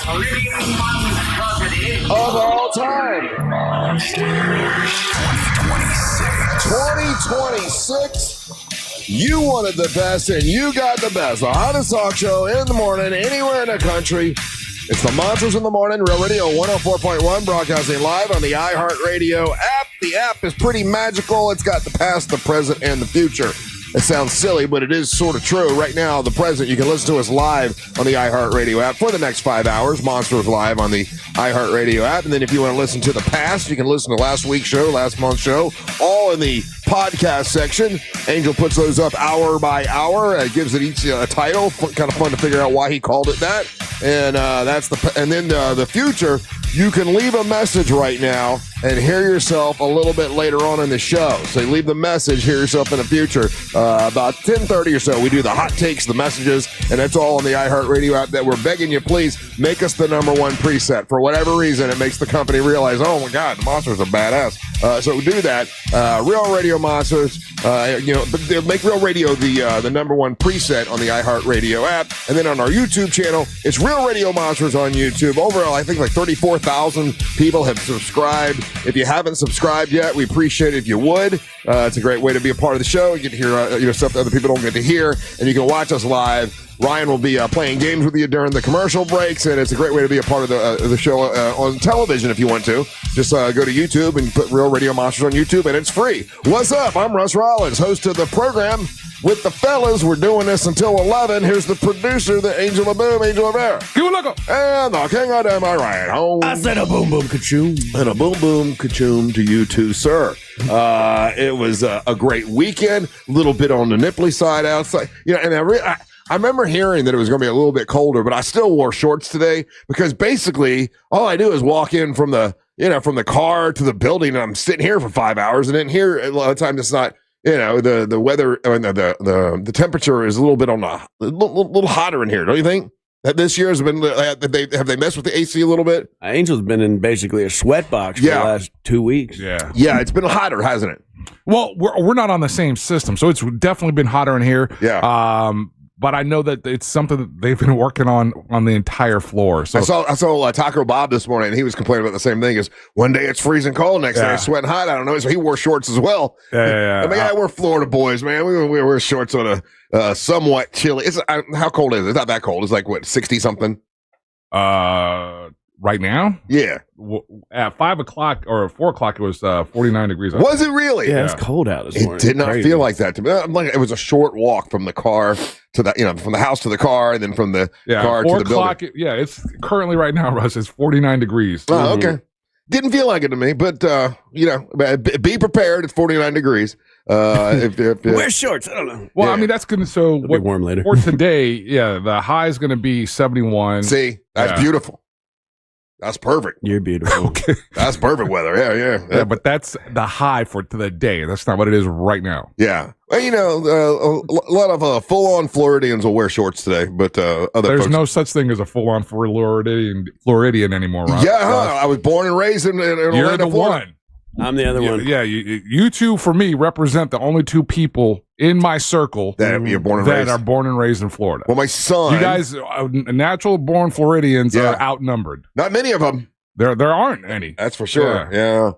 of all time. 2026. You wanted the best, and you got the best. The hottest talk show in the morning, anywhere in the country. It's the Monsters in the Morning, Real Radio 104.1, broadcasting live on the iHeartRadio app. The app is pretty magical. It's got the past, the present, and the future. It sounds silly, but it is sort of true. Right now, the present, you can listen to us live on the iHeartRadio app for the next 5 hours. Monsters live on the iHeartRadio app. And then if you want to listen to the past, you can listen to last week's show, last month's show, all in the podcast section. Angel puts those up hour by hour. Gives it each a title. Kind of fun to figure out why he called it that. And then the future. You can leave a message right now and hear yourself a little bit later on in the show. So you leave the message, hear yourself in the future. About 10:30 or so, we do the hot takes, the messages, and that's all on the iHeartRadio app. That we're begging you, please make us the number one preset. For whatever reason, it makes the company realize, oh my God, the Monsters are badass. So do that. Real Radio Monsters, but they make Real Radio the number one preset on the iHeartRadio app. And then on our YouTube channel, it's Real Radio Monsters on YouTube. Overall, I think like 34,000 people have subscribed. If you haven't subscribed yet, we appreciate it if you would. It's a great way to be a part of the show. You get to hear stuff that other people don't get to hear, and you can watch us live. Ryan will be playing games with you during the commercial breaks, and it's a great way to be a part of the show on television if you want to. Just go to YouTube and put Real Radio Monsters on YouTube, and it's free. What's up? I'm Russ Rollins, host of the program with the fellas. We're doing this until 11. Here's the producer, the Angel of Boom, Angel of Air. And the king of them, Ryan Holmes. I said a boom boom kachoom. And a boom boom kachoom to you too, sir. It was a great weekend. A little bit on the nipply side outside. And I remember hearing that it was going to be a little bit colder, but I still wore shorts today because basically all I do is walk in from the car to the building, and I'm sitting here for 5 hours, and then here a lot of times it's not. The weather, I mean, the temperature is a little bit on a little hotter in here, don't you think? That this year has been, have they messed with the AC a little bit? Angel's been in basically a sweatbox for the last 2 weeks. Yeah, it's been hotter, hasn't it? Well, we're not on the same system, so it's definitely been hotter in here. Yeah. But I know that it's something that they've been working on the entire floor. So I saw Taco Bob this morning, and he was complaining about the same thing. Is one day it's freezing cold, next day it's sweating hot. I don't know. So he wore shorts as well. Yeah. I mean, we're Florida boys, man. We wear shorts on a somewhat chilly. How cold is it? It's not that cold. It's like what, 60 something. Right now? Yeah. At 5 o'clock or 4 o'clock, it was 49 degrees. Was it really? Yeah, it's cold out this morning. It did not feel like that to me. It was a short walk from the car to from the house to the car, and then from the car to the building. It's currently right now, Russ, it's 49 degrees. Oh, okay. Didn't feel like it to me, but be prepared. It's 49 degrees. Wear shorts. I don't know. Well, I mean, that's going to It'll be warm later. For today, the high is going to be 71. See, that's beautiful. That's perfect. You're beautiful. Okay. That's perfect weather. Yeah. But that's the high for the day. That's not what it is right now. Yeah. Well, a lot of full-on Floridians will wear shorts today, but there's no such thing as a full-on Floridian anymore, right? Yeah, I was born and raised in Orlando, You're the Florida. one. I'm the other one. Yeah, you two, for me, represent the only two people in my circle that are born and raised in Florida. Well, my son. You guys, natural born Floridians are outnumbered. Not many of them. There aren't any. That's for sure. Yeah.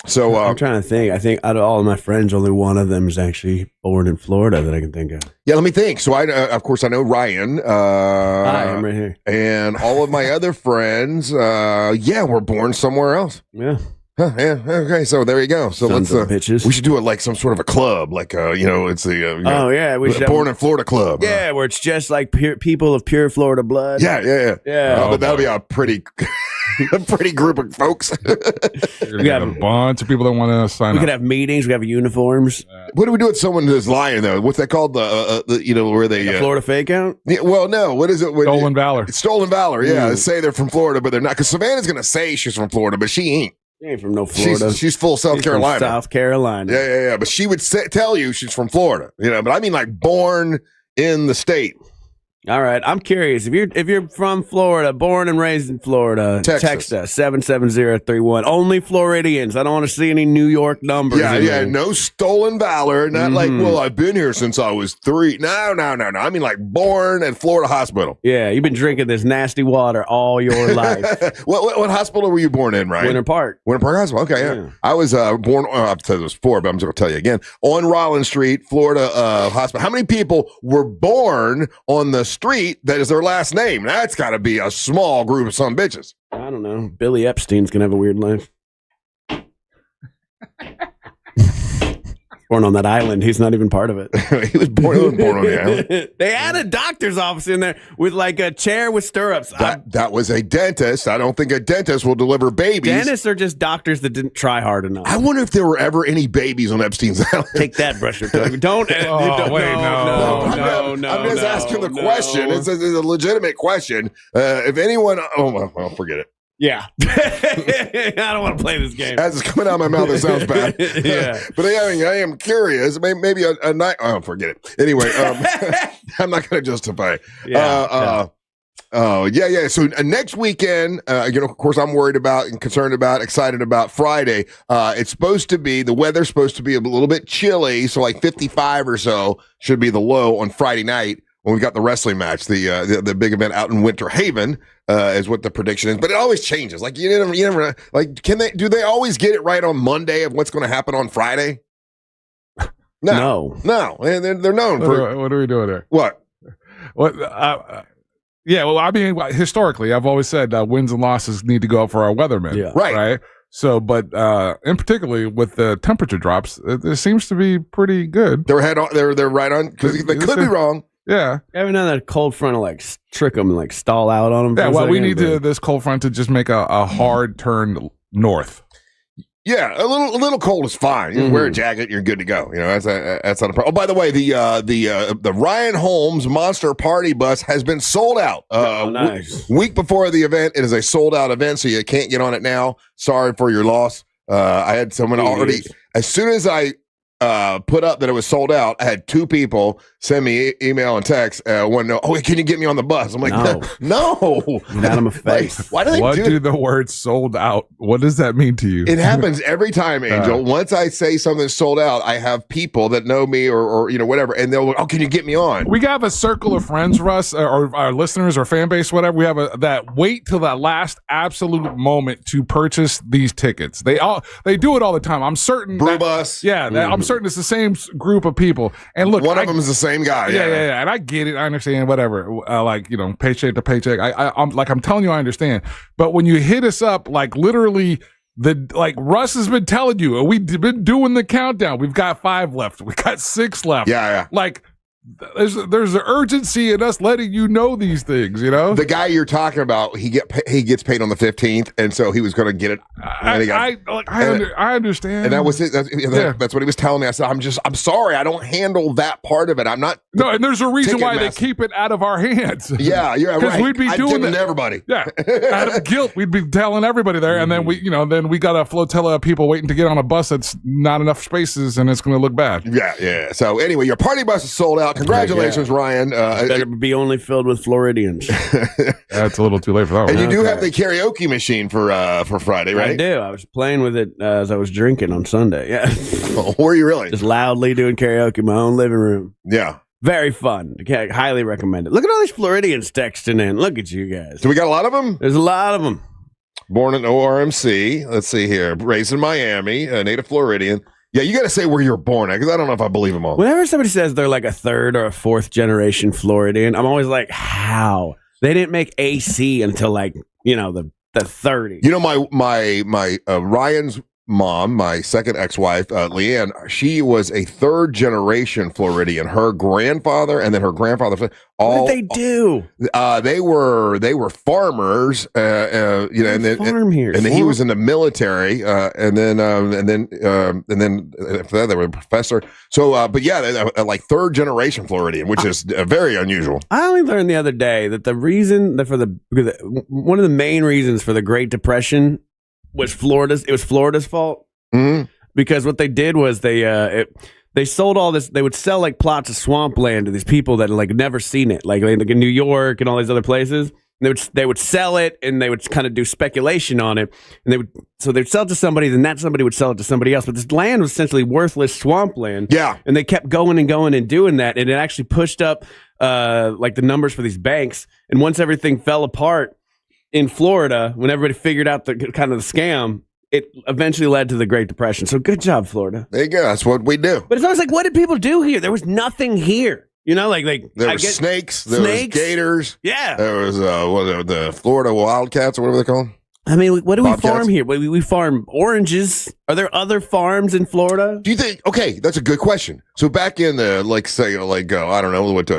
So I'm trying to think. I think out of all of my friends, only one of them is actually born in Florida that I can think of. Yeah, let me think. So of course, I know Ryan. Hi, I'm right here. And all of my other friends, were born somewhere else. Yeah. Huh, yeah. Okay. So there you go. So Sons of bitches. we should do it like some sort of a club, like it's the we should Born in Florida club. Yeah, where it's just like people of pure Florida blood. Yeah. But that'll be a pretty group of folks. We have a bunch of people that want to sign up. We could have meetings. We have uniforms. What do we do with someone who's lying though? What's that called? Where they like a Florida fake out? Yeah, well, no. What is it? Stolen valor. Stolen valor. Yeah, they say they're from Florida, but they're not. Because Savannah's going to say she's from Florida, but she ain't. She ain't from no Florida. She's full South Carolina. South Carolina. Yeah. But she would tell you she's from Florida. But I mean like born in the state. All right, I'm curious. If you're from Florida, born and raised in Florida, text us 77031. Only Floridians. I don't want to see any New York numbers. Yeah. No stolen valor. Not like, well, I've been here since I was 3. No. I mean, like born at Florida Hospital. Yeah, you've been drinking this nasty water all your life. What hospital were you born in, Ryan? Winter Park Hospital. Okay, yeah. I was born. I've said this before, but I'm just going to tell you again. On Rollins Street, Florida Hospital. How many people were born on the street that is their last name? That's got to be a small group of some bitches. I don't know. Billy Epstein's gonna have a weird life. Born on that island. He's not even part of it. He was born on the island. They had a doctor's office in there with like a chair with stirrups. That was a dentist. I don't think a dentist will deliver babies. Dentists are just doctors that didn't try hard enough. I wonder if there were ever any babies on Epstein's island. Take that, Brusher. Don't. I'm just asking the question. It's a legitimate question. If anyone, well, forget it. Yeah. I don't want to play this game. As it's coming out of my mouth, it sounds bad. Yeah. But I am curious. Maybe a night. Oh, forget it. Anyway, I'm not going to justify. Yeah. So next weekend, of course, I'm worried about and concerned about, excited about Friday. It's supposed to be, the weather's supposed to be a little bit chilly. So like 55 or so should be the low on Friday night when we got the wrestling match, the big event out in Winter Haven, is what the prediction is. But it always changes. Like you never like, do they always get it right on Monday of what's going to happen on Friday? No. And they're known for. What are we doing there? What? Yeah, well, I mean, historically, I've always said wins and losses need to go up for our weathermen. Yeah. Right. So, but in particularly with the temperature drops, it seems to be pretty good. They're right on, because they could be wrong. Yeah. Every now and then a cold front will like trick them and like stall out on them. Yeah, well, we need this cold front to just make a hard turn north. Yeah, a little cold is fine. You wear a jacket, you're good to go. That's not a problem. Oh, by the way, the Ryan Holmes Monster Party Bus has been sold out. Nice. Week before the event, it is a sold out event, so you can't get on it now. Sorry for your loss. I had someone already. As soon as I put up that it was sold out, I had 2 people send me email and text. One, can you get me on the bus? I'm like, no. Get out of my face. Why do they do the word sold out? What does that mean to you? It happens every time, Angel. Once I say something's sold out, I have people that know me or whatever, and they'll can you get me on? We have a circle of friends, Russ, or our listeners or fan base, whatever. We have that wait till that last absolute moment to purchase these tickets. They do it all the time. I'm certain. Brew bus. Yeah, I'm certain it's the same group of people. And look, one of them is the same guy. Yeah. And I get it. I understand. Whatever. Paycheck to paycheck. I'm telling you, I understand. But when you hit us up, like literally. Russ has been telling you, we've been doing the countdown. We've got 5 left. We got 6 left. Yeah. Like there's an urgency in us letting you know these things. The guy you're talking about, he gets paid on the 15th, and so he was going to get it. I understand, and that was it. That's what he was telling me. I said, I'm sorry, I don't handle that part of it. I'm not. No, and there's a reason why they keep it out of our hands. Yeah, you're right. Because we'd be doing it to everybody. Yeah, out of guilt, we'd be telling everybody there, and then we got a flotilla of people waiting to get on a bus that's not enough spaces, and it's going to look bad. Yeah. So anyway, your party bus is sold out. Congratulations, Ryan. Better be only filled with Floridians. That's a little too late for that one. And you do have the karaoke machine for Friday, right? I do. I was playing with it as I was drinking on Sunday. Yeah. Were you really? Just loudly doing karaoke in my own living room. Yeah. Very fun. I highly recommend it. Look at all these Floridians texting in. Look at you guys. So we got a lot of them? There's a lot of them. Born in ORMC. Let's see here. Raised in Miami, a native Floridian. Yeah, you got to say where you're born at, because I don't know if I believe them all. Whenever somebody says they're like a 3rd or a 4th generation Floridian, I'm always like, how? They didn't make AC until like, the 30s. My Ryan's mom, my second ex-wife, Leanne, she was a 3rd generation Floridian. Her grandfather and then her grandfather. What did they do? They were farmers, and then he was in the military, and then after that they were a professor. So, but yeah, they're like 3rd generation Floridian, which is very unusual. I only learned the other day that the reason that one of the main reasons for the Great Depression was Florida's fault. Mm-hmm. Because what they did was they they sold all this. They would sell like plots of swampland to these people that had like never seen it, like in New York and all these other places. And they would sell it, and they would kind of do speculation on it. And they'd sell it to somebody, then that somebody would sell it to somebody else. But this land was essentially worthless swampland. Yeah. And they kept going and going and doing that, and it actually pushed up like the numbers for these banks. And once everything fell apart in Florida, when everybody figured out the kind of the scam, it eventually led to the Great Depression. So good job, Florida. There you go. That's what we do. But it's always like, what did people do here? There was nothing here. You know, like there were snakes, there was gators. Yeah. There was the Florida wildcats or whatever they're called. I mean, what do we Bobcats? farm here? We farm oranges. Are there other farms in Florida? Do you think? Okay, that's a good question. So back in the I don't know what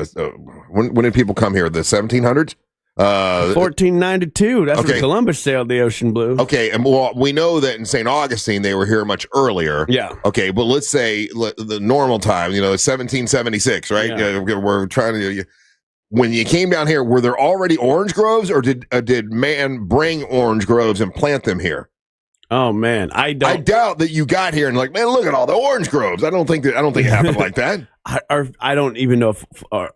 when did people come here? The 1700s. 1492. That's when Columbus sailed the ocean blue. Okay, and we know that in St. Augustine they were here much earlier. Yeah. Okay, but let's say the normal time, 1776, right? Yeah. We're trying to. When you came down here, were there already orange groves, or did man bring orange groves and plant them here? Oh man, I doubt that you got here and like, man, look at all the orange groves. I don't think it happened like that. I don't even know if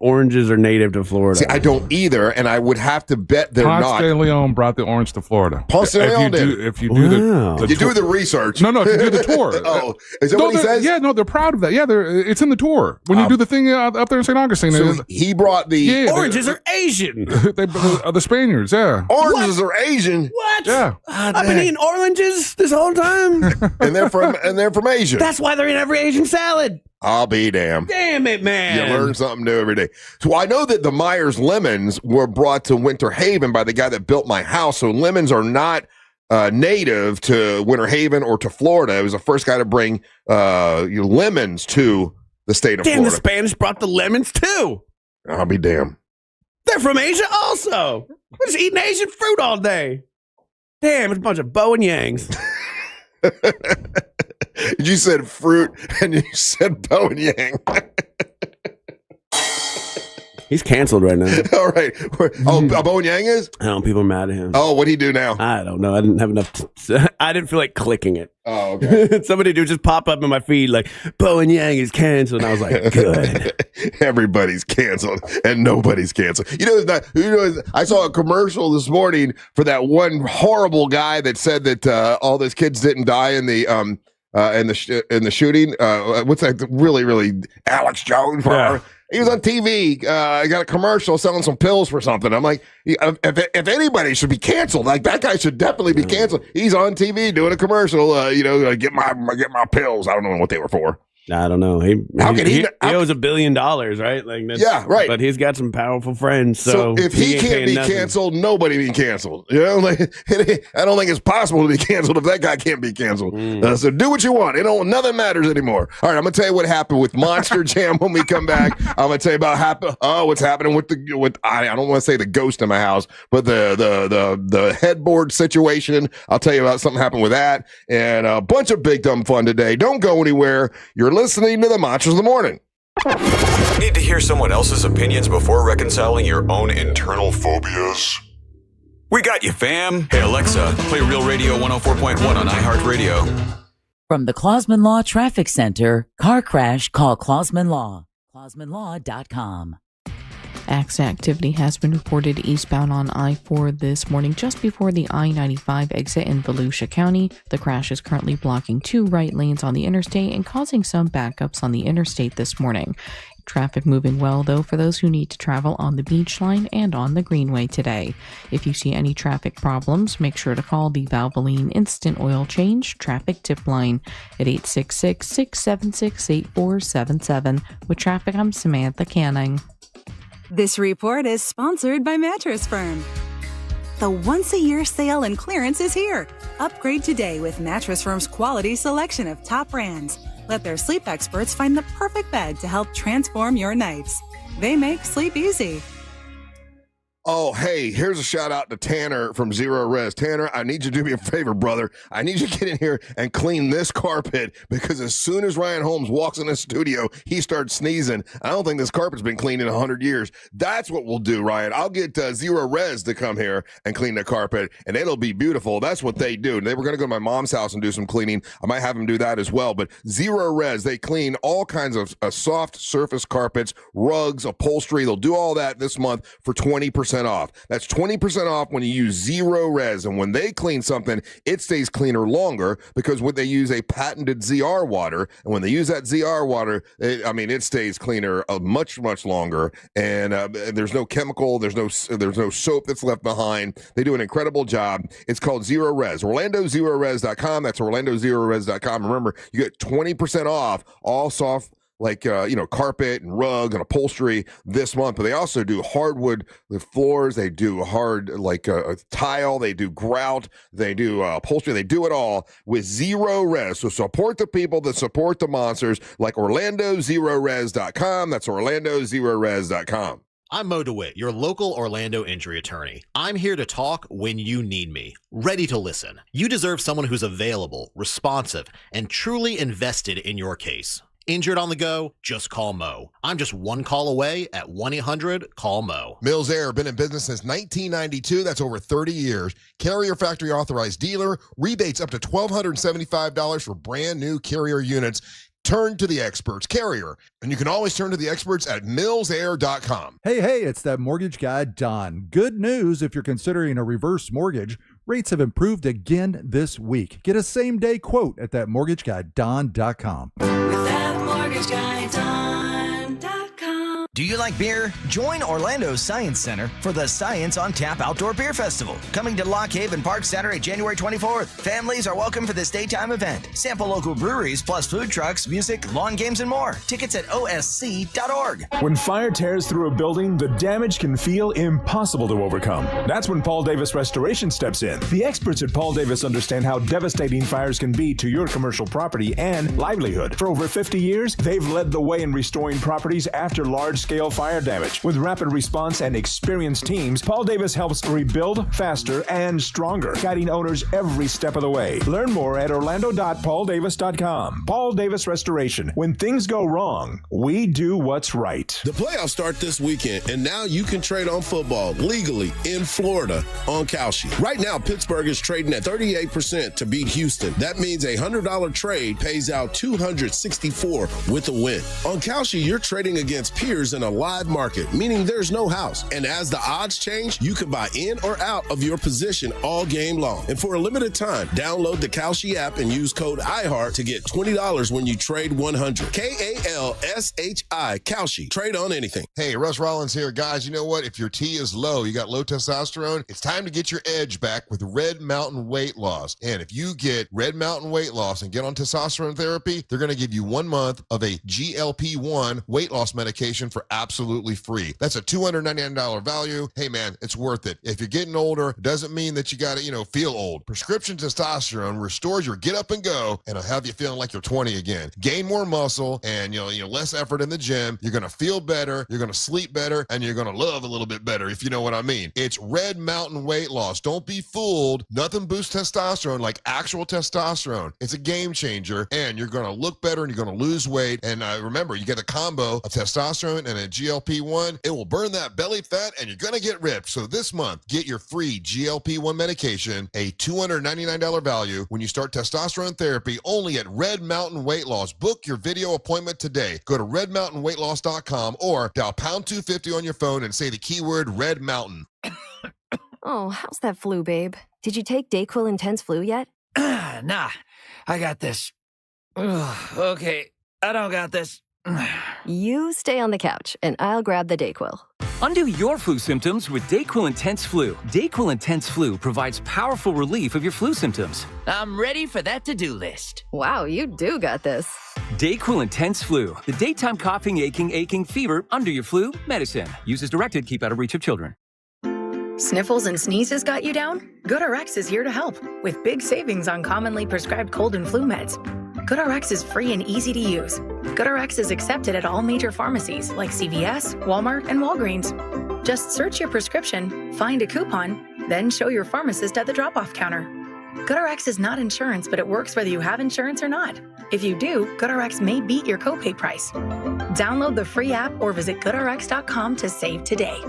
oranges are native to Florida. See, I don't either, and I would have to bet they're not. Ponce de Leon brought the orange to Florida. Ponce de Leon did. If you do the research. No, if you do the tour. Oh, is that what he says? Yeah, no, they're proud of that. Yeah, it's in the tour when you do the thing up there in St. Augustine. So he brought the oranges are Asian. The Spaniards, yeah. Oranges are Asian. What? Yeah. I've been eating oranges this whole time. and they're from Asia. That's why they're in every Asian salad. I'll be damned. Damn it, man. You learn something new every day. So I know that the Myers lemons were brought to Winter Haven by the guy that built my house. So lemons are not native to Winter Haven or to Florida. It was the first guy to bring lemons to the state of Florida. The Spanish brought the lemons too. I'll be damned. They're from Asia also. We're just eating Asian fruit all day. Damn, it's a bunch of Bo and Yangs. You said fruit and you said Bo and Yang. He's canceled right now. All right. Oh, Bo and Yang is? I don't know. People are mad at him. Oh, what'd he do now? I don't know. I didn't have enough. I didn't feel like clicking it. Oh, okay. Somebody would just pop up in my feed like, Bo and Yang is canceled. And I was like, good. Everybody's canceled and nobody's canceled. I saw a commercial this morning for that one horrible guy that said that all those kids didn't die in the shooting. What's that? Really, Alex Jones. Yeah. He was on TV. I got a commercial selling some pills for something. I'm like, if anybody should be canceled, like that guy should definitely be canceled. He's on TV doing a commercial. Get my pills. I don't know what they were for. I don't know. He owes $1 billion, right? Like yeah, right. But he's got some powerful friends. So if he can't be canceled, nobody be canceled. I don't think it's possible to be canceled if that guy can't be canceled. So do what you want. Nothing matters anymore. All right, I'm gonna tell you what happened with Monster Jam when we come back. I'm gonna tell you about what's happening with I don't want to say the ghost in my house, but the headboard situation. I'll tell you about something happened with that and a bunch of big dumb fun today. Don't go anywhere. You're listening to the Monsters of the Morning. Need to hear someone else's opinions before reconciling your own internal phobias? We got you, fam. Hey, Alexa, play Real Radio 104.1 on iHeartRadio. From the Clausman Law Traffic Center, car crash, call Clausman Law. ClausmanLaw.com. Accident activity has been reported eastbound on I-4 this morning just before the I-95 exit in Volusia County. The crash is currently blocking 2 right lanes on the interstate and causing some backups on the interstate this morning. Traffic moving well, though, for those who need to travel on the Beach Line and on the Greenway today. If you see any traffic problems, make sure to call the Valvoline Instant Oil Change Traffic Tip Line at 866-676-8477. With traffic, I'm Samantha Canning. This report is sponsored by Mattress Firm. The once-a-year sale and clearance is here. Upgrade today with Mattress Firm's quality selection of top brands. Let their sleep experts find the perfect bed to help transform your nights. They make sleep easy. Oh, hey, here's a shout out to Tanner from Zero Res. Tanner, I need you to do me a favor, brother. I need you to get in here and clean this carpet because as soon as Ryan Holmes walks in the studio, he starts sneezing. I don't think this carpet's been cleaned in 100 years. That's what we'll do, Ryan. I'll get Zero Res to come here and clean the carpet, and it'll be beautiful. That's what they do. They were going to go to my mom's house and do some cleaning. I might have them do that as well. But Zero Res, they clean all kinds of soft surface carpets, rugs, upholstery. They'll do all that this month for 20% off. That's 20% off when you use Zero Res. And when they clean something, it stays cleaner longer because when they use a patented ZR water, and when they use that ZR water, it stays cleaner much, much longer. And there's no chemical, there's no soap that's left behind. They do an incredible job. It's called Zero Res. OrlandoZeroRes.com. That's OrlandoZeroRes.com. Remember, you get 20% off all soft carpet and rug and upholstery this month. But they also do hardwood floors. They do hard tile. They do grout. They do upholstery. They do it all with Zero Res. So support the people that support the monsters, like OrlandoZeroRes.com. That's OrlandoZeroRes.com. I'm Mo DeWitt, your local Orlando injury attorney. I'm here to talk when you need me, ready to listen. You deserve someone who's available, responsive, and truly invested in your case. Injured on the go? Just call Mo. I'm just one call away at 1-800-CALL-MO. Mills Air, been in business since 1992. That's over 30 years. Carrier factory authorized dealer. Rebates up to $1,275 for brand new Carrier units. Turn to the experts, Carrier. And you can always turn to the experts at millsair.com. Hey, it's that mortgage guy, Don. Good news if you're considering a reverse mortgage. Rates have improved again this week. Get a same-day quote at thatmortgageguyDon.com. With thatmortgageguyDon.com. Do you like beer? Join Orlando's Science Center for the Science on Tap Outdoor Beer Festival, coming to Lock Haven Park Saturday, January 24th. Families are welcome for this daytime event. Sample local breweries plus food trucks, music, lawn games, and more. Tickets at osc.org. When fire tears through a building, the damage can feel impossible to overcome. That's when Paul Davis Restoration steps in. The experts at Paul Davis understand how devastating fires can be to your commercial property and livelihood. For over 50 years, they've led the way in restoring properties after large-scale fire damage. With rapid response and experienced teams, Paul Davis helps rebuild faster and stronger, guiding owners every step of the way. Learn more at orlando.pauldavis.com. Paul Davis Restoration. When things go wrong, we do what's right. The playoffs start this weekend, and now you can trade on football legally in Florida on Kalshi. Right now, Pittsburgh is trading at 38% to beat Houston. That means a $100 trade pays out $264 with a win. On Kalshi, you're trading against peers in a live market, meaning there's no house. And as the odds change, you can buy in or out of your position all game long. And for a limited time, download the Kalshi app and use code IHEART to get $20 when you trade 100. Kalshi. Kalshi. Trade on anything. Hey, Russ Rollins here. Guys, you know what? If your T is low, you got low testosterone, it's time to get your edge back with Red Mountain Weight Loss. And if you get Red Mountain Weight Loss and get on testosterone therapy, they're going to give you 1 month of a GLP-1 weight loss medication for absolutely free. That's a $299 value. Hey man, it's worth it. If you're getting older, it doesn't mean that you got to, feel old. Prescription testosterone restores your get up and go, and it'll have you feeling like you're 20 again. Gain more muscle and less effort in the gym. You're going to feel better, you're going to sleep better, and you're going to love a little bit better, if you know what I mean. It's Red Mountain Weight Loss. Don't be fooled. Nothing boosts testosterone like actual testosterone. It's a game changer, and you're going to look better and you're going to lose weight. And remember, you get a combo of testosterone and a GLP-1. It will burn that belly fat and you're going to get ripped. So this month, get your free GLP-1 medication, a $299 value when you start testosterone therapy only at Red Mountain Weight Loss. Book your video appointment today. Go to redmountainweightloss.com or dial pound 250 on your phone and say the keyword Red Mountain. Oh, how's that flu, babe? Did you take DayQuil Intense Flu yet? Nah, I got this. Ugh, okay, I don't got this. You stay on the couch, and I'll grab the DayQuil. Undo your flu symptoms with DayQuil Intense Flu. DayQuil Intense Flu provides powerful relief of your flu symptoms. I'm ready for that to-do list. Wow, you do got this. DayQuil Intense Flu. The daytime coughing, aching, fever, under your flu medicine. Use as directed. Keep out of reach of children. Sniffles and sneezes got you down? GoodRx is here to help with big savings on commonly prescribed cold and flu meds. GoodRx is free and easy to use. GoodRx is accepted at all major pharmacies like CVS, Walmart, and Walgreens. Just search your prescription, find a coupon, then show your pharmacist at the drop-off counter. GoodRx is not insurance, but it works whether you have insurance or not. If you do, GoodRx may beat your copay price. Download the free app or visit GoodRx.com to save today.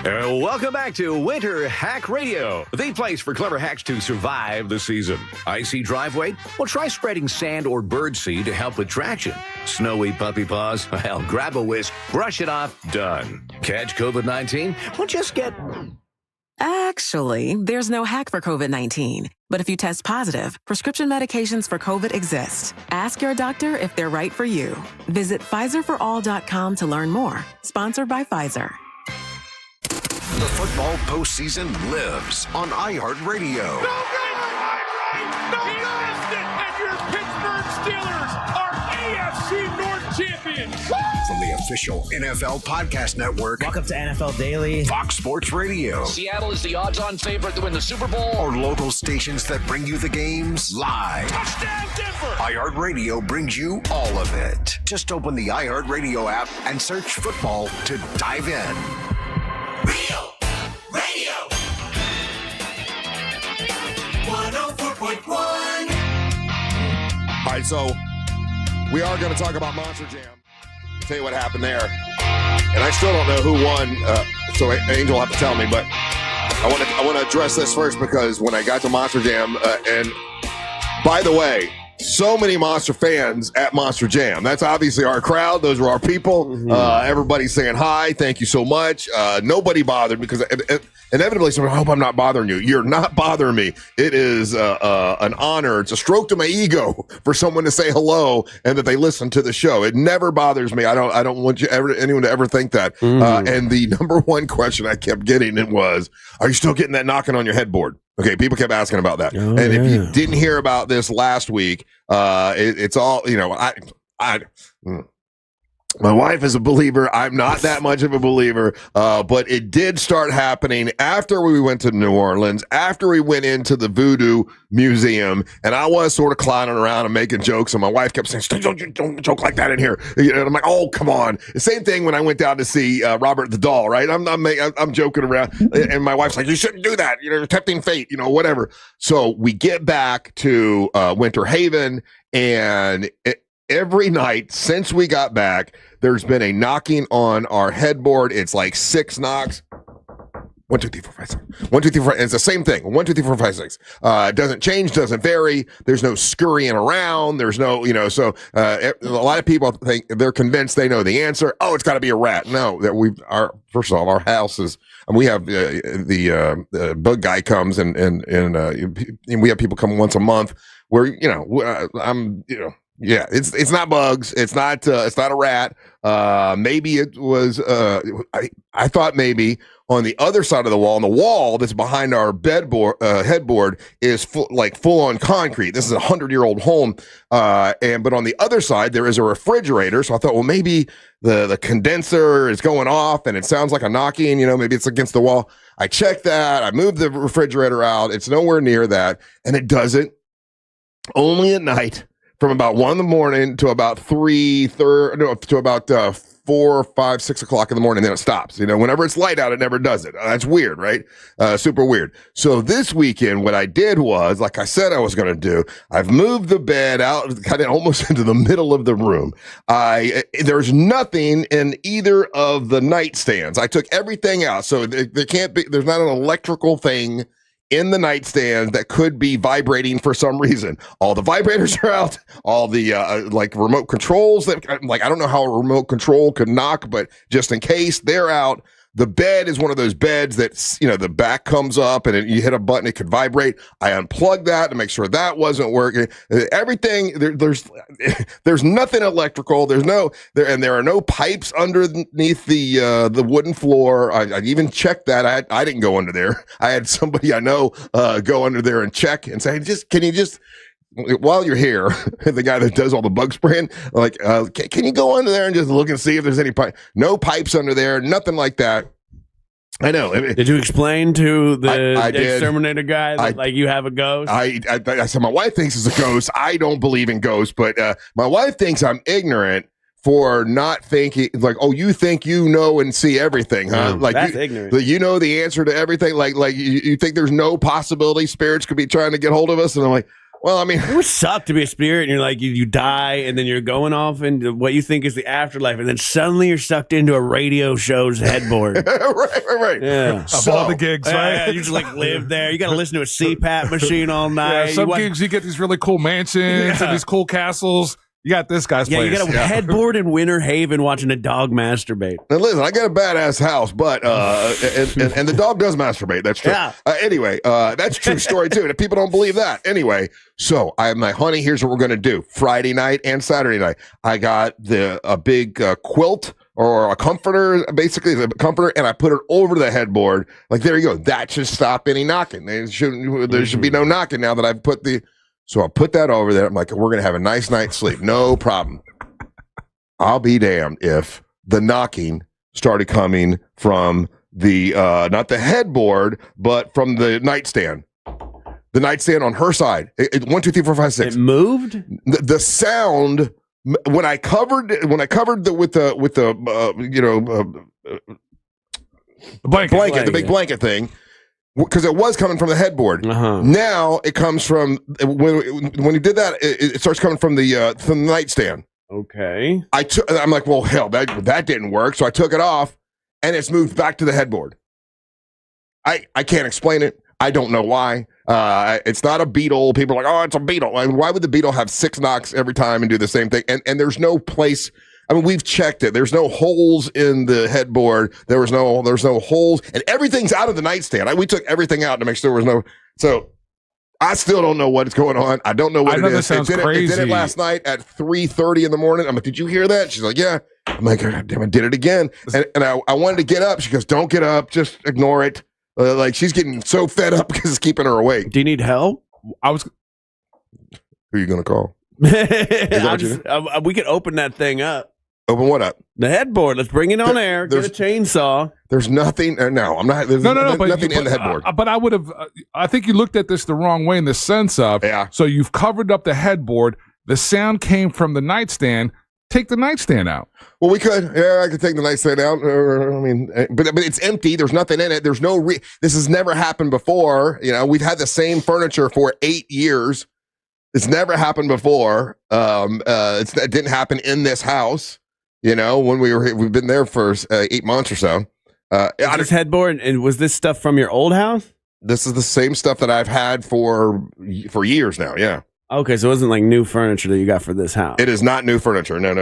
Welcome back to Winter Hack Radio, the place for clever hacks to survive the season. Icy driveway? Well, try spreading sand or birdseed to help with traction. Snowy puppy paws? Well, grab a whisk, brush it off, done. Catch COVID-19? Well, just get... Actually, there's no hack for COVID-19. But if you test positive, prescription medications for COVID exist. Ask your doctor if they're right for you. Visit PfizerForAll.com to learn more. Sponsored by Pfizer. The football postseason lives on iHeartRadio. And your Pittsburgh Steelers are AFC North champions. From the official NFL podcast network. Welcome to NFL Daily. Fox Sports Radio. Seattle is the odds-on favorite to win the Super Bowl. Or local stations that bring you the games live. Touchdown Denver. iHeartRadio brings you all of it. Just open the iHeartRadio app and search football to dive in. Real Radio 104.1. All right, so we are going to talk about Monster Jam. Tell you what happened there. And I still don't know who won, so Angel will have to tell me, but I want to address this first because when I got to Monster Jam, and by the way, so many Monster fans at Monster Jam. That's obviously our crowd. Those are our people. Mm-hmm. Everybody's saying hi. Thank you so much. Nobody bothered because inevitably someone, I hope I'm not bothering you. You're not bothering me. It is an honor. It's a stroke to my ego for someone to say hello and that they listen to the show. It never bothers me. I don't want anyone to ever think that. Mm-hmm. And the number one question I kept getting was, are you still getting that knocking on your headboard? Okay, people kept asking about that. Oh, and if you didn't hear about this last week, it's all, my wife is a believer. I'm not that much of a believer, but it did start happening after we went to New Orleans, after we went into the Voodoo Museum, and I was sort of clowning around and making jokes, and my wife kept saying, don't joke like that in here. And I'm like, oh, come on. The same thing when I went down to see Robert the Doll, right? I'm joking around, and my wife's like, you shouldn't do that. You're tempting fate, whatever. So we get back to Winter Haven, and every night since we got back, there's been a knocking on our headboard. It's like 6 knocks. 1, 2, 3, 4, 5, 6. 1, 2, 3, 4. It's the same thing. 1, 2, 3, 4, 5, 6. It doesn't change, doesn't vary. There's no scurrying around. There's no, so a lot of people think they're convinced they know the answer. Oh, it's got to be a rat. No, first of all, our house is, we have the bug guy comes and we have people come once a month where, yeah, it's not bugs. It's not a rat. Maybe it was. I thought maybe on the other side of the wall that's behind our headboard is full on concrete. This is a 100-year-old home, but on the other side there is a refrigerator. So I thought, well, maybe the condenser is going off and it sounds like a knocking. Maybe it's against the wall. I checked that. I moved the refrigerator out. It's nowhere near that, and it doesn't. Only at night. From about 1 in the morning to about 4, 5, 6 o'clock in the morning, then it stops. Whenever it's light out, it never does it. That's weird, right? Super weird. So this weekend, what I did was, like I said I was going to do, I've moved the bed out kind of almost into the middle of the room. There's nothing in either of the nightstands. I took everything out. So there's not an electrical thing in the nightstand that could be vibrating for some reason. All the vibrators are out, all the remote controls I don't know how a remote control could knock, but just in case, they're out. The bed is one of those beds that, the back comes up and you hit a button, it could vibrate. I unplugged that to make sure that wasn't working. Everything, there's nothing electrical. There are no pipes underneath the wooden floor. I even checked that. I didn't go under there. I had somebody I know go under there and check and say, can you just, while you're here, the guy that does all the bug spraying, can you go under there and just look and see if there's any pipe? No pipes under there, nothing like that. I know. Did you explain to the I did. exterminator guy that like you have a ghost? I said my wife thinks it's a ghost. I don't believe in ghosts, but my wife thinks I'm ignorant for not thinking like, oh, you think you know and see everything, huh? Like that's ignorant. You know the answer to everything. Like you think there's no possibility spirits could be trying to get hold of us, and I'm like, well, I mean, it would suck to be a spirit and you're like, you die and then you're going off into what you think is the afterlife and then suddenly you're sucked into a radio show's headboard. right. Yeah. Of all the gigs, right? Yeah, you just like live there. You got to listen to a CPAP machine all night. Yeah, some gigs you get these really cool mansions and these cool castles. You got this guy's place. You got a headboard in Winter Haven watching a dog masturbate. Now listen, I got a badass house, but and the dog does masturbate. That's true. Yeah. Anyway, that's a true story too. And people don't believe that. Anyway, so I'm like, honey, here's what we're gonna do. Friday night and Saturday night, I got a big quilt or a comforter, basically the comforter, and I put it over the headboard. Like there you go. That should stop any knocking. There should be no knocking now that I've put the. So I put that over there. I'm like, we're going to have a nice night's sleep. No problem. I'll be damned if the knocking started coming from the, not the headboard, but from the nightstand. The nightstand on her side. 1, 2, 3, 4, 5, 6. It moved? The sound, when I covered with the blanket, the big blanket thing, because it was coming from the headboard. Now it comes from when you did that, it starts coming from the nightstand. Okay. I'm like, well, hell, that didn't work. So I took it off, and it's moved back to the headboard. I can't explain it. I don't know why. It's not a beetle. People are like, oh, it's a beetle. Like, why would the beetle have 6 knocks every time and do the same thing? And there's no place. I mean, we've checked it. There's no holes in the headboard. There's no holes, and everything's out of the nightstand. We took everything out to make sure there was no. So I still don't know what's going on. I don't know what it is. That sounds crazy. It did it last night at 3:30 in the morning. I'm like, did you hear that? She's like, yeah. I'm like, God damn, I did it again. And I wanted to get up. She goes, don't get up. Just ignore it. Like she's getting so fed up because it's keeping her awake. Do you need help? Who are you going to call? We could open that thing up. Open what up? The headboard. Let's bring it on air. Get a chainsaw. There's nothing. No, I'm not. There's nothing in the headboard. But I would have. I think you looked at this the wrong way in the sense of. Yeah. So you've covered up the headboard. The sound came from the nightstand. Take the nightstand out. Well, we could. Yeah, I could take the nightstand out. I mean, but it's empty. There's nothing in it. There's no. This has never happened before. You know, we've had the same furniture for 8 years. It's never happened before. It didn't happen in this house. You know, when we've been there for 8 months or so. This headboard, and was this stuff from your old house? This is the same stuff that I've had for years now. Yeah. Okay, so it wasn't like new furniture that you got for this house. It is not new furniture. No.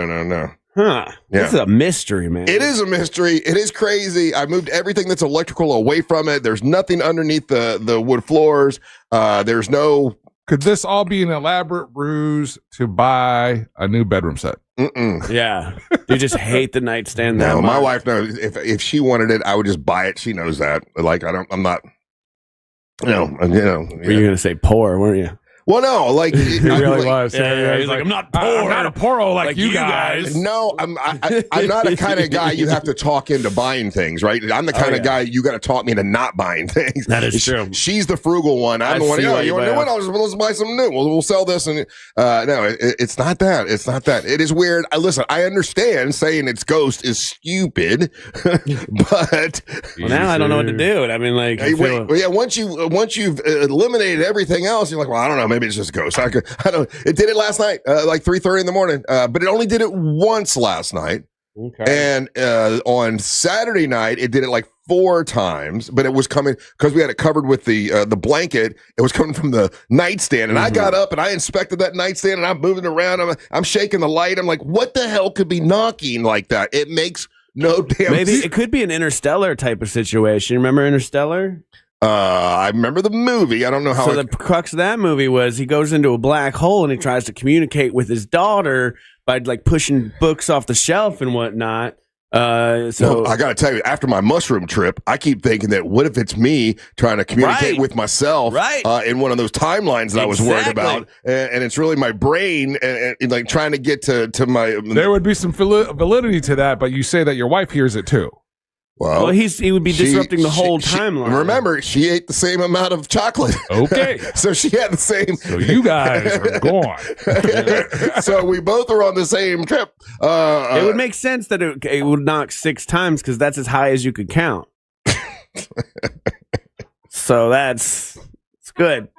Huh. Yeah. This is a mystery, man. It is a mystery. It is crazy. I moved everything that's electrical away from it. There's nothing underneath the wood floors. There's no. Could this all be an elaborate ruse to buy a new bedroom set? Mm-mm. Yeah. You just hate the nightstand that No, much. my wife knows. If she wanted it, I would just buy it. She knows that. Like I'm not. No. Were you gonna say poor, weren't you? Well, no, like he really was. Yeah, he's like, I'm not poor. I'm not a poro like you guys. No, I'm not a kind of guy you have to talk into buying things, right? I'm the kind of guy you got to talk me into not buying things. That is true. She's the frugal one. I'm the one. You want a new one? Let's buy some new. We'll sell this. And no, it's not that. It's not that. It is weird. Listen, I understand saying it's ghost is stupid, but now I don't know what to do. I mean, like, once you've eliminated everything else, you're like, well, I don't know. Maybe it's just ghosts. I don't. It did it last night, like 3:30 in the morning. But it only did it once last night. Okay. And on Saturday night, it did it like 4 times. But it was coming because we had it covered with the blanket. It was coming from the nightstand, and I got up and I inspected that nightstand, and I'm moving around. I'm shaking the light. I'm like, what the hell could be knocking like that? It makes no damn. Maybe it could be an Interstellar type of situation. Remember Interstellar? I remember the movie. I don't know how. So the crux of that movie was he goes into a black hole and he tries to communicate with his daughter by like pushing books off the shelf and whatnot. So I got to tell you, after my mushroom trip, I keep thinking that what if it's me trying to communicate with myself in one of those timelines that I was worried about, and it's really my brain and like trying to get to my. There would be some validity to that, but you say that your wife hears it too. Well, he would be disrupting the whole timeline. Remember, she ate the same amount of chocolate. Okay. So she had the same. So you guys are gone. So we both are on the same trip. It would make sense that it would knock 6 times because that's as high as you could count. So it's good.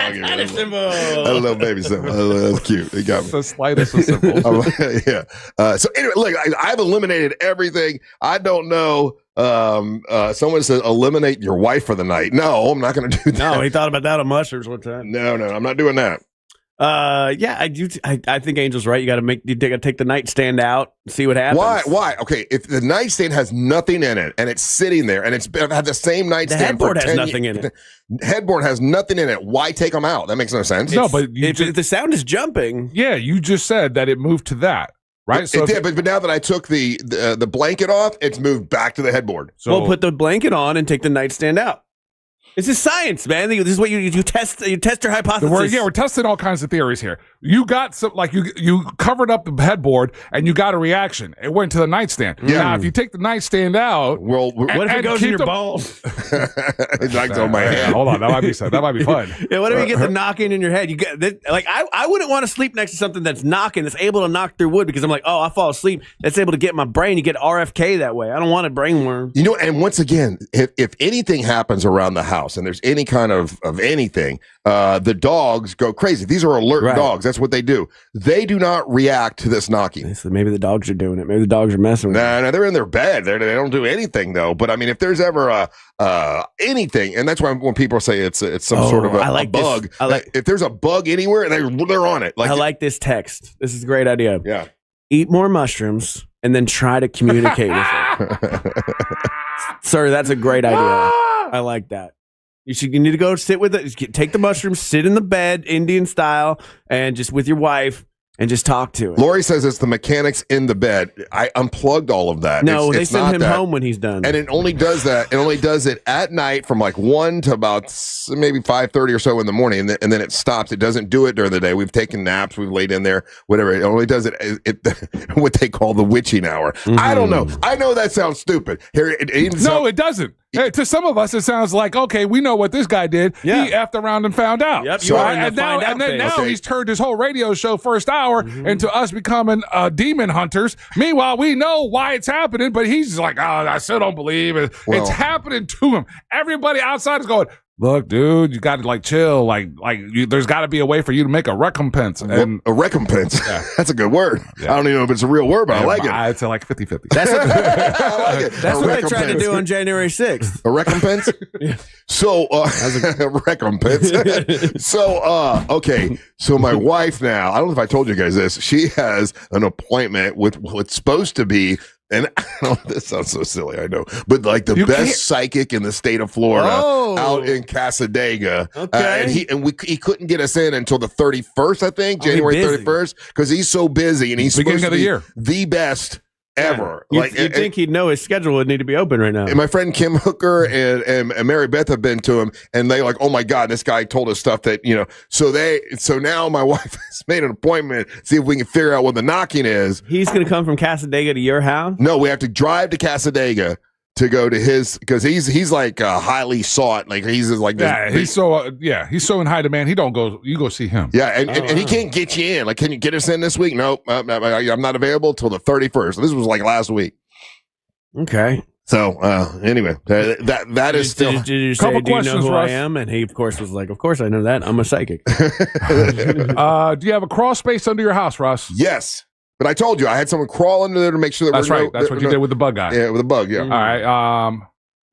Kind of simple. A little baby symbol. That's cute. It got me. The slightest of symbols. Yeah. So anyway, look, I've eliminated everything. I don't know. Someone said eliminate your wife for the night. No, I'm not going to do that. No, he thought about that on mushrooms one time. No, I'm not doing that. Yeah, I do. I think Angel's right. You got to take the nightstand out, see what happens. Why? Okay, if the nightstand has nothing in it and it's sitting there and it's had the same nightstand, the headboard has nothing in it. Headboard has nothing in it. Why take them out? That makes no sense. No, but if the sound is jumping. Yeah, you just said that it moved to that, right? So it did, but now that I took the blanket off, it's moved back to the headboard. So we'll put the blanket on and take the nightstand out. This is science, man. This is what you test. You test your hypothesis. We're testing all kinds of theories here. You got some, like you covered up the headboard and you got a reaction. It went to the nightstand. Yeah. Now, if you take the nightstand out, well, what if it goes in your balls? It knocks on my head. Hold on, that might be fun. Yeah, what if you get the knocking in your head? You get like I wouldn't want to sleep next to something that's knocking, that's able to knock through wood because I'm like, oh, I fall asleep. That's able to get my brain. You get RFK that way. I don't want a brain worm. You know, and once again, if anything happens around the house and there's any kind of anything, the dogs go crazy. These are alert dogs. That's what they do. They do not react to this knocking. So maybe the dogs are doing it. Maybe the dogs are messing with No, they're in their bed. They don't do anything though. But I mean, if there's ever anything, and that's why when people say it's some sort of a bug, if there's a bug anywhere, they're on it. I like this text. This is a great idea. Yeah. Eat more mushrooms and then try to communicate with it. Sir, that's a great idea. I like that. You need to go sit with it. Take the mushrooms, sit in the bed, Indian style, and just with your wife, and just talk to it. Lori says it's the mechanics in the bed. I unplugged all of that. No, they send him home when he's done. And it only does that. It only does it at night from like 1 to about maybe 5:30 or so in the morning. And then it stops. It doesn't do it during the day. We've taken naps. We've laid in there, whatever. It only does it what they call the witching hour. Mm-hmm. I don't know. I know that sounds stupid. It doesn't. Hey, to some of us, it sounds like, okay, we know what this guy did. Yeah. He effed around and found out. Yep. Now he's turned his whole radio show first hour into us becoming demon hunters. Meanwhile, we know why it's happening, but he's like, oh, I still don't believe it. Well, it's happening to him. Everybody outside is going, look, dude, you got to chill. There's got to be a way for you to make a recompense. And a recompense. Yeah. That's a good word. Yeah. I don't even know if it's a real word, but I like it. I'd say like 50-50. That's what, I like it. That's what they tried to do on January 6th. A recompense? Yeah. So, a recompense. So, okay. So my wife now, I don't know if I told you guys this, she has an appointment with what's supposed to be, and I don't, this sounds so silly, I know, but like the best psychic in the state of Florida out in Casadega. Okay. And he couldn't get us in until the 31st, I think, January 31st, because he's so busy and he's beginning supposed of to the be year. the best ever. You'd think he'd know his schedule would need to be open right now. And my friend Kim Hooker and Mary Beth have been to him, and they like, oh my God, this guy told us stuff that, so now my wife has made an appointment, see if we can figure out what the knocking is. He's going to come from Casadega to your house? No, we have to drive to Casadega to go to his, because he's like highly sought, like he's like he's so in high demand. You go see him. Yeah, and he can't get you in. Like, can you get us in this week? Nope, I'm not available till the 31st. This was like last week. Okay. So anyway, that is still did you say, couple do you know questions, who Russ? I am? And he of course was like, of course I know that. I'm a psychic. Do you have a crawl space under your house, Russ? Yes. But I told you I had someone crawl under there to make sure That's right. That's what you did with the bug guy. Yeah, with the bug. Yeah. All right.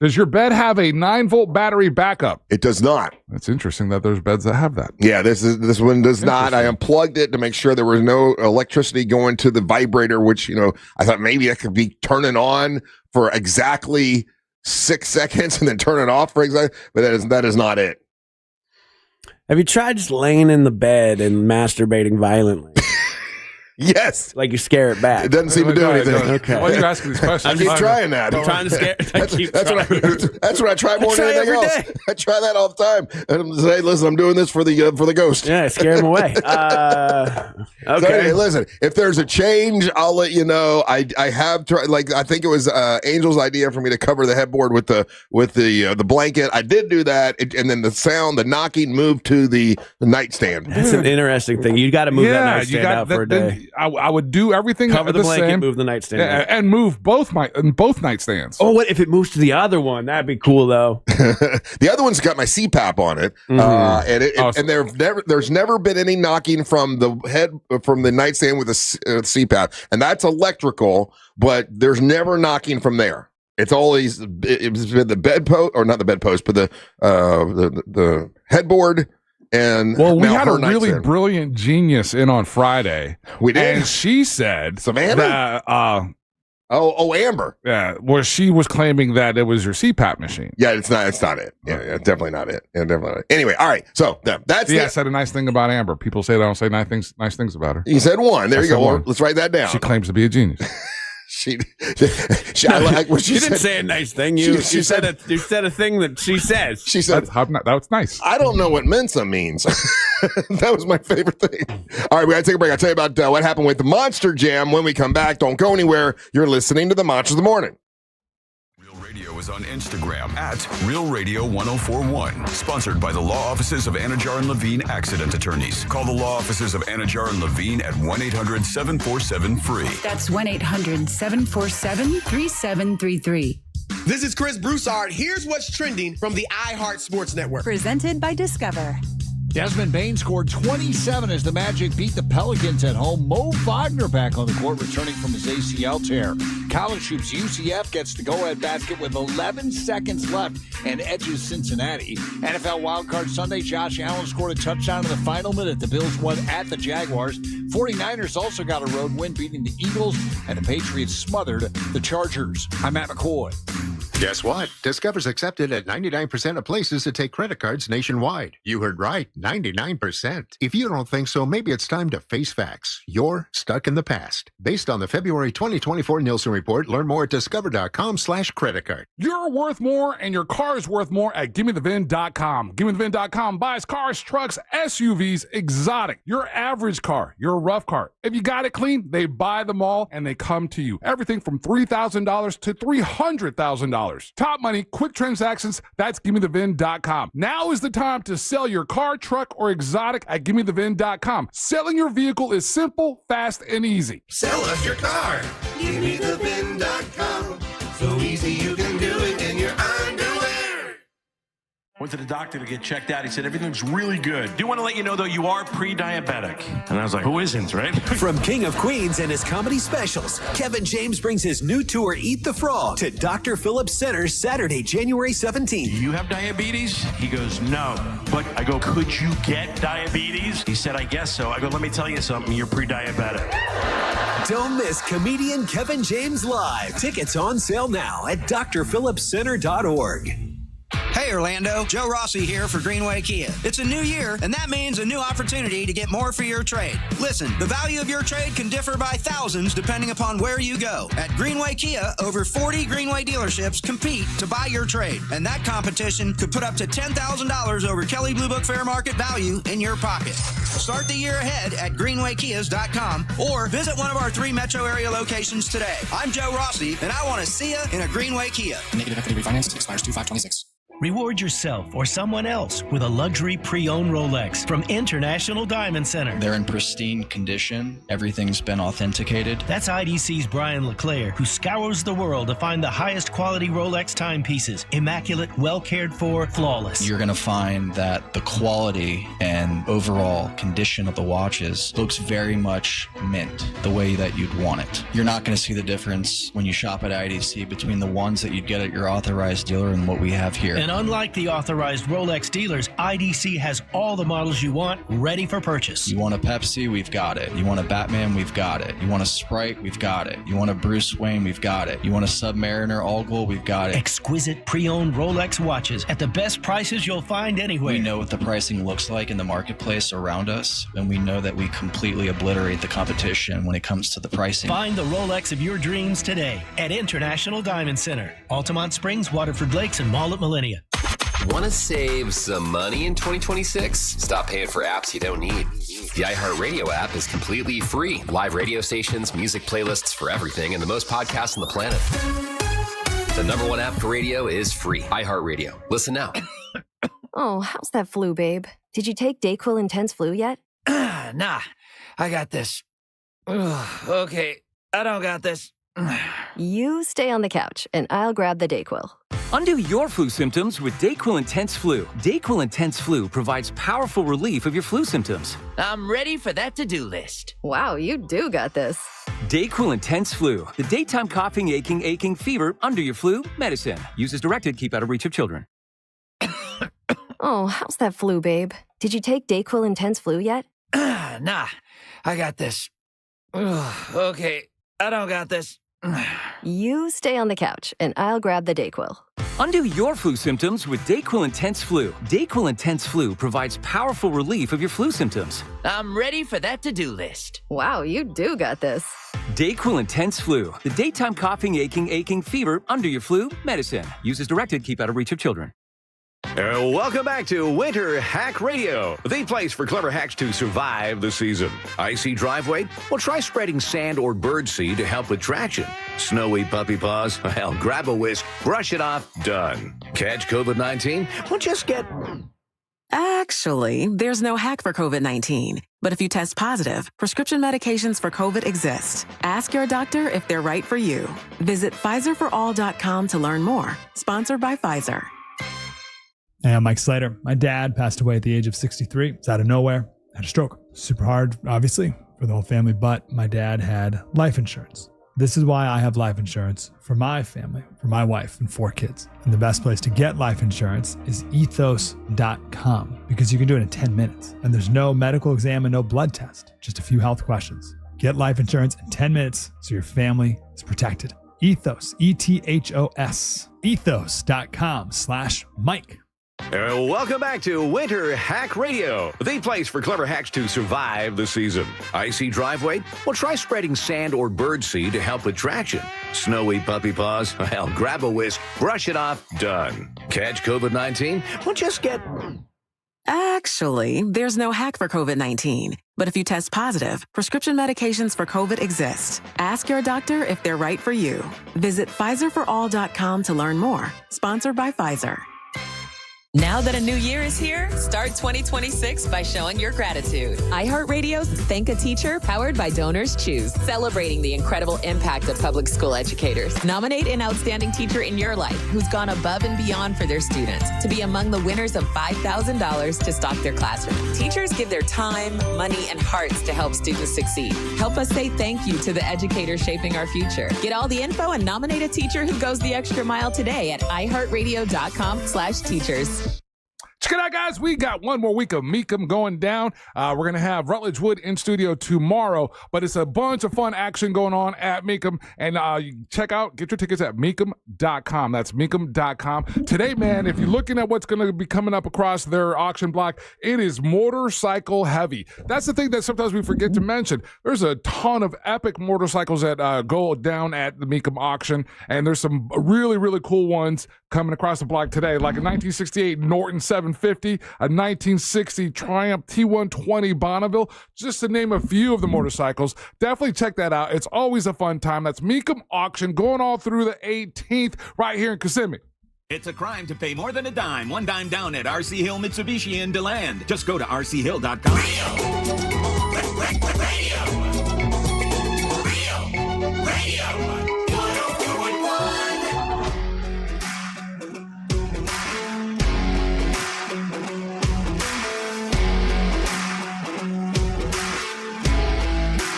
Does your bed have a 9-volt battery backup? It does not. It's interesting that there's beds that have that. Yeah, this one does not. I unplugged it to make sure there was no electricity going to the vibrator, which I thought maybe that could be turning on for exactly 6 seconds and then turn it off for exactly. But that is not it. Have you tried just laying in the bed and masturbating violently? Yes. Like you scare it back. It doesn't seem to do anything. Okay. Why are you asking these questions? I keep trying that. I'm trying to scare. That's what I try more than anything else. Day. I try that all the time. And I'm say, listen, I'm doing this for the ghost. Yeah, scare him away. Okay. So anyway, listen, if there's a change, I'll let you know. I have tried. Like I think it was Angel's idea for me to cover the headboard with the blanket. I did do that, and then the knocking moved to the nightstand. That's an interesting thing. You got to move that nightstand out for a day. I would do everything. Cover the blanket, same, move the nightstand, and move both nightstands. Oh, what if it moves to the other one? That'd be cool, though. The other one's got my CPAP on it, and there's never been any knocking from the nightstand with the CPAP, and that's electrical, but there's never knocking from there. It's always it's been the bedpost, or not the bedpost, but the headboard. And we had a really brilliant genius in on Friday. We did, and she said, Savannah, Amber. Yeah, well, she was claiming that it was your CPAP machine. Yeah, it's not it. Yeah, it's definitely not it. Yeah, definitely not it. Anyway, all right. So that's I said a nice thing about Amber. People say they don't say nice things about her. You said one. There you go. Well, let's write that down. She claims to be a genius. She I like what she didn't said. say a nice thing. You said a thing that she says. She said that's nice. I don't know what Mensa means. That was my favorite thing. All right, we gotta take a break. I'll tell you about what happened with the Monster Jam when we come back. Don't go anywhere. You're listening to the Monsters of the Morning. Radio is on Instagram at Real Radio 1041. Sponsored by the law offices of Anajar and Levine Accident Attorneys. Call the law offices of Anajar and Levine at 1-800-747-FREE. That's 1-800-747-3733. This is Chris Broussard. Here's what's trending from the iHeart Sports Network. Presented by Discover. Desmond Bain scored 27 as the Magic beat the Pelicans at home. Mo Wagner back on the court, returning from his ACL tear. College hoops, UCF gets the go-ahead basket with 11 seconds left and edges Cincinnati. NFL wildcard Sunday, Josh Allen scored a touchdown in the final minute. The Bills won at the Jaguars. 49ers also got a road win, beating the Eagles, and the Patriots smothered the Chargers. I'm Matt McCoy. Guess what? Discover's accepted at 99% of places that take credit cards nationwide. You heard right, 99%. If you don't think so, maybe it's time to face facts. You're stuck in the past. Based on the February 2024 Nielsen report, learn more at discover.com/credit card. You're worth more, and your car is worth more at GimmeTheVin.com. GimmeTheVin.com buys cars, trucks, SUVs, exotic. Your average car, your rough car. If you got it clean, they buy them all, and they come to you. Everything from $3,000 to $300,000. Top money, quick transactions, that's GimmeTheVin.com. Now is the time to sell your car, truck, or exotic at GimmeTheVin.com. Selling your vehicle is simple, fast, and easy. Sell us your car. GimmeTheVin.com. So easy you can do it in your underwear. Went to the doctor to get checked out. He said, everything's really good. Do want to let you know, though, you are pre-diabetic. And I was like, who isn't, right? From King of Queens and his comedy specials, Kevin James brings his new tour, Eat the Frog, to Dr. Phillips Center Saturday, January 17th. Do you have diabetes? He goes, no. But I go, could you get diabetes? He said, I guess so. I go, let me tell you something. You're pre-diabetic. Don't miss comedian Kevin James live. Tickets on sale now at drphillipscenter.org. Hey Orlando, Joe Rossi here for Greenway Kia. It's a new year, and that means a new opportunity to get more for your trade. Listen, the value of your trade can differ by thousands depending upon where you go. At Greenway Kia, over 40 Greenway dealerships compete to buy your trade, and that competition could put up to $10,000 over Kelley Blue Book fair market value in your pocket. Start the year ahead at greenwaykias.com or visit one of our 3 metro area locations today. I'm Joe Rossi, and I want to see you in a Greenway Kia. Negative equity refinance expires 2/5/26. Reward yourself or someone else with a luxury pre-owned Rolex from International Diamond Center. They're in pristine condition. Everything's been authenticated. That's IDC's Brian LeClaire, who scours the world to find the highest quality Rolex timepieces. Immaculate, well cared for, flawless. You're going to find that the quality and overall condition of the watches looks very much mint, the way that you'd want it. You're not going to see the difference when you shop at IDC between the ones that you'd get at your authorized dealer and what we have here. And unlike the authorized Rolex dealers, IDC has all the models you want ready for purchase. You want a Pepsi? We've got it. You want a Batman? We've got it. You want a Sprite? We've got it. You want a Bruce Wayne? We've got it. You want a Submariner All Gold? We've got it. Exquisite pre-owned Rolex watches at the best prices you'll find anywhere. We know what the pricing looks like in the marketplace around us, and we know that we completely obliterate the competition when it comes to the pricing. Find the Rolex of your dreams today at International Diamond Center, Altamont Springs, Waterford Lakes, and Mall at Millennia. Want to save some money in 2026? Stop paying for apps you don't need. The iHeartRadio app is completely free. Live radio stations, music playlists for everything, and the most podcasts on the planet. The number one app for radio is free. iHeartRadio. Listen now. Oh, how's that flu, babe? Did you take DayQuil Intense Flu yet? Nah, I got this. Ugh, okay, I don't got this. You stay on the couch, and I'll grab the DayQuil. Undo your flu symptoms with DayQuil Intense Flu. DayQuil Intense Flu provides powerful relief of your flu symptoms. I'm ready for that to-do list. Wow, you do got this. DayQuil Intense Flu. The daytime coughing, aching, fever, under your flu medicine. Use as directed. Keep out of reach of children. Oh, how's that flu, babe? Did you take DayQuil Intense Flu yet? Nah, I got this. Ugh, okay, I don't got this. You stay on the couch, and I'll grab the DayQuil. Undo your flu symptoms with DayQuil Intense Flu. DayQuil Intense Flu provides powerful relief of your flu symptoms. I'm ready for that to-do list. Wow, you do got this. DayQuil Intense Flu. The daytime coughing, aching, fever, under your flu medicine. Use as directed. Keep out of reach of children. Welcome back to Winter Hack Radio, the place for clever hacks to survive the season. Icy driveway? Well, try spreading sand or birdseed to help with traction. Snowy puppy paws? Well, grab a whisk, brush it off, done. Catch COVID-19? Well, just get... Actually, there's no hack for COVID-19. But if you test positive, prescription medications for COVID exist. Ask your doctor if they're right for you. Visit PfizerForAll.com to learn more. Sponsored by Pfizer. Hey, I'm Mike Slater. My dad passed away at the age of 63. It's out of nowhere. Had a stroke. Super hard, obviously, for the whole family, but my dad had life insurance. This is why I have life insurance for my family, for my wife and 4 kids. And the best place to get life insurance is ethos.com because you can do it in 10 minutes. And there's no medical exam and no blood test, just a few health questions. Get life insurance in 10 minutes so your family is protected. Ethos, E-T-H-O-S, ethos.com/Mike. Welcome back to Winter Hack Radio, the place for clever hacks to survive the season. Icy driveway? Well, try spreading sand or birdseed to help with traction. Snowy puppy paws? Well, grab a whisk, brush it off, done. Catch COVID-19? Well, just get... Actually, there's no hack for COVID-19. But if you test positive, prescription medications for COVID exist. Ask your doctor if they're right for you. Visit PfizerForAll.com to learn more. Sponsored by Pfizer. Now that a new year is here, start 2026 by showing your gratitude. iHeartRadio's Thank a Teacher, powered by Donors Choose, celebrating the incredible impact of public school educators. Nominate an outstanding teacher in your life who's gone above and beyond for their students to be among the winners of $5,000 to stock their classroom. Teachers give their time, money, and hearts to help students succeed. Help us say thank you to the educators shaping our future. Get all the info and nominate a teacher who goes the extra mile today at iHeartRadio.com/teachers. Check it out, guys. We got one more week of Mecum going down. We're going to have Rutledge Wood in studio tomorrow, but it's a bunch of fun action going on at Mecum. And you get your tickets at Mecum.com. That's Mecum.com. Today, man, if you're looking at what's going to be coming up across their auction block, it is motorcycle heavy. That's the thing that sometimes we forget to mention. There's a ton of epic motorcycles that go down at the Mecum auction, and there's some really, really cool ones coming across the block today, like a 1968 Norton 750, a 1960 Triumph T120 Bonneville, just to name a few of the motorcycles. Definitely check that out. It's always a fun time. That's Mecum Auction going all through the 18th right here in Kissimmee. It's a crime to pay more than a dime. One dime down at R.C. Hill Mitsubishi in DeLand. Just go to rchill.com. Radio.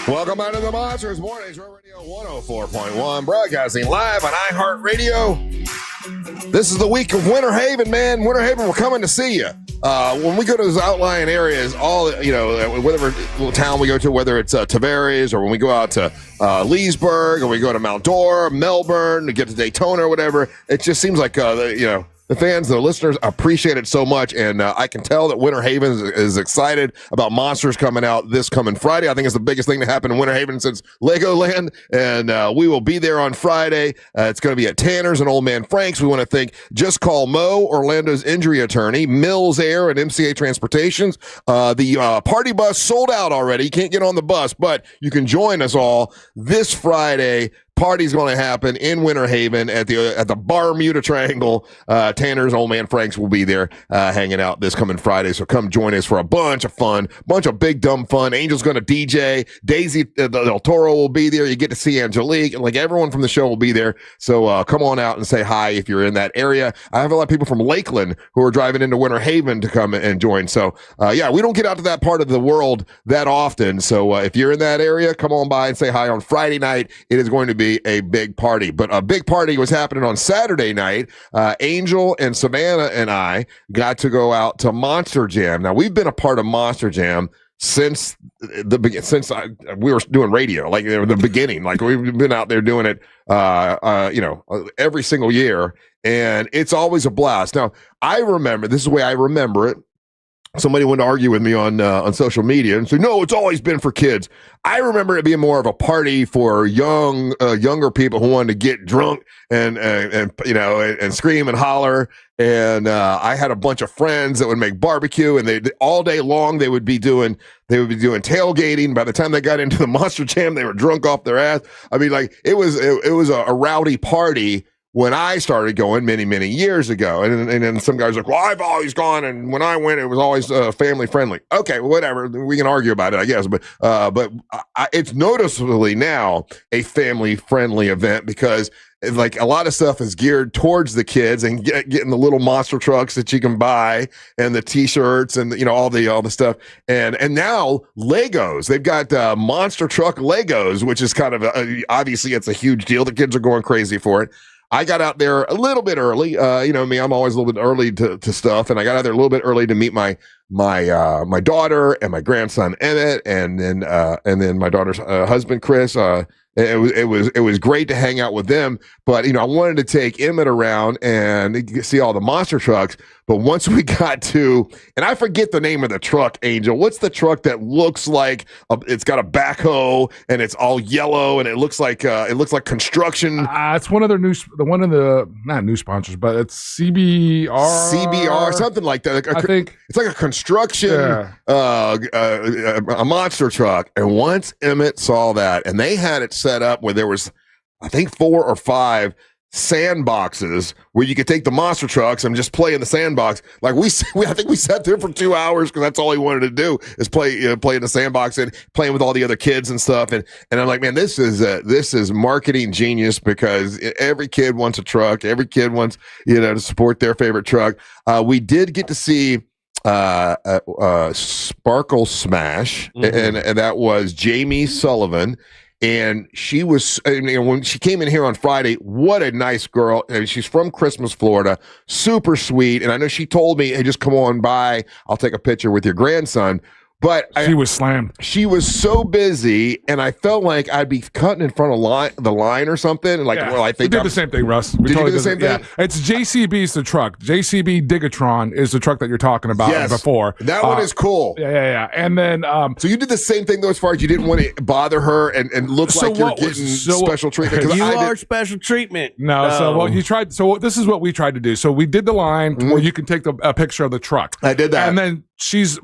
Welcome back to the Monsters Mornings, Real Radio 104.1, broadcasting live on iHeartRadio. This is the week of Winter Haven, man. Winter Haven, we're coming to see you. When we go to those outlying areas, whatever town we go to, whether it's Tavares or when we go out to Leesburg or we go to Mount Dora, Melbourne, to get to Daytona or whatever, it just seems like, the fans, the listeners appreciate it so much, and I can tell that Winter Haven is excited about Monsters coming out this coming Friday. I think it's the biggest thing to happen in Winter Haven since Legoland, and we will be there on Friday. It's going to be at Tanner's and Old Man Frank's. We want to thank Just Call Mo, Orlando's injury attorney, Mills Air, and MCA Transportations. The party bus sold out already. You can't get on the bus, but you can join us all this Friday. Party's going to happen in Winter Haven at the Bermuda Triangle. Tanner's, Old Man Frank's will be there hanging out this coming Friday. So come join us for a bunch of fun, bunch of big dumb fun. Angel's going to DJ. Daisy Del Toro will be there. You get to see Angelique, and like everyone from the show will be there. So come on out and say hi if you're in that area. I have a lot of people from Lakeland who are driving into Winter Haven to come and join. So we don't get out to that part of the world that often. So if you're in that area, come on by and say hi on Friday night. It is going to be a big party, but a big party was happening on Saturday night. Angel and Savannah and I got to go out to Monster Jam. Now we've been a part of Monster Jam since we were doing radio, like the beginning. Like we've been out there doing it, every single year, and it's always a blast. Now I remember, this is the way I remember it. Somebody wanted to argue with me on social media and say, no, it's always been for kids. I remember it being more of a party for younger people who wanted to get drunk and scream and holler. And I had a bunch of friends that would make barbecue, and all day long they would be doing tailgating. By the time they got into the Monster Jam, they were drunk off their ass. I mean, like it was a rowdy party when I started going many, many years ago. And then some guys are like, well, I've always gone, and when I went, it was always family friendly. Okay, well, whatever. We can argue about it, I guess. But it's noticeably now a family friendly event because like a lot of stuff is geared towards the kids and getting the little monster trucks that you can buy and the t-shirts and all the stuff. And now Legos, they've got monster truck Legos, which is kind of obviously it's a huge deal. The kids are going crazy for it. I got out there a little bit early. Me, I'm always a little bit early to stuff. And I got out there a little bit early to meet my daughter and my grandson Emmett, and then my daughter's husband Chris. It was great to hang out with them, but I wanted to take Emmett around and see all the monster trucks. But once we got to, and I forget the name of the truck, Angel. What's the truck that looks like it's got a backhoe and it's all yellow and it looks like construction? It's one of their not new sponsors, but it's CBR, something like that. I think it's like a construction, a monster truck. And once Emmett saw that, and they had it set up where there was, I think 4 or 5 sandboxes where you could take the monster trucks and just play in the sandbox. Like I think we sat there for 2 hours because that's all he wanted to do is play in the sandbox and playing with all the other kids and stuff. And I'm like, man, this is marketing genius because every kid wants a truck. Every kid wants to support their favorite truck. We did get to see Sparkle Smash, and that was Jamie Sullivan. And she was, when she came in here on Friday, what a nice girl. And she's from Christmas, Florida, super sweet. And I know she told me, hey, just come on by. I'll take a picture with your grandson. But she was slammed. She was so busy, and I felt like I'd be cutting in front of the line or something. And I think we did the same thing, Russ. Did you do the same thing? Yeah. It's JCB's the truck. JCB Digatron is the truck that you're talking about before. That one is cool. Yeah. And then, so you did the same thing though, as far as you didn't want to bother her and look like you're getting special treatment. You are special treatment. No. So what you tried. So this is what we tried to do. So we did the line where you can take a picture of the truck. I did that, and then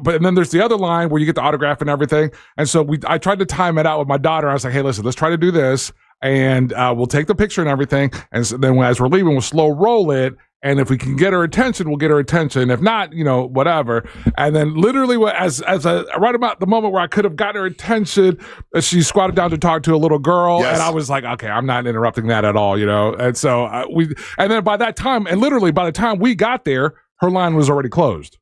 then there's the other line where you get the autograph and everything. And so I tried to time it out with my daughter. I was like, hey, listen, let's try to do this. And we'll take the picture and everything. And so then as we're leaving, we'll slow roll it. And if we can get her attention, we'll get her attention. If not, whatever. And then literally as right about the moment where I could have gotten her attention, she squatted down to talk to a little girl. Yes. And I was like, okay, I'm not interrupting that at all, And so and then by the time we got there, her line was already closed.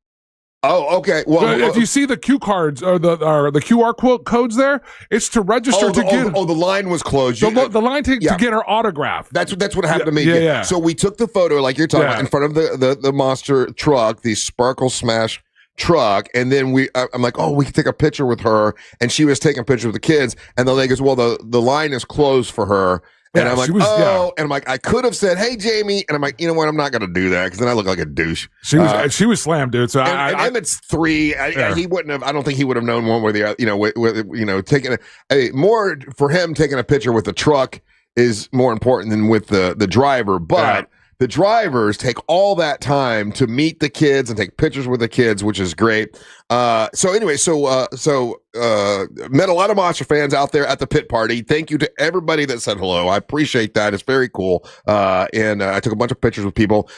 Oh, okay. Well, if you see the Q cards or the QR codes there, it's to register to get. The line was closed. The line to get her autograph. That's what happened to me. Yeah. So we took the photo, like you're talking about, in front of the monster truck, the Sparkle Smash truck, and then I'm like, oh, we can take a picture with her, and she was taking pictures with the kids, and the lady goes, well, the line is closed for her. And I'm like, and I'm like, I could have said, hey, Jamie. And I'm like, you know what? I'm not going to do that because then I look like a douche. She was slammed, dude. So and Emmett's 3. He wouldn't have. I don't think he would have known one way or the other. Taking more for him. Taking a picture with the truck is more important than with the driver. But the drivers take all that time to meet the kids and take pictures with the kids, which is great. So met a lot of Monster fans out there at the pit party. Thank you to everybody that said hello. I appreciate that. It's very cool. And I took a bunch of pictures with people.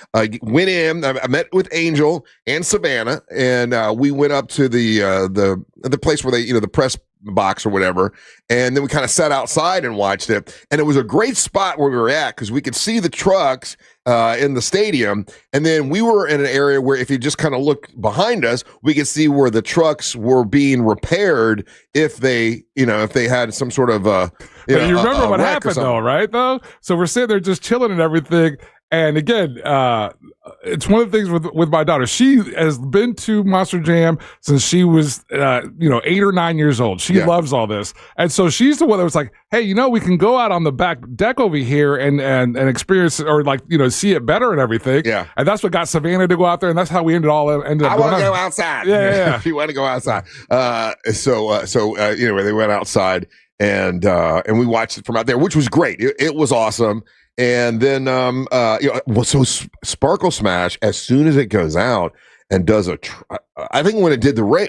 Went in. I met with Angel and Savannah, and we went up to the place where they, the press box or whatever, and then we kind of sat outside and watched it, and it was a great spot where we were at because we could see the trucks in the stadium, and then we were in an area where if you just kind of look behind us, we could see where the trucks were being repaired if they had some sort of you remember what happened though, right? So we're sitting there just chilling and everything. And again, it's one of the things with my daughter. She has been to Monster Jam since she was, 8 or 9 years old. She loves all this. And so she's the one that was like, hey, we can go out on the back deck over here and experience or see it better and everything. Yeah. And that's what got Savannah to go out there. And that's how we ended up I want to go outside. Yeah. She wanted to go outside. So they went outside and we watched it from out there, which was great. It was awesome. And then, so Sparkle Smash, as soon as it goes out and does I think when she did the race,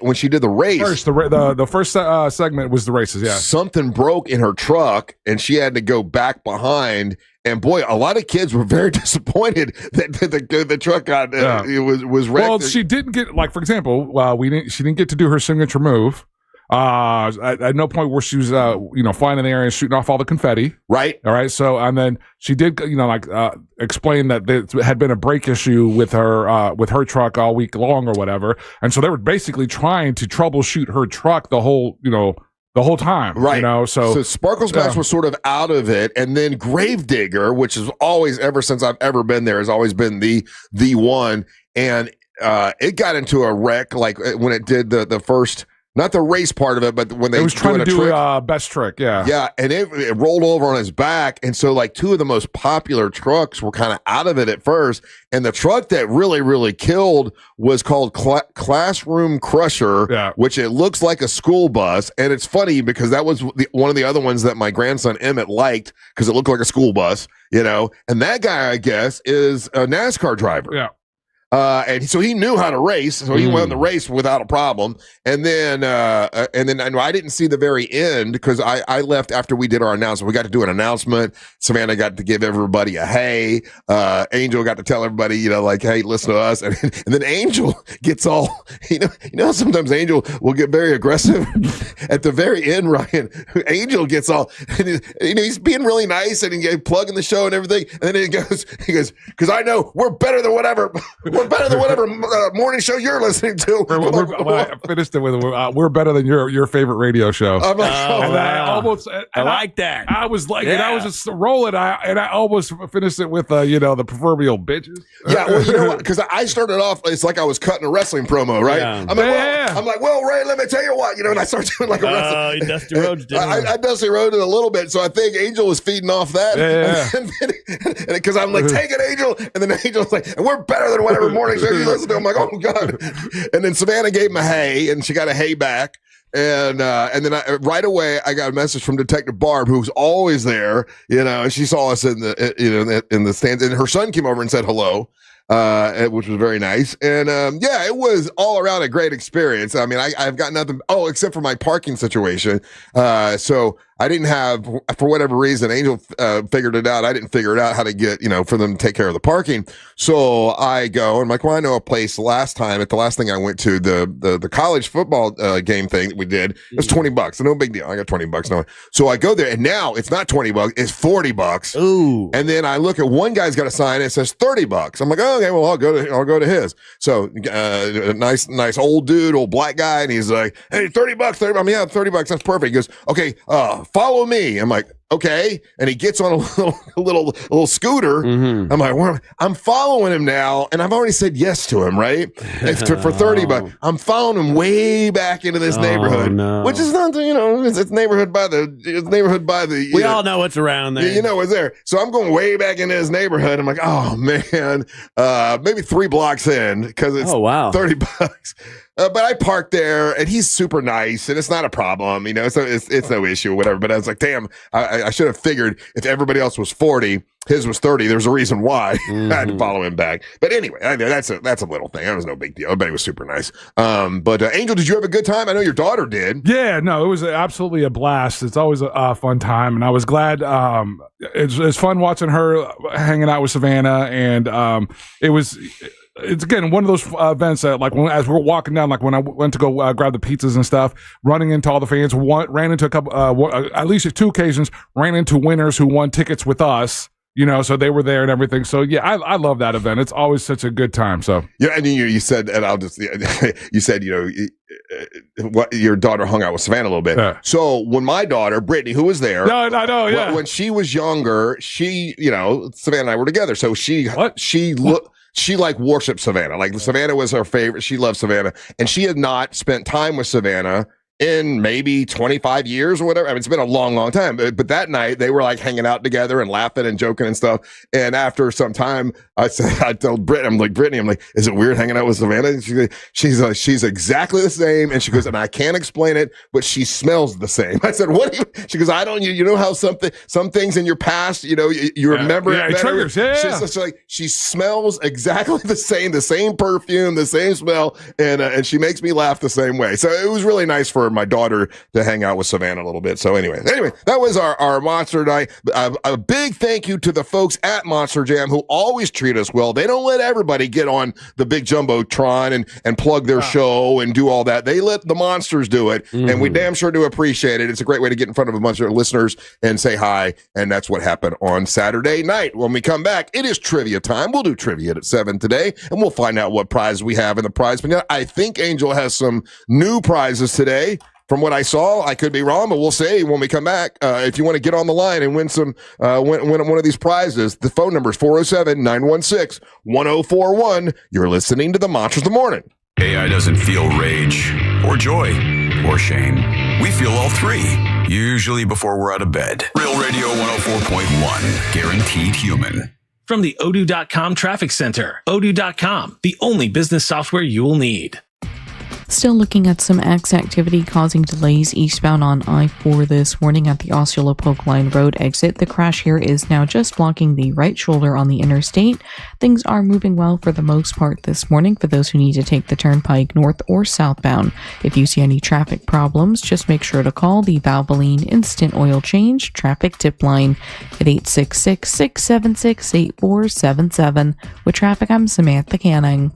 the first segment was the races. Yeah, something broke in her truck, and she had to go back behind. And boy, a lot of kids were very disappointed that the truck got was wrecked. Well, she didn't get, for example, she didn't get to do her signature move. At no point where she was, flying in the air and shooting off all the confetti. Right. All right. So, and then she did, explain that there had been a brake issue with her truck all week long or whatever. And so they were basically trying to troubleshoot her truck the whole time. Right. So Sparkle Smash was sort of out of it. And then Gravedigger, which is always, ever since I've ever been there, has always been the one. And, it got into a wreck, when it did the first, not the race part of it, but when they was trying to do a best trick, yeah, and it rolled over on his back, and so two of the most popular trucks were kind of out of it at first, and the truck that really killed was called Classroom Crusher, which it looks like a school bus, and it's funny because that was one of the other ones that my grandson Emmett liked because it looked like a school bus, and that guy I guess is a NASCAR driver, yeah. And so he knew how to race, so he won the race without a problem. And then I didn't see the very end because I left after we did our announcement. We got to do an announcement. Savannah got to give everybody a hey. Angel got to tell everybody, hey, listen to us. And then Angel gets all, sometimes Angel will get very aggressive at the very end, Ryan. Angel gets all, he's being really nice and he's plugging the show and everything. And then he goes, because I know we're better than whatever. We're better than whatever morning show you're listening to. I finished it with we're better than your favorite radio show. I'm like, I like that. I was like, and I was just rolling. I almost finished it with the proverbial bitches. Yeah, well, you know what? Because I started off, it's like I was cutting a wrestling promo, right? Yeah. I'm like, well, Ray, let me tell you what, and I started doing like a wrestling. Dusty Rhodes did. I Dusty Rhodes it a little bit, so I think Angel was feeding off that. Yeah. Because I'm like, take it, Angel, and then Angel's like, and we're better than whatever morning show you listen to. I'm like, oh god. And then Savannah gave him a hey, and she got a hey back. And then right away I got a message from Detective Barb, who's always there, and she saw us in the stands, and her son came over and said hello, which was very nice. And it was all around a great experience. I mean, I've got nothing, except for my parking situation. So I didn't have, for whatever reason, Angel figured it out. I didn't figure it out how to get, for them to take care of the parking. So I go, and I'm like, well, I know a place at the last thing I went to, the college football game thing that we did, it was $20. So no big deal. I got $20 now. So I go there, and now it's not $20, it's $40. Ooh. And then I look at one guy's got a sign, it says $30. I'm like, oh, okay, well, I'll go to his. So a nice old dude, old black guy, and he's like, hey, $30. I'm yeah, $30. That's perfect. He goes, okay, follow me. I'm like, okay. And he gets on a little scooter. Mm-hmm. I'm like, I'm following him now. And I've already said yes to him, right? For $30. I'm following him way back into this neighborhood, which is not, it's neighborhood by the. We all know what's around there. You know what's there. So I'm going way back into his neighborhood. I'm like, oh man, maybe 3 blocks in because it's $30. But I parked there, and he's super nice, and it's not a problem, so it's no issue or whatever. But I was like, damn, I should have figured if everybody else was 40, his was 30. There's a reason why I had to follow him back. But anyway, that's a little thing. That was no big deal. But it was super nice. But Angel, did you have a good time? I know your daughter did. Yeah, no, it was absolutely a blast. It's always a fun time, and I was glad. It's fun watching her hanging out with Savannah, and it's again one of those events that, like, as we're walking down, like when I went to go grab the pizzas and stuff, running into all the fans, ran into a couple, at least 2 occasions, ran into winners who won tickets with us. So they were there and everything. So yeah, I love that event. It's always such a good time. So yeah, and you said, and I'll just, you said, what your daughter hung out with Savannah a little bit. Yeah. So when my daughter Brittany, who was there, yeah, when she was younger, she, Savannah and I were together. So she like worshipped Savannah. Like Savannah was her favorite. She loved Savannah, and she had not spent time with Savannah in maybe 25 years or whatever. I mean, it's been a long, long time. But that night they were like hanging out together and laughing and joking and stuff. And after some time, I told Brittany, I'm like, is it weird hanging out with Savannah? And she's exactly the same. And she goes, and I can't explain it, but she smells the same. I said, what do you? She goes, I don't. You know how some things in your past, you remember it better. Triggers, yeah. She smells exactly the same perfume, the same smell, and she makes me laugh the same way. So it was really nice for my daughter to hang out with Savannah a little bit. So anyway, that was our Monster Night. A big thank you to the folks at Monster Jam who always treat us well. They don't let everybody get on the big Jumbotron and plug their show and do all that. They let the monsters do it, and we damn sure do appreciate it. It's a great way to get in front of a bunch of listeners and say hi, and that's what happened on Saturday night. When we come back, it is trivia time. We'll do trivia at 7 today, and we'll find out what prize we have in the prize. But I think Angel has some new prizes today. From what I saw, I could be wrong, but we'll see when we come back. If you want to get on the line and win win one of these prizes, the phone number is 407-916-1041. You're listening to the Monsters of the Morning. AI doesn't feel rage or joy or shame. We feel all 3, usually before we're out of bed. Real Radio 104.1, guaranteed human. From the Odoo.com Traffic Center, Odoo.com, the only business software you will need. Still looking at some activity causing delays eastbound on I-4 this morning at the Osceola Polk Line Road exit. The crash here is now just blocking the right shoulder on the interstate. Things are moving well for the most part this morning for those who need to take the turnpike north or southbound. If you see any traffic problems, just make sure to call the Valvoline Instant Oil Change Traffic Tip Line at 866-676-8477. With traffic, I'm Samantha Canning.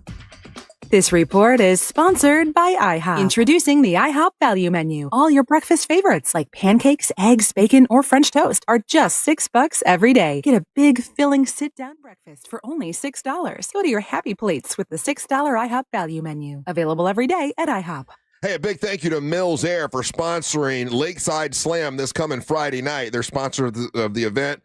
This report is sponsored by IHOP. Introducing the IHOP Value Menu. All your breakfast favorites like pancakes, eggs, bacon, or French toast are just $6 every day. Get a big, filling sit-down breakfast for only $6. Go to your happy plates with the $6 IHOP Value Menu. Available every day at IHOP. Hey, a big thank you to Mills Air for sponsoring Lakeside Slam this coming Friday night. They're sponsor of the event.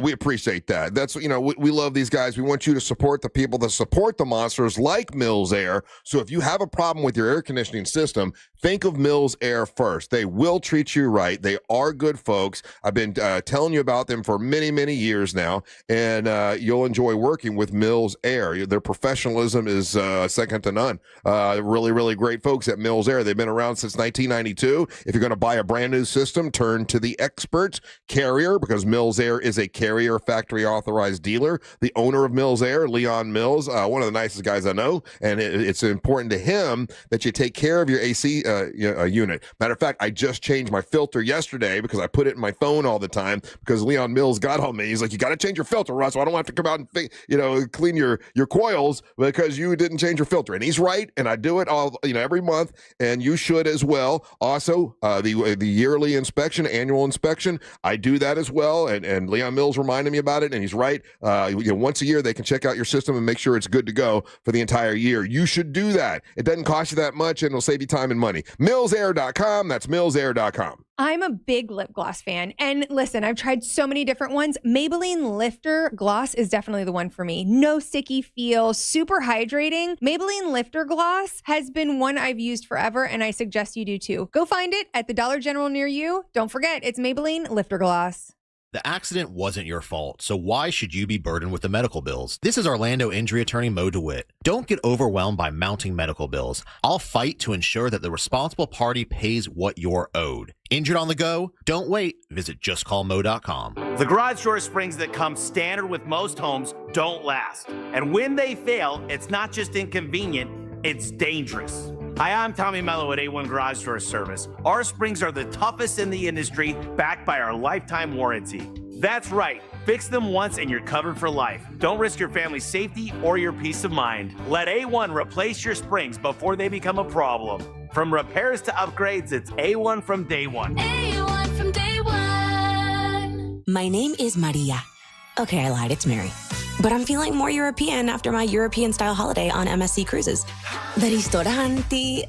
We appreciate that. That's, we love these guys. We want you to support the people that support the monsters like Mills Air. So if you have a problem with your air conditioning system, think of Mills Air first. They will treat you right. They are good folks. I've been telling you about them for many, many years now, and you'll enjoy working with Mills Air. Their professionalism is second to none. Really, really great folks at Mills Air. They've been around since 1992. If you're going to buy a brand new system, turn to the expert Carrier, because Mills Air is is a Carrier factory authorized dealer. The owner of Mills Air, Leon Mills, one of the nicest guys I know, and it's important to him that you take care of your AC unit. Matter of fact, I just changed my filter yesterday because I put it in my phone all the time because Leon Mills got on me. He's like, you got to change your filter, Russ, so I don't have to come out and clean your coils because you didn't change your filter. And he's right, and I do it all every month, and you should as well. Also, the yearly inspection, annual inspection, I do that as well, and Leon Mills reminded me about it, and he's right. Once a year, they can check out your system and make sure it's good to go for the entire year. You should do that. It doesn't cost you that much, and it'll save you time and money. MillsAir.com. That's MillsAir.com. I'm a big lip gloss fan. And listen, I've tried so many different ones. Maybelline Lifter Gloss is definitely the one for me. No sticky feel, super hydrating. Maybelline Lifter Gloss has been one I've used forever, and I suggest you do too. Go find it at the Dollar General near you. Don't forget, it's Maybelline Lifter Gloss. The accident wasn't your fault, so why should you be burdened with the medical bills? This is Orlando injury attorney Mo DeWitt. Don't get overwhelmed by mounting medical bills. I'll fight to ensure that the responsible party pays what you're owed. Injured on the go? Don't wait. Visit justcallmo.com. The garage door springs that come standard with most homes don't last. And when they fail, it's not just inconvenient, it's dangerous. Hi, I'm Tommy Mello at A1 Garage Door Service. Our springs are the toughest in the industry, backed by our lifetime warranty. That's right. Fix them once and you're covered for life. Don't risk your family's safety or your peace of mind. Let A1 replace your springs before they become a problem. From repairs to upgrades, it's A1 from day one. A1 from day one. My name is Maria. Okay, I lied. It's Mary. But I'm feeling more European after my European-style holiday on MSC Cruises. The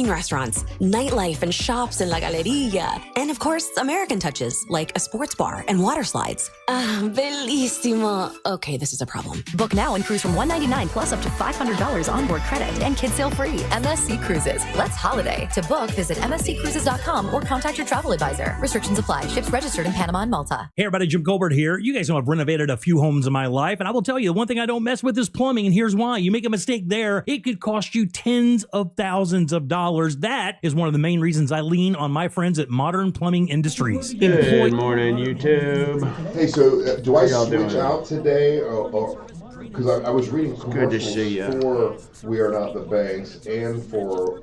restaurants, nightlife and shops in La Galleria. And of course, American touches, like a sports bar and water slides. Bellissimo. Okay, this is a problem. Book now and cruise from $199 plus up to $500 onboard credit and kids sail free. MSC Cruises. Let's holiday. To book, visit msccruises.com or contact your travel advisor. Restrictions apply. Ships registered in Panama and Malta. Hey everybody, Jim Colbert here. You guys know I've renovated a few homes in my life, and I will tell you, the one thing I don't mess with is plumbing, and here's why. You make a mistake there, it could cost you tens of thousands of dollars. That is one of the main reasons I lean on my friends at Modern Plumbing Industries. Good morning, YouTube. Hey, so do I How y'all switch doing? out today? Because I was reading Good to see ya. for We Are Not the Banks and for...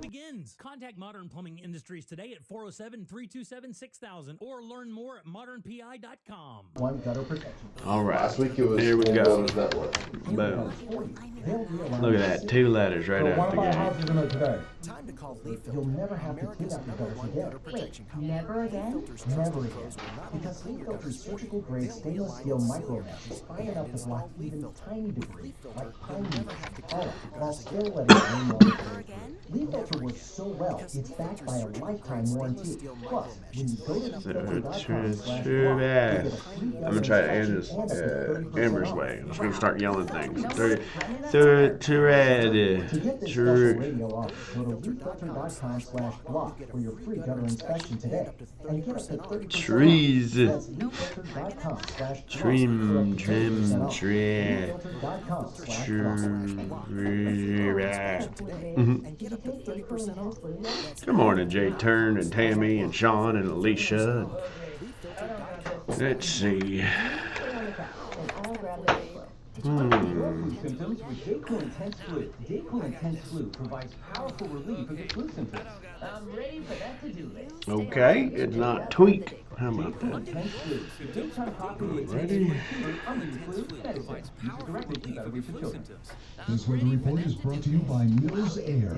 Contact Modern Plumbing Industries today at 407-327-6000 or learn more at modernpi.com. One gutter protection. All right. Last week it was Here we go. Homebuilders Network. Boom. Look at that. 2 letters right out the gate. Time to call Leaf. You'll never have to clean up your gutters again. Wait, never again? Never again. Because Leaf Filter's surgical grade stainless steel micro mesh is fine enough to block even tiny debris, like pine needles, while still letting rain water through. Leaf Filter works so well, it's backed by a lifetime warranty. Plus, when you go to Too bad. I'm going to try to end this Amber's way. I'm just going to start yelling things. Too red. Go to leaffilter.com/block for your free gutter inspection today. And get up to 30% Trees. That's leaffilter.com/block. Good morning, Jay Turn and Tammy and Sean and Alicia. Let's see. Symptoms with Dayquil Intense Flu. Dayquil Intense Flu provides powerful relief of the flu symptoms. I'm ready for that to-do list. Okay, it's not tweak. How about that? Ready? This weather report is brought to you by Mills Air.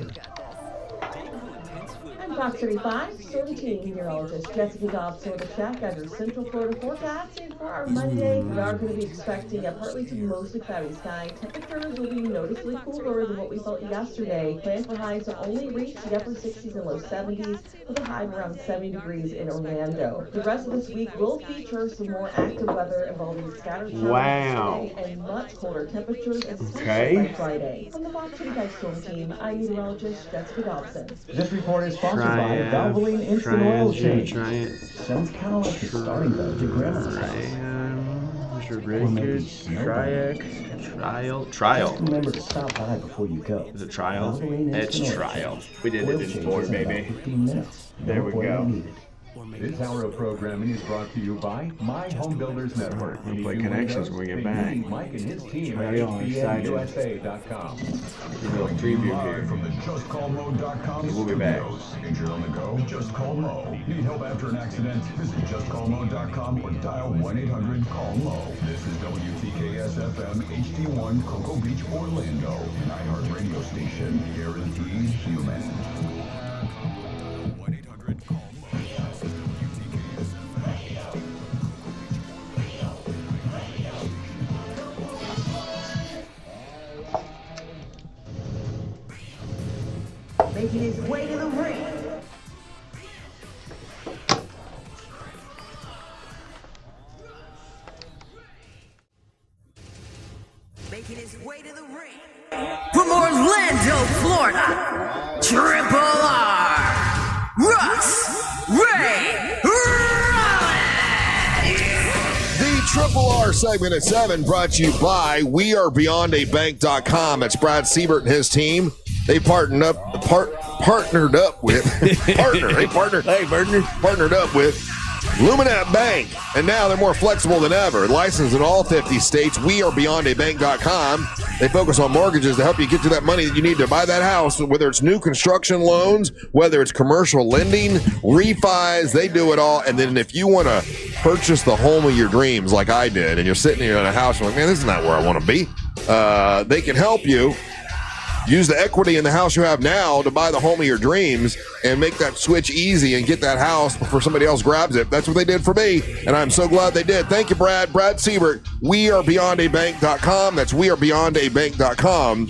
I'm Fox 35, Sorting meteorologist Jessica Dobbs for the check as your Central Florida forecasting for our Monday. We are going to be expecting a partly to mostly cloudy sky. Temperatures will be noticeably cooler than what we felt yesterday. Plan for highs to only reach the upper 60s and low 70s with a high of around 70 degrees in Orlando. The rest of this week will feature some more active weather involving scattered showers today and much colder temperatures, especially by Friday. From the Fox 35 Storm Team, I'm meteorologist Jessica Dobson. This report is sponsored by Valvoline Instant Oil Change. Sounds kind of like the starting gun to grandma's house. Mr. Redgood, trial. Remember to stop by before you go. Is it trial? It's trial. We did it in 4, baby. There we go. This hour of programming is brought to you by My Home Builders Network. We'll play Connections when we get back. Mike and his team How at y'all excited? AirBnBusa.com. Give a little preview here. From the JustCallMo.com We'll be back. Injured on the go? Just call Mo. Need help after an accident? Visit JustCallMo.com or dial 1-800-CALL-MO. This is WTKS-FM HD1 Cocoa Beach, Orlando. An iHeart radio station. Guaranteed human. Making his way to the ring. Making his way to the ring. From Orlando, Florida, Triple R, Russ, Ray, The Triple R segment at 7 brought to you by WeAreBeyondABank.com. It's Brad Siebert and his team. They partnered up with Luminat Bank, and now they're more flexible than ever. Licensed in all 50 states, WeAreBeyondABank.com. They focus on mortgages to help you get to that money that you need to buy that house, whether it's new construction loans, whether it's commercial lending, refis, they do it all. And then if you want to purchase the home of your dreams like I did, and you're sitting here in a house, you're like, man, this is not where I want to be. They can help you. Use the equity in the house you have now to buy the home of your dreams and make that switch easy and get that house before somebody else grabs it. That's what they did for me, and I'm so glad they did. Thank you, Brad. Brad Siebert, WeAreBeyondABank.com. That's WeAreBeyondABank.com.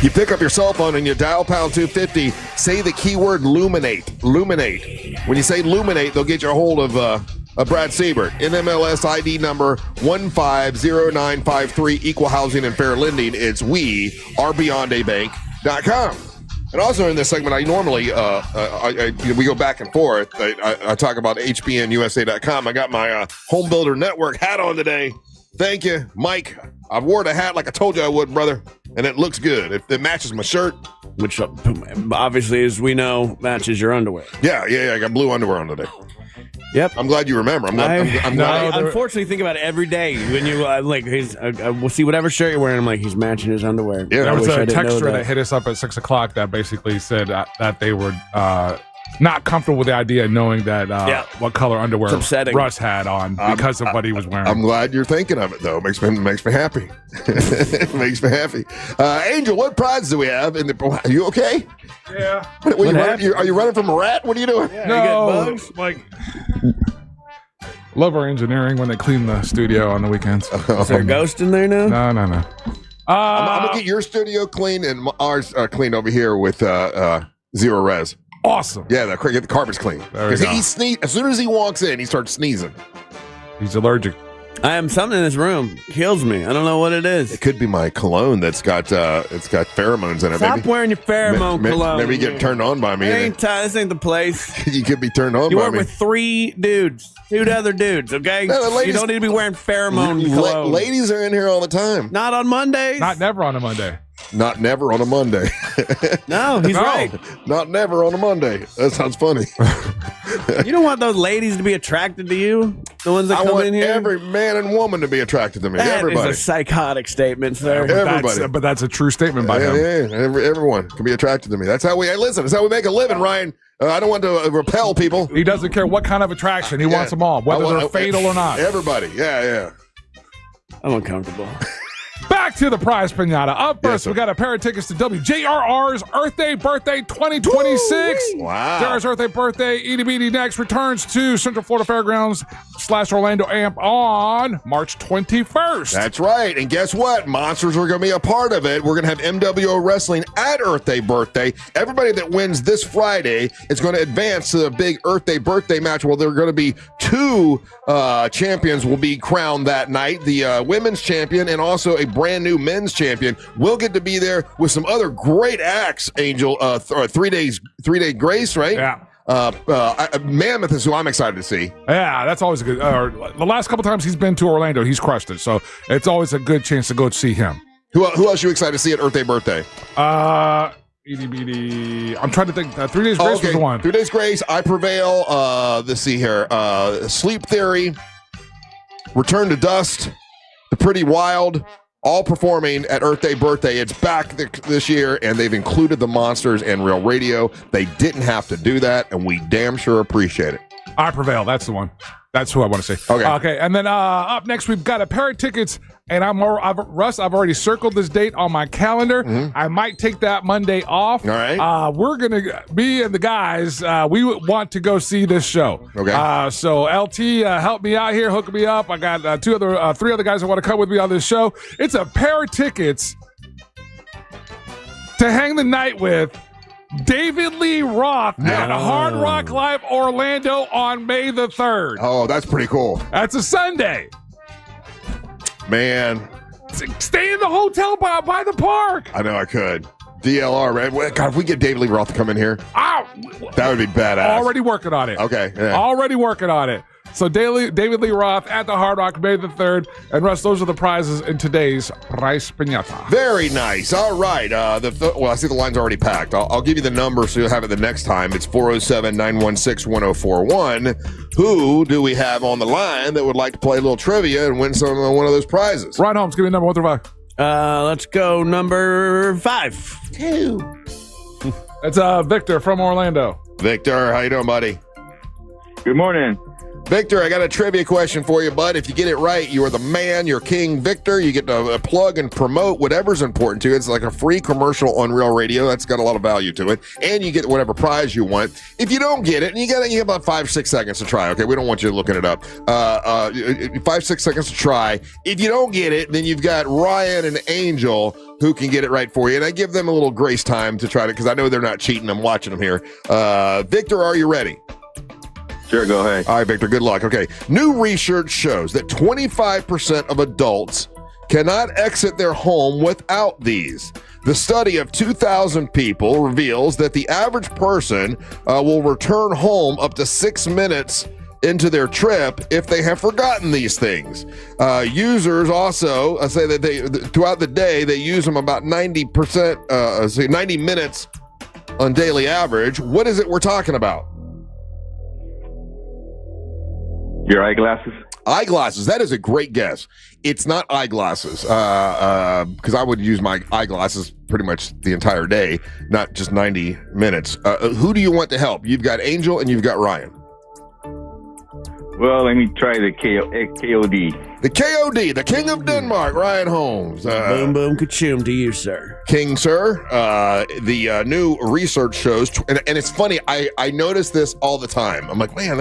You pick up your cell phone and you dial pound 250, say the keyword Luminate. Luminate. When you say Luminate, they'll get you a hold of Brad Siebert. NMLS ID number 150953, Equal Housing and Fair Lending. It's WeAreBeyondABank.com. And also in this segment, I normally, we go back and forth. I talk about HBNUSA.com. I got my Home Builder Network hat on today. Thank you, Mike. I wore the hat like I told you I would, brother, and it looks good. It matches my shirt. Which obviously, as we know, matches your underwear. Yeah. I got blue underwear on today. Yep. I'm glad you remember. I'm glad. I unfortunately think about it every day when you we'll see whatever shirt you're wearing. I'm like, he's matching his underwear. Yeah, there was a texter that hit us up at 6 o'clock that basically said that they were not comfortable with the idea of knowing that what color underwear Russ had on because of what he was wearing. I'm glad you're thinking of it, though. It makes me happy. It makes me happy. Angel, what prize do we have? Are you okay? Yeah. Are you running from a rat? What are you doing? Yeah, no, like love our engineering when they clean the studio on the weekends. Is there a ghost in there now? No. I'm gonna get your studio clean and ours cleaned over here with Zero Res. Awesome. Yeah, get the carpets clean. Because he sneeze as soon as he walks in, he starts sneezing. He's allergic. I am something in this room kills me. I don't know what it is. It could be my cologne that's got pheromones in it. Stop wearing your pheromone cologne. Maybe you get turned on by me. This ain't the place. You could be turned on by me. You work with 3 dudes. 2 other dudes, okay? No, ladies, you don't need to be wearing pheromone cologne. Ladies are in here all the time. Not on Mondays. Not never on a Monday. Not never on a Monday. No, he's right. Not never on a Monday. That sounds funny. You don't want those ladies to be attracted to you? The ones that come in here? I want every man and woman to be attracted to me. That Everybody. is a psychotic statement, sir. Everybody. But that's a true statement by him. Yeah, everyone can be attracted to me. That's how we listen. That's how we make a living, Ryan. I don't want to repel people. He doesn't care what kind of attraction. He wants them all, whether they're fatal or not. Everybody. Yeah. I'm uncomfortable. Back to the prize pinata. Up first, we got a pair of tickets to WJRR's Earth Day Birthday 2026. Woo! Wow. JR's Earth Day Birthday, EDBD Next returns to Central Florida Fairgrounds / Orlando Amp on March 21st. That's right. And guess what? Monsters are going to be a part of it. We're going to have MWO Wrestling at Earth Day Birthday. Everybody that wins this Friday is going to advance to the big Earth Day Birthday match. Well, there are going to be 2 champions will be crowned that night. The women's champion and also a brand new men's champion. We'll get to be there with some other great acts, Angel. 3-day grace, right? Yeah. Mammoth is who I'm excited to see. Yeah, that's always a good. The last couple times he's been to Orlando, he's crushed it. So it's always a good chance to go see him. Who else are you excited to see at Earth Day Birthday? I'm trying to think. 3 Days Grace was the one. 3 Days Grace, I Prevail. Let's see here. Sleep Theory, Return to Dust, The Pretty Wild, all performing at Earth Day Birthday. It's back this year, and they've included the Monsters and Real Radio. They didn't have to do that, and we damn sure appreciate it. I Prevail. That's the one. That's who I want to say. Okay. And then up next, we've got a pair of tickets. And Russ, I've already circled this date on my calendar. Mm-hmm. I might take that Monday off. All right. We're going to, me and the guys, we want to go see this show. Okay. So LT, help me out here, hook me up. I got three other guys that want to come with me on this show. It's a pair of tickets to hang the night with David Lee Roth at Hard Rock Live Orlando on May the 3rd. Oh, that's pretty cool. That's a Sunday. Man. Stay in the hotel by the park. I know I could. DLR, man. God, if we get David Lee Roth to come in here, that would be badass. Already working on it. Okay. Yeah. Already working on it. So David Lee Roth at the Hard Rock, May the 3rd. And Russ, those are the prizes in today's Price Piñata. Very nice. All right. Well, I see the line's already packed. I'll give you the number so you'll have it the next time. It's 407-916-1041. Who do we have on the line that would like to play a little trivia and win one of those prizes? Ryan Holmes, give me a number 1 through 5. Let's go number 5. 2. It's Victor from Orlando. Victor, how you doing, buddy? Good morning. Victor, I got a trivia question for you, bud. If you get it right, you are the man. You're King Victor. You get to plug and promote whatever's important to you. It's like a free commercial on Real Radio. That's got a lot of value to it. And you get whatever prize you want. If you don't get it, and you get about 5-6 seconds to try, okay? We don't want you looking it up. 5-6 seconds to try. If you don't get it, then you've got Ryan and Angel who can get it right for you. And I give them a little grace time to try to, because I know they're not cheating. I'm watching them here. Victor, are you ready? Sure, go ahead. All right, Victor, good luck. Okay. New research shows that 25% of adults cannot exit their home without these. The study of 2,000 people reveals that the average person will return home up to 6 minutes into their trip if they have forgotten these things. Users also say that they throughout the day, they use them about 90 minutes on daily average. What is it we're talking about? Your eyeglasses? Eyeglasses. That is a great guess. It's not eyeglasses, because I would use my eyeglasses pretty much the entire day, not just 90 minutes. Who do you want to help? You've got Angel and you've got Ryan. Well, let me try the KOD. The KOD, the King of Denmark, Ryan Holmes. Boom, boom, ka-choom to you, sir. King, sir. The new research shows, and it's funny, I notice this all the time. I'm like, man,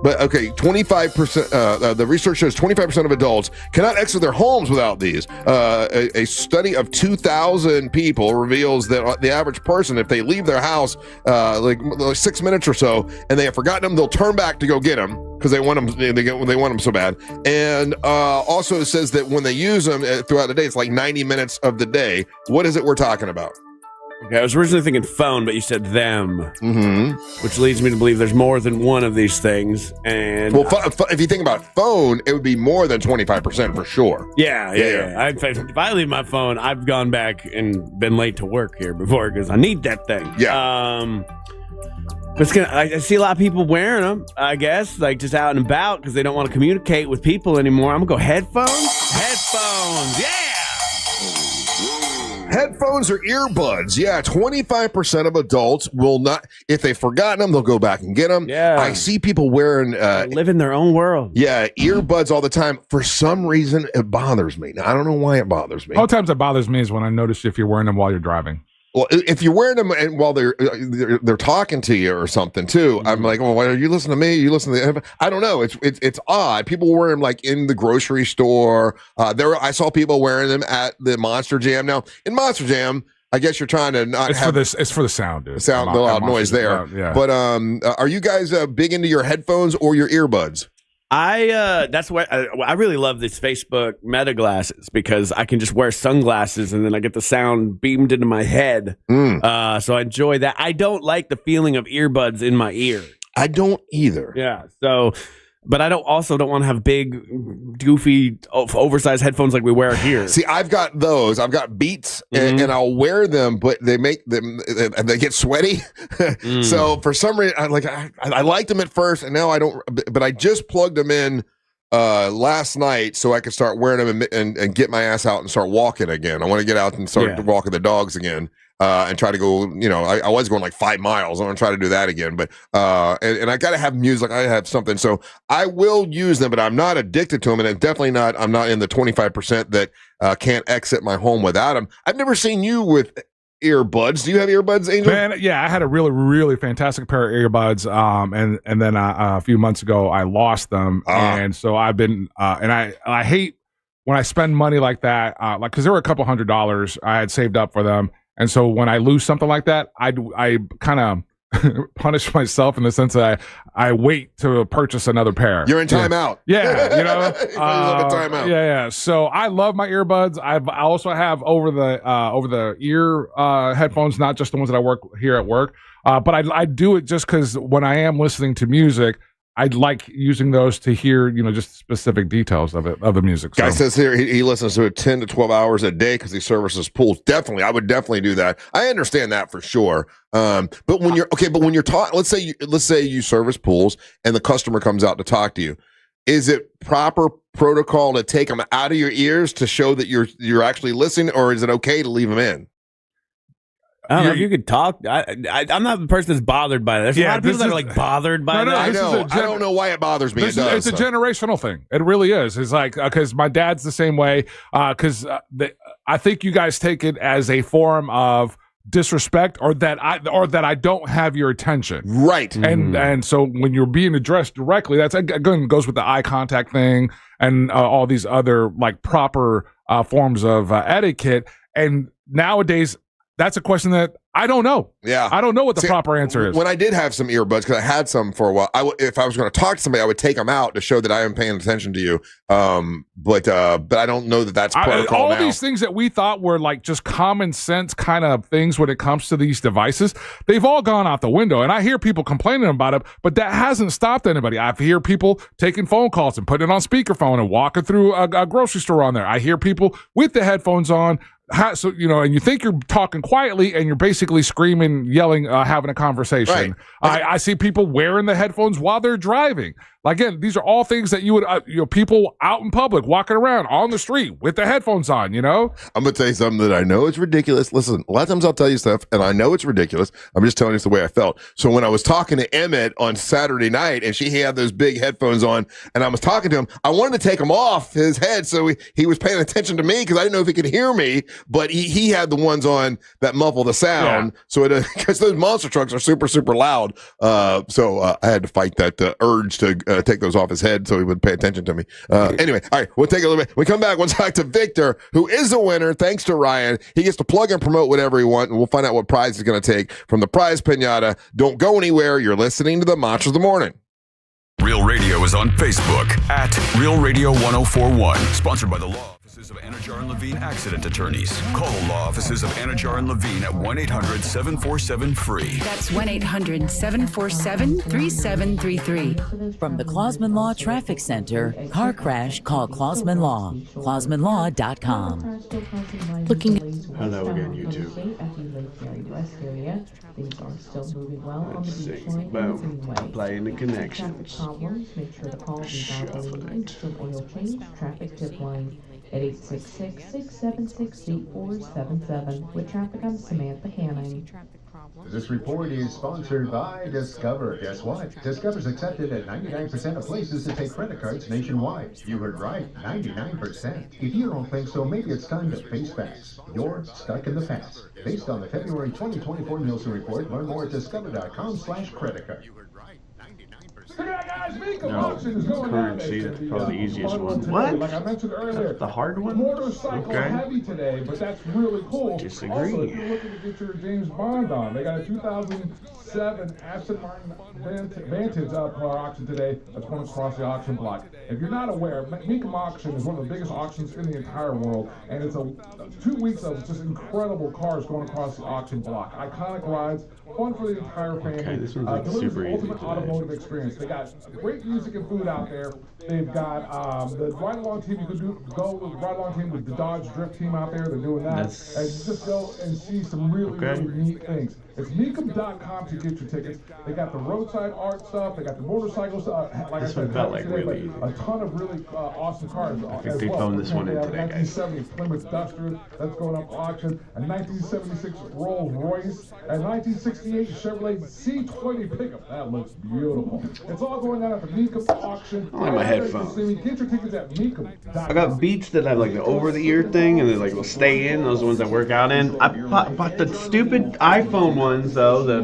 but okay, 25%, the research shows 25% of adults cannot exit their homes without these. A study of 2,000 people reveals that the average person, if they leave their house like 6 minutes or so, and they have forgotten them, they'll turn back to go get them because they want them. They want them so bad. And also it says that when they use them throughout the day, it's like 90 minutes of the day. What is it we're talking about? Okay, I was originally thinking phone, but you said them, which leads me to believe there's more than one of these things. And well, if you think about phone, it would be more than 25% for sure. Yeah. If I leave my phone, I've gone back and been late to work here before because I need that thing. Yeah. But I see a lot of people wearing them, I guess, like just out and about because they don't want to communicate with people anymore. I'm going to go headphones. Headphones, yeah. Headphones or earbuds. Yeah, 25% of adults will not, if they've forgotten them, they'll go back and get them. Yeah. I see people wearing... live in their own world. Yeah, earbuds all the time. For some reason, it bothers me. Now, I don't know why it bothers me. All times it bothers me is when I notice if you're wearing them while you're driving. Well, if you're wearing them and while they're talking to you or something too, I'm like, well, why are you listening to me? You listen to the, I don't know. It's odd. People wear them like in the grocery store. I saw people wearing them at the Monster Jam. Now in Monster Jam, I guess you're trying to not have it's for the sound, dude. The loud noise there. Yeah. But are you guys big into your headphones or your earbuds? That's why I really love these Facebook Meta glasses because I can just wear sunglasses and then I get the sound beamed into my head. So I enjoy that. I don't like the feeling of earbuds in my ear. I don't either. Yeah. So but I don't want to have big, goofy, oversized headphones like we wear here. See, I've got those. I've got Beats, and I'll wear them, but they make them they get sweaty. So for some reason, I liked them at first, and now I don't. But I just plugged them in last night so I could start wearing them and get my ass out and start walking again. I want to get out and start walking the dogs again. And try to go, I was going like 5 miles. I want to try to do that again. But, and I got to have music. I have something. So I will use them, but I'm not addicted to them. And I'm definitely not, I'm not in the 25% that can't exit my home without them. I've never seen you with earbuds. Do you have earbuds, Angel? Man, yeah, I had a really, really fantastic pair of earbuds. And then a few months ago, I lost them. And so I've been, and I hate when I spend money like that, cause there were a couple $100 I had saved up for them. And so when I lose something like that, I kind of punish myself in the sense that I wait to purchase another pair. You're in timeout. Yeah, timeout. Yeah. So I love my earbuds. I also have over the ear headphones, not just the ones that I work here at work. But I do it just because when I am listening to music, I like using those to hear, just specific details of the music. Guy says here he listens to it 10 to 12 hours a day because he services pools. Definitely, I would definitely do that. I understand that for sure. But when you're talking, let's say you service pools and the customer comes out to talk to you, is it proper protocol to take them out of your ears to show that you're actually listening, or is it okay to leave them in? I don't know if you could talk. I'm not the person that's bothered by that. There's a lot of people that are like bothered by that. I know. I don't know why it bothers me. It's a generational thing. It really is. It's like, because my dad's the same way. Because I think you guys take it as a form of disrespect, or that I don't have your attention. Right. And so when you're being addressed directly, that's again goes with the eye contact thing and all these other like proper forms of etiquette. And nowadays, that's a question that I don't know. Yeah. I don't know what the proper answer is. When I did have some earbuds, because I had some for a while, if I was going to talk to somebody, I would take them out to show that I am paying attention to you. But I don't know that that's protocol now. All these things that we thought were like just common sense kind of things when it comes to these devices, they've all gone out the window. And I hear people complaining about it, but that hasn't stopped anybody. I hear people taking phone calls and putting it on speakerphone and walking through a grocery store on there. I hear people with the headphones on. So, and you think you're talking quietly and you're basically screaming, yelling, having a conversation. Right. I see people wearing the headphones while they're driving. Again, these are all things that you would, people out in public, walking around on the street with the headphones on, I'm going to tell you something that I know is ridiculous. Listen, a lot of times I'll tell you stuff and I know it's ridiculous. I'm just telling you the way I felt. So when I was talking to Emmett on Saturday night and he had those big headphones on and I was talking to him, I wanted to take them off his head so he was paying attention to me because I didn't know if he could hear me, but he had the ones on that muffle the sound. Yeah. So because those monster trucks are super, super loud. So I had to fight that urge to take those off his head so he would pay attention to me. Anyway, all right, we'll take a little bit. We come back, we'll talk to Victor, who is the winner, thanks to Ryan. He gets to plug and promote whatever he wants, and we'll find out what prize he's going to take from the prize pinata. Don't go anywhere. You're listening to the Monsters of the Morning. Real Radio is on Facebook at Real Radio 1041. Sponsored by the Law Offices of Anajar and Levine Accident Attorneys. Call the Law Offices of Anajar and Levine at 1-800-747-FREE. That's 1-800-747-3733. From the Clausman Law Traffic Center, car crash, call Clausman Law. ClausmanLaw.com. Hello again, YouTube. Things are still moving well on the beach line. Boom. Playing the connections. Problems, make sure to call the Valvoline Instant Oil Change Traffic Tip Line at 866-676-8477 with traffic on Samantha Hanning. This report is sponsored by Discover. Guess what? Discover's accepted at 99% of places to take credit cards nationwide. You heard right, 99%. If you don't think so, maybe it's time to face facts. You're stuck in the past. Based on the February 2024 Nielsen report, learn more at discover.com/credit card. No, currency, that's probably the easiest one. What? Like I mentioned earlier, the hard one? Motorcycle heavy today, but that's really cool. Disagree. Also, if you're looking to get your James Bond on, they got a 2007 Aston Martin Vantage up for our auction today. That's going across the auction block. If you're not aware, Mecum auction is one of the biggest auctions in the entire world, and it's 2 weeks of just incredible cars going across the auction block. Iconic rides, fun for the entire family. Okay, this one's like super easy today. Automotive experience. They got great music and food out there. They've got the ride along team. You can go with ride along team with the Dodge Drift team out there. They're doing that. And you just go and see some really neat things. It's Mecum.com to get your tickets. They got the roadside art stuff. They got the motorcycles. Like I said, felt like really a ton of really awesome cars. I think they phoned this one in today, guys. 1970 Plymouth Duster that's going up for auction. A 1976 Rolls Royce. A 1968 Chevrolet C20 pickup. That looks beautiful. It's all going on at the Mecum auction. I like my headphones. Get your tickets at Mecum.com. I got Beats that have like the over-the-ear thing, and they like will stay in. Those are the ones I work out in. I bought the stupid iPhone ones though, the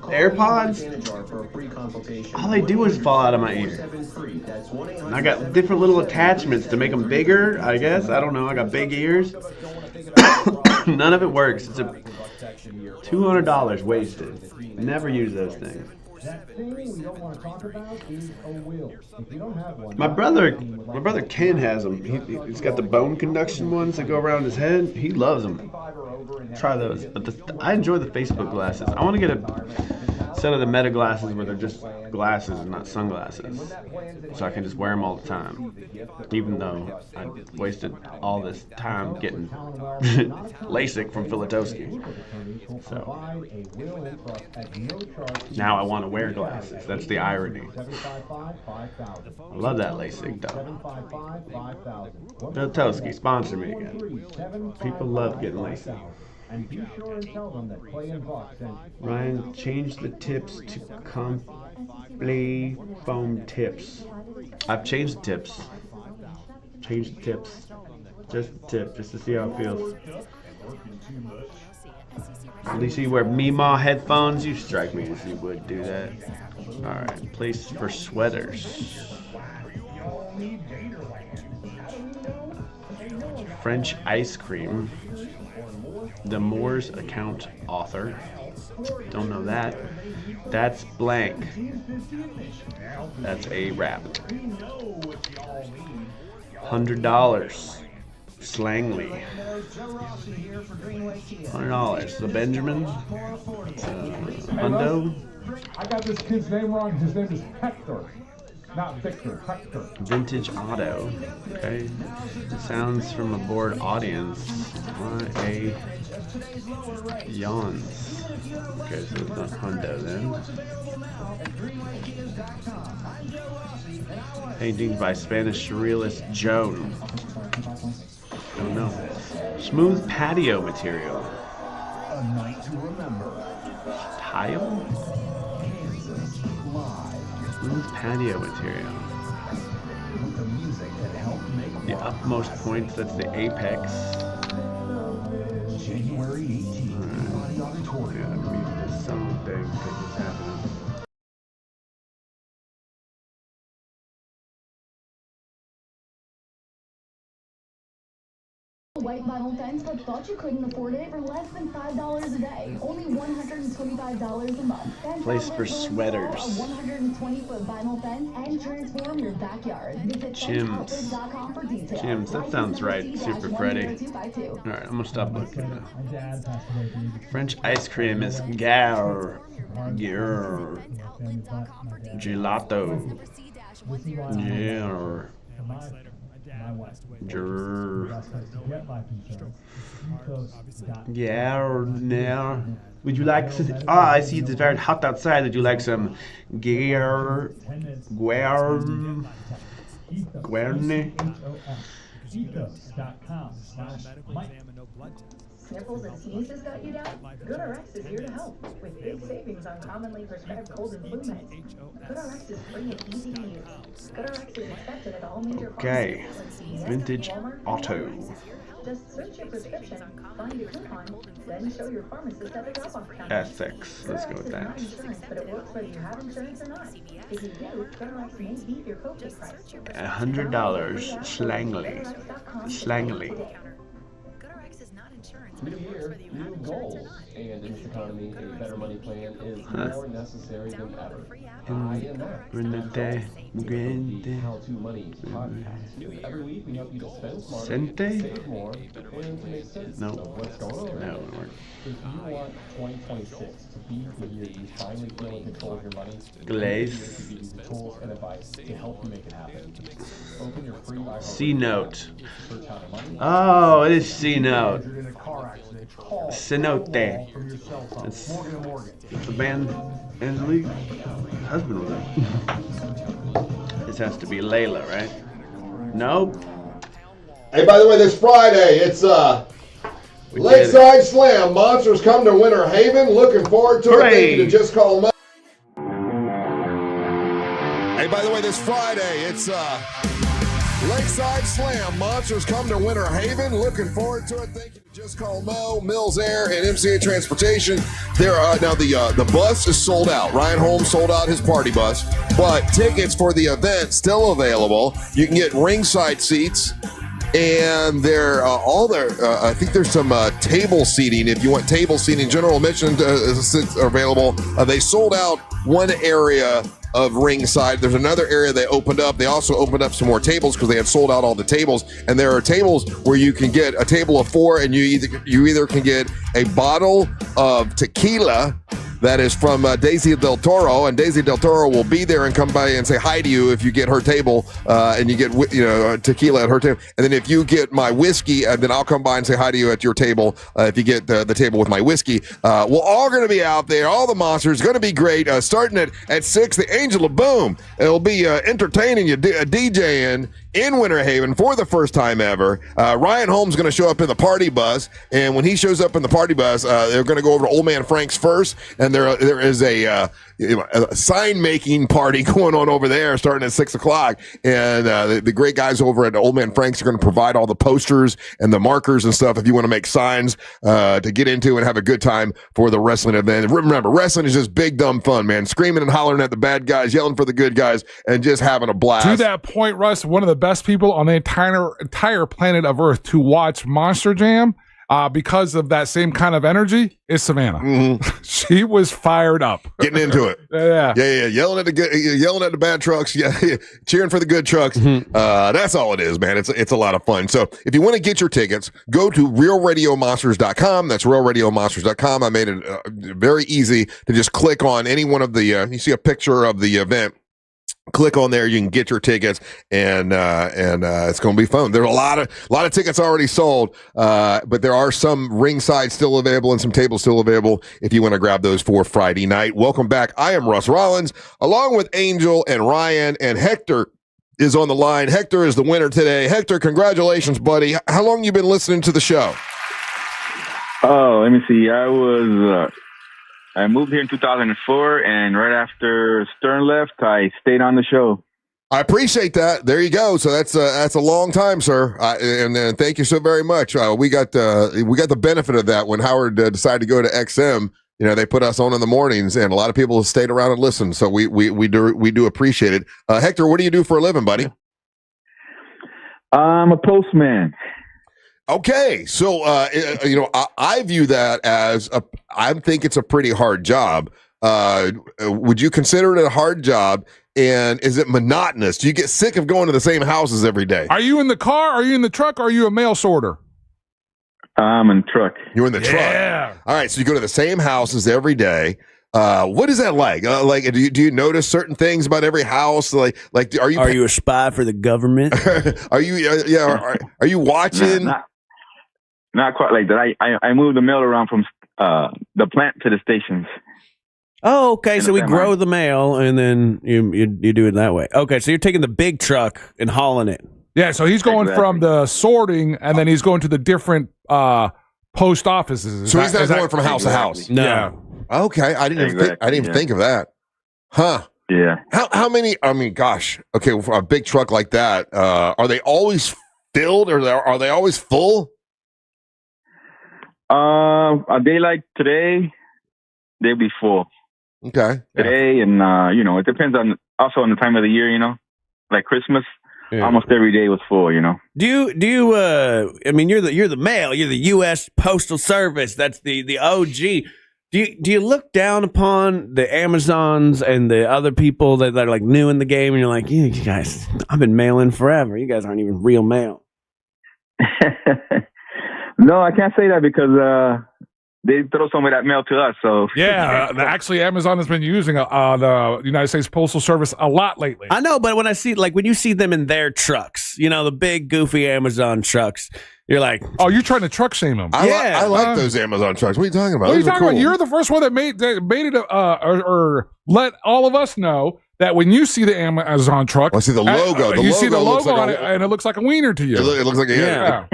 AirPods. All they do is fall out of my ear. And I got different little attachments to make them bigger. I guess I don't know. I got big ears. None of it works. It's a $200 wasted. Never use those things. That thing we don't want to talk about is a will. If you don't have one, My brother Ken has them. He's got the bone conduction ones that go around his head. He loves them. Try those. But I enjoy the Facebook glasses. I want to get a set of the Meta glasses where they're just glasses and not sunglasses, so I can just wear them all the time. Even though I wasted all this time getting LASIK from Filatowski. So now I want to wear glasses. That's the irony. I love that LASIK though. Filatowski, sponsor me again. People love getting LASIK. and be sure and tell them that Clay and Buck sent you. Ryan, change the tips to complete foam tips. I've changed the tips. Changed the tips. Just the tip, just to see how it feels. At least you wear Meemaw headphones. You strike me as you would do that. Alright, place for sweaters. French ice cream. The Moore's account author. Don't know that. That's blank. That's a rap. $100. Slangly. $100. The Benjamin. Hundo. I got this kid's name wrong. His name is Hector. Not Victor, Hector. Vintage Auto. Okay. Sounds from a bored audience. A yawns. Okay, so it's not Hundo then. Paintings by Spanish surrealist Joan. Don't know. Smooth patio material. A night to remember. Tile? Smooth patio material. With the music that helped make The upmost point, that's the apex. January 18th, Body Auditorium. Yeah, read this song thing because it's happening. White vinyl fence, but thought you couldn't afford it for less than $5 a day. Only $125 a month. Fence Place for sweaters. A 120-foot vinyl fence and transform your backyard. Visit Gyms. for details. Gyms, that sounds right, Super Freddy. Alright, I'm gonna stop looking now. French ice cream is gare. Gelato. Gare. Yeah, no. Would you like some? Ah, I see it's very hot outside. Would you like some gear? Guerne? Sniffles and sneezes got you down? GoodRx is here to help with big savings on commonly prescribed cold and flu meds. GoodRx is free and easy to use. GoodRx is accepted at all major Okay, pharmacies. vintage auto. Just search your prescription, find a coupon, then show your pharmacist at the drop-off counter. Essex. Let's go with that. Insurance, but it works whether you have insurance or not. If you do, GoodRx may beat your copay price. $100. Slangly. Slangly. GoodRx is not New year, new goals. And in this economy, a better money plan is more necessary than ever. I am Max. The How to Money podcast. Every week, we help you to spend smarter, save more, and to make sense of what's going on. No. If you want 2026 to be the year you finally feel in control of your money, Glaze. we give you the tools and advice to help you make it happen. Open your free iHeart C note. search How to Money. Oh, it is C note. Cenote. It's the band Angelique husband was it. This has to be Layla, right? Nope. Hey, by the way, this Friday, it's Lakeside Slam. Monsters come to Winter Haven. Looking forward to it. Thank you to Just Call Mo. Hey, by the way, this Friday, it's Lakeside Slam. Monsters come to Winter Haven. Looking forward to it. Thank you to Just Call Mo, Mills Air, and MCA Transportation. Now the bus is sold out. Ryan Holmes sold out his party bus, but tickets for the event still available. You can get ringside seats. And they're all there. I think there's some table seating. If you want table seating, general admission seats are available. They sold out one area of ringside. There's another area they opened up. They also opened up some more tables because they had sold out all the tables. And there are tables where you can get a table of 4, and you either can get a bottle of tequila that is from Daisy Del Toro, and Daisy Del Toro will be there and come by and say hi to you if you get her table, and you get tequila at her table. And then if you get my whiskey, then I'll come by and say hi to you at your table if you get the table with my whiskey. We're all going to be out there. All the monsters. Going to be great. Starting at 6, the Angel of Boom. It'll be entertaining you, DJing in Winter Haven for the first time ever. Ryan Holmes is going to show up in the party bus, and when he shows up in the party bus, they're going to go over to Old Man Frank's first, and there is a sign making party going on over there starting at 6 o'clock, and the great guys over at Old Man Frank's are going to provide all the posters and the markers and stuff if you want to make signs to get into and have a good time for the wrestling event. Remember, wrestling is just big dumb fun, man. Screaming and hollering at the bad guys, yelling for the good guys, and just having a blast. To that point, Russ, one of the best people on the entire planet of Earth to watch Monster Jam because of that same kind of energy is Savannah. Mm-hmm. She was fired up, getting into it. Yeah, yelling at the bad trucks, cheering for the good trucks. Mm-hmm. That's all it is, man. It's a lot of fun. So if you want to get your tickets, go to realradiomonsters.com. That's realradiomonsters.com. I made it very easy to just click on any one of the. You see a picture of the event. Click on there, you can get your tickets, and it's going to be fun. There's a lot of tickets already sold, but there are some ringside still available and some tables still available if you want to grab those for Friday night. Welcome back. I am Russ Rollins, along with Angel and Ryan, and Hector is on the line. Hector is the winner today. Hector, congratulations, buddy. How long you been listening to the show? Oh, let me see. I moved here in 2004, and right after Stern left, I stayed on the show. I appreciate that. There you go. So that's a long time, sir. And thank you so very much. We got the benefit of that when Howard decided to go to XM. They put us on in the mornings, and a lot of people stayed around and listened. So we do appreciate it. Hector, what do you do for a living, buddy? I'm a postman. Okay, so I view that as I think it's a pretty hard job. Would you consider it a hard job? And is it monotonous? Do you get sick of going to the same houses every day? Are you in the car? Are you in the truck? Or are you a mail sorter? I'm in the truck. You're in the truck. All right, so you go to the same houses every day. What is that like? Do you notice certain things about every house? Like, are you a spy for the government? Are you? Are you watching? Not quite like that. I moved the mail around from the plant to the stations. Oh, okay. So we grow the mail, and then you do it that way. Okay, so you're taking the big truck and hauling it. Yeah, so he's going from the sorting, and then he's going to the different post offices. So he's not going from house to house. No. Yeah. Okay, I didn't even think of that. Huh. Yeah. How many? I mean, gosh. Okay, for a big truck like that, are they always filled, or are they always full? A day like today, they'll be full. Okay. Today, and it depends on the time of the year. Like Christmas, almost every day was full. Do you? I mean, you're the mail. You're the U.S. Postal Service. That's the OG. Do you look down upon the Amazons and the other people that are like new in the game, and you're like, you guys, I've been mailing forever. You guys aren't even real mail. No, I can't say that because they throw some of that mail to us. So yeah, actually, Amazon has been using the United States Postal Service a lot lately. I know, but when you see them in their trucks, the big goofy Amazon trucks, you're like, oh, you're trying to truck shame them. I like those Amazon trucks. What are you talking about? What are you talking about? You're the first one that made it or let all of us know that when you see the Amazon truck, I see the logo. You see the logo on it, and it looks like a wiener to you. It looks like a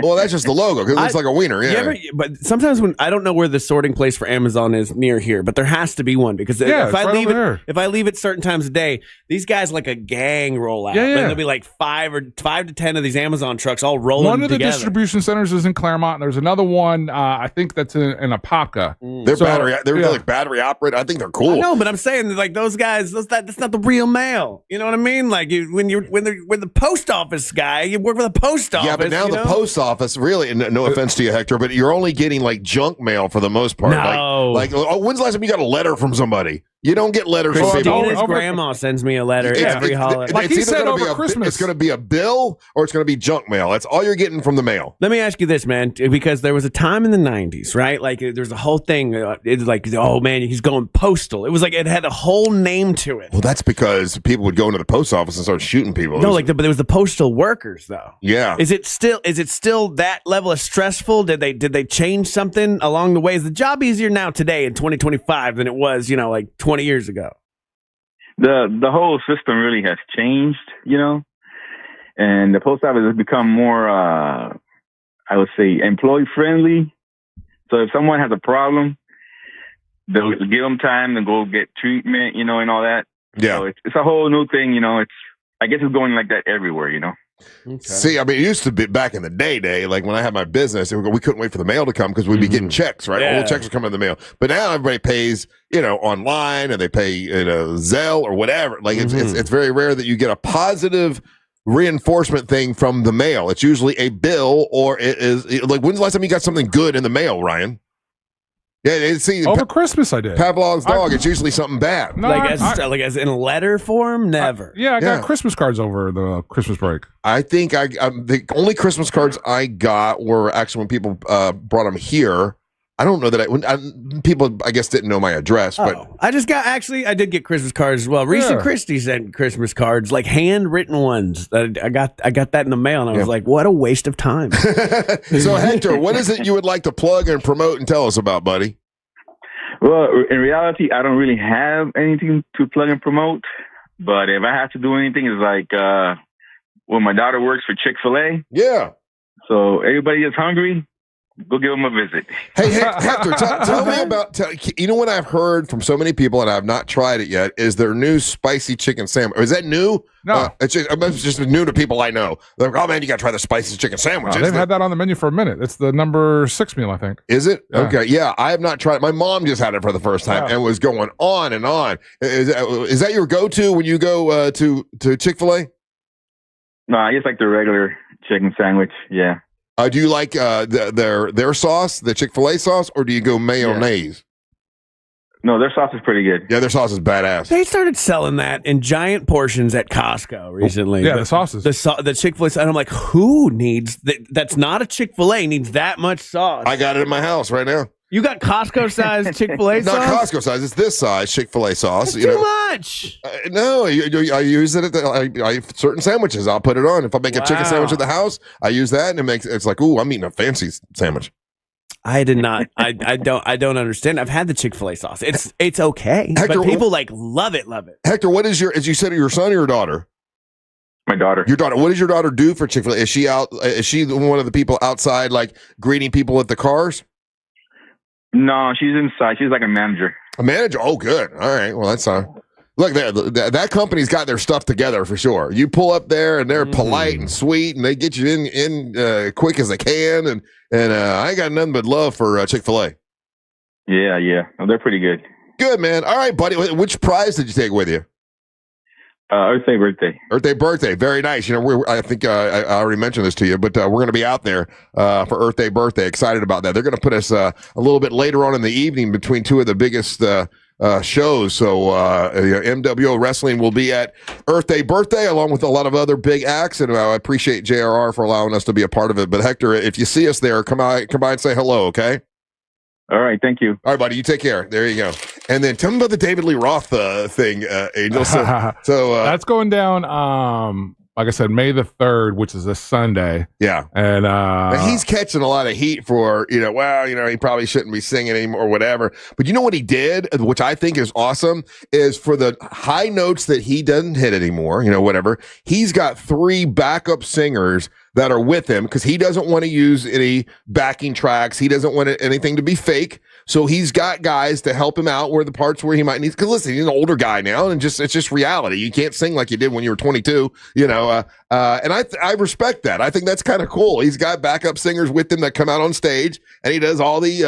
Well, that's just the logo because it looks like a wiener. Yeah. But sometimes when I don't know where the sorting place for Amazon is near here, but there has to be one because if I leave it certain times a day, these guys like a gang roll out. And there'll be like 5 to 10 of these Amazon trucks all rolling together. One of the distribution centers is in Claremont. And there's another one. I think that's in Apopka. They're like battery operated. I think they're cool. I know, but I'm saying like those guys. That's not the real mail. You know what I mean? Like when the post office guy, you work for the post office. Yeah, but now the post office, really, and no offense to you, Hector, but you're only getting like junk mail for the most part. No. Like when's the last time you got a letter from somebody? You don't get letters from people. Christina's grandma sends me a letter every holiday. Like he said over Christmas. It's going to be a bill or it's going to be junk mail. That's all you're getting from the mail. Let me ask you this, man, because there was a time in the 90s, right? Like there's a whole thing. It's like, oh, man, he's going postal. It was like it had a whole name to it. Well, that's because people would go into the post office and start shooting people. No, but there was the postal workers, though. Yeah. Is it still that level of stressful? Did they change something along the way? Is the job easier now today in 2025 than it was, like 20 years ago? The whole system really has changed, and the post office has become more, I would say, employee friendly. So if someone has a problem, they'll give them time to go get treatment, and all that. Yeah, so it's a whole new thing, I guess it's going like that everywhere, Okay. See, I mean, it used to be back in the day, like when I had my business, we couldn't wait for the mail to come because we'd be getting checks, right? Yeah. All the checks would come in the mail. But now everybody pays, online, and they pay, Zelle or whatever. Like it's very rare that you get a positive reinforcement thing from the mail. It's usually a bill or it is like, when's the last time you got something good in the mail, Ryan? Yeah, see, over Christmas I did. Pavlov's dog. It's usually something bad. No, as in a letter form, never. I got Christmas cards over the Christmas break. I think the only Christmas cards I got were actually when people brought them here. I don't know that people, I guess, didn't know my address, but I did get Christmas cards as well. Reese and Christie sent Christmas cards, like handwritten ones. I got that in the mail, and I was like, what a waste of time. So, Hector, what is it you would like to plug and promote and tell us about, buddy? Well, in reality, I don't really have anything to plug and promote, but if I have to do anything, it's like when my daughter works for Chick-fil-A. Yeah. So everybody is hungry. Go give them a visit. Hey, Hector, tell me about, what I've heard from so many people, and I've not tried it yet, is their new spicy chicken sandwich. Is that new? No. It's just new to people I know. They're like, oh, man, you got to try the spicy chicken sandwich. They've had that on the menu for a minute. It's the number 6 meal, I think. Is it? Yeah. Okay, yeah. I have not tried it. My mom just had it for the first time and was going on and on. Is that your go-to when you go to Chick-fil-A? No, I just like the regular chicken sandwich, yeah. Do you like their sauce, the Chick-fil-A sauce, or do you go mayonnaise? No, their sauce is pretty good. Yeah, their sauce is badass. They started selling that in giant portions at Costco recently. Yeah, the sauces. The Chick-fil-A, and I'm like, who needs that's not a Chick-fil-A needs that much sauce? I got it in my house right now. You got Costco-sized Chick-fil-A sauce? Not Costco size. It's this size Chick-fil-A sauce. That's too much. No, I use it at certain sandwiches. I'll put it on. If I make a chicken sandwich at the house, I use that, and it's like, ooh, I'm eating a fancy sandwich. I did not. I don't understand. I've had the Chick-fil-A sauce. It's okay, Hector, but people love it. Hector, what is as you said, your son or your daughter? My daughter. Your daughter. What does your daughter do for Chick-fil-A? Is she out? Is she one of the people outside, like greeting people at the cars? No, she's inside. She's like a manager. A manager? Oh, good. All right. Well, that's look, that company's got their stuff together for sure. You pull up there, and they're polite and sweet, and they get you in quick as they can. And I ain't got nothing but love for Chick-fil-A. Yeah. No, they're pretty good. Good, man. All right, buddy. Which prize did you take with you? Earth Day birthday. Earth Day birthday. Very nice. You know, I think I already mentioned this to you, but we're going to be out there for Earth Day birthday. Excited about that. They're going to put us a little bit later on in the evening between two of the biggest shows. So MWO Wrestling will be at Earth Day birthday along with a lot of other big acts, and I appreciate JRR for allowing us to be a part of it. But Hector, if you see us there, come by and say hello, okay? All right, thank you. All right, buddy, you take care. There you go. And then tell me about the David Lee Roth thing, Angel. So that's going down. Like I said, May the 3rd, which is a Sunday. Yeah. And he's catching a lot of heat for, he probably shouldn't be singing anymore or whatever. But you know what he did, which I think is awesome, is for the high notes that he doesn't hit anymore, whatever, he's got 3 backup singers that are with him because he doesn't want to use any backing tracks. He doesn't want anything to be fake. So he's got guys to help him out where the parts where he might need. Because listen, he's an older guy now, and it's just reality. You can't sing like you did when you were 22, and I respect that. I think that's kind of cool. He's got backup singers with him that come out on stage, and he does all the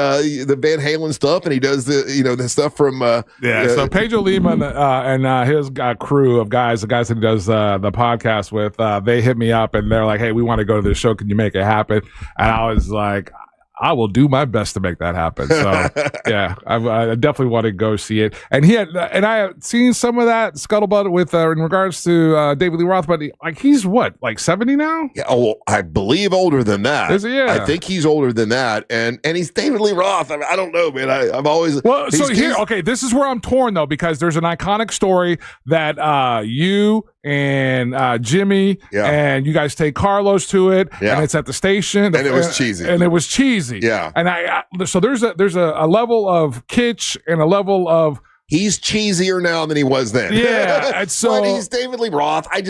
Van Halen stuff, and he does the stuff from So Pedro Lima and his crew of guys, the guys that he does the podcast with, they hit me up and they're like, "Hey, we want to go to this show. Can you make it happen?" And I was like, I will do my best to make that happen. So yeah, I definitely want to go see it. And I have seen some of that scuttlebutt with in regards to David Lee Roth, but he's what, like 70 now? Yeah, I believe older than that. Is he? Yeah. I think he's older than that, and he's David Lee Roth. I don't know, man. I've always this is where I'm torn though, because there's an iconic story that you and Jimmy and you guys take Carlos to it, and it's at the station, and it was cheesy. And it was cheesy. Yeah. And so there's a level of kitsch and a level of he's cheesier now than he was then. Yeah. And so but he's David Lee Roth. And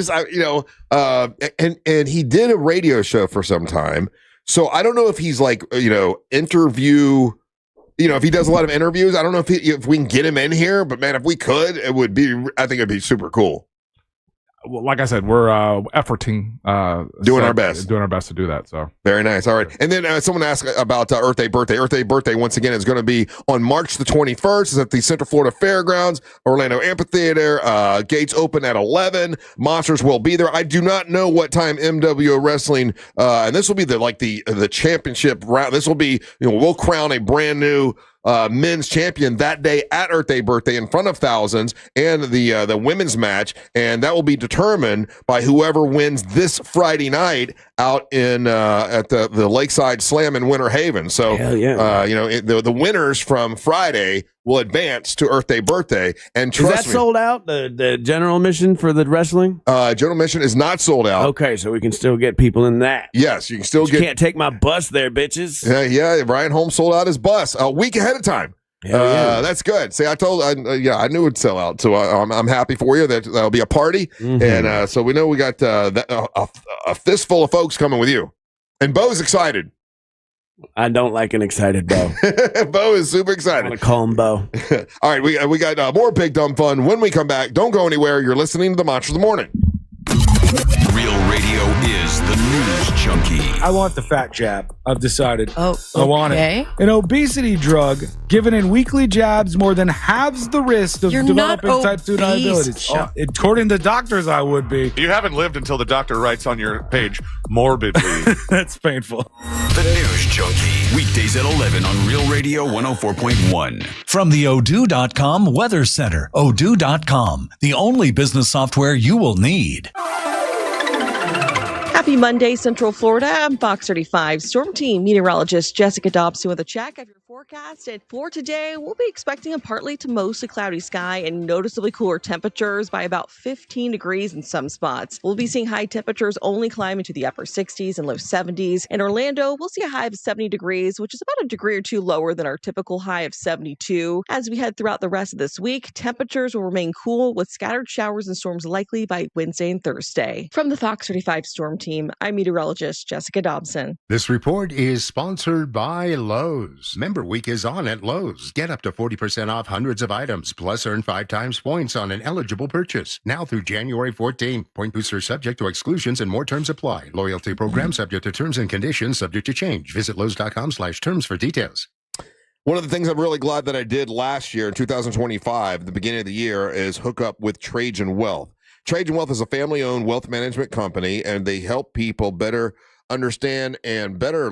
he did a radio show for some time. So I don't know if he's interview. If he does a lot of interviews, I don't know if we can get him in here, but man, if we could, I think it'd be super cool. Well, like I said, we're efforting, doing our best to do that. So very nice. All right, and then someone asked about Earth Day birthday. Earth Day birthday once again is going to be on March the 21st. It's at the Central Florida Fairgrounds, Orlando Amphitheater. Gates open at 11. Monsters will be there. I do not know what time MWO Wrestling, and this will be the championship round. This will be we'll crown a brand new men's champion that day at Earth Day birthday in front of thousands, and the women's match, and that will be determined by whoever wins this Friday night out in at the Lakeside Slam in Winter Haven. So the winners from Friday will advance to Earth Day birthday. And trust is that sold out, the general admission for the wrestling? General admission is not sold out. Okay, so we can still get people in that. Yes, you can still get. Can't take my bus there, bitches. Yeah. Brian Holmes sold out his bus a week ahead of time. That's good. See, I knew it'd sell out, so I'm happy for you. That'll be a party, and so we know we got a fistful of folks coming with you, and Bo's excited. I don't like an excited Bo. Bo is super excited. I want to call him Bo. All right, we got more big dumb fun when we come back. Don't go anywhere. You're listening to the Monster of the Morning. Real radio is the news junkie. I want the fat jab. I've decided. Oh, okay. I want it. An obesity drug given in weekly jabs more than halves the risk of developing type 2 diabetes. According to doctors, I would be. You haven't lived until the doctor writes on your page, morbidly. That's painful. The News Junkie. Weekdays at 11 on Real Radio 104.1. From the Odoo.com Weather Center. Odoo.com, the only business software you will need. Happy Monday, Central Florida. I'm Fox 35 Storm Team meteorologist Jessica Dobson with a check of your forecast. And for today, we'll be expecting a partly to mostly cloudy sky and noticeably cooler temperatures by about 15 degrees in some spots. We'll be seeing high temperatures only climb into the upper 60s and low 70s. In Orlando, we'll see a high of 70 degrees, which is about a degree or two lower than our typical high of 72. As we head throughout the rest of this week, temperatures will remain cool with scattered showers and storms likely by Wednesday and Thursday. From the Fox 35 Storm Team, I'm meteorologist Jessica Dobson. This report is sponsored by Lowe's. Member Week is on at Lowe's. Get up to 40% off hundreds of items, plus earn 5 times points on an eligible purchase. Now through January 14th. Point boosters subject to exclusions and more terms apply. Loyalty program subject to terms and conditions subject to change. Visit Lowe's.com/terms for details. One of the things I'm really glad that I did last year in 2025, the beginning of the year, is hook up with Trajan Wealth. Trajan Wealth is a family-owned wealth management company, and they help people better understand and better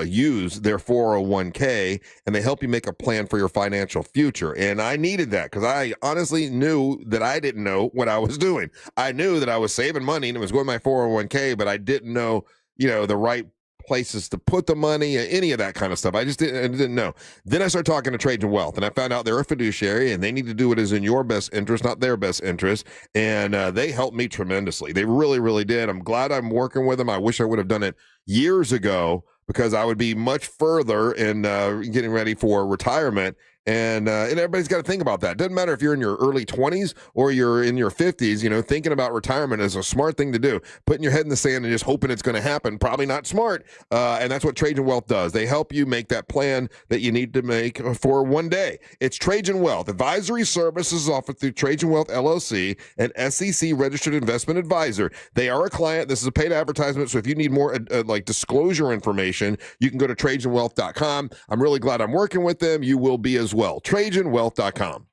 use their 401k, and they help you make a plan for your financial future. And I needed that because I honestly knew that I didn't know what I was doing. I knew that I was saving money and it was going to my 401k, but I didn't know, the right places to put the money, any of that kind of stuff. I didn't know. Then I started talking to Trajan Wealth, and I found out they're a fiduciary, and they need to do what is in your best interest, not their best interest. And they helped me tremendously. They really, really did. I'm glad I'm working with them. I wish I would have done it years ago because I would be much further in getting ready for retirement. And everybody's got to think about that. Doesn't matter if you're in your early 20s or you're in your 50s, thinking about retirement is a smart thing to do. Putting your head in the sand and just hoping it's going to happen, probably not smart. And that's what Trajan Wealth does. They help you make that plan that you need to make for one day. It's Trajan Wealth. Advisory services offered through Trajan Wealth LLC, an SEC registered investment advisor. They are a client. This is a paid advertisement. So if you need more disclosure information, you can go to TrajanWealth.com. I'm really glad I'm working with them. You will be as well. TrajanWealth.com.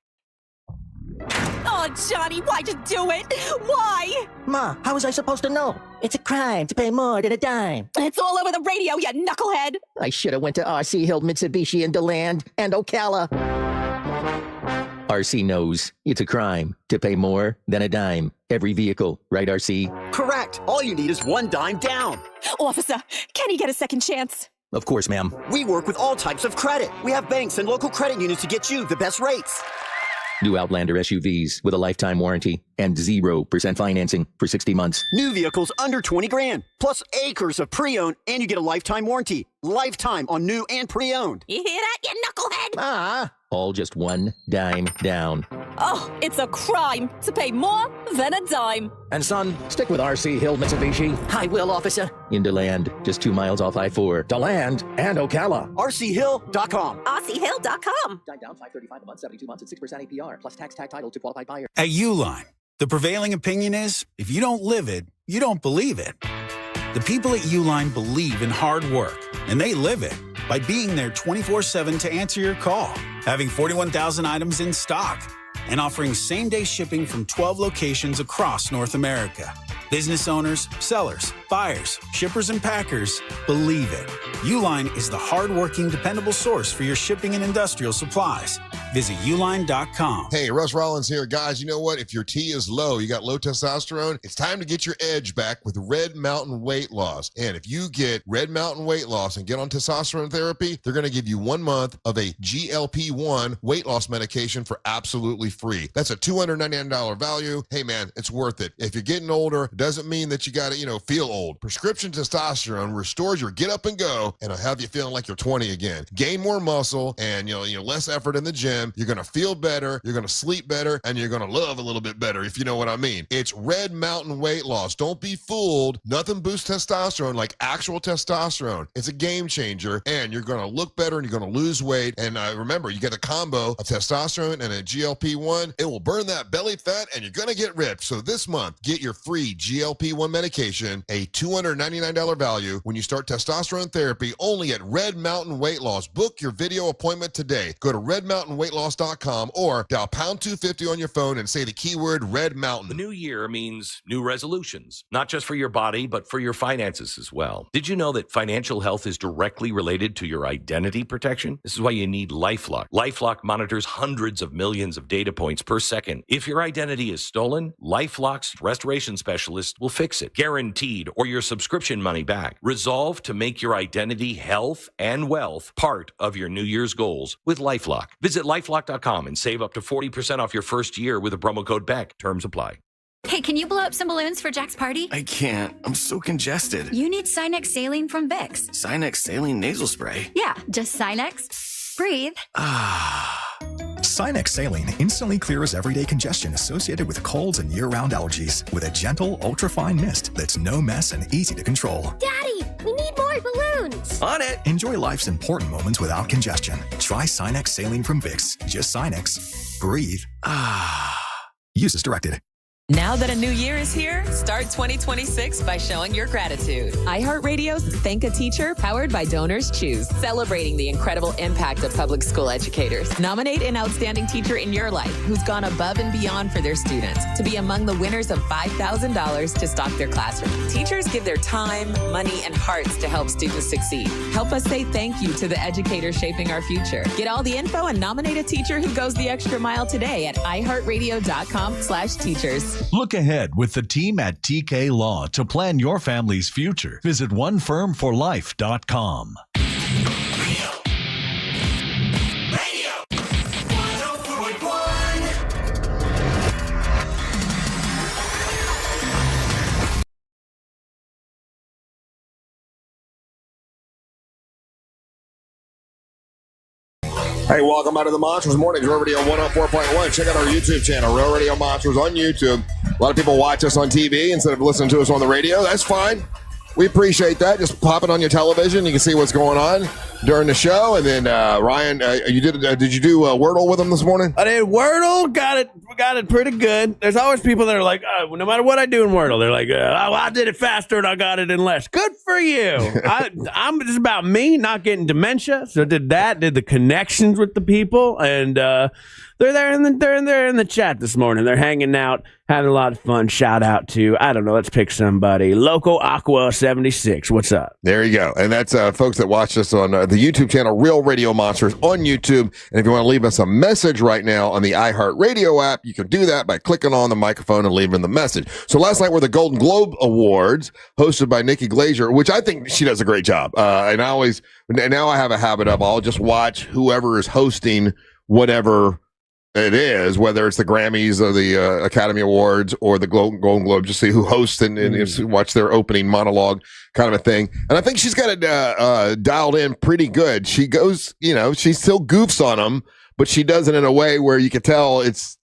Oh, Johnny, why'd you do it? Why? Ma, how was I supposed to know? It's a crime to pay more than a dime. It's all over the radio, you knucklehead. I should have went to R.C. Hill, Mitsubishi, and DeLand, and Ocala. R.C. knows it's a crime to pay more than a dime. Every vehicle, right, R.C.? Correct. All you need is one dime down. Officer, can he get a second chance? Of course, ma'am. We work with all types of credit. We have banks and local credit unions to get you the best rates. New Outlander SUVs with a lifetime warranty and 0% financing for 60 months. New vehicles under 20 grand, plus acres of pre-owned, and you get a lifetime warranty. Lifetime on new and pre-owned. You hear that, you knucklehead? Ah, all just one dime down. Oh, it's a crime to pay more than a dime. And son, stick with R.C. Hill, Mitsubishi. I will, officer. In DeLand, just 2 miles off I-4. DeLand and Ocala. RCHill.com. RCHill.com. Dime down, $535 a month, 72 months at 6% APR, plus tax tag title to qualified buyer. At Uline, the prevailing opinion is, if you don't live it, you don't believe it. The people at Uline believe in hard work, and they live it by being there 24/7 to answer your call, having 41,000 items in stock, and offering same-day shipping from 12 locations across North America. Business owners, sellers, buyers, shippers, and packers believe it. Uline is the hard-working, dependable source for your shipping and industrial supplies. Visit uline.com. Hey, Russ Rollins here. Guys, you know what? If your T is low, you got low testosterone, it's time to get your edge back with Red Mountain Weight Loss. And if you get Red Mountain Weight Loss and get on testosterone therapy, they're going to give you 1 month of a GLP-1 weight loss medication for absolutely free. That's a $299 value. Hey, man, it's worth it. If you're getting older, doesn't mean that you got to, feel old. Prescription testosterone restores your get up and go and it'll have you feeling like you're 20 again. Gain more muscle and, less effort in the gym. You're going to feel better. You're going to sleep better and you're going to love a little bit better, if you know what I mean. It's Red Mountain Weight Loss. Don't be fooled. Nothing boosts testosterone like actual testosterone. It's a game changer and you're going to look better and you're going to lose weight. And remember, you get a combo of testosterone and a GLP-1. It will burn that belly fat and you're going to get ripped. So this month, get your free GLP-1 medication, a $299 value when you start testosterone therapy only at Red Mountain Weight Loss. Book your video appointment today. Go to redmountainweightloss.com or dial pound 250 on your phone and say the keyword Red Mountain. The new year means new resolutions, not just for your body, but for your finances as well. Did you know that financial health is directly related to your identity protection? This is why you need LifeLock. LifeLock monitors hundreds of millions of data points per second. If your identity is stolen, LifeLock's restoration specialist will fix it, guaranteed, or your subscription money back. Resolve to make your identity, health, and wealth part of your New Year's goals with LifeLock. Visit LifeLock.com and save up to 40% off your first year with a promo code BECK. Terms apply. Hey, can you blow up some balloons for Jack's party? I can't. I'm so congested. You need Sinex Saline from Vicks. Sinex Saline nasal spray? Yeah, just Sinex. Breathe. Sinex Saline instantly clears everyday congestion associated with colds and year-round allergies with a gentle, ultra-fine mist that's no mess and easy to control. Daddy, we need more balloons. On it. Enjoy life's important moments without congestion. Try Sinex Saline from Vicks. Just Sinex. Breathe. Use as directed. Now that a new year is here, start 2026 by showing your gratitude. iHeartRadio's Thank a Teacher, powered by Donors Choose, celebrating the incredible impact of public school educators. Nominate an outstanding teacher in your life who's gone above and beyond for their students to be among the winners of $5,000 to stock their classroom. Teachers give their time, money, and hearts to help students succeed. Help us say thank you to the educators shaping our future. Get all the info and nominate a teacher who goes the extra mile today at iHeartRadio.com/teachers. Look ahead with the team at TK Law to plan your family's future. Visit onefirmforlife.com. Hey, welcome out to the Monsters Morning, Real Radio 104.1. Check out our YouTube channel, Real Radio Monsters on YouTube. A lot of people watch us on TV instead of listening to us on the radio. That's fine. We appreciate that. Just pop it on your television. You can see what's going on during the show. And then, Ryan, did you do Wordle with them this morning? I did Wordle. Got it pretty good. There's always people that are like, no matter what I do in Wordle, they're like, I did it faster and I got it in less. Good for you. I'm just about me not getting dementia. So did that. Did the connections with the people, and they're there in the chat this morning. They're hanging out, having a lot of fun. Shout out to, I don't know, let's pick somebody. Loco Aqua 76. What's up? There you go. And that's folks that watch us on the YouTube channel, Real Radio Monsters on YouTube. And if you want to leave us a message right now on the iHeartRadio app, you can do that by clicking on the microphone and leaving the message. So last night were the Golden Globe Awards hosted by Nikki Glaser, which I think she does a great job. And now I have a habit of I'll just watch whoever is hosting whatever it is, whether it's the Grammys or the Academy Awards or the Golden Globe, just see who hosts and watch their opening monologue kind of a thing. And I think she's got it dialed in pretty good. She goes, she still goofs on them, but she does it in a way where you can tell it's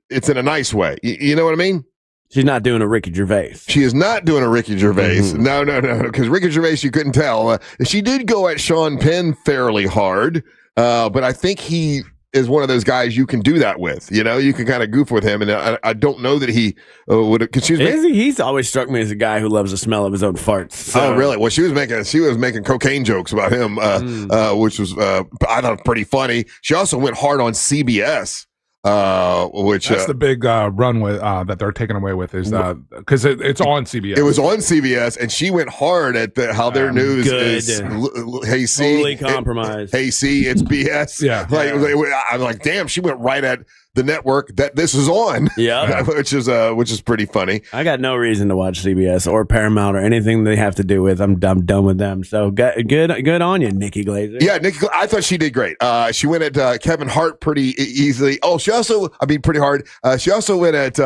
in a nice way. You know what I mean? She's not doing a Ricky Gervais. She is not doing a Ricky Gervais. Mm-hmm. No, because Ricky Gervais, you couldn't tell. She did go at Sean Penn fairly hard, but I think he is one of those guys you can do that with. You can kind of goof with him, and I don't know that he would. He's always struck me as a guy who loves the smell of his own farts. So. Oh, really? Well, she was making cocaine jokes about him, which was I thought pretty funny. She also went hard on CBS. Which that's the big run with that they're taking away with is because it's on CBS. It was on CBS, and she went hard at how their news is. Hey, see, fully compromised. Hey, see, it's BS. Yeah, I'm like, damn, she went right at the network that this is on. Yeah, which is pretty funny. I got no reason to watch CBS or Paramount or anything they have to do with. I'm done with them. So good on you, Nikki Glaser. Yeah, Nikki, I thought she did great. She went at Kevin Hart pretty easily. Oh, pretty hard. She also went at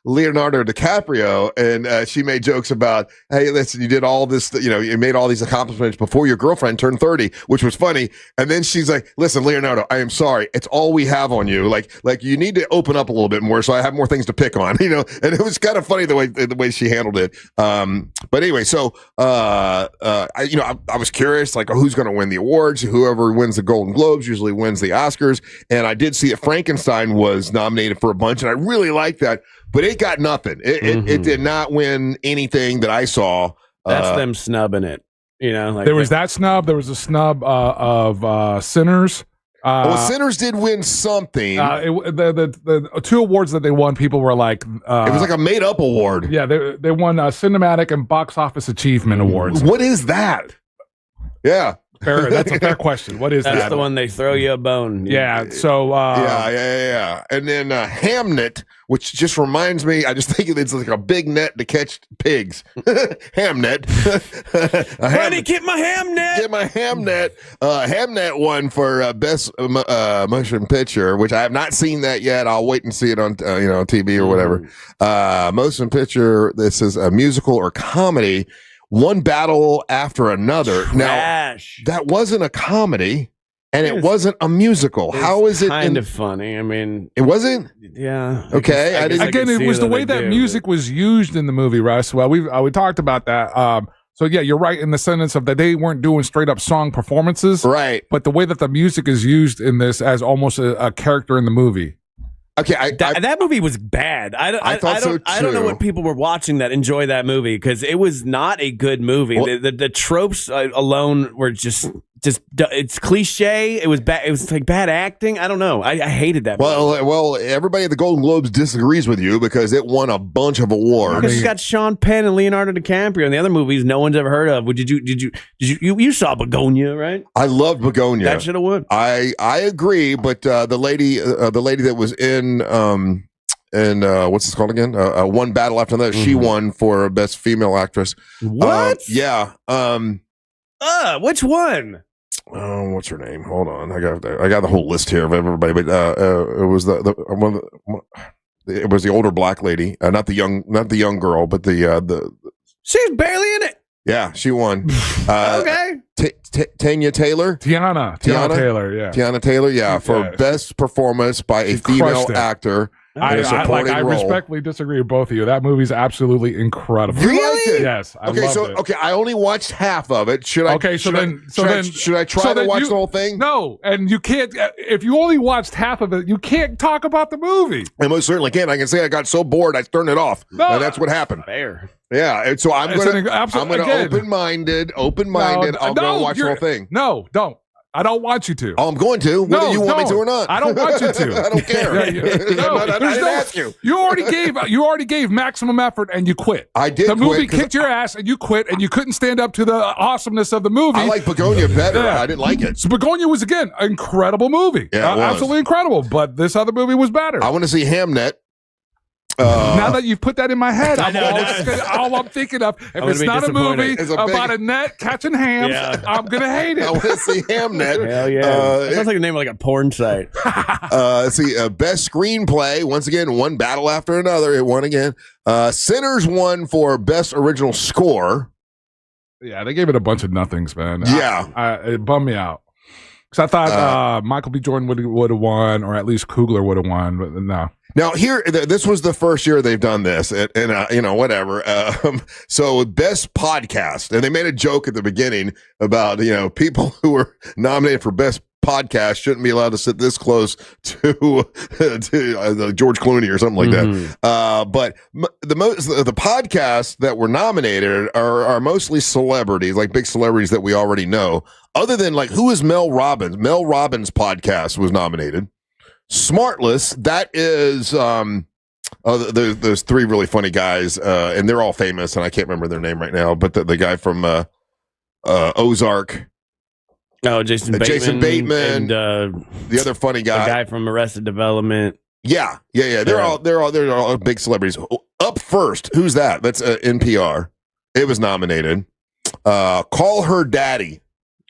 Leonardo DiCaprio, and she made jokes about, hey, listen, you did all this, you made all these accomplishments before your girlfriend turned 30, which was funny. And then she's like, listen, Leonardo, I am sorry. It's all we have on you. Like you need to open up a little bit more so I have more things to pick on, and it was kind of funny the way she handled it. But anyway, so, I was curious, like, who's going to win the awards? Whoever wins the Golden Globes usually wins the Oscars. And I did see that Frankenstein was nominated for a bunch, and I really like that. But it got nothing. It did not win anything that I saw. That's them snubbing it. There was that snub. There was a snub of Sinners. Sinners did win something. The two awards that they won, people were like, it was like a made up award. Yeah, they won cinematic and box office achievement awards. What is that? Yeah. That's a fair question. What is that? That's the one they throw you a bone. Yeah. So yeah. And then Hamnet, which just reminds me, I just think it's like a big net to catch pigs. Hamnet. Honey, get my Hamnet. Get my Hamnet. Hamnet won for best motion picture, which I have not seen that yet. I'll wait and see it on TV or whatever. Motion picture. This is a musical or comedy. One battle after another. Trash. Now, that wasn't a comedy, and it wasn't a musical. How is it kind of funny? I mean, it wasn't. Yeah. Okay. It was the way that music was used in the movie, Russ. Well, we talked about that. So yeah, you're right in the sentence of that they weren't doing straight up song performances, right? But the way that the music is used in this as almost a character in the movie. Okay, that movie was bad. I don't know what people were watching that enjoy that movie, because it was not a good movie. Well, the tropes alone were just it's cliche. It was bad. It was like bad acting. I don't know. I hated that movie. Well, everybody at the Golden Globes disagrees with you because it won a bunch of awards. Because it's got Sean Penn and Leonardo DiCaprio and the other movies no one's ever heard of. You saw Begonia, right? I loved Begonia. That should have won. I agree, but the lady that was in what's this called again? One Battle After Another. She won for Best Female Actress. What? Yeah. Which one? Oh, what's her name? Hold on, I got the whole list here of everybody, but it was it was the older black lady, not the young girl, but the she's barely in it. Yeah, she won. Okay. Tanya Taylor, Tiana Taylor, yeah, Tiana Taylor, yeah, for best performance by a female actor. I respectfully disagree with both of you. That movie's absolutely incredible. You liked it? Yes. I loved it. Okay, I only watched half of it. Should I try to watch the whole thing? No, and you can't. If you only watched half of it, you can't talk about the movie. I most certainly can. I can say I got so bored I turned it off. No, that's what happened. Fair. Yeah, and so I'm gonna open-minded. I'll go watch the whole thing. No, don't. I don't want you to. Oh, I'm going to. Whether you want me to or not. I don't want you to. I don't care. I didn't ask you. You already gave maximum effort and you quit. I did. The movie kicked your ass and you quit and you couldn't stand up to the awesomeness of the movie. I like Begonia better. Yeah. I didn't like it. So Begonia was again an incredible movie. Yeah, absolutely incredible. But this other movie was better. I want to see Hamnet. Now that you've put that in my head, all I'm thinking of, if it's not a movie about a net catching hams, I'm going to hate it. I want to see Hamnet. Hell yeah. That sounds like the name of like a porn site. Let's see. Best screenplay. Once again, One Battle After Another. It won again. Sinners won for best original score. Yeah, they gave it a bunch of nothings, man. Yeah. It bummed me out. Because I thought Michael B. Jordan would have won, or at least Coogler would have won, but no. Now this was the first year they've done this, and whatever. So best podcast, and they made a joke at the beginning about people who were nominated for best podcast shouldn't be allowed to sit this close to George Clooney or something like that. But the podcasts that were nominated are mostly celebrities, like big celebrities that we already know. Other than who is Mel Robbins? Mel Robbins' podcast was nominated. Smartless, that is there's three really funny guys, and they're all famous, and I can't remember their name right now, but the guy from Ozark. Oh, Jason Bateman, and the other funny guy, the guy from Arrested Development. Yeah. They're all big celebrities. Up first, who's that? That's NPR. It was nominated. Call Her Daddy.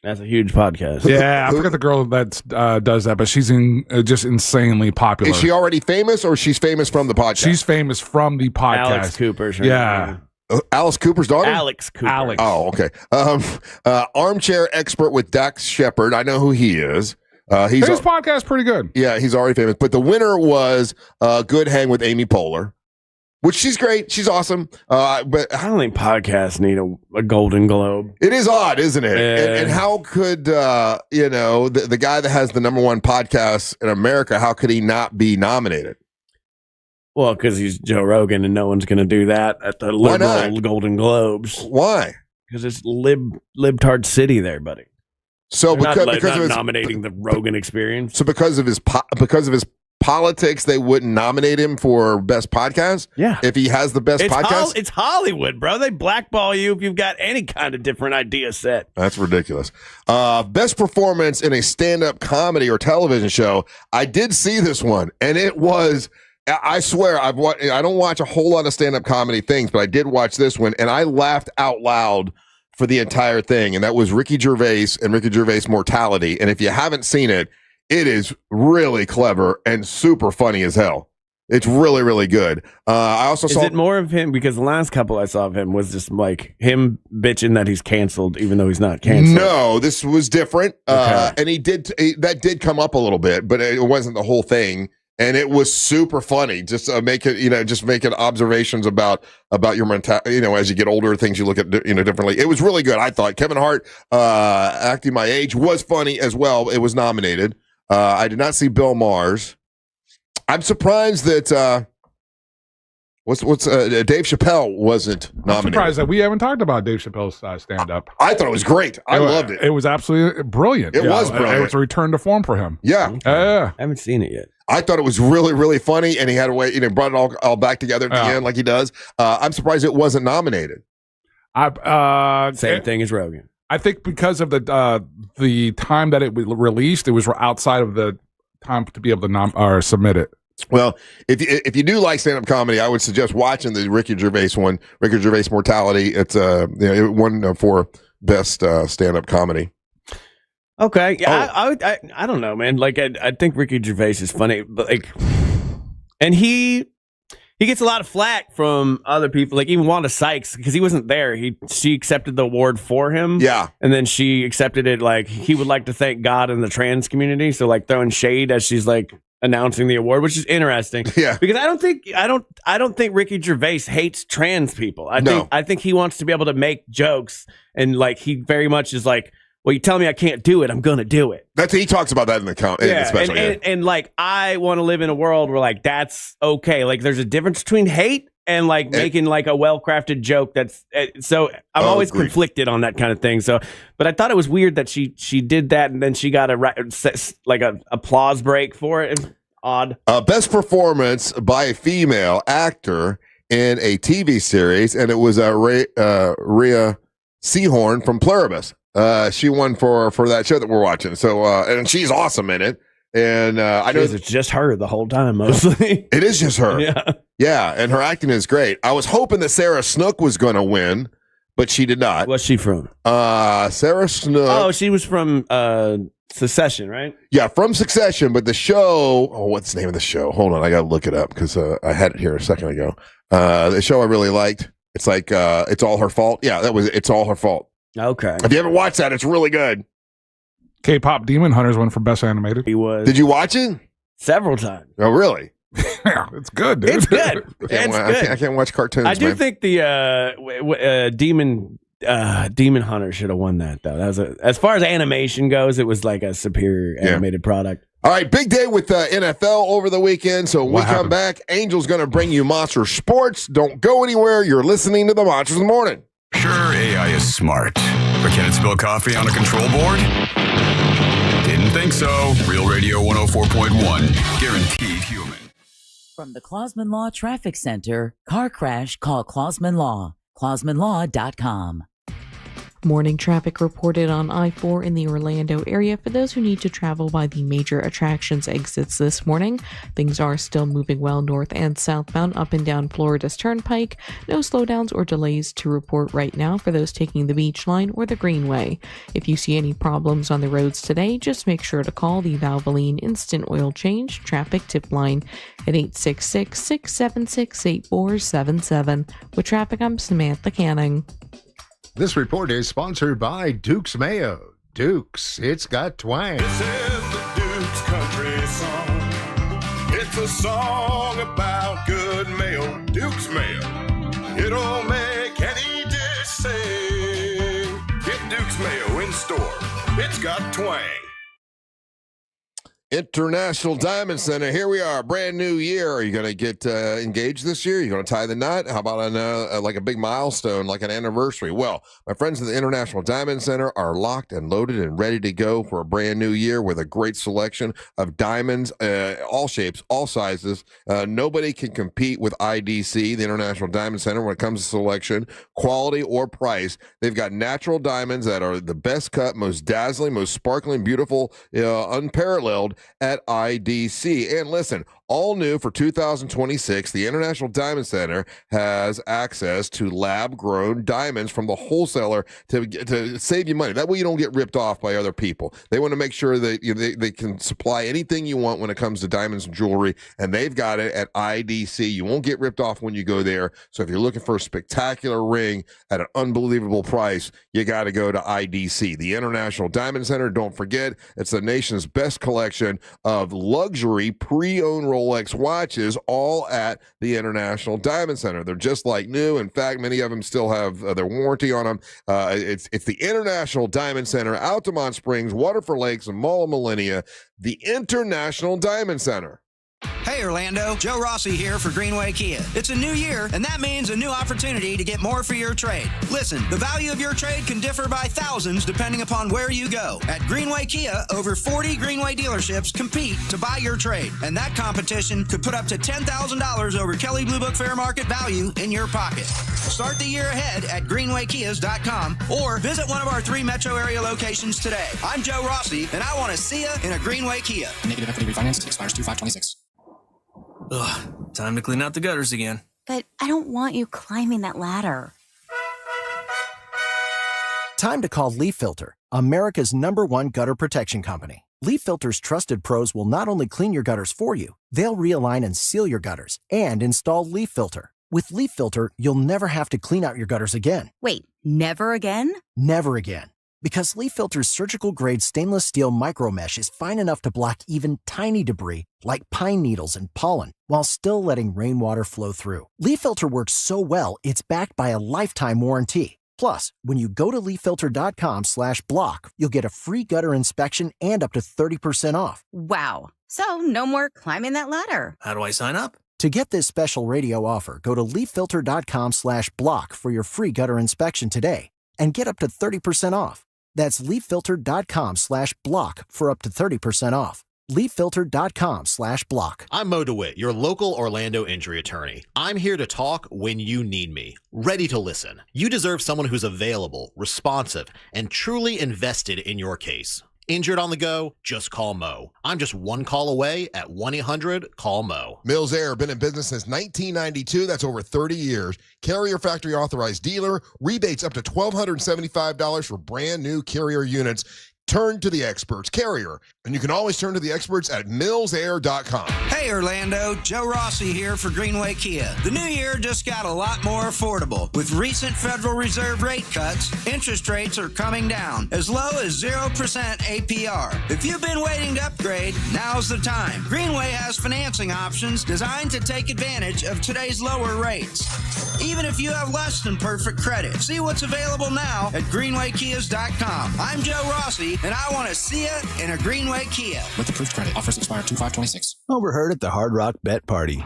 That's a huge podcast. Yeah, I forget the girl that does that, but she's just insanely popular. Is she already famous, or she's famous from the podcast? She's famous from the podcast. Alex Cooper. Yeah. Alice Cooper's daughter? Alex Cooper. Alex. Oh, okay. Armchair Expert with Dax Shepard. I know who he is. His podcast pretty good. Yeah, he's already famous. But the winner was Good Hang with Amy Poehler, which she's great. She's awesome. But I don't think podcasts need a Golden Globe. It is odd, isn't it? And how could, the guy that has the #1 podcast in America, how could he not be nominated? Well, because he's Joe Rogan, and no one's going to do that at the liberal Golden Globes. Why? Because it's libtard city there, buddy. So because of his nominating the Rogan Experience. So because of his politics, they wouldn't nominate him for best podcast. Yeah, if he has the best podcast, it's Hollywood, bro. They blackball you if you've got any kind of different idea set. That's ridiculous. Best performance in a stand-up comedy or television show. I did see this one, and it was. I swear, I don't watch a whole lot of stand-up comedy things, but I did watch this one, and I laughed out loud for the entire thing, and that was Ricky Gervais and Ricky Gervais Mortality. And if you haven't seen it, it is really clever and super funny as hell. It's really, really good. I also saw. Is it more of him? Because the last couple I saw of him was just like him bitching that he's canceled, even though he's not canceled. No, this was different. Okay. And that did come up a little bit, but it wasn't the whole thing. And it was super funny. Just making observations about your mentality. As you get older, things you look at differently. It was really good. I thought Kevin Hart, acting my age, was funny as well. It was nominated. I did not see Bill Maher's. I'm surprised that Dave Chappelle wasn't nominated. I'm surprised that we haven't talked about Dave Chappelle's stand-up. I thought it was great. I loved it. It was absolutely brilliant. It was brilliant. It was a return to form for him. Yeah. I haven't seen it yet. I thought it was really, really funny, and he had a way, brought it all back together at the end like he does. I'm surprised it wasn't nominated. Same thing as Rogan. I think because of the time that it was released, it was outside of the time to be able to submit it. Well, if you do like stand-up comedy, I would suggest watching the Ricky Gervais one, Ricky Gervais Mortality. It's it won for best stand-up comedy. Okay, yeah, I don't know, man. Like I think Ricky Gervais is funny, but and he gets a lot of flack from other people, like even Wanda Sykes, because he wasn't there. She accepted the award for him. Yeah. And then she accepted it like he would like to thank God and the trans community. So like throwing shade as she's like announcing the award, which is interesting. Yeah. Because I don't think Ricky Gervais hates trans people. I think he wants to be able to make jokes, and like he very much is like, well, you tell me I can't do it, I'm gonna do it. He talks about that in the special. And like I want to live in a world where like that's okay. Like there's a difference between hate and like making like a well-crafted joke. That's so I'm always conflicted on that kind of thing. So, but I thought it was weird that she did that, and then she got a applause break for it. Odd. Best performance by a female actor in a TV series, and it was Rhea Seehorn from Pluribus. She won for that show that we're watching. So, and she's awesome in it. And I know it's just her the whole time, mostly. It is just her. Yeah. Yeah, and her acting is great. I was hoping that Sarah Snook was going to win, but she did not. What's she from? Sarah Snook. Oh, she was from Succession, right? Yeah, from Succession, but the show, what's the name of the show? Hold on, I got to look it up because I had it here a second ago. The show I really liked, it's like It's All Her Fault. Yeah, It's All Her Fault. Okay. If you haven't watched that, it's really good. K-pop Demon Hunters won for Best Animated. He was. Did you watch it? Several times. Oh, really? Yeah, it's good, dude. It's good. I can't watch cartoons, I do man. think the Demon Hunter should have won that, though. That was as far as animation goes, it was like a superior animated product. All right, big day with NFL over the weekend. So when we come back, Angel's going to bring you Monster Sports. Don't go anywhere. You're listening to the Monsters in the Morning. Sure, AI is smart, but can it spill coffee on a control board? Didn't think so. Real Radio 104.1, guaranteed human. From the Clausman Law Traffic Center, car crash, call Clausman Law. ClausmanLaw.com. Morning traffic reported on I-4 in the Orlando area for those who need to travel by the major attractions exits this morning. Things are still moving well north and southbound up and down Florida's Turnpike. No slowdowns or delays to report right now for those taking the Beach Line or the Greenway. If you see any problems on the roads today, just make sure to call the Valvoline Instant Oil Change Traffic Tip Line at 866-676-8477. With traffic, I'm Samantha Canning. This report is sponsored by Duke's Mayo. Duke's, it's got twang. This is the Duke's country song. It's a song about good mayo. Duke's Mayo. It'll make any dish sing. Get Duke's Mayo in store. It's got twang. International Diamond Center. Here we are, brand new year. Are you going to get engaged this year? Are you going to tie the knot? How about like a big milestone, like an anniversary? Well, my friends at the International Diamond Center are locked and loaded and ready to go for a brand new year with a great selection of diamonds, all shapes, all sizes. Nobody can compete with IDC, the International Diamond Center, when it comes to selection, quality, or price. They've got natural diamonds that are the best cut, most dazzling, most sparkling, beautiful, unparalleled at IDC. And listen, all new for 2026, the International Diamond Center has access to lab-grown diamonds from the wholesaler to save you money. That way you don't get ripped off by other people. They want to make sure that they can supply anything you want when it comes to diamonds and jewelry, and they've got it at IDC. You won't get ripped off when you go there. So if you're looking for a spectacular ring at an unbelievable price, you got to go to IDC. The International Diamond Center, don't forget, it's the nation's best collection of luxury pre-owned Rolex watches, all at the International Diamond Center. They're just like new. In fact, many of them still have their warranty on them. It's the International Diamond Center, Altamont Springs, Waterford Lakes, and Mall of Millennia. The International Diamond Center. Hey, Hey Orlando, Joe Rossi here for Greenway Kia. It's a new year, and that means a new opportunity to get more for your trade. Listen, the value of your trade can differ by thousands depending upon where you go. At Greenway Kia, over 40 Greenway dealerships compete to buy your trade, and that competition could put up to $10,000 over Kelley Blue Book fair market value in your pocket. Start the year ahead at greenwaykias.com or visit one of our 3 metro area locations today. I'm Joe Rossi, and I want to see you in a Greenway Kia. Negative equity refinance expires 2/5/26. Ugh, time to clean out the gutters again. But I don't want you climbing that ladder. Time to call Leaf Filter, America's #1 gutter protection company. Leaf Filter's trusted pros will not only clean your gutters for you, they'll realign and seal your gutters and install Leaf Filter. With Leaf Filter, you'll never have to clean out your gutters again. Wait, never again? Never again. Because Leaf Filter's surgical-grade stainless steel micro mesh is fine enough to block even tiny debris like pine needles and pollen while still letting rainwater flow through. Leaf Filter works so well, it's backed by a lifetime warranty. Plus, when you go to leaffilter.com/block, you'll get a free gutter inspection and up to 30% off. Wow. So no more climbing that ladder. How do I sign up? To get this special radio offer, go to leaffilter.com/block for your free gutter inspection today and get up to 30% off. That's leaffilter.com/block for up to 30% off. leaffilter.com/block. I'm Mo DeWitt, your local Orlando injury attorney. I'm here to talk when you need me, ready to listen. You deserve someone who's available, responsive, and truly invested in your case. Injured on the go? Just call Mo. I'm just one call away at 1-800-CALL-MO. Mills Air, been in business since 1992. That's over 30 years. Carrier factory authorized dealer. Rebates up to $1,275 for brand new Carrier units. Turn to the experts. Carrier. And you can always turn to the experts at millsair.com. Hey Orlando, Joe Rossi here for Greenway Kia. The new year just got a lot more affordable. With recent Federal Reserve rate cuts, interest rates are coming down as low as 0% APR. If you've been waiting to upgrade, now's the time. Greenway has financing options designed to take advantage of today's lower rates. Even if you have less than perfect credit. See what's available now at greenwaykias.com. I'm Joe Rossi, and I want to see you in a Greenway Kia. With approved credit. Offers expire 2/5/26. Overheard at the Hard Rock Bet Party.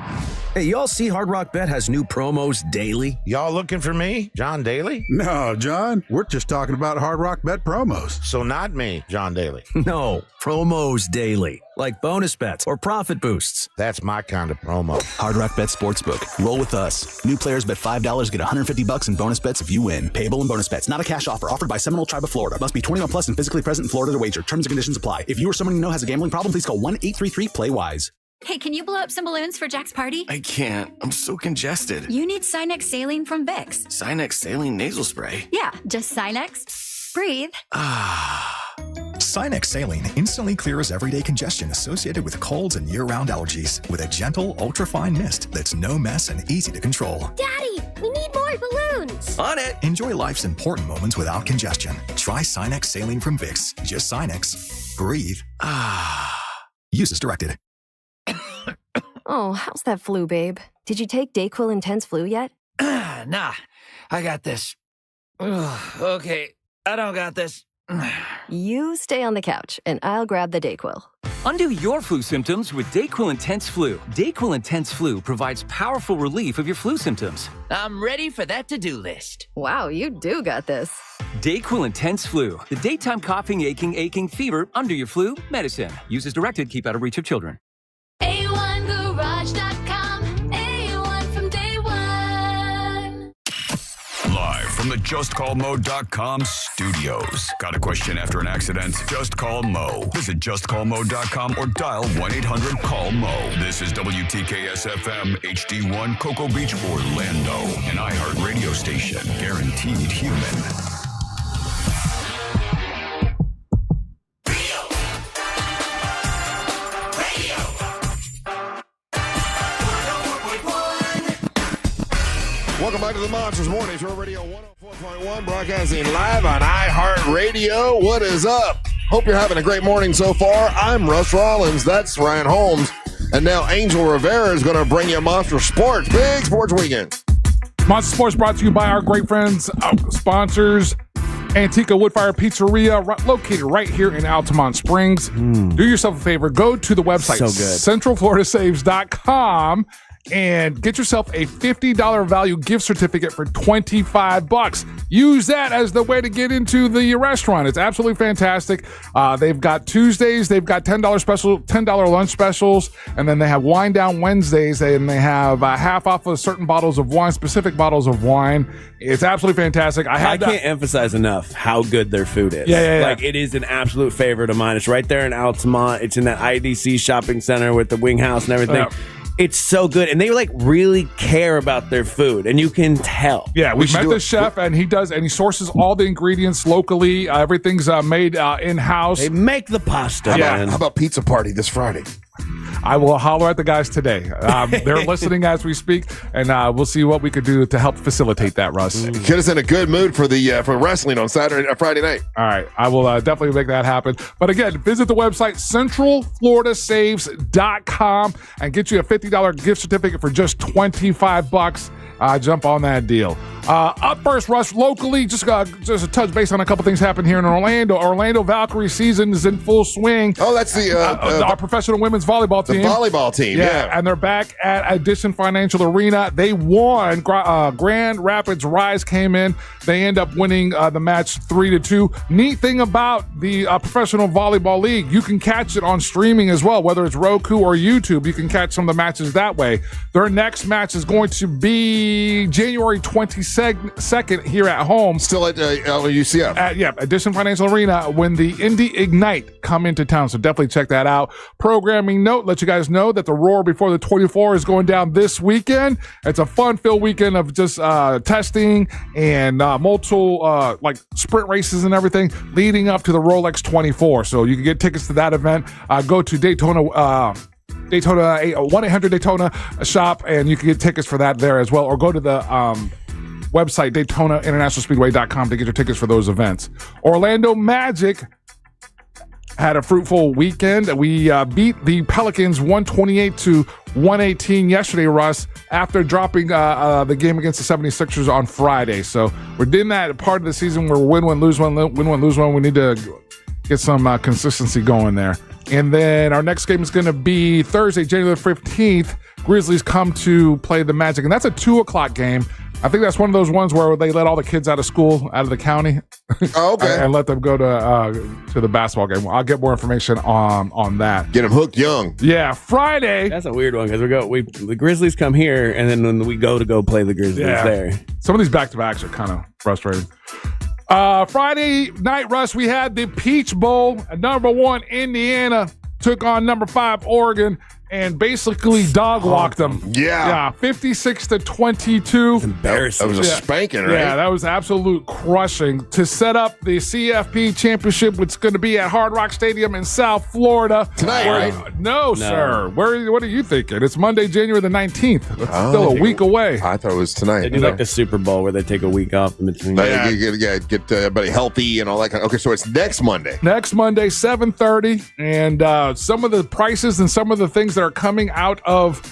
Hey, y'all see Hard Rock Bet has new promos daily? Y'all looking for me, John Daly? No, John. We're just talking about Hard Rock Bet promos. So not me, John Daly. No, promos daily. Like bonus bets or profit boosts. That's my kind of promo. Hard Rock Bet Sportsbook. Roll with us. New players bet $5, get $150 in bonus bets if you win. Payable in bonus bets. Not a cash offer. Offered by Seminole Tribe of Florida. Must be 21 plus and physically present in Florida to wager. Terms and conditions apply. If you or someone you know has a gambling problem, please call 1-833-PLAY-WISE. Hey, can you blow up some balloons for Jack's party? I can't. I'm so congested. You need Sinex Saline from Vicks. Sinex Saline Nasal Spray? Yeah, just Sinex. Breathe. Sinex Saline instantly clears everyday congestion associated with colds and year-round allergies with a gentle, ultra-fine mist that's no mess and easy to control. Daddy, we need more balloons. On it. Enjoy life's important moments without congestion. Try Sinex Saline from Vicks. Just Sinex. Breathe. Use as directed. Oh, how's that flu, babe? Did you take Dayquil Intense Flu yet? Nah, I got this. Ugh, okay, I don't got this. You stay on the couch, and I'll grab the Dayquil. Undo your flu symptoms with Dayquil Intense Flu. Dayquil Intense Flu provides powerful relief of your flu symptoms. I'm ready for that to-do list. Wow, you do got this. Dayquil Intense Flu. The daytime coughing, aching, fever, under your flu medicine. Use as directed. Keep out of reach of children. A1Garage.com. A1 from day one. Live from the JustCallMo.com studios. Got a question after an accident? Just call Mo. Visit JustCallMo.com or dial 1-800-CALL-MO. This is WTKS-FM HD1 Cocoa Beach, Orlando. An iHeart radio station. Guaranteed human. Welcome back to the Monsters Morning Show, Radio 104.1, broadcasting live on iHeartRadio. What is up? Hope you're having a great morning so far. I'm Russ Rollins. That's Ryan Holmes. And now Angel Rivera is going to bring you Monster Sports. Big sports weekend. Monster Sports brought to you by our great friends, sponsors, Antica Woodfire Pizzeria, located right here in Altamont Springs. Do yourself a favor. Go to the website, So good. centralfloridasaves.com, and get yourself a $50 value gift certificate for $25. Use that as the way to get into the restaurant. It's absolutely fantastic. They've got Tuesdays, they've got $10 lunch specials, and then they have Wine Down Wednesdays, and they have half off of certain bottles of wine, specific bottles of wine. It's absolutely fantastic. I can't emphasize enough how good their food is. Yeah. Like, it is an absolute favorite of mine. It's right there in Altamont. It's in that IDC shopping center with the wing house and everything. It's so good, and they like really care about their food, and you can tell. Yeah, we met the chef, and he sources all the ingredients locally. Everything's made in-house. They make the pasta, man. How about pizza party this Friday? I will holler at the guys today. They're listening as we speak, and we'll see what we could do to help facilitate that, Russ. Get us in a good mood for the for wrestling on Friday night. All right, I will definitely make that happen. But again, visit the website centralfloridasaves.com and get you a $50 gift certificate for just $25. Jump on that deal. Up first, Russ, locally, just a touch base on a couple things happened here in Orlando. Orlando Valkyrie season is in full swing. Oh, that's our professional women's volleyball team. The volleyball team, yeah. And they're back at Addition Financial Arena. They won. Grand Rapids Rise came in. They end up winning the match 3-2. Neat thing about the Professional Volleyball League, you can catch it on streaming as well, whether it's Roku or YouTube. You can catch some of the matches that way. Their next match is going to be January 22nd here at home. Still at UCF. Addition Financial Arena when the Indy Ignite come into town. So definitely check that out. Programming note, let you guys know that the Roar Before the 24 is going down this weekend. It's a fun-filled weekend of just testing and multiple like sprint races and everything leading up to the Rolex 24. So you can get tickets to that event. Go to Daytona 1-800-Daytona shop, and you can get tickets for that there as well, or go to the website DaytonaInternationalSpeedway.com to get your tickets for those events. Orlando Magic had a fruitful weekend. We beat the Pelicans 128-118 yesterday, Russ, after dropping the game against the 76ers on Friday. So we're in that part of the season where win-win, lose-win, win-win, lose-win. We need to get some consistency going there. And then our next game is going to be Thursday, January 15th. Grizzlies come to play the Magic, and that's a 2:00 game. I think that's one of those ones where they let all the kids out of school, out of the county, Oh, okay. and let them go to the basketball game. I'll get more information on that. Get them hooked young. Yeah, Friday. That's a weird one because the Grizzlies come here, and then when we go play the Grizzlies there. Some of these back-to-backs are kind of frustrating. Friday night, Russ, we had the Peach Bowl. Number 1, Indiana took on number 5, Oregon, and basically dog-walked them. Yeah. 56-22. It's embarrassing. That was a spanking, right? Yeah, that was absolute crushing to set up the CFP championship, which is going to be at Hard Rock Stadium in South Florida. Tonight, right? No, sir. What are you thinking? It's Monday, January the 19th. It's still a week away. I thought it was tonight. They do like the Super Bowl where they take a week off in between. Get everybody healthy and all that kind of. Okay, so it's next Monday. Next Monday, 7:30, and some of the prices and some of the things that are coming out of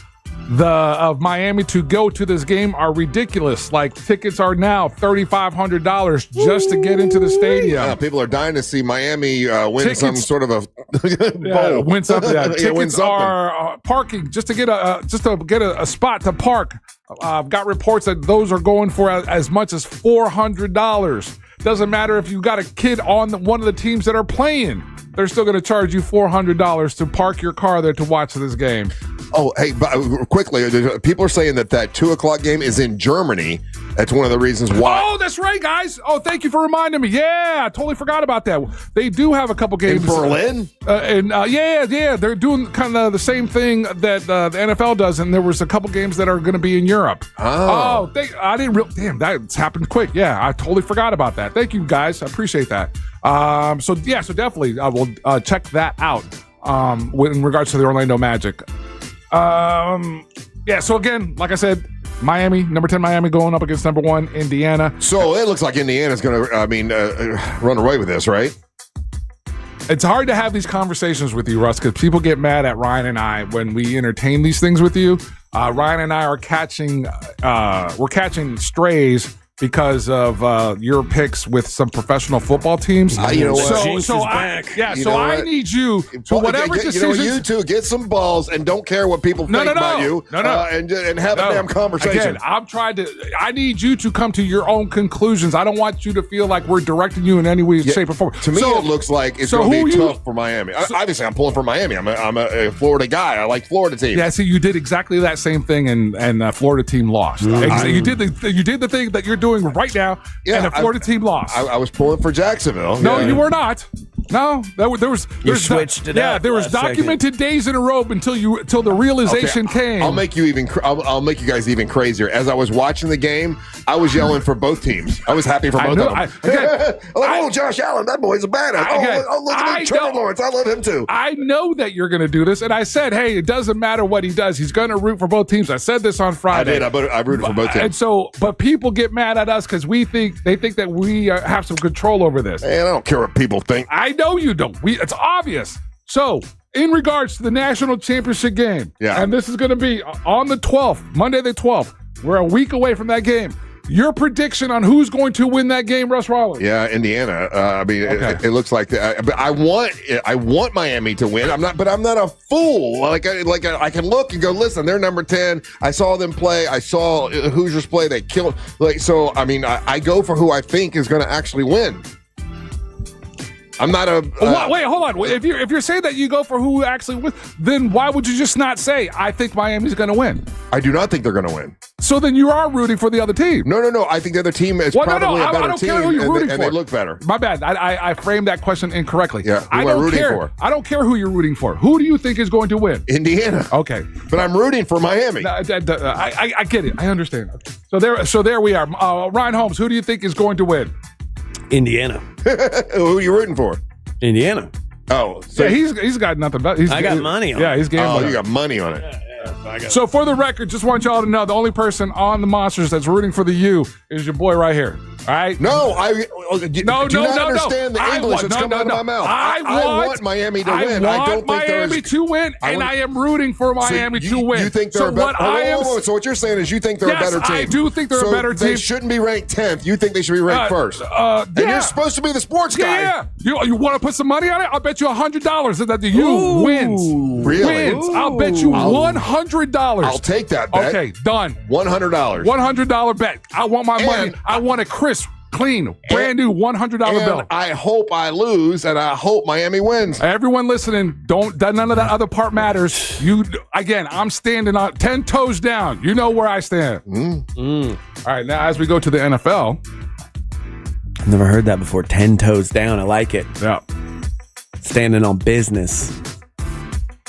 Miami to go to this game are ridiculous. Like, tickets are now $3,500 just to get into the stadium. Yeah, people are dying to see Miami win some sort of a bowl. Win something. Yeah. Tickets win something. are parking just to get a spot to park. I've got reports that those are going for as much as $400. Doesn't matter if you got a kid on one of the teams that are playing. They're still going to charge you $400 to park your car there to watch this game. Oh, hey, but quickly, people are saying that 2:00 game is in Germany. That's one of the reasons why. Oh, that's right, guys. Oh, thank you for reminding me. Yeah, I totally forgot about that. They do have a couple games. In Berlin? Yeah. They're doing kind of the same thing that the NFL does, and there was a couple games that are going to be in Europe. Oh. I didn't damn, that's happened quick. Yeah, I totally forgot about that. Thank you, guys. I appreciate that. So definitely I will check that out in regards to the Orlando Magic. So again, like I said, Miami, number 10 Miami going up against number 1 Indiana. So it looks like Indiana's going to, run away with this, right? It's hard to have these conversations with you, Russ, because people get mad at Ryan and I when we entertain these things with you. Ryan and I are catching strays because of your picks with some professional football teams. You know what? So I need you for whatever decisions. You two get some balls and don't care what people think about you. And have a damn conversation. Again, I need you to come to your own conclusions. I don't want you to feel like we're directing you in any way, shape, or form. To me, it looks like it's going to be tough for Miami. Obviously, I'm pulling for Miami. I'm a Florida guy. I like Florida team. Yeah, see, you did exactly that same thing, and Florida team lost. You did the thing that you're doing right now, and the Florida team lost. I was pulling for Jacksonville. No, you were not. No, there was switched it up. Yeah, there was documented days in a row until the realization came. I'll make you guys even crazier. As I was watching the game, I was yelling for both teams. I was happy for both of them. Josh Allen, that boy's a badass. Look at Trevor Lawrence. I love him too. I know that you're going to do this, and I said, hey, it doesn't matter what he does. He's going to root for both teams. I said this on Friday. I did. I rooted for both teams. And but people get mad at us because they think that we have some control over this. Man, I don't care what people think. I know you don't. It's obvious. So, in regards to the national championship game, and this is going to be on the 12th, Monday the 12th. We're a week away from that game. Your prediction on who's going to win that game, Russ Rollins? Yeah, Indiana. It looks like that. But I want Miami to win. I'm not a fool. I can look and go, listen, they're number 10. I saw them play. I saw Hoosiers play. They killed. I go for who I think is going to actually win. I'm not a. Wait, hold on. If you're saying that you go for who actually wins, then why would you just not say, I think Miami's going to win? I do not think they're going to win. So then you are rooting for the other team. No. I think the other team is probably a better team. I don't care who you're rooting for. And they look better. My bad. I framed that question incorrectly. Yeah, who am I rooting for? I don't care who you're rooting for. Who do you think is going to win? Indiana. Okay. But I'm rooting for Miami. I get it. I understand. So there we are. Ryan Holmes, who do you think is going to win? Indiana. Who are you rooting for? Indiana. Oh, so he's got nothing but I got money on it. Yeah, he's gambling. Oh, you got money on it. So for the record, just want y'all to know the only person on the Monsters that's rooting for the U is your boy right here. All right? No, do not understand the English that's coming out of my mouth. I want Miami to win. I don't think Miami to win, and I am rooting for Miami to win. You think they're So what you're saying is you think they're a better team. I do think they're a better team. They shouldn't be ranked 10th. You think they should be ranked first. And you're supposed to be the sports guy. Yeah. You want to put some money on it? I'll bet you $100 that the U wins. Really? Wins. I'll bet you $100. I'll take that bet. Okay, done. $100. $100 bet. I want my money. I want a crisp, clean, brand new $100 bill. I hope I lose, and I hope Miami wins. Everyone listening, none of that other part matters. I'm standing on 10 toes down. You know where I stand. All right, now as we go to the NFL. I've never heard that before. 10 toes down. I like it. Yeah. Standing on business.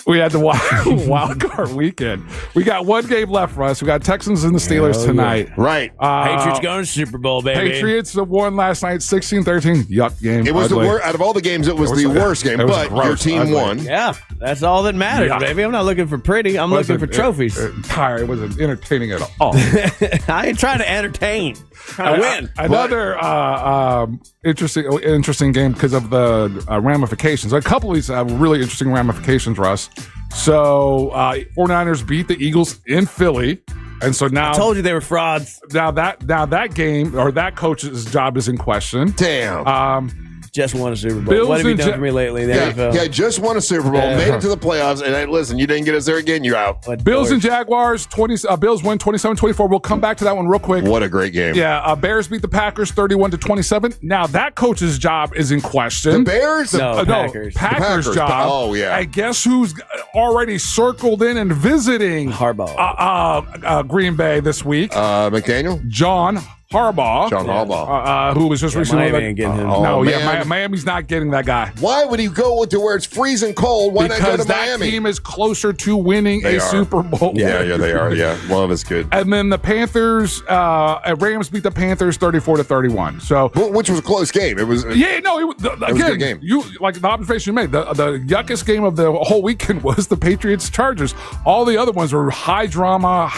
We had the wild card weekend. We got one game left, Russ. We got Texans and the Steelers tonight. Yeah. Right. Patriots going to Super Bowl, baby. Patriots won last night, 16-13. Yuck game. It was the worst. Out of all the games, it was the worst game, but your team won. Yeah, that's all that matters, baby. I'm not looking for pretty. I'm looking for trophies. It wasn't entertaining at all. I ain't trying to entertain. I win. Another interesting game because of the ramifications. A couple of these have really interesting ramifications, Russ. So 49ers beat the Eagles in Philly. And so now I told you they were frauds. Now that game or that coach's job is in question. Damn. Just won a Super Bowl. What have you done for me lately? Just won a Super Bowl, made it to the playoffs, and listen, you didn't get us there again, you're out. Bills and Jaguars, Bills win 27-24. We'll come back to that one real quick. What a great game. Yeah, Bears beat the Packers 31-27. Now that coach's job is in question. The Bears? No, Packers. Packers' job. Oh, yeah. And guess who's already circled in and visiting Harbaugh. Green Bay this week? McDaniel? John Harbaugh, who was just recently. Miami ain't getting him. Miami's not getting that guy. Why would he go to where it's freezing cold? Why not go to Miami? Because that team is closer to winning a Super Bowl. Yeah, they are. Yeah, one of us good. And then the Panthers, Rams beat the Panthers 34-31. So, which was a close game. It was. It was a good game. You like the observation you made. The yuckiest game of the whole weekend was the Patriots Chargers. All the other ones were high drama,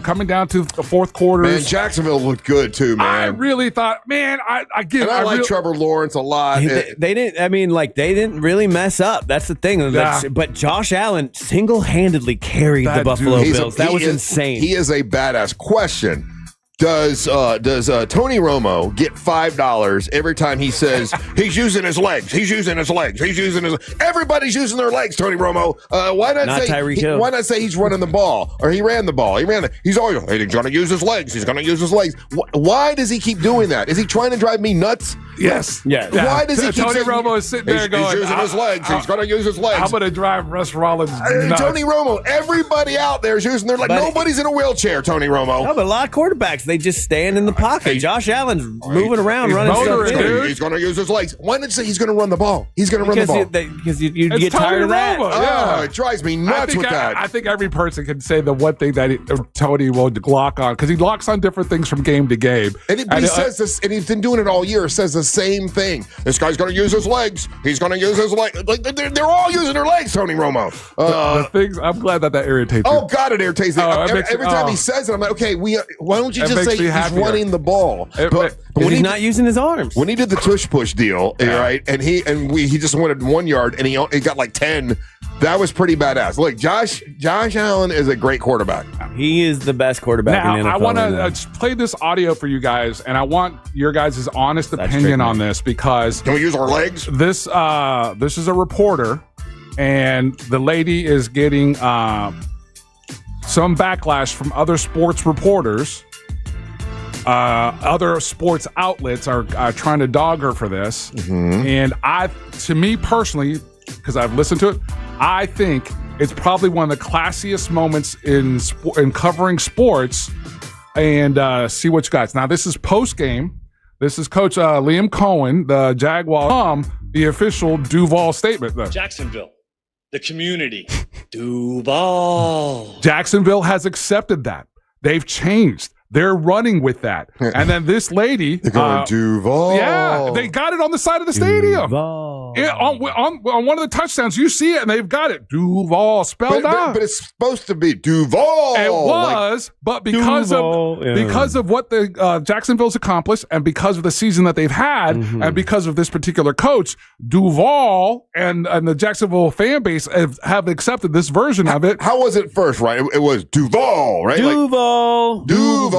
coming down to the fourth quarter. Man, Jacksonville looked good too, man. I really thought, I like Trevor Lawrence a lot. They didn't really mess up. That's the thing. But Josh Allen single-handedly carried the Buffalo Bills. That was insane. He is a badass. Question. Does Tony Romo get $5 every time he says he's using his legs? He's using his legs. He's using his. Everybody's using their legs. Tony Romo. Why not say he's running the ball or he ran the ball? He's always he's going to use his legs. He's going to use his legs. Why does he keep doing that? Is he trying to drive me nuts? Yes. Yes. Why does he keep Tony Romo is sitting there going, he's using his legs. He's going to use his legs. I'm going to drive Russ Rollins nuts. Tony Romo. Everybody out there is using their legs. Nobody's in a wheelchair. Tony Romo. No, but a lot of quarterbacks, they just stand in the pocket. Josh Allen's moving around, running stuff in. He's going to use his legs. Why did he say he's going to run the ball? He's going to run the ball. Because you get tired of that. Oh, it drives me nuts with that. I think every person can say the one thing that Tony will lock on, because he locks on different things from game to game. And he says this, and he's been doing it all year, says the same thing. This guy's going to use his legs. He's going to use his legs. Like, they're all using their legs, Tony Romo. The things, I'm glad that irritates you. Oh, God, it irritates me. Every time he says it, I'm like, okay, why don't you just say he's running the ball? But when he's not using his arms. When he did the tush push deal, right, and he just wanted 1 yard, and he got like 10. That was pretty badass. Look, Josh Allen is a great quarterback. He is the best quarterback in the NFL. I want to play this audio for you guys, and I want your guys' honest opinion on this, because can we use our legs? This is a reporter, and the lady is getting some backlash from other sports reporters. Other sports outlets are trying to dog her for this, and to me personally, because I've listened to it, I think it's probably one of the classiest moments in covering sports. And see what you guys. Now, this is post game. This is Coach Liam Cohen, the Jaguar, the official Duval statement. Jacksonville, the community, Duval. Jacksonville has accepted that. They've changed. They're running with that. And then this lady. They're going Duval. Yeah, they got it on the side of the stadium. On one of the touchdowns, you see it, and they've got it. Duval spelled out. But it's supposed to be Duval. It was, but because of what the Jacksonville's accomplished, and because of the season that they've had, and because of this particular coach, Duval and the Jacksonville fan base have accepted this version of it. How was it first, right? It was Duval, right? Duval.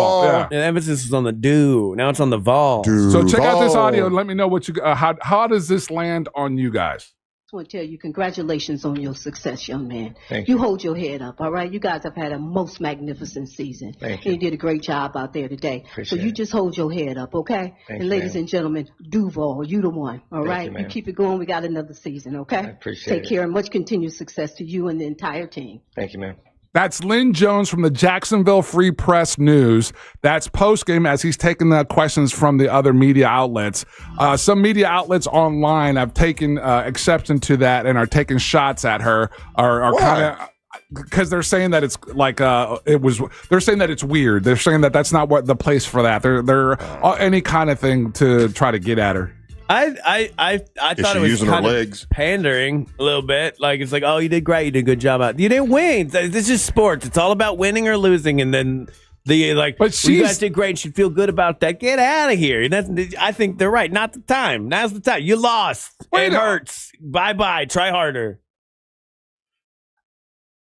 Yeah. The emphasis was on the do. Now it's on the vol. So check out this audio and let me know what you. How does this land on you guys? I want to tell you, congratulations on your success, young man. Thank you. Hold your head up, all right? You guys have had a most magnificent season. Thank you. You did a great job out there today. Appreciate so you just hold your head up, okay? Thank and ladies and gentlemen, Duval, you the one, all right? You, you keep it going. We got another season, okay? I appreciate it. Take care and much continued success to you and the entire team. Thank you, ma'am. That's Lynn Jones from the Jacksonville Free Press News. That's postgame as he's taking the questions from the other media outlets. Some media outlets online have taken exception to that and are taking shots at her. Are kind of because they're saying that it's like They're saying that it's weird. They're saying that that's not what the place for that. They're any kind of thing to try to get at her. I thought it was using kind her of legs. pandering a little bit. Like, it's like, oh, you did great. You did a good job out. You didn't win. This is sports. It's all about winning or losing. And then but you guys did great. You should feel good about that. Get out of here. I think they're right. Not the time. Now's the time. You lost. It hurts. Bye-bye. Try harder.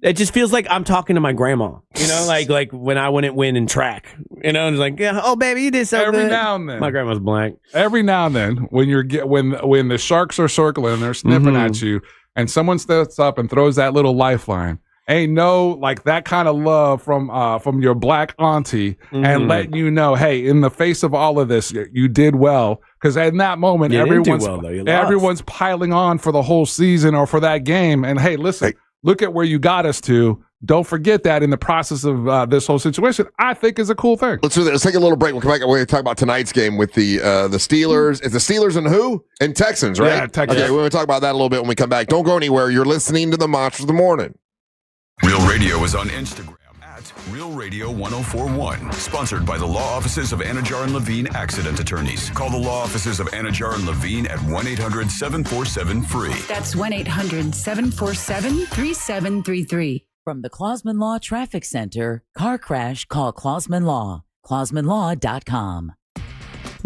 It just feels like I'm talking to my grandma, like when I wouldn't win in track, it's like, yeah, oh baby, you did so good. Every now and then, my grandma's blank. Every now and then, when when the sharks are circling, they're sniffing at you, and someone steps up and throws that little lifeline. Ain't no like that kind of love from your black auntie, and letting you know, hey, in the face of all of this, you did well. Because in that moment, everyone's piling on for the whole season or for that game, and hey, listen. Look at where you got us to. Don't forget that in the process of this whole situation, I think is a cool thing. Let's take a little break. We'll come back and we're going to talk about tonight's game with the Steelers. It's the Steelers and who? And Texans, right? Yeah, Texans. Okay, we're going to talk about that a little bit when we come back. Don't go anywhere. You're listening to the Monsters of the Morning. Real Radio is on Instagram at Real Radio 1041. Sponsored by the law offices of Anajar and Levine Accident Attorneys. Call the law offices of Anajar and Levine at 1-800-747-FREE. That's 1-800-747-3733. From the Clausman Law Traffic Center, car crash, call Clausman Law. ClausmanLaw.com.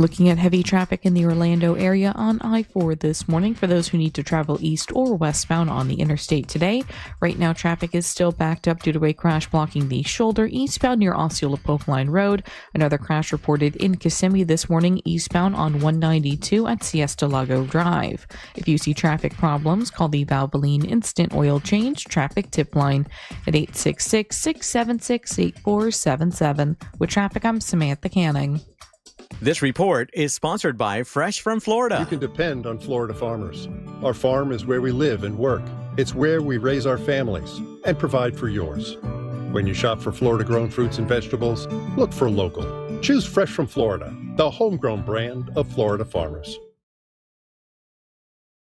Looking at heavy traffic in the Orlando area on I-4 this morning for those who need to travel east or westbound on the interstate today. Right now, traffic is still backed up due to a crash blocking the shoulder eastbound near Osceola Popeline Road. Another crash reported in Kissimmee this morning eastbound on 192 at Siesta Lago Drive. If you see traffic problems, call the Valvoline Instant Oil Change Traffic Tip Line at 866-676-8477. With traffic, I'm Samantha Canning. This report is sponsored by Fresh from Florida. You can depend on Florida farmers. Our farm is where we live and work. It's where we raise our families and provide for yours. When you shop for Florida-grown fruits and vegetables, look for local. Choose Fresh from Florida, the homegrown brand of Florida farmers.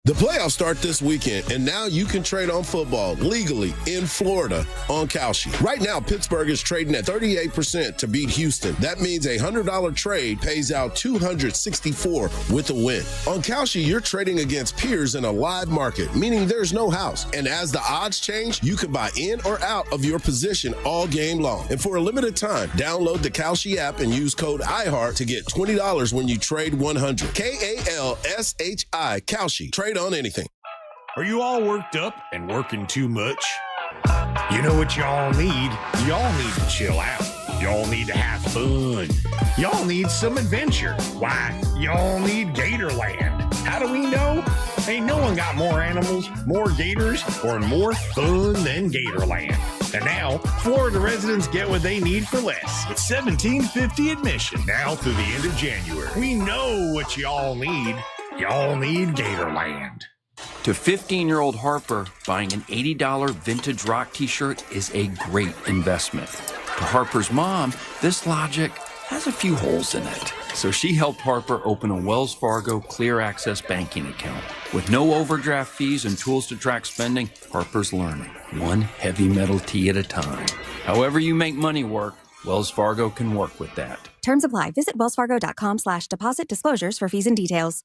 The playoffs start this weekend, and now you can trade on football legally in Florida on Kalshi. Right now, Pittsburgh is trading at 38% to beat Houston. That means a $100 trade pays out $264 with a win. On Kalshi, you're trading against peers in a live market, meaning there's no house. And as the odds change, you can buy in or out of your position all game long. And for a limited time, download the Kalshi app and use code IHEART to get $20 when you trade 100. Kalshi. Kalshi. Trade on anything. Are you all worked up and working too much? You know what y'all need? Y'all need to chill out. Y'all need to have fun. Y'all need some adventure. Why? Y'all need Gatorland. How do we know? Ain't no one got more animals, more gators, or more fun than Gatorland. And now, Florida residents get what they need for less. With $17.50 admission now through the end of January. We know what y'all need. Y'all need Gatorland. To 15-year-old Harper, buying an $80 vintage rock t-shirt is a great investment. To Harper's mom, this logic has a few holes in it. So she helped Harper open a Wells Fargo Clear Access banking account. With no overdraft fees and tools to track spending, Harper's learning, one heavy metal tee at a time. However you make money work, Wells Fargo can work with that. Terms apply. Visit wellsfargo.com/deposit disclosures for fees and details.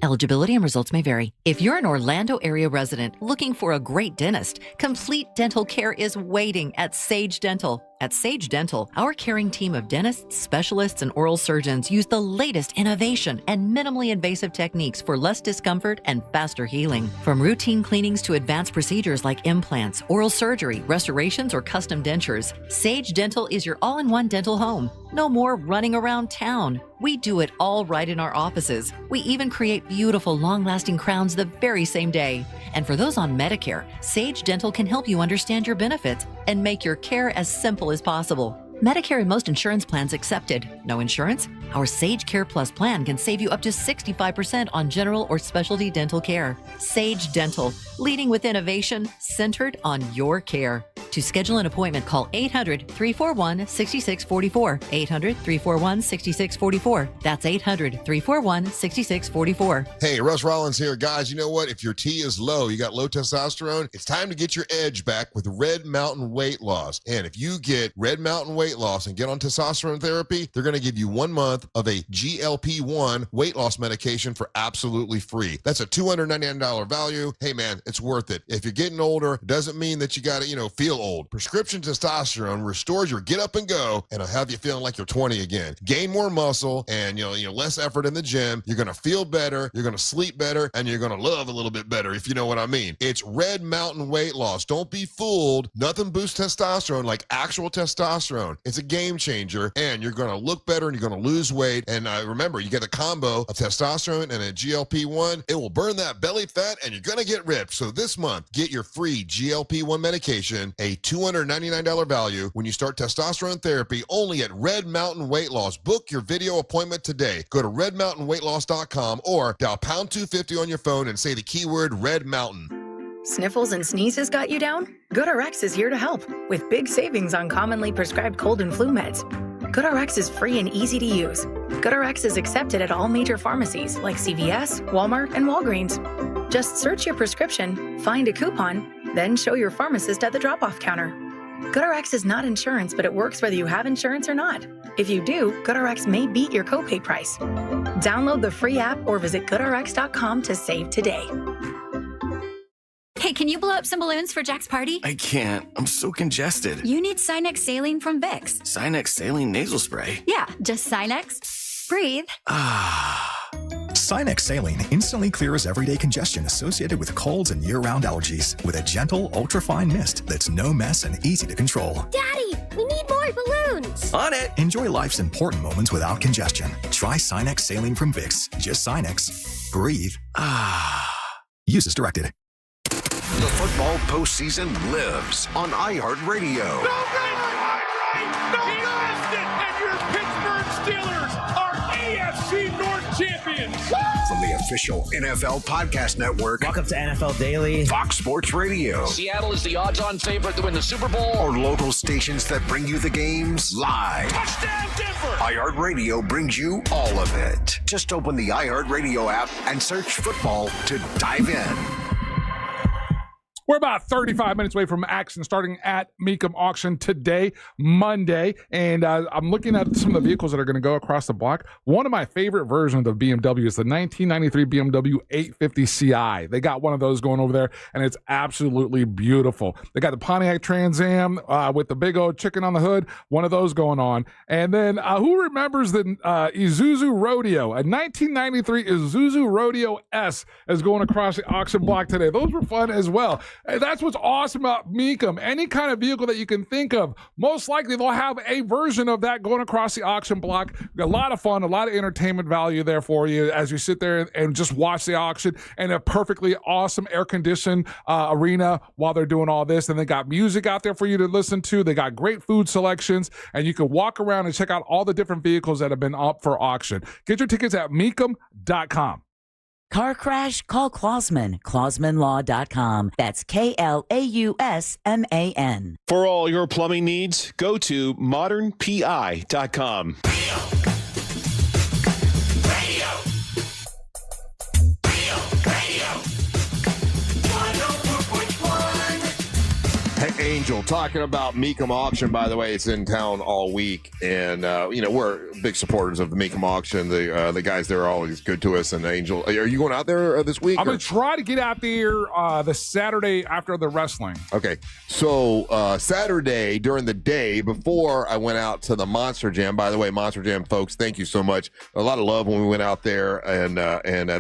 Eligibility and results may vary. If you're an Orlando area resident looking for a great dentist, complete dental care is waiting at Sage Dental. At Sage Dental, our caring team of dentists, specialists, and oral surgeons use the latest innovation and minimally invasive techniques for less discomfort and faster healing. From routine cleanings to advanced procedures like implants, oral surgery, restorations, or custom dentures, Sage Dental is your all-in-one dental home. No more running around town. We do it all right in our offices. We even create beautiful, long-lasting crowns the very same day. And for those on Medicare, Sage Dental can help you understand your benefits and make your care as simple as possible. Medicare and most insurance plans accepted. No insurance? Our Sage Care Plus plan can save you up to 65% on general or specialty dental care. Sage Dental, leading with innovation, centered on your care. To schedule an appointment, call 800-341-6644. 800-341-6644. That's 800-341-6644. Hey, Russ Rollins here. Guys, you know what? If your T is low, you got low testosterone, it's time to get your edge back with Red Mountain Weight Loss. And if you get Red Mountain Weight Loss and get on testosterone therapy, they're going to give you 1 month of a GLP-1 weight loss medication for absolutely free. That's a $299 value. Hey, man, it's worth it. If you're getting older, it doesn't mean that you got to, feel old. Prescription testosterone restores your get up and go, and it'll have you feeling like you're 20 again. Gain more muscle and, less effort in the gym. You're going to feel better. You're going to sleep better, and you're going to love a little bit better, if you know what I mean. It's Red Mountain Weight Loss. Don't be fooled. Nothing boosts testosterone like actual testosterone. It's a game changer, and you're going to look better and you're going to lose weight. And remember, you get a combo of testosterone and a GLP-1. It will burn that belly fat, and you're going to get ripped. So this month, get your free GLP-1 medication, a $299 value when you start testosterone therapy only at Red Mountain Weight Loss. Book your video appointment today. Go to redmountainweightloss.com or dial pound 250 on your phone and say the keyword Red Mountain. Sniffles and sneezes got you down? GoodRx is here to help with big savings on commonly prescribed cold and flu meds. GoodRx is free and easy to use. GoodRx is accepted at all major pharmacies like CVS, Walmart, and Walgreens. Just search your prescription, find a coupon, then show your pharmacist at the drop-off counter. GoodRx is not insurance, but it works whether you have insurance or not. If you do, GoodRx may beat your copay price. Download the free app or visit GoodRx.com to save today. Hey, Hey, can you blow up some balloons for Jack's party? I can't. I'm so congested. You need Sinex Saline from Vicks. Sinex Saline nasal spray. Yeah, just Sinex. Breathe. Sinex Saline instantly clears everyday congestion associated with colds and year-round allergies with a gentle, ultra-fine mist that's no mess and easy to control. Daddy, we need more balloons. On it. Enjoy life's important moments without congestion. Try Sinex Saline from Vicks. Just Sinex. Breathe. Use as directed. The football postseason lives on iHeartRadio. And your Pittsburgh Steelers are AFC North champions. From the official NFL podcast network. Welcome to NFL Daily. Fox Sports Radio. Seattle is the odds-on favorite to win the Super Bowl. Or local stations that bring you the games live. Touchdown Denver. iHeartRadio brings you all of it. Just open the iHeartRadio app and search football to dive in. We're about 35 minutes away from action starting at Mecum Auction today, Monday. And I'm looking at some of the vehicles that are going to go across the block. One of my favorite versions of BMW is the 1993 BMW 850 Ci. They got one of those going over there, and it's absolutely beautiful. They got the Pontiac Trans Am with the big old chicken on the hood, one of those going on. And then who remembers the Isuzu Rodeo? A 1993 Isuzu Rodeo S is going across the auction block today. Those were fun as well. And that's what's awesome about Mecum. Any kind of vehicle that you can think of, most likely they'll have a version of that going across the auction block. A lot of fun, a lot of entertainment value there for you as you sit there and just watch the auction, and a perfectly awesome air-conditioned arena while they're doing all this. And they got music out there for you to listen to. They got great food selections, and you can walk around and check out all the different vehicles that have been up for auction. Get your tickets at Mecum.com. Car crash? Call Klausman. KlausmanLaw.com. That's KLAUSMAN. For all your plumbing needs, go to modernpi.com. Hey, Angel, talking about Mecum Auction, by the way, it's in town all week. And, we're big supporters of the Mecum Auction. The guys there are always good to us. And, Angel, are you going out there this week? I'm going to try to get out there the Saturday after the wrestling. Okay. So, Saturday during the day before I went out to the Monster Jam. By the way, Monster Jam folks, thank you so much. A lot of love when we went out there. And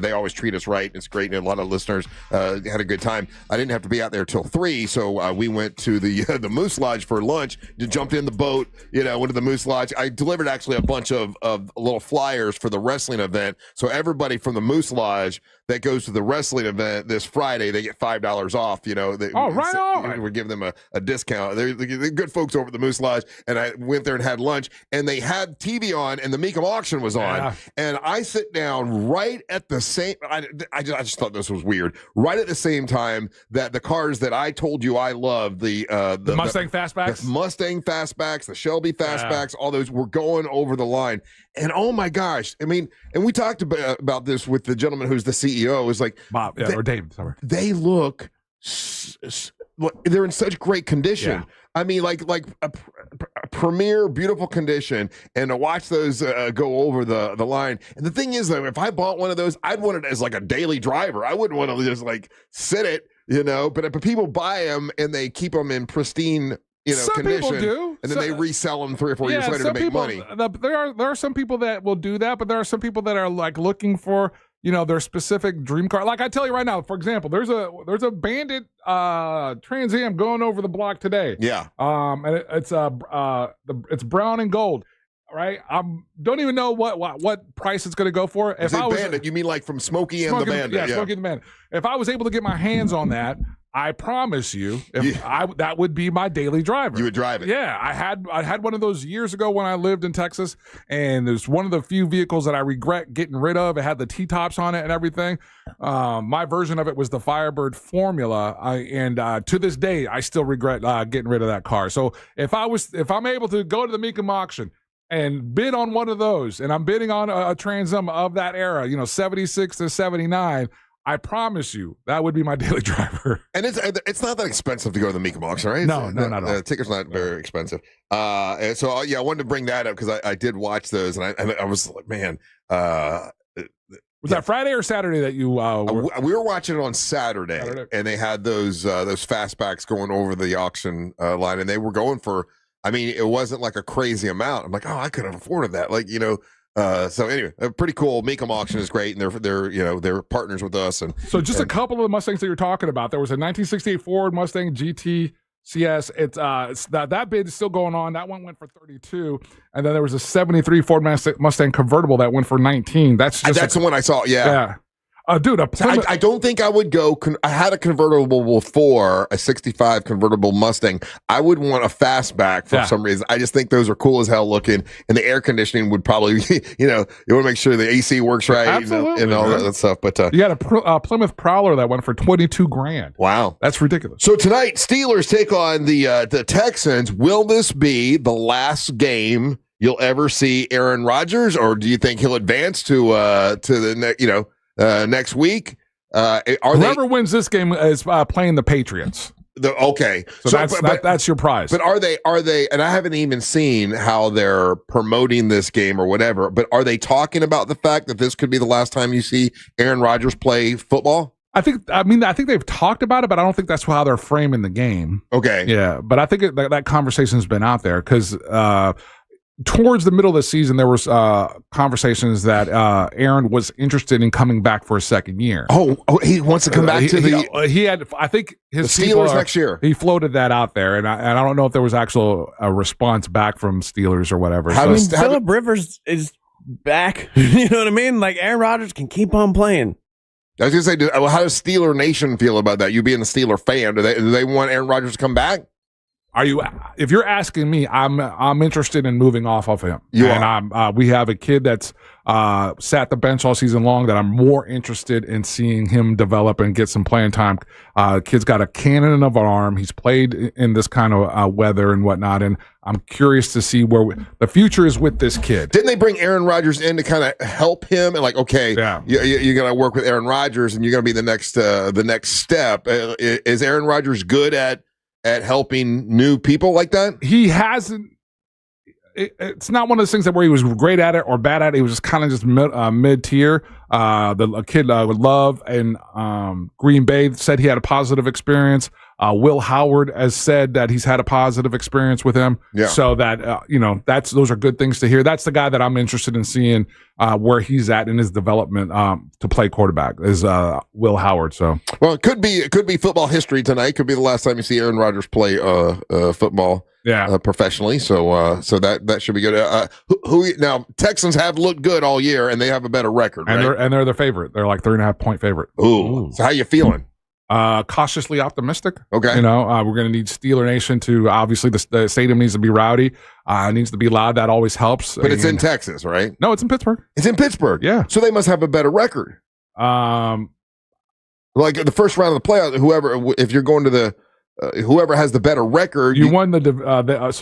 they always treat us right. It's great. And a lot of listeners had a good time. I didn't have to be out there till 3. So, we went to the Moose Lodge for lunch. Just jumped in the boat, went to the Moose Lodge. I delivered actually a bunch of little flyers for the wrestling event. So everybody from the Moose Lodge that goes to the wrestling event this Friday, they get $5 off. Right on. We're giving them a discount. They're good folks over at the Moose Lodge, and I went there and had lunch, and they had TV on, and the Mecum Auction was on, and I sit down right at the same. I just thought this was weird. Right at the same time that the cars that I told you I love, the Mustang Fastbacks, the Mustang Fastbacks, the Shelby Fastbacks, all those were going over the line. And oh my gosh, I mean, and we talked about this with the gentleman who's the CEO. Is like Bob or Dave. Sorry, they look. They're in such great condition. Yeah. I mean, like a premier, beautiful condition, and to watch those go over the line. And the thing is, though, if I bought one of those, I'd want it as like a daily driver. I wouldn't want to just like sit it, But people buy them and they keep them in pristine, some condition. People do. And then they resell them 3 or 4 years later to make money. There are some people that will do that, but there are some people that are like looking for their specific dream car. Like I tell you right now, for example, there's a Bandit Trans Am going over the block today. Yeah. And it's brown and gold. Right, don't even know what price it's going to go for. If I was Bandit, you mean like from Smokey and the Bandit? Yeah, Smokey and the Bandit. If I was able to get my hands on that, I promise you, that would be my daily driver. You would drive it. Yeah, I had one of those years ago when I lived in Texas, and it's one of the few vehicles that I regret getting rid of. It had the T-tops on it and everything. My version of it was the Firebird Formula, and to this day, I still regret getting rid of that car. So if I'm able to go to the Mecum auction and bid on one of those, and I'm bidding on a Trans Am of that era, 76 to 79, I promise you that would be my daily driver. And it's not that expensive to go to the Mecum auction, right? No, not at all. The ticket's not very expensive. And so I wanted to bring that up because I did watch those, and I was like, man, Was that Friday or Saturday that you we were watching it on Saturday, and they had those fastbacks going over the auction line, and they were going for, I mean, it wasn't like a crazy amount. I'm like, oh, I could have afforded that. Like, so anyway, pretty cool. Mecum auction is great, and they're partners with us. And so just a couple of the Mustangs that you're talking about. There was a 1968 Ford Mustang GT CS. It's that bid is still going on. That one went for 32, and then there was a 73 Ford Mustang convertible that went for 19. That's the one I saw. Yeah. Dude, I don't think I would go. I had a convertible before, a 65 convertible Mustang. I would want a fastback for some reason. I just think those are cool as hell looking, and the air conditioning would probably, you want to make sure the AC works right, and all that stuff. But you got a Plymouth Prowler that went for $22,000. Wow, that's ridiculous. So tonight, Steelers take on the Texans. Will this be the last game you'll ever see Aaron Rodgers, or do you think he'll advance to the next week? Whoever wins this game is playing the Patriots. Okay, so that's your prize. But are they? And I haven't even seen how they're promoting this game or whatever. But are they talking about the fact that this could be the last time you see Aaron Rodgers play football? I think they've talked about it, but I don't think that's how they're framing the game. Okay, yeah, but I think that conversation's been out there because towards the middle of the season, there was conversations that Aaron was interested in coming back for a second year. Oh, he wants to come back to he had. I think his the Steelers next year. He floated that out there, and I don't know if there was actual response back from Steelers or whatever. Phillip Rivers is back. You know what I mean? Like Aaron Rodgers can keep on playing. I was going to say, how does Steeler Nation feel about that? You being a Steeler fan, do they want Aaron Rodgers to come back? If you're asking me, I'm interested in moving off of him. We have a kid that's sat the bench all season long that I'm more interested in seeing him develop and get some playing time. Kid's got a cannon of an arm. He's played in this kind of weather and whatnot, and I'm curious to see where the future is with this kid. Didn't they bring Aaron Rodgers in to kind of help him? And you're going to work with Aaron Rodgers, and you're going to be the next step. Is Aaron Rodgers good at helping new people like that? He hasn't. It's not one of those things where he was great at it or bad at it. He was just kind of mid-tier. The kid with Love and Green Bay said he had a positive experience. Will Howard has said that he's had a positive experience with him. Yeah. So that those are good things to hear. That's the guy that I'm interested in seeing where he's at in his development to play quarterback is Will Howard. So it could be football history tonight. Could be the last time you see Aaron Rodgers play football. Professionally. So that should be good. Now Texans have looked good all year, and they have a better record, right? And they're the favorite. They're like 3.5 point favorite. Ooh. So how you feeling? Cautiously optimistic. Okay. We're going to need Steeler Nation to, obviously the stadium needs to be rowdy. It needs to be loud. That always helps. But it's in Texas, right? No, it's in Pittsburgh. It's in Pittsburgh. Yeah. So they must have a better record. Like the first round of the playoff, if you're going to the, whoever has the better record. So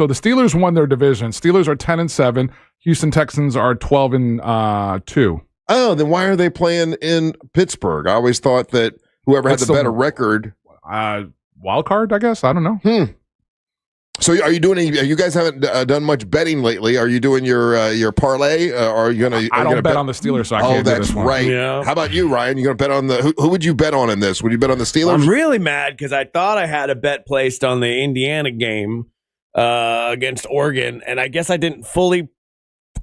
the Steelers won their division. Steelers are 10-7. Houston Texans are 12-2. Oh, then why are they playing in Pittsburgh? I always thought that whoever had the better record. Wild card, I guess. I don't know. So are you doing you guys haven't done much betting lately. Are you doing your parlay? Or are you going to? I don't bet on the Steelers, so I can't do this one. Right. Yeah. How about you, Ryan? You going to bet on who would you bet on in this? Would you bet on the Steelers? I'm really mad because I thought I had a bet placed on the Indiana game against Oregon, and I guess I didn't fully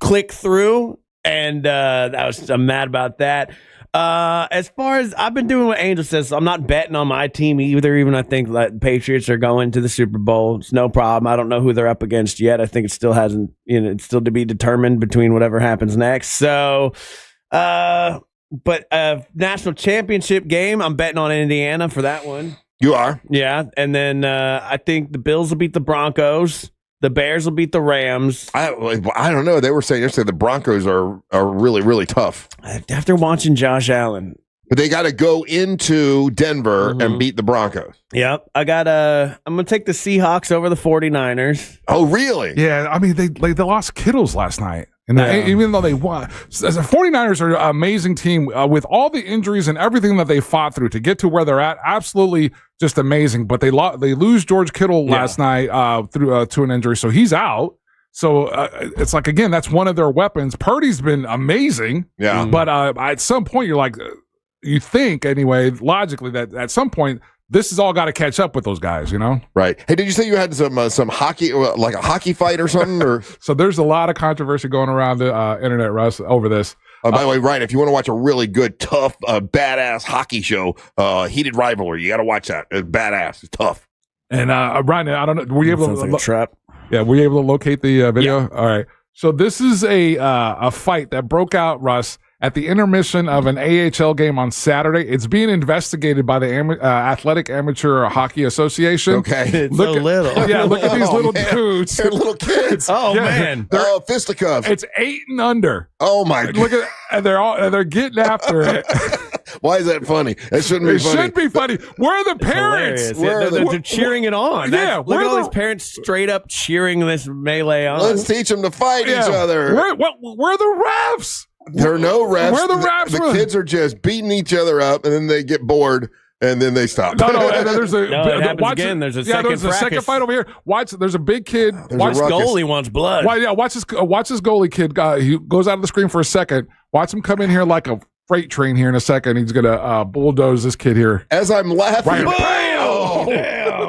click through, and I'm mad about that. As far as I've been doing what Angel says, I'm not betting on my team either. Even I think that the Patriots are going to the Super Bowl. It's no problem. I don't know who they're up against yet. I think it still hasn't, it's still to be determined between whatever happens next. So, but national championship game, I'm betting on Indiana for that one. You are? Yeah. And then I think the Bills will beat the Broncos. The Bears will beat the Rams. I don't know. They were saying yesterday the Broncos are really, really tough. After watching Josh Allen. But they got to go into Denver and beat the Broncos. Yep. I'm going to take the Seahawks over the 49ers. Oh, really? Yeah. I mean, they lost Kittles last night. And even though they won, the 49ers are an amazing team with all the injuries and everything that they fought through to get to where they're at. Absolutely just amazing. But they lose George Kittle last night through to an injury, so he's out. So it's like, again, that's one of their weapons. Purdy's been amazing. Yeah. But at some point, you're like, you think anyway, logically, that at some point, this has all got to catch up with those guys, you know? Right. Hey, did you say you had some hockey, like a hockey fight or something? Or So there's a lot of controversy going around the internet, Russ, over this. By the way, Ryan, if you want to watch a really good, tough, badass hockey show, Heated Rivalry, you got to watch that. It's badass. It's tough. And Ryan, I don't know, were you able Sounds like a trap. Yeah, were you able to locate the video? Yeah. All right. So this is a fight that broke out, Russ, at the intermission of an AHL game on Saturday. It's being investigated by the Athletic Amateur Hockey Association. Okay. It's so little. Yeah, look at these little dudes. They're little kids. Oh, man. Oh, fisticuffs. It's 8 and under. Oh, my God. Look at and they're getting after it. Why is that funny? It shouldn't be funny. It should be funny. Where are the parents? They're cheering it on. Yeah, Look at all these parents straight up cheering this melee on. Let's teach them to fight each other. Where are the refs? There are no refs. Where are the refs? The kids are just beating each other up, and then they get bored, and then they stop. No, and then there's a it happens again. There's a second fight over here. Watch, there's a big kid. Watch goalie wants blood. Watch this goalie kid. He goes out of the screen for a second. Watch him come in here like a freight train here in a second. He's gonna bulldoze this kid here. As I'm laughing,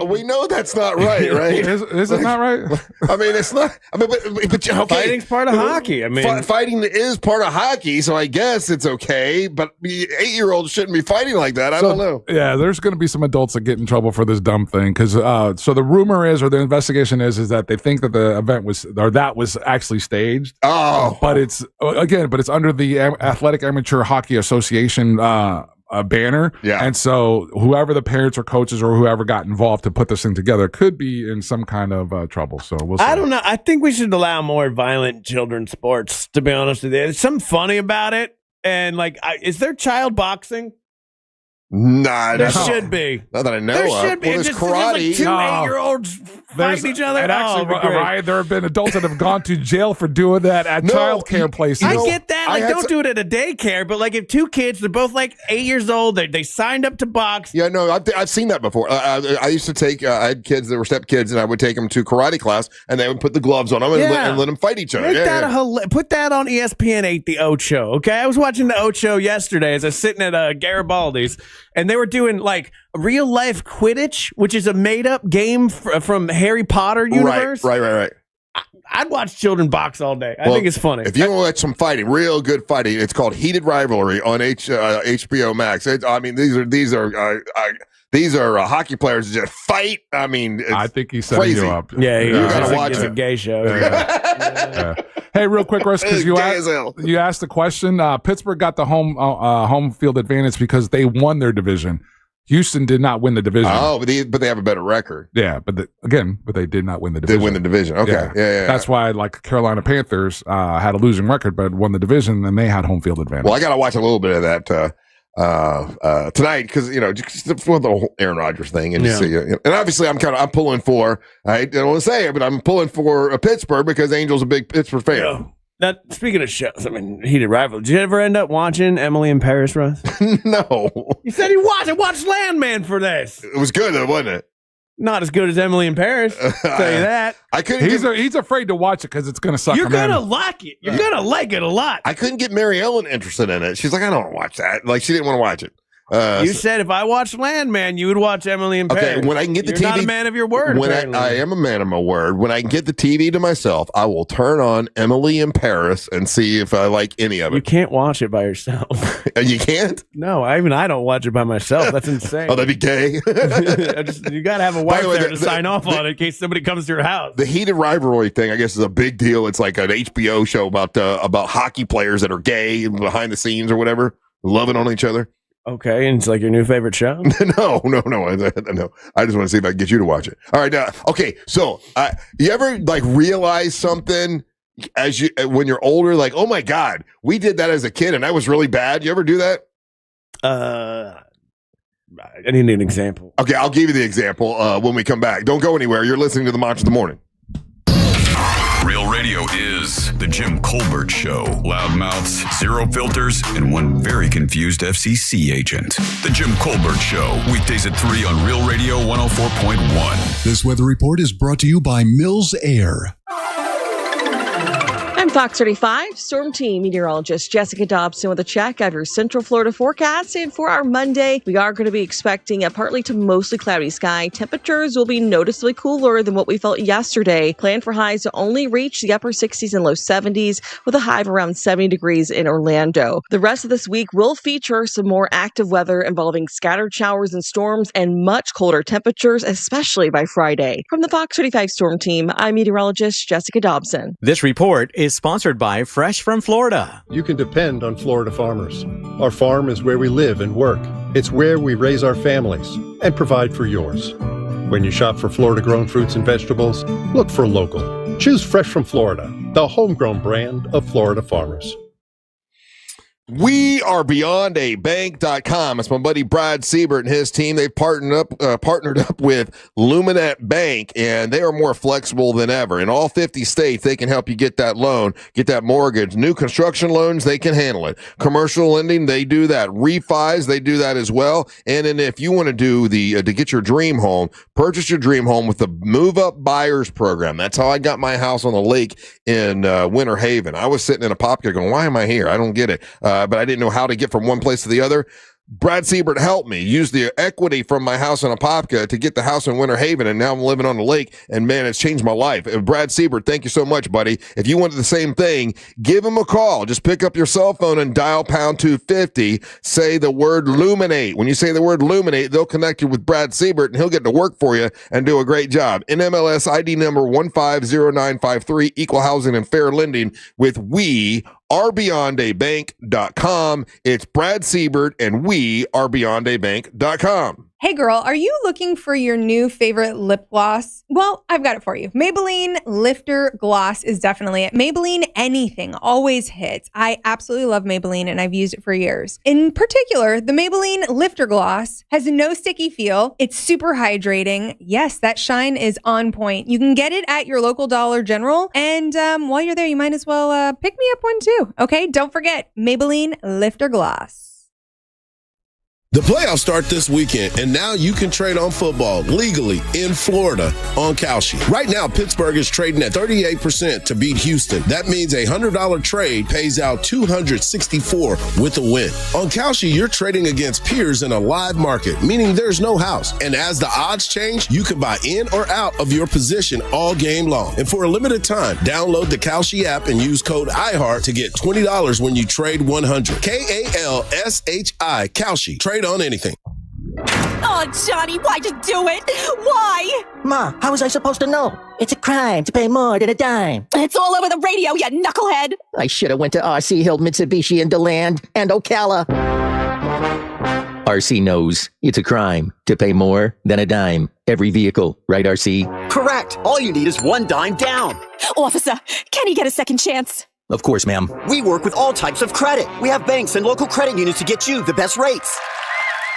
we know that's not right, right? Is it not right? I mean, it's not. I mean, but okay. Fighting's part of hockey. I mean, fighting is part of hockey, so I guess it's okay. But 8-year-olds shouldn't be fighting like that. I don't know. Yeah, there's going to be some adults that get in trouble for this dumb thing because. So the rumor is, or the investigation is that they think that the event was actually staged. Oh, but it's under the Athletic Amateur Hockey Association. A banner. Yeah. And so whoever the parents or coaches or whoever got involved to put this thing together could be in some kind of trouble. So we'll see. I don't know. I think we should allow more violent children's sports, to be honest with you. There's something funny about it. And is there child boxing? Nah, there should be. Not that I know there of. should be. Well, it's karate. Just like 2 8-year-olds fighting each other. And actually, Ryan, there have been adults that have gone to jail for doing that at child care places. I get that. Don't do it at a daycare. But if 2 kids, they're both 8 years old, they signed up to box. Yeah, no, I've seen that before. I used to take. I had kids that were stepkids, and I would take them to karate class, and they would put the gloves on them and let them fight each other. Put that on ESPN 8, the Ocho. Okay, I was watching the Ocho yesterday as I was sitting at Garibaldi's, and they were doing real life Quidditch, which is a made up game from Harry Potter universe. Right. I'd watch children box all day. I think it's funny. If you want to watch some fighting, real good fighting, it's called Heated Rivalry on HBO Max. These are hockey players that just fight. I mean, it's I think he's setting crazy. you up. Yeah, you gotta watch it's it. a gay show. Yeah. Hey, real quick, Russ, because you asked the question. Pittsburgh got the home field advantage because they won their division. Houston did not win the division. Oh, but they have a better record. Yeah, but they did not win the division. They win the division. Okay, yeah. That's why, Carolina Panthers had a losing record, but won the division, and they had home field advantage. Well, I got to watch a little bit of that tonight because just for the whole Aaron Rodgers thing, and see, and obviously I'm pulling for. I don't want to say it, but I'm pulling for Pittsburgh because Angel's a big Pittsburgh fan. Yeah. Now, speaking of shows, heated rival. Did you ever end up watching Emily in Paris, Russ? No. You said you watched. I watched Landman for this. It was good, though, wasn't it? Not as good as Emily in Paris. I'll tell you that. I couldn't. He's afraid to watch it because it's going to suck. You're going to like it. You're going to like it a lot. I couldn't get Mary Ellen interested in it. She's like, I don't want to watch that. She didn't want to watch it. You said if I watched Landman, you would watch Emily in Paris. Okay, when I can get the TV, you're not a man of your word. When I am a man of my word. When I can get the TV to myself, I will turn on Emily in Paris and see if I like any of it. You can't watch it by yourself. You can't? No, I don't watch it by myself. That's insane. Oh, that'd be gay. You got to have a wife there to sign off on it in case somebody comes to your house. The heated rivalry thing, I guess, is a big deal. It's like an HBO show about hockey players that are gay and behind the scenes or whatever, loving on each other. Okay, and it's like your new favorite show? No. I just want to see if I can get you to watch it. All right. Okay. So, you ever realize something when you're older? Oh my God, we did that as a kid, and that was really bad. You ever do that? I need an example. Okay, I'll give you the example when we come back. Don't go anywhere. You're listening to the Monster of the Morning. Real radio is the Jim Colbert Show. Loud mouths, zero filters, and one very confused FCC agent. The Jim Colbert Show, weekdays at 3 on Real Radio 104.1. This weather report is brought to you by Mills Air. Fox 35 Storm Team meteorologist Jessica Dobson with a check of your Central Florida forecast. And for our Monday, we are going to be expecting a partly to mostly cloudy sky. Temperatures will be noticeably cooler than what we felt yesterday. Plan for highs to only reach the upper 60s and low 70s with a high of around 70 degrees in Orlando. The rest of this week will feature some more active weather involving scattered showers and storms and much colder temperatures, especially by Friday. From the Fox 35 Storm Team, I'm meteorologist Jessica Dobson. This report is sponsored by Fresh from Florida. You can depend on Florida farmers. Our farm is where we live and work. It's where we raise our families and provide for yours. When you shop for Florida-grown fruits and vegetables, look for local. Choose Fresh from Florida, the homegrown brand of Florida farmers. We are beyondabank.com. It's my buddy Brad Siebert and his team. They've partnered up with Luminette Bank, and they are more flexible than ever. In all 50 states, they can help you get that loan, get that mortgage. New construction loans, they can handle it. Commercial lending, they do that. Refis, they do that as well. And then if you want to do to get your dream home, purchase your dream home with the Move Up Buyers Program. That's how I got my house on the lake in Winter Haven. I was sitting in a Popka going, why am I here? I don't get it. But I didn't know how to get from one place to the other. Brad Siebert helped me use the equity from my house in Apopka to get the house in Winter Haven, and now I'm living on the lake, and man, it's changed my life. And Brad Siebert, thank you so much, buddy. If you wanted the same thing, give him a call. Just pick up your cell phone and dial pound 250. Say the word Luminate. When you say the word Luminate, they'll connect you with Brad Siebert, and he'll get to work for you and do a great job. NMLS ID number 150953, Equal Housing and Fair Lending with RBeyondAbank.com. It's Brad Siebert, and we are BeyondAbank.com. Hey girl, are you looking for your new favorite lip gloss? Well, I've got it for you. Maybelline Lifter Gloss is definitely it. Maybelline anything always hits. I absolutely love Maybelline and I've used it for years. In particular, the Maybelline Lifter Gloss has no sticky feel. It's super hydrating. Yes, that shine is on point. You can get it at your local Dollar General. And while you're there, you might as well pick me up one too. Okay, don't forget Maybelline Lifter Gloss. The playoffs start this weekend, and now you can trade on football legally in Florida on Kalshi. Right now, Pittsburgh is trading at 38% to beat Houston. That means a $100 trade pays out $264 with a win. On Kalshi, you're trading against peers in a live market, meaning there's no house. And as the odds change, you can buy in or out of your position all game long. And for a limited time, download the Kalshi app and use code IHEART to get $20 when you trade 100. KALSHI, Kalshi. Trade on anything. Oh, Johnny, why'd you do it? Why? Ma, how was I supposed to know? It's a crime to pay more than a dime. It's all over the radio, you knucklehead. I should have went to R.C. Hill, Mitsubishi, and DeLand, and Ocala. R.C. knows it's a crime to pay more than a dime. Every vehicle, right, R.C.? Correct. All you need is one dime down. Officer, can he get a second chance? Of course, ma'am. We work with all types of credit. We have banks and local credit unions to get you the best rates.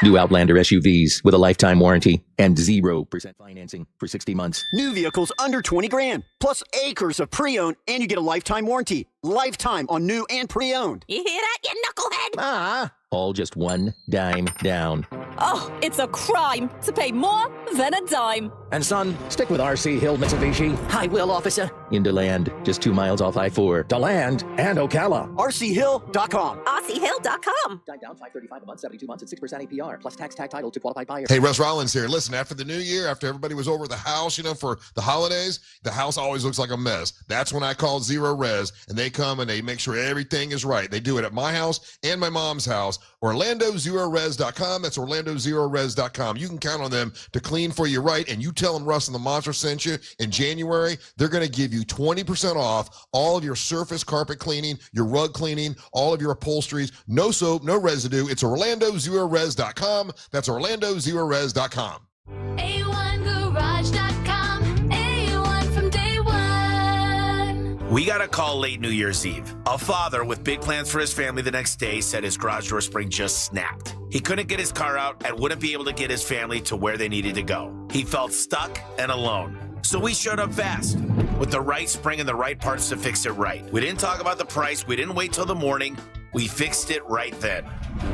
New Outlander SUVs with a lifetime warranty and 0% financing for 60 months. New vehicles under 20 grand, plus acres of pre-owned, and you get a lifetime warranty. Lifetime on new and pre-owned. You hear that, you knucklehead? All just one dime down. Oh, it's a crime to pay more than a dime. And son, stick with R.C. Hill, Mitsubishi. I will, officer. In DeLand, just 2 miles off I-4. DeLand and Ocala. RCHill.com. RCHill.com. Dime down, $535 a month, 72 months at 6% APR, plus tax tag title to qualified buyer. Hey, Russ Rollins here. Listen, after the new year, after everybody was over the house, for the holidays, the house always looks like a mess. That's when I call Zero Res, and they come and they make sure everything is right. They do it at my house and my mom's house. OrlandoZeroRes.com. That's OrlandoZeroRes.com. You can count on them to clean for you right, and you tell them Russ and the Monster sent you in January. They're going to give you 20% off all of your surface carpet cleaning, your rug cleaning, all of your upholsteries. No soap, no residue. It's OrlandoZeroRes.com. That's OrlandoZeroRes.com. A1Garage.com. A1 from day one. We got a call late New Year's Eve. A father with big plans for his family the next day said his garage door spring just snapped. He couldn't get his car out and wouldn't be able to get his family to where they needed to go. He felt stuck and alone. So we showed up fast with the right spring and the right parts to fix it right. We didn't talk about the price. We didn't wait till the morning. We fixed it right then.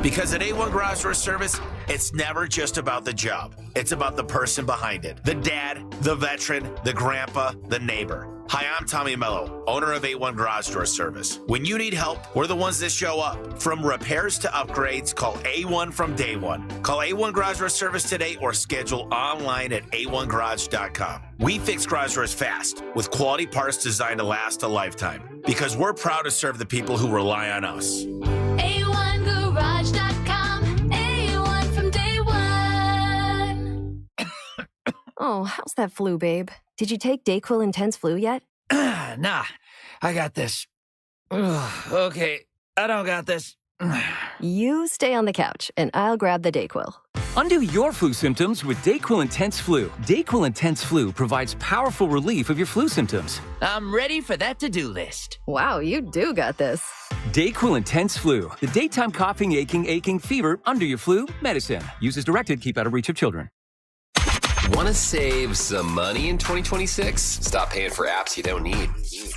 Because at A1 Garage Door Service, It's never just about the job. It's about the person behind it. The dad, the veteran, the grandpa, the neighbor. Hi, I'm Tommy Mello, owner of A1 Garage Door Service. When you need help, we're the ones that show up. From repairs to upgrades, call A1 from day one. Call A1 Garage Door Service today or schedule online at a1garage.com. We fix garage doors fast with quality parts designed to last a lifetime because we're proud to serve the people who rely on us. A1garage.com. A1 from day one. Oh, how's that flu, babe? Did you take Dayquil Intense Flu yet? Nah, I got this. Ugh, okay, I don't got this. You stay on the couch, and I'll grab the Dayquil. Undo your flu symptoms with Dayquil Intense Flu. Dayquil Intense Flu provides powerful relief of your flu symptoms. I'm ready for that to-do list. Wow, you do got this. Dayquil Intense Flu. The daytime coughing, aching, fever, under your flu medicine. Use as directed, keep out of reach of children. Want to save some money in 2026? Stop paying for apps you don't need.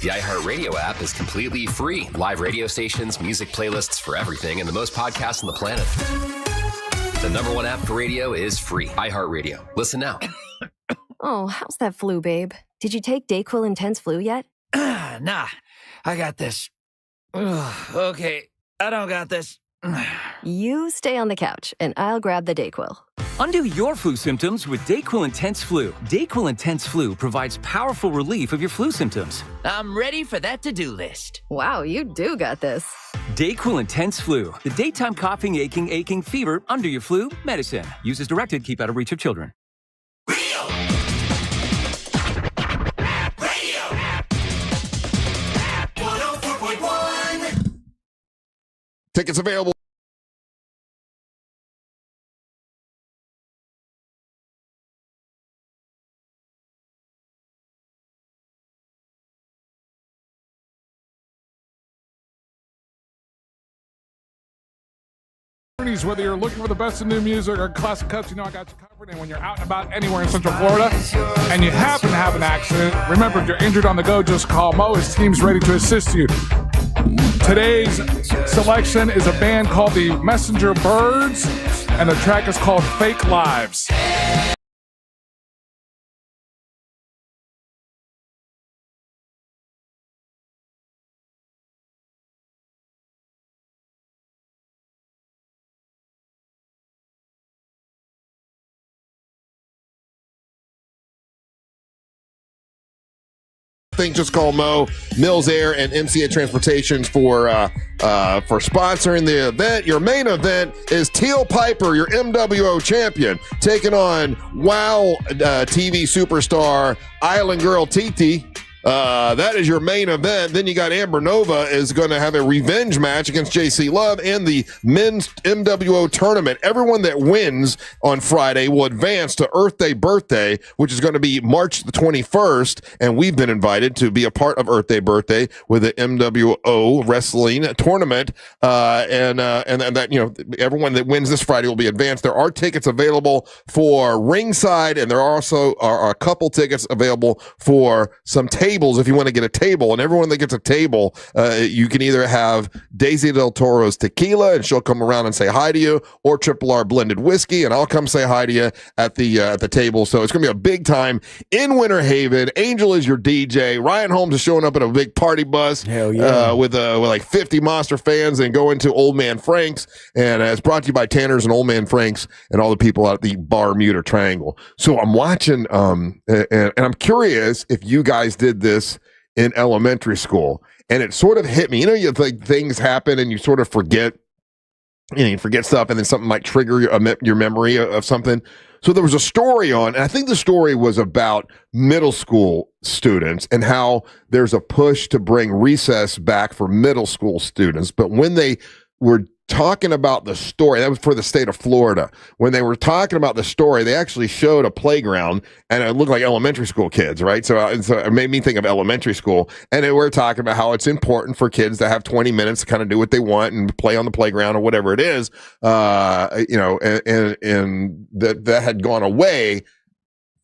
The iHeartRadio app is completely free. Live radio stations, music playlists for everything, and the most podcasts on the planet. The number one app for radio is free. iHeartRadio. Listen now. Oh, how's that flu, babe? Did you take Dayquil Intense Flu yet? Nah, I got this. Ugh, okay, I don't got this. You stay on the couch, and I'll grab the Dayquil. Undo your flu symptoms with Dayquil Intense Flu. Dayquil Intense Flu provides powerful relief of your flu symptoms. I'm ready for that to-do list. Wow, you do got this. Dayquil Intense Flu. The daytime coughing, aching, fever, under your flu medicine. Use as directed, keep out of reach of children. Tickets available. Whether you're looking for the best in new music or classic cuts, you know I got you covered. And when you're out and about anywhere in Central Florida and you happen to have an accident, remember, if you're injured on the go, just call Mo. His team's ready to assist you. Today's selection is a band called the Messenger Birds, and the track is called Fake Lives. Just call Mo, Mills Air, and MCA Transportations for sponsoring the event. Your main event is Teal Piper, your MWO champion, taking on WOW TV superstar Island Girl Titi. That is your main event. Then you got Amber Nova is going to have a revenge match against JC Love in the men's MWO tournament. Everyone that wins on Friday will advance to Earth Day Birthday, which is going to be March the 21st. And we've been invited to be a part of Earth Day Birthday with the MWO wrestling tournament. And that, you know, everyone that wins this Friday will be advanced. There are tickets available for ringside, and there also are a couple tickets available for some tables if you want to get a table. And everyone that gets a table, you can either have Daisy Del Toro's tequila, and she'll come around and say hi to you, or Triple R blended whiskey, and I'll come say hi to you at the table. So it's going to be a big time in Winter Haven. Angel is your DJ. Ryan Holmes is showing up in a big party bus. Hell yeah. With like 50 Monster fans, and going to Old Man Frank's. And it's brought to you by Tanner's and Old Man Frank's and all the people out at the Bermuda Triangle. So I'm watching, and I'm curious if you guys did this in elementary school, and it sort of hit me. You know, you like things happen and you sort of forget, you know, you forget stuff, and then something might trigger your memory of something. So there was a story on, and I think the story was about middle school students and how there's a push to bring recess back for middle school students. But when they were talking about the story, that was for the state of Florida. When they were talking about the story, they actually showed a playground, and it looked like elementary school kids, right? So it made me think of elementary school. And they were talking about how it's important for kids to have 20 minutes to kind of do what they want and play on the playground or whatever it is, you know, and that had gone away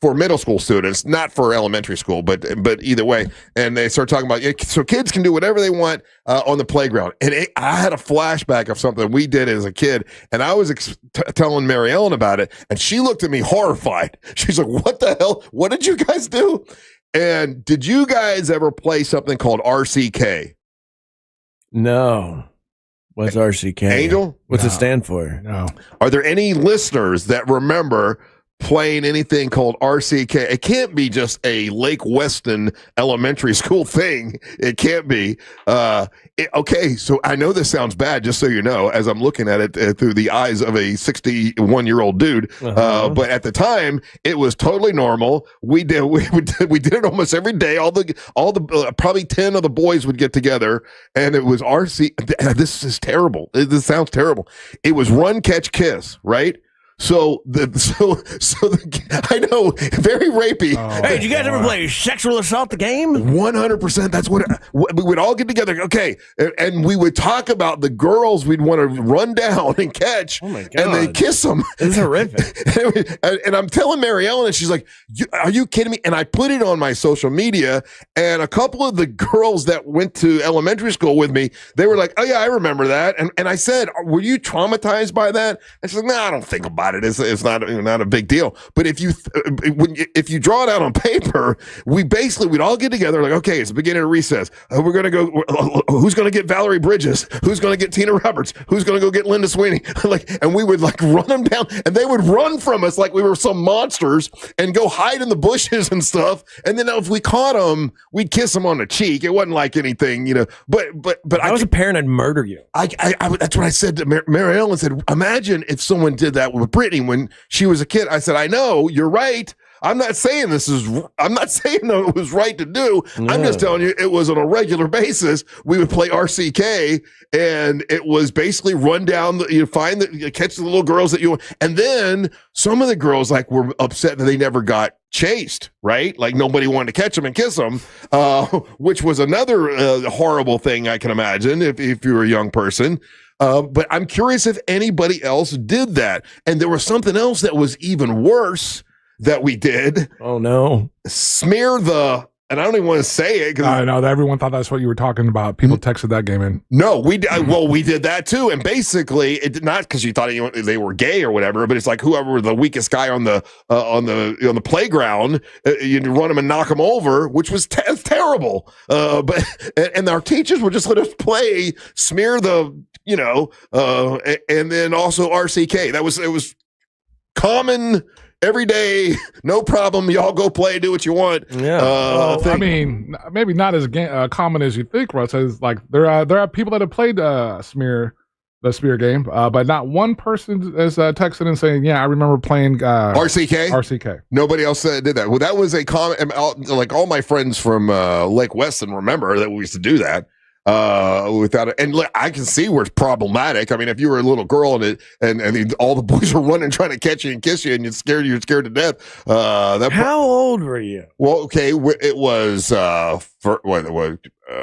for middle school students, not for elementary school, but either way. And they start talking about so kids can do whatever they want on the playground. And I had a flashback of something we did as a kid, and I was telling Mary Ellen about it, and she looked at me horrified. She's like, "What the hell? What did you guys do?" And did you guys ever play something called R.C.K.? No. What's R.C.K? Angel? What's it stand for? No. Are there any listeners that remember playing anything called R.C.K? It can't be just a Lake Weston elementary school thing. It can't be. Okay, so I know this sounds bad, just so you know, as I'm looking at it through the eyes of a 61-year-old dude. But at the time, it was totally normal. We did it almost every day. All the probably 10 of the boys would get together, and it was RC. This is terrible. This sounds terrible. It was run, catch, kiss, right? So I know, very rapey. Hey, did you guys ever play sexual assault the game? 100%. That's what we would all get together. Okay, and we would talk about the girls we'd want to run down and catch, and then kiss them. It's horrific. and I'm telling Mary Ellen, and she's like, "Are you kidding me?" And I put it on my social media, and a couple of the girls that went to elementary school with me, they were like, "Oh yeah, I remember that." And I said, "Were you traumatized by that?" And she's like, "No, I don't think about it. It's not a big deal." But if you draw it out on paper, we'd all get together like, okay, it's the beginning of recess. We're gonna go. Who's gonna get Valerie Bridges? Who's gonna get Tina Roberts? Who's gonna go get Linda Sweeney? And we would run them down, and they would run from us like we were some monsters and go hide in the bushes and stuff. And then if we caught them, we'd kiss them on the cheek. It wasn't like anything, But I was a parent, I'd murder you. That's what I said to Mary Ellen. Said, imagine if someone did that with Brittany when she was a kid. I said, I know, you're right. I'm not saying it was right to do. No. I'm just telling you it was on a regular basis. We would play RCK, and it was basically run down. You catch the little girls that you, and then some of the girls were upset that they never got chased, right? Like nobody wanted to catch them and kiss them, which was another horrible thing I can imagine if you were a young person. But I'm curious if anybody else did that. And there was something else that was even worse that we did. Oh, no. Smear the, and I don't even want to say it. I know that everyone thought that's what you were talking about. People texted that game in. No, we did that too. And basically, it did not because you thought they were gay or whatever, but it's like whoever the weakest guy on the playground, you run them and knock them over, which was terrible. And our teachers would just let us play smear the, and then also RCK. It was common. Every day, no problem. Y'all go play, do what you want. Yeah. I mean, maybe not as common as you think, Russ. It's like there are people that have played the spear game, but not one person is texting and saying, "Yeah, I remember playing RCK." RCK. Nobody else did that. Well, that was a common. Like all my friends from Lake Weston remember that we used to do that. Without it, and look, I can see where it's problematic. I mean, if you were a little girl and all the boys were running trying to catch you and kiss you, and you're scared to death. How old were you? Well, okay, it was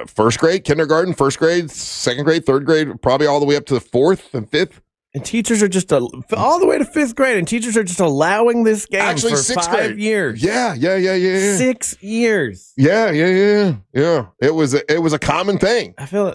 first grade, kindergarten, first grade, second grade, third grade, probably all the way up to the fourth and fifth. And teachers are just all the way to fifth grade, and teachers are just allowing this game actually for 5 years. Yeah. 6 years. Yeah. It was a common thing. I feel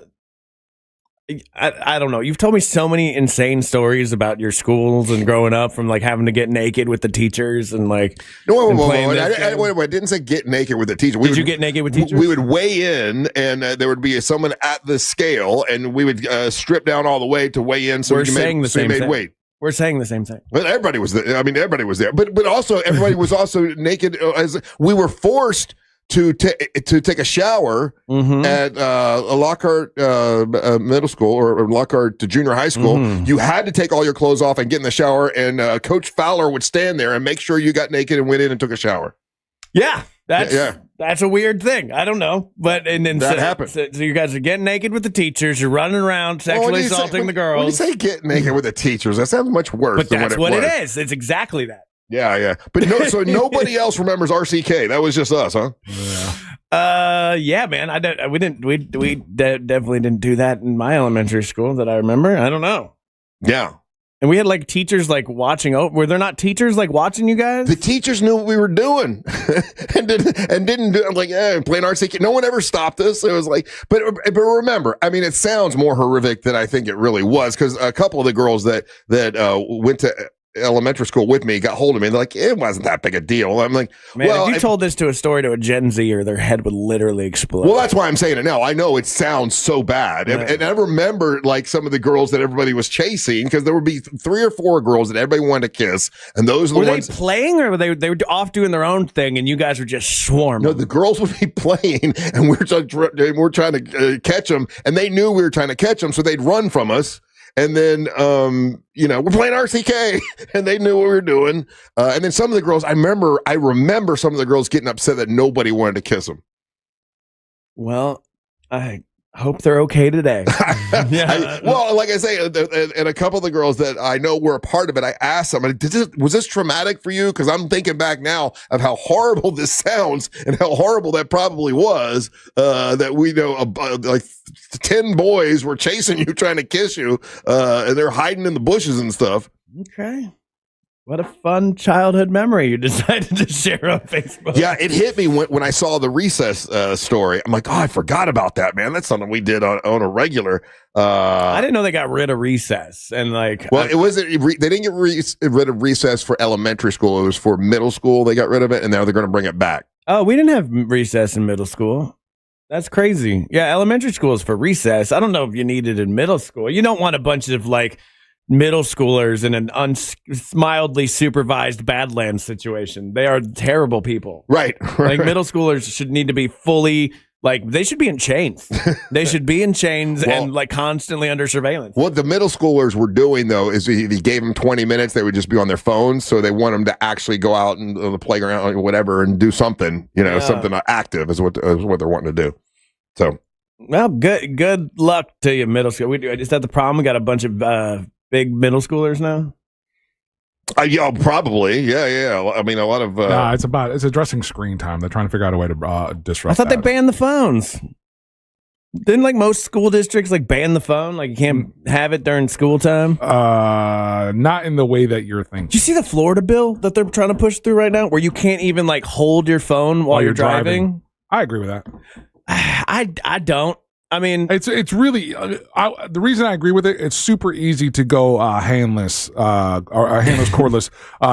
I don't know. You've told me so many insane stories about your schools and growing up, from having to get naked with the teachers and I didn't say get naked with the teacher. Did you get naked with teachers? We would weigh in, and there would be someone at the scale, and we would strip down all the way to weigh in. So we're saying the same thing. Weight. We're saying the same thing. Well, everybody was there. I mean, everybody was there, but also everybody was also naked. As we were forced to take a shower at Lockhart Middle School or Lockhart to junior high school. You had to take all your clothes off and get in the shower, and Coach Fowler would stand there and make sure you got naked and went in and took a shower. Yeah, that's a weird thing. I don't know, but that happened. So you guys are getting naked with the teachers. You're running around sexually assaulting the girls. When you say get naked with the teachers, that sounds much worse. But that's what it is. It's exactly that. Yeah. But so nobody else remembers RCK. That was just us, huh? Yeah, man. We definitely didn't do that in my elementary school that I remember. I don't know. Yeah. And we had like teachers like watching. Oh, were there not teachers like watching you guys? The teachers knew what we were doing and didn't do it. Like, playing R.C.K. No one ever stopped us. It was like, but remember, I mean, it sounds more horrific than I think it really was, because a couple of the girls that went to elementary school with me got hold of me. They're like, it wasn't that big a deal. I'm like, man, if you told this to a Gen Z, or their head would literally explode. Well, that's why I'm saying it now. I know it sounds so bad. Yeah. And I remember like some of the girls that everybody was chasing, because there would be 3 or 4 girls that everybody wanted to kiss. And those were the ones. Were they playing, or they were off doing their own thing and you guys were just swarming? No, the girls would be playing and we're trying to catch them, and they knew we were trying to catch them, so they'd run from us. And then, we're playing R.C.K. and they knew what we were doing. And then some of the girls, I remember some of the girls getting upset that nobody wanted to kiss them. Well, I hope they're okay today. Like I say, and a couple of the girls that I know were a part of it, I asked them, was this traumatic for you? Because I'm thinking back now of how horrible this sounds and how horrible that probably was, that we know like 10 boys were chasing you, trying to kiss you, and they're hiding in the bushes and stuff. Okay. What a fun childhood memory you decided to share on Facebook. Yeah, it hit me when I saw the recess story. I'm like, oh, I forgot about that, man. That's something we did on a regular. I didn't know they got rid of recess. And like, well, they didn't get rid of recess for elementary school. It was for middle school. They got rid of it, and now they're going to bring it back. Oh, we didn't have recess in middle school. That's crazy. Yeah, elementary school is for recess. I don't know if you need it in middle school. You don't want a bunch of like middle schoolers in an mildly supervised Badlands situation. They are terrible people. Right. Like middle schoolers should need to be fully, like, they should be in chains. They should be in chains and like constantly under surveillance. What the middle schoolers were doing though is if you gave them 20 minutes, they would just be on their phones. So they want them to actually go out on the playground or whatever and do something, something active is what they're wanting to do. So, well, good luck to you, middle school. Is that the problem? We got a bunch of big middle schoolers now? Yeah, probably. Yeah. I mean, a lot of. It's addressing screen time. They're trying to figure out a way to disrupt. I thought they banned the phones. Didn't like most school districts like ban the phone? Like you can't have it during school time? Not in the way that you're thinking. Do you see the Florida bill that they're trying to push through right now, where you can't even like hold your phone while you're driving? I agree with that. I don't. I mean, it's really the reason I agree with it. It's super easy to go handless or handless cordless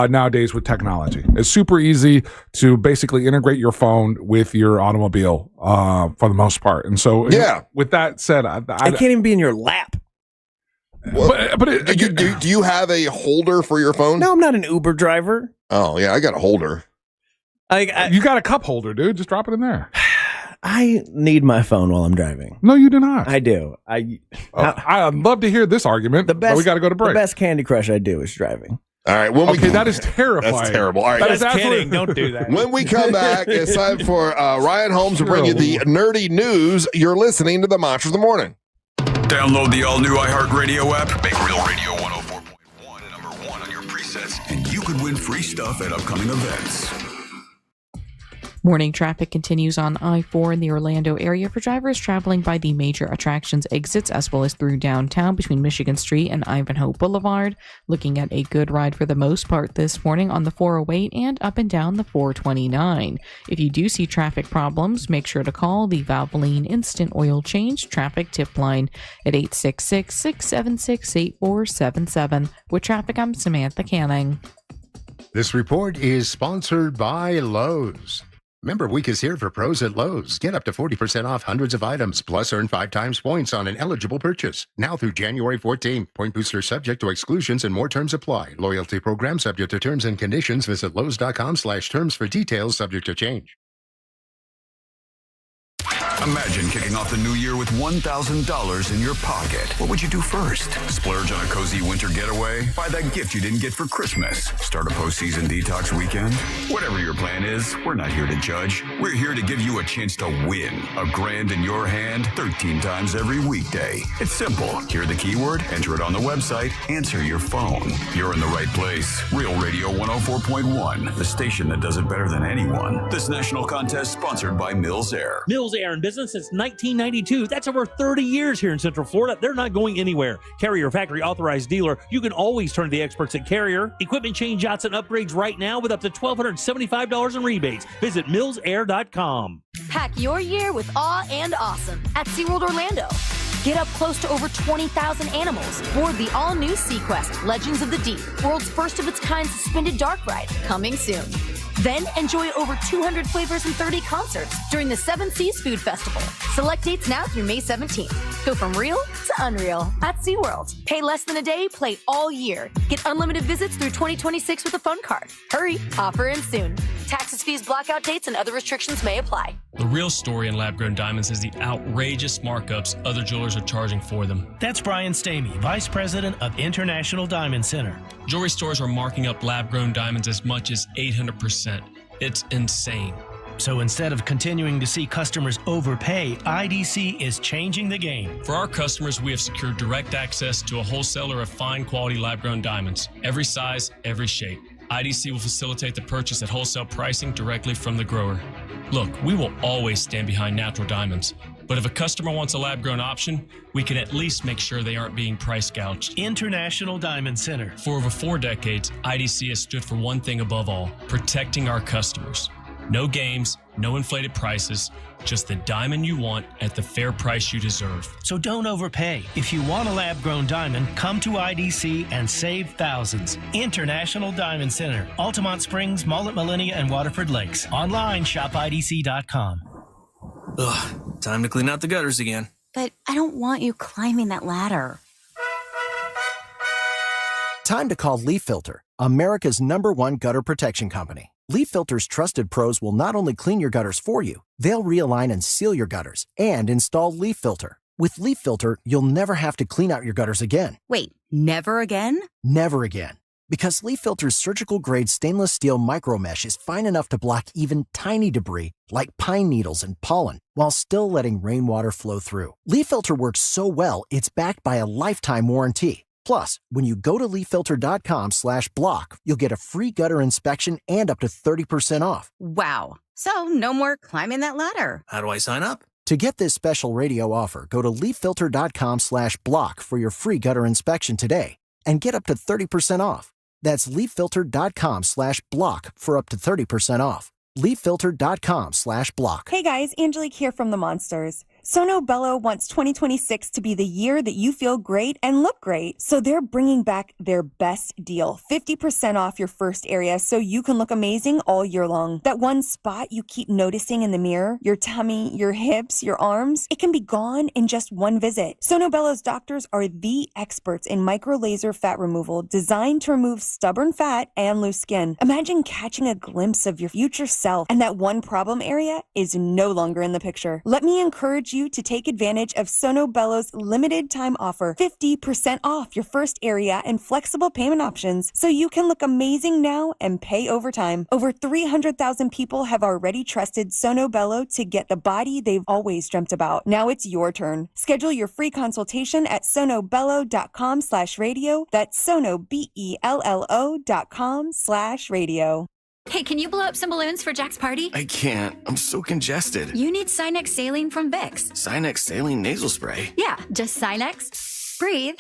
nowadays with technology. It's super easy to basically integrate your phone with your automobile for the most part. And so, with that said, I can't even be in your lap. Well, do you have a holder for your phone? No, I'm not an Uber driver. Oh yeah, I got a holder. You got a cup holder, dude. Just drop it in there. I need my phone while I'm driving. No, you do not. I do. I'd love to hear this argument, but we got to go to break. The best Candy Crush I do is driving. All right. That is terrifying. That's terrible. All right. That's kidding. Don't do that. When we come back, it's time for Ryan Holmes to bring you the nerdy news. You're listening to the Monsters of the Morning. Download the all-new iHeartRadio app. Make Real Radio 104.1 number 1 on your presets, and you could win free stuff at upcoming events. Morning traffic continues on I-4 in the Orlando area for drivers traveling by the major attractions exits as well as through downtown between Michigan Street and Ivanhoe Boulevard. Looking at a good ride for the most part this morning on the 408 and up and down the 429. If you do see traffic problems, make sure to call the Valvoline Instant Oil Change Traffic Tip Line at 866-676-8477. With traffic, I'm Samantha Canning. This report is sponsored by Lowe's. Member Week is here for pros at Lowe's. Get up to 40% off hundreds of items, plus earn 5 times points on an eligible purchase. Now through January 14th. Point booster subject to exclusions and more terms apply. Loyalty program subject to terms and conditions. Visit Lowe's.com/terms for details subject to change. Imagine kicking off the new year with $1,000 in your pocket. What would you do first? Splurge on a cozy winter getaway? Buy that gift you didn't get for Christmas? Start a postseason detox weekend? Whatever your plan is, we're not here to judge. We're here to give you a chance to win. $1,000 in your hand 13 times every weekday. It's simple. Hear the keyword, enter it on the website, answer your phone. You're in the right place. Real Radio 104.1, the station that does it better than anyone. This national contest sponsored by Mills Air. Mills Air and Business business since 1992. That's over 30 years here in Central Florida. They're not going anywhere. Carrier Factory Authorized Dealer. You can always turn to the experts at Carrier. Equipment change outs and upgrades right now with up to $1,275 in rebates. Visit millsair.com. Pack your year with awe and awesome at SeaWorld Orlando. Get up close to over 20,000 animals. Board the all-new SeaQuest Legends of the Deep, world's first of its kind suspended dark ride, coming soon. Then enjoy over 200 flavors and 30 concerts during the Seven Seas Food Festival. Select dates now through May 17th. Go from real to unreal at SeaWorld. Pay less than a day, play all year. Get unlimited visits through 2026 with a phone card. Hurry, offer ends soon. Taxes, fees, blackout dates, and other restrictions may apply. The real story in lab-grown diamonds is the outrageous markups other jewelers are charging for them. That's Brian Stamey, Vice President of International Diamond Center. Jewelry stores are marking up lab-grown diamonds as much as 800%. It's insane. So instead of continuing to see customers overpay, IDC is changing the game. For our customers, we have secured direct access to a wholesaler of fine quality lab-grown diamonds. Every size, every shape. IDC will facilitate the purchase at wholesale pricing directly from the grower. Look, we will always stand behind natural diamonds, but if a customer wants a lab-grown option, we can at least make sure they aren't being price gouged. International Diamond Center. For over 4 decades, IDC has stood for one thing above all, protecting our customers. No games, no inflated prices, just the diamond you want at the fair price you deserve. So don't overpay. If you want a lab-grown diamond, come to IDC and save thousands. International Diamond Center, Altamont Springs, Mullet, Millennia, and Waterford Lakes. Online, shopidc.com. Ugh, time to clean out the gutters again. But I don't want you climbing that ladder. Time to call Leaf Filter, America's #1 gutter protection company. Leaf Filter's trusted pros will not only clean your gutters for you, they'll realign and seal your gutters and install Leaf Filter. With Leaf Filter, you'll never have to clean out your gutters again. Wait, never again? Never again. Because Leaf Filter's surgical-grade stainless steel micro mesh is fine enough to block even tiny debris like pine needles and pollen while still letting rainwater flow through. Leaf Filter works so well, it's backed by a lifetime warranty. Plus, when you go to leaffilter.com/block, you'll get a free gutter inspection and up to 30% off. Wow. So no more climbing that ladder. How do I sign up? To get this special radio offer, go to leaffilter.com/block for your free gutter inspection today and get up to 30% off. That's leaffilter.com/block for up to 30% off. leaffilter.com/block. Hey guys, Angelique here from The Monsters. Sono Bello wants 2026 to be the year that you feel great and look great. So they're bringing back their best deal, 50% off your first area so you can look amazing all year long. That one spot you keep noticing in the mirror, your tummy, your hips, your arms, it can be gone in just one visit. Sono Bello's doctors are the experts in micro laser fat removal designed to remove stubborn fat and loose skin. Imagine catching a glimpse of your future self and that one problem area is no longer in the picture. Let me encourage you to take advantage of Sono Bello's limited time offer, 50% off your first area and flexible payment options so you can look amazing now and pay over time. Over 300,000 people have already trusted Sono Bello to get the body they've always dreamt about. Now it's your turn. Schedule your free consultation at sonobello.com/radio. That's sonobello.com/radio. Hey, can you blow up some balloons for Jack's party? I can't. I'm so congested. You need Sinex Saline from Vicks. Sinex Saline Nasal Spray? Yeah, just Sinex. Breathe.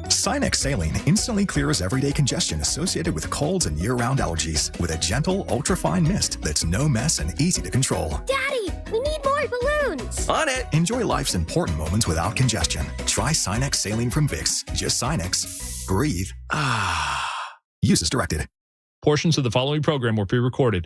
Sinex Saline instantly clears everyday congestion associated with colds and year-round allergies with a gentle, ultra-fine mist that's no mess and easy to control. Daddy, we need more balloons. On it. Enjoy life's important moments without congestion. Try Sinex Saline from Vicks. Just Sinex. Breathe. Use as directed. Portions of the following program were pre-recorded.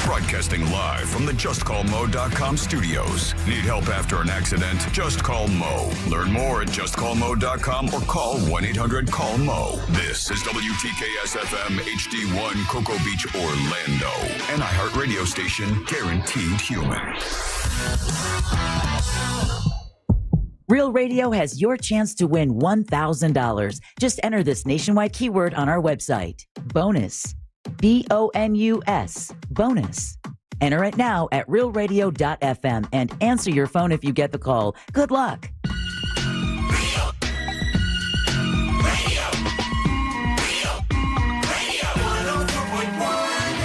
Broadcasting live from the JustCallMo.com studios. Need help after an accident? Just call Mo. Learn more at JustCallMo.com or call 1-800-CALL-MO. This is WTKS-FM HD1 Cocoa Beach, Orlando. An iHeartRadio station guaranteed human. Real Radio has your chance to win $1,000. Just enter this nationwide keyword on our website. Bonus. BONUS. Bonus. Enter it now at realradio.fm and answer your phone if you get the call. Good luck.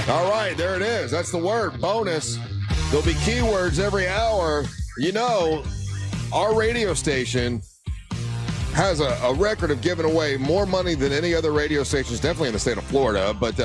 All right, there it is. That's the word, bonus. There'll be keywords every hour. You know, our radio station has a record of giving away more money than any other radio stations, definitely in the state of Florida, but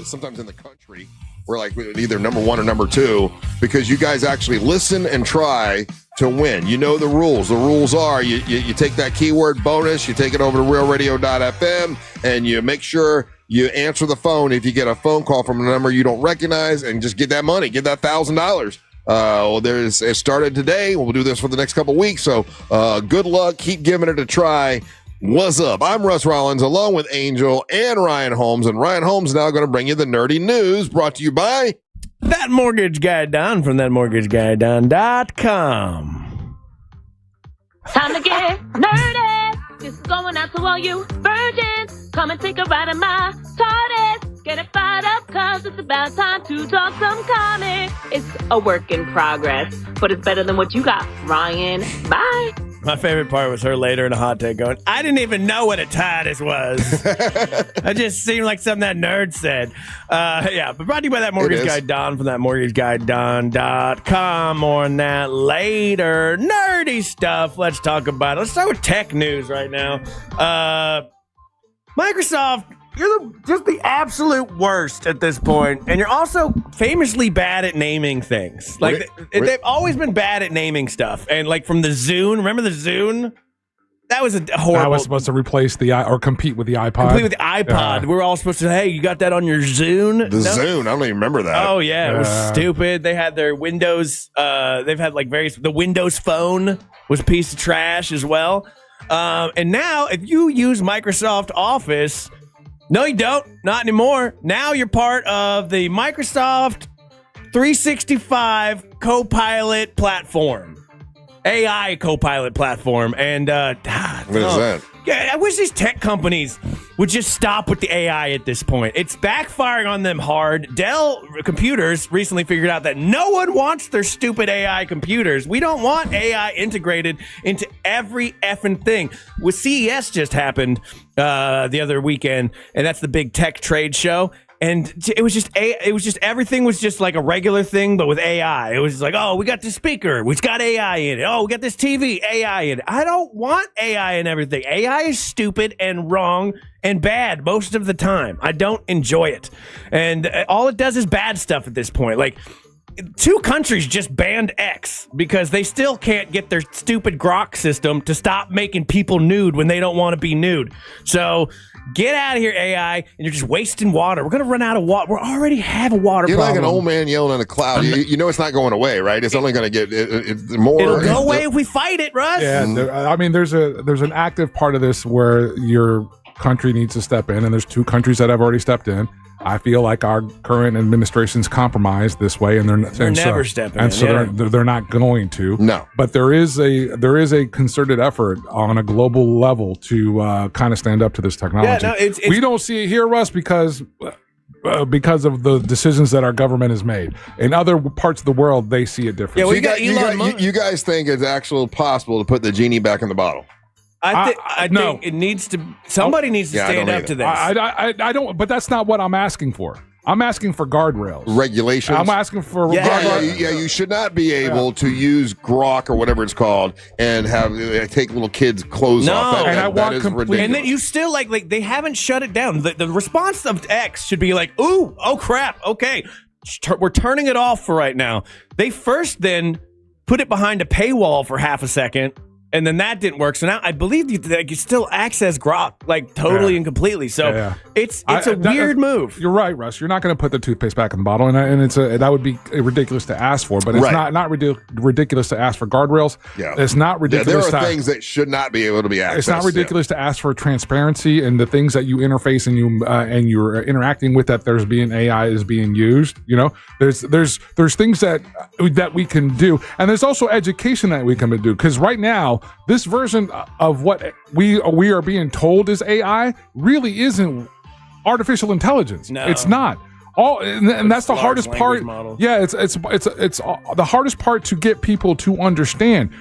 sometimes in the country. We're like either number one or number two because you guys actually listen and try to win. You know the rules. The rules are you take that keyword bonus, you take it over to realradio.fm, and you make sure you answer the phone if you get a phone call from a number you don't recognize and just get that money, get that $1,000. It started today. We'll do this for the next couple weeks. So good luck. Keep giving it a try. What's up? I'm Russ Rollins along with Angel and Ryan Holmes. And Ryan Holmes now going to bring you the nerdy news brought to you by That Mortgage Guy Don from thatmortgageguyDon.com. Time to get nerdy. This is going out to all you virgins. Come and take a ride in my TARDIS. Get it fired up cause it's about time to talk some comics. It's a work in progress, but it's better than what you got, Ryan. Bye. My favorite part was her later in a hot take going, I didn't even know what a TARDIS was. That just seemed like something that nerd said. Yeah, but brought to you by That Mortgage Guy Don from thatmortgageguyDon.com. More on that later. Nerdy stuff. Let's talk about it. Let's start with tech news right now. Microsoft, you're just the absolute worst at this point, and you're also famously bad at naming things. Like they've always been bad at naming stuff. And like from the Zune, remember the Zune? That was a horrible. That was supposed to replace or compete with the iPod. Compete with the iPod. We were all supposed to say, hey, you got that on your Zune? Zune, I don't even remember that. Oh yeah, it was stupid. They had their Windows. They've had like the Windows Phone was a piece of trash as well. And now, if you use Microsoft Office. No, you don't. Not anymore. Now you're part of the Microsoft 365 Copilot platform. AI Copilot platform. And, what is that? Yeah, I wish these tech companies would just stop with the AI at this point. It's backfiring on them hard. Dell Computers recently figured out that no one wants their stupid AI computers. We don't want AI integrated into every effing thing. With CES just happened the other weekend, and that's the big tech trade show. And it was just everything was just like a regular thing, but with AI. It was just like, oh, we got this speaker, it's got AI in it. Oh, we got this TV, AI in it. I don't want AI in everything. AI is stupid and wrong and bad most of the time. I don't enjoy it, and all it does is bad stuff at this point. Like 2 countries just banned X because they still can't get their stupid Grok system to stop making people nude when they don't want to be nude. So get out of here, AI, and you're just wasting water. We're going to run out of water. We already have a water problem. You're like an old man yelling in a cloud. You know it's not going away, right? It's only going to get more. It'll go away if we fight it, Russ. Yeah, I mean, there's an active part of this where your country needs to step in, and there's 2 countries that have already stepped in. I feel like our current administration's compromised this way, and they're never stepping in. And so they're not going to. No. But there is a concerted effort on a global level to kind of stand up to this technology. Yeah, no, we don't see it here, Russ, because of the decisions that our government has made. In other parts of the world, they see it differently. Yeah, you guys think it's actually possible to put the genie back in the bottle? I think it needs to. Somebody needs to stand up to this. I don't. But that's not what I'm asking for. I'm asking for guardrails, regulations. I'm asking for you should not be able to use Grok or whatever it's called and have take little kids' clothes off. That is ridiculous. And then you still like they haven't shut it down. The response of X should be like, ooh, oh crap, okay, we're turning it off for right now. They first then put it behind a paywall for half a second. And then that didn't work. So now I believe you still access Grok like totally and completely. So it's a weird move. You're right, Russ. You're not going to put the toothpaste back in the bottle, and that would be ridiculous to ask for. But it's not ridiculous to ask for guardrails. Yeah, it's not ridiculous. There are things that should not be able to be accessed. It's not ridiculous to ask for transparency and the things that you interface and you're interacting with that there's being AI is being used. You know, there's things that we can do, and there's also education that we can do because right now. This version of what we are being told is AI really isn't artificial intelligence. No. It's not. And that's the hardest part. Model. Yeah, it's the hardest part to get people to understand.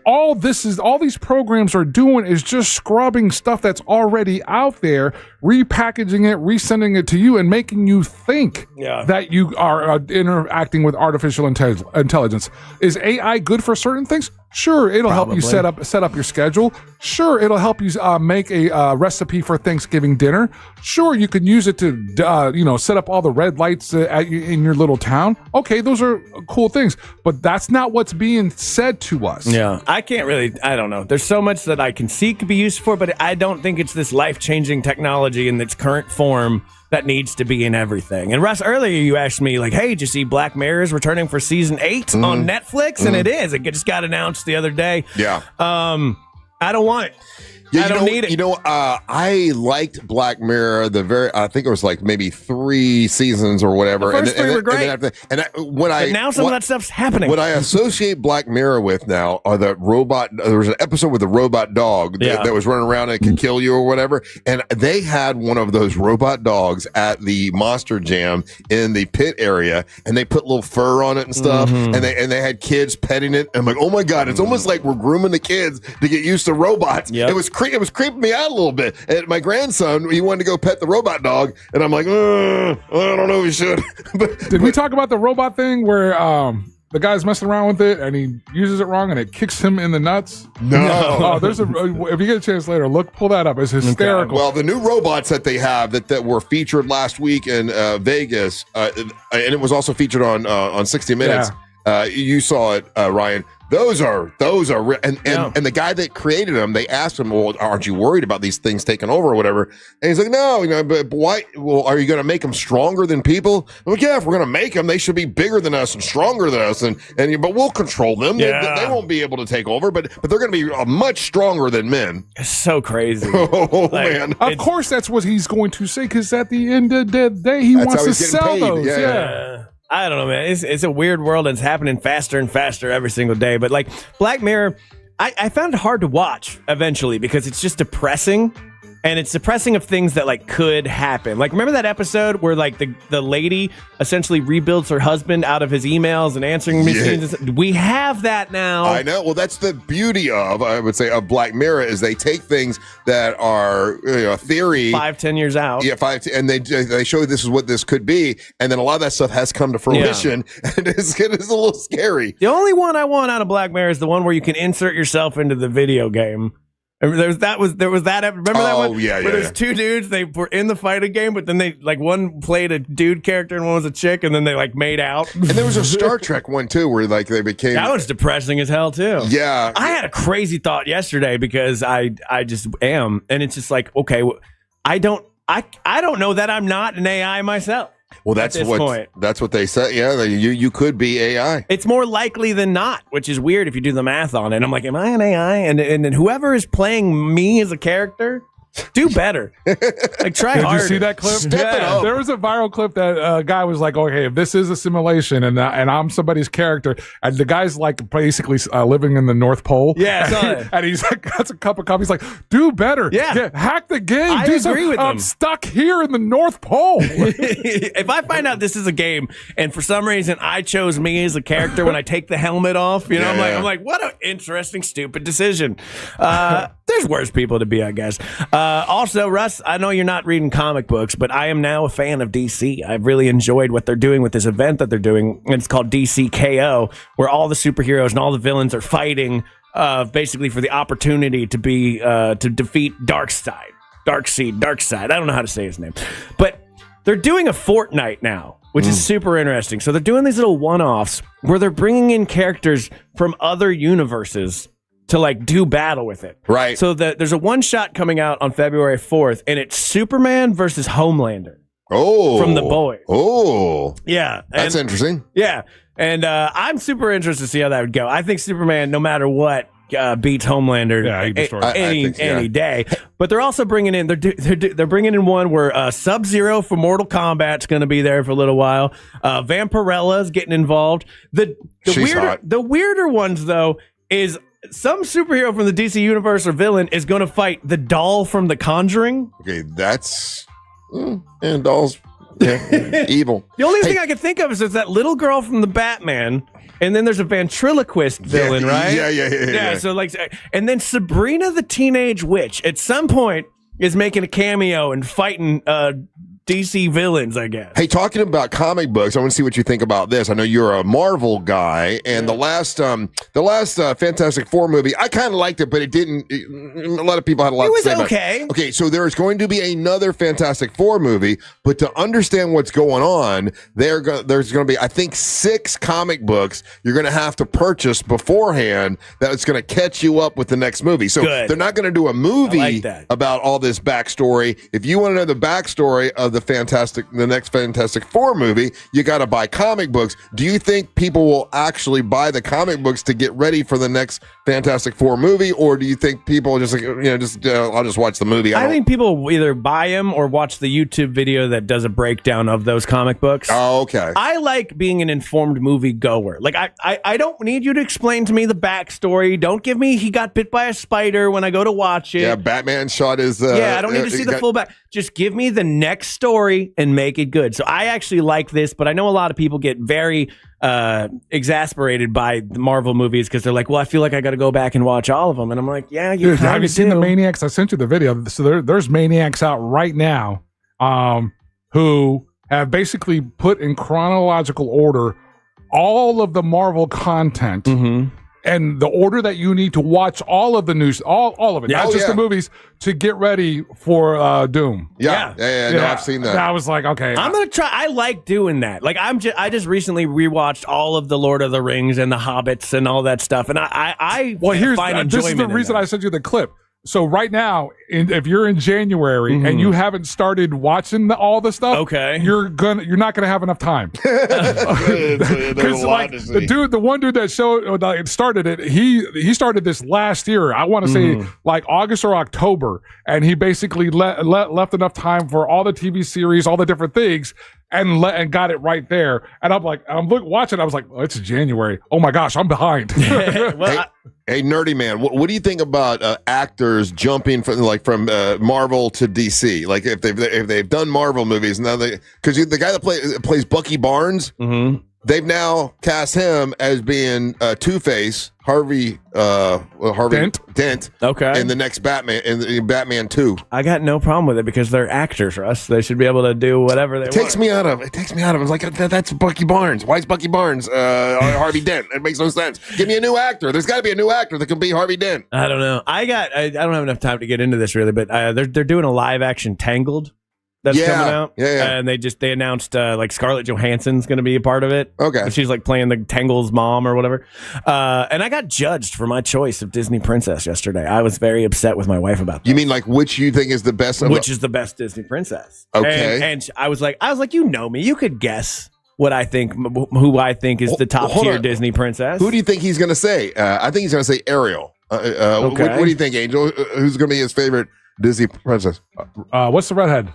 all these programs are doing is just scrubbing stuff that's already out there, repackaging it, resending it to you, and making you think that you are interacting with artificial intelligence. Is AI good for certain things? Sure, it'll help you set up your schedule. Sure, it'll help you make a recipe for Thanksgiving dinner. Sure, you can use it to set up all the red lights in your little town. Okay, those are cool things, but that's not what's being said to us. Yeah, I don't know. There's so much that I can see could be used for, but I don't think it's this life-changing technology in its current form that needs to be in everything. And Russ, earlier you asked me, like, hey, did you see Black Mirror is returning for season 8 on Netflix? And it is. It just got announced the other day. Yeah. I don't want it. Yeah, I don't need it. I liked Black Mirror. I think it was like maybe 3 seasons or whatever. The first 3 were great. But now some of that stuff's happening. What I associate Black Mirror with now are the robot. There was an episode with a robot dog that was running around and could kill you or whatever. And they had one of those robot dogs at the Monster Jam in the pit area, and they put little fur on it and stuff. And they had kids petting it. And I'm like, oh my God, it's almost like we're grooming the kids to get used to robots. Yep. It was creeping me out a little bit. And my grandson, he wanted to go pet the robot dog, and I'm like, I don't know if we should. Did we talk about the robot thing where the guy's messing around with it and he uses it wrong and it kicks him in the nuts? No. If you get a chance later, pull that up. It's hysterical. Okay. Well, the new robots that they have that were featured last week in Vegas, and it was also featured on 60 Minutes. Yeah. You saw it, Ryan. Those are and the guy that created them, they asked him, well, aren't you worried about these things taking over or whatever? And he's like, no, but why? Well, are you going to make them stronger than people? I'm like, yeah, if we're going to make them, they should be bigger than us and stronger than us, but we'll control them. Yeah. They won't be able to take over, but they're going to be much stronger than men. It's so crazy. Man. Of course, that's what he's going to say, because at the end of the day, he wants to sell those. Yeah. I don't know, man. It's a weird world, and it's happening faster and faster every single day. But like Black Mirror, I found it hard to watch eventually because it's just depressing. And it's depressing of things that like could happen. Like, remember that episode where like the lady essentially rebuilds her husband out of his emails and answering machines? We have that now. I know. Well, that's the beauty of, I would say, of Black Mirror, is they take things that are theory 5-10 years out. Yeah, and they show this is what this could be, and then a lot of that stuff has come to fruition, and it's a little scary. The only one I want out of Black Mirror is the one where you can insert yourself into the video game. There was that. Remember that one? Yeah, where there's 2 dudes. They were in the fighting game, but then they like one played a dude character and one was a chick, and then they like made out. And there was a Star Trek one too, where like they became. That was depressing as hell too. Yeah, I had a crazy thought yesterday because I just am, and it's just like, okay, I don't know that I'm not an AI myself. Well, that's what they said. Yeah, you could be AI. It's more likely than not, which is weird if you do the math on it. I'm like, am I an AI? And then whoever is playing me as a character, do better. Like, try harder. Did you see that clip? Step it up. There was a viral clip that a guy was like, okay, if this is a simulation and I'm somebody's character, and the guy's like basically living in the North Pole. Yeah, and he's like, got a cup of coffee. He's like, do better. Yeah. Hack the game. I agree with him. I'm stuck here in the North Pole. If I find out this is a game and for some reason I chose me as a character when I take the helmet off, I'm like, what an interesting, stupid decision. There's worse people to be, I guess. Also, Russ, I know you're not reading comic books, but I am now a fan of DC. I've really enjoyed what they're doing with this event that they're doing. It's called DC KO, where all the superheroes and all the villains are fighting basically for the opportunity to be to defeat Darkseid. I don't know how to say his name. But they're doing a Fortnite now, which is super interesting. So they're doing these little one-offs where they're bringing in characters from other universes to like do battle with it. Right. So there's a one-shot coming out on February 4th, and it's Superman versus Homelander. Oh. From The Boys. Oh. Yeah. That's interesting. Yeah. And I'm super interested to see how that would go. I think Superman, no matter what, beats Homelander any day. But they're also bringing in they're bringing in one where Sub-Zero from Mortal Kombat's going to be there for a little while. Vampirella's getting involved. The weirder ones though is some superhero from the DC universe or villain is going to fight the doll from The Conjuring. Okay, that's dolls. Yeah, evil. The only thing I can think of is that little girl from the Batman And then there's a ventriloquist villain, right? Yeah. So like, and then Sabrina the Teenage Witch at some point is making a cameo and fighting DC villains, I guess. Hey, talking about comic books, I want to see what you think about this. I know you're a Marvel guy, and the last Fantastic Four movie, I kind of liked it, but it didn't. A lot of people had a lot to say about it. Okay, so there's going to be another Fantastic Four movie, but to understand what's going on, there's going to be, I think, 6 comic books you're going to have to purchase beforehand that's going to catch you up with the next movie. So they're not going to do a movie about all this backstory. If you want to know the backstory of the next Fantastic Four movie, you got to buy comic books. Do you think people will actually buy the comic books to get ready for the next Fantastic Four movie, or do you think people just like, I'll just watch the movie? I think people will either buy them or watch the YouTube video that does a breakdown of those comic books. Oh, okay. I like being an informed movie goer. Like I don't need you to explain to me the backstory. Don't give me he got bit by a spider when I go to watch it. Yeah, Batman shot his. I don't need to see the full back. Just give me the next story and make it good. So I actually like this, but I know a lot of people get very exasperated by the Marvel movies because they're like, well, I feel like I got to go back and watch all of them. And I'm like, yeah, you Dude, have you seen the Maniacs? I sent you the video. So there's Maniacs out right now who have basically put in chronological order all of the Marvel content. Mm-hmm. And the order that you need to watch all of the news, all of it, not just the movies, to get ready for Doom. Yeah, I've seen that. I was like, okay, I'm gonna try. I like doing that. Like I just recently rewatched all of the Lord of the Rings and the Hobbits and all that stuff, and I find enjoyment. This is the reason I sent you the clip. So right now, if you're in January and you haven't started watching all the stuff, you're not gonna have enough time. Because like the one dude that started it, he started this last year. I want to say like August or October, and he basically left enough time for all the TV series, all the different things. And got it right there, and I'm like, watching. I was like, oh, it's January. Oh my gosh, I'm behind. Hey, nerdy man, what do you think about actors jumping from Marvel to DC? Like if they've done Marvel movies now, because the guy that plays Bucky Barnes, they've now cast him as being Two-Face, Harvey Dent. Okay. In the next Batman, in Batman 2. I got no problem with it because they're actors, Russ. They should be able to do whatever they want. It takes me out of it. It's like, that's Bucky Barnes. Why is Bucky Barnes Harvey Dent? It makes no sense. Give me a new actor. There's got to be a new actor that can be Harvey Dent. I don't know. I don't have enough time to get into this really, but they're doing a live action Tangled. That's coming out. Yeah. And they announced like Scarlett Johansson's going to be a part of it. Okay. And she's like playing the Tangle's mom or whatever. And I got judged for my choice of Disney princess yesterday. I was very upset with my wife about that. You mean like which you think is the best? Which is the best Disney princess? Okay. And I was like, you know me. You could guess what I think, who I think is the top tier Disney princess. Who do you think he's going to say? I think he's going to say Ariel. Okay. What do you think, Angel? Who's going to be his favorite Disney princess? What's the redhead?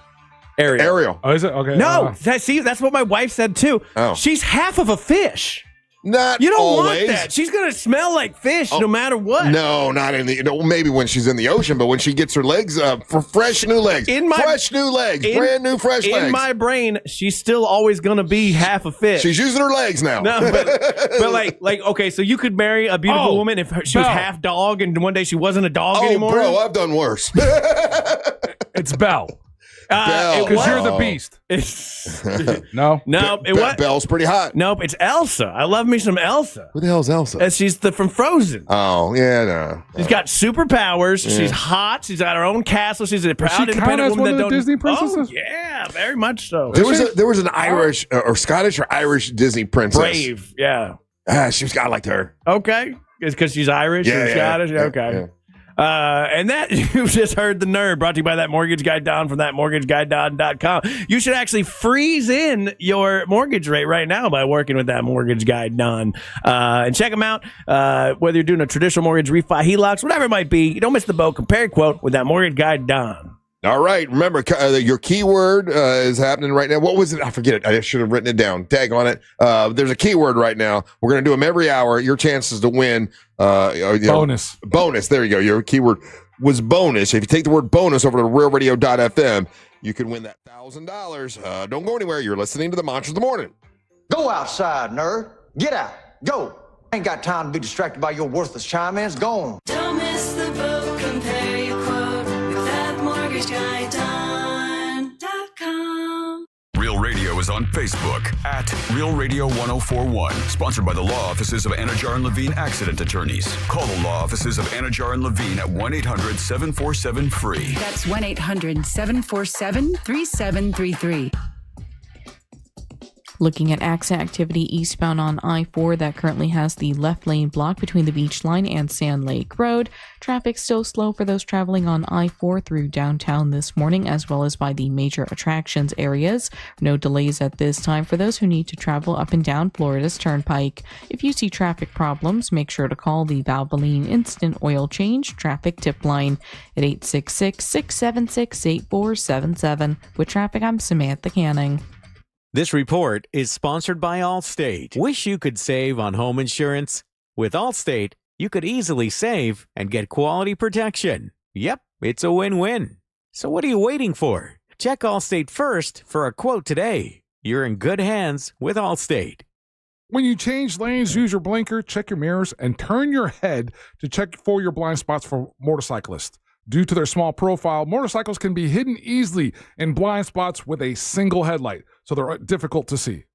Ariel. Oh, is it? Okay. No, see, that's what my wife said too. Oh. She's half of a fish. You don't always want that. She's gonna smell like fish no matter what. No, not in the. Maybe when she's in the ocean, but when she gets her legs for fresh new legs, brand new fresh legs. In my brain, she's still always gonna be half a fish. She's using her legs now. No, but like okay, so you could marry a beautiful woman if she was half dog, and one day she wasn't a dog anymore. Oh, bro, I've done worse. It's Belle. Because you're the beast. No. Belle's pretty hot. Nope, it's Elsa. I love me some Elsa. Who the hell's Elsa? She's from Frozen. Oh, yeah, no. She's got superpowers. Yeah. She's hot. She's got her own castle. She's a proud, independent woman that don't. Disney princesses? Oh, yeah, very much so. There was an Irish or Scottish or Irish Disney princess. Brave, yeah. I liked her. Okay, because she's Irish or Scottish. Okay. Yeah. And that you just heard the nerd brought to you by that mortgage guy Don from thatmortgageguyDon.com. You should actually freeze in your mortgage rate right now by working with that mortgage guy Don. And check him out. Whether you're doing a traditional mortgage, refi, HELOCs, whatever it might be, you don't miss the boat. Compare quote with that mortgage guy Don. All right. Remember, your keyword is happening right now. What was it? I forget it. I should have written it down. Tag on it. There's a keyword right now. We're going to do them every hour. Your chances to win. Bonus. Bonus. There you go. Your keyword was bonus. If you take the word bonus over to realradio.fm, you can win that $1,000. Don't go anywhere. You're listening to the Monsters of the Morning. Go outside, nerd. Get out. Go! Ain't got time to be distracted by your worthless chime-ins. Go on. Don't miss the boat. Compare your quote with thatmortgageguy.com. Real Radio is on Facebook at Real Radio 1041. Sponsored by the law offices of Anajar and Levine Accident Attorneys. Call the law offices of Anajar and Levine at 1-800-747-FREE. That's 1-800-747-3733. Looking at accident activity eastbound on I-4 that currently has the left lane blocked between the Beach Line and Sand Lake Road. Traffic still slow for those traveling on I-4 through downtown this morning, as well as by the major attractions areas. No delays at this time for those who need to travel up and down Florida's Turnpike. If you see traffic problems, make sure to call the Valvoline Instant Oil Change Traffic Tip Line at 866-676-8477. With traffic, I'm Samantha Canning. This report is sponsored by Allstate. Wish you could save on home insurance? With Allstate, you could easily save and get quality protection. Yep, it's a win-win. So what are you waiting for? Check Allstate first for a quote today. You're in good hands with Allstate. When you change lanes, use your blinker, check your mirrors, and turn your head to check for your blind spots for motorcyclists. Due to their small profile, motorcycles can be hidden easily in blind spots with a single headlight, so they're difficult to see.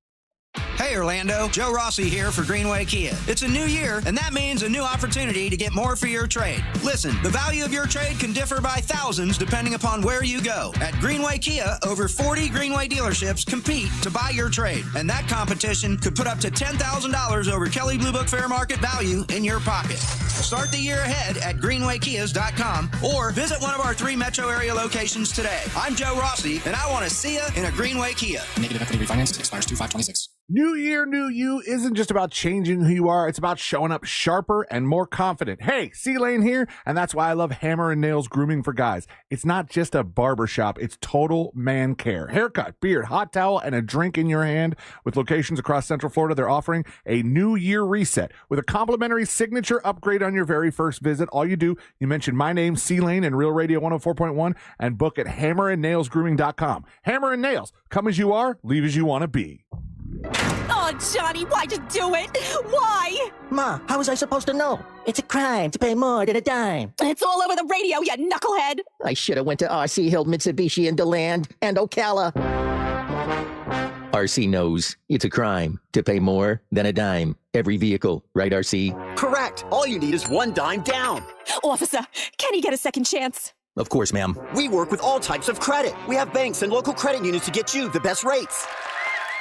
Hey Orlando, Joe Rossi here for Greenway Kia. It's a new year, and that means a new opportunity to get more for your trade. Listen, the value of your trade can differ by thousands depending upon where you go. At Greenway Kia, over 40 Greenway dealerships compete to buy your trade, and that competition could put up to $10,000 over Kelley Blue Book fair market value in your pocket. Start the year ahead at greenwaykias.com or visit one of our 3 metro area locations today. I'm Joe Rossi, and I want to see you in a Greenway Kia. Negative equity refinance expires 2/5/26. New year, new you isn't just about changing who you are. It's about showing up sharper and more confident. Hey, C-Lane here, and that's why I love Hammer and Nails Grooming for Guys. It's not just a barbershop. It's total man care. Haircut, beard, hot towel, and a drink in your hand. With locations across Central Florida, they're offering a New Year reset with a complimentary signature upgrade on your very first visit. All you do, you mention my name, C-Lane, and Real Radio 104.1, and book at hammerandnailsgrooming.com. Hammer and Nails. Come as you are, leave as you want to be. Oh, Johnny, why'd you do it? Why? Ma, how was I supposed to know? It's a crime to pay more than a dime. It's all over the radio, you knucklehead. I should have went to R.C. Hill, Mitsubishi, and DeLand, and Ocala. R.C. knows it's a crime to pay more than a dime. Every vehicle, right, R.C.? Correct. All you need is one dime down. Officer, can he get a second chance? Of course, ma'am. We work with all types of credit. We have banks and local credit unions to get you the best rates.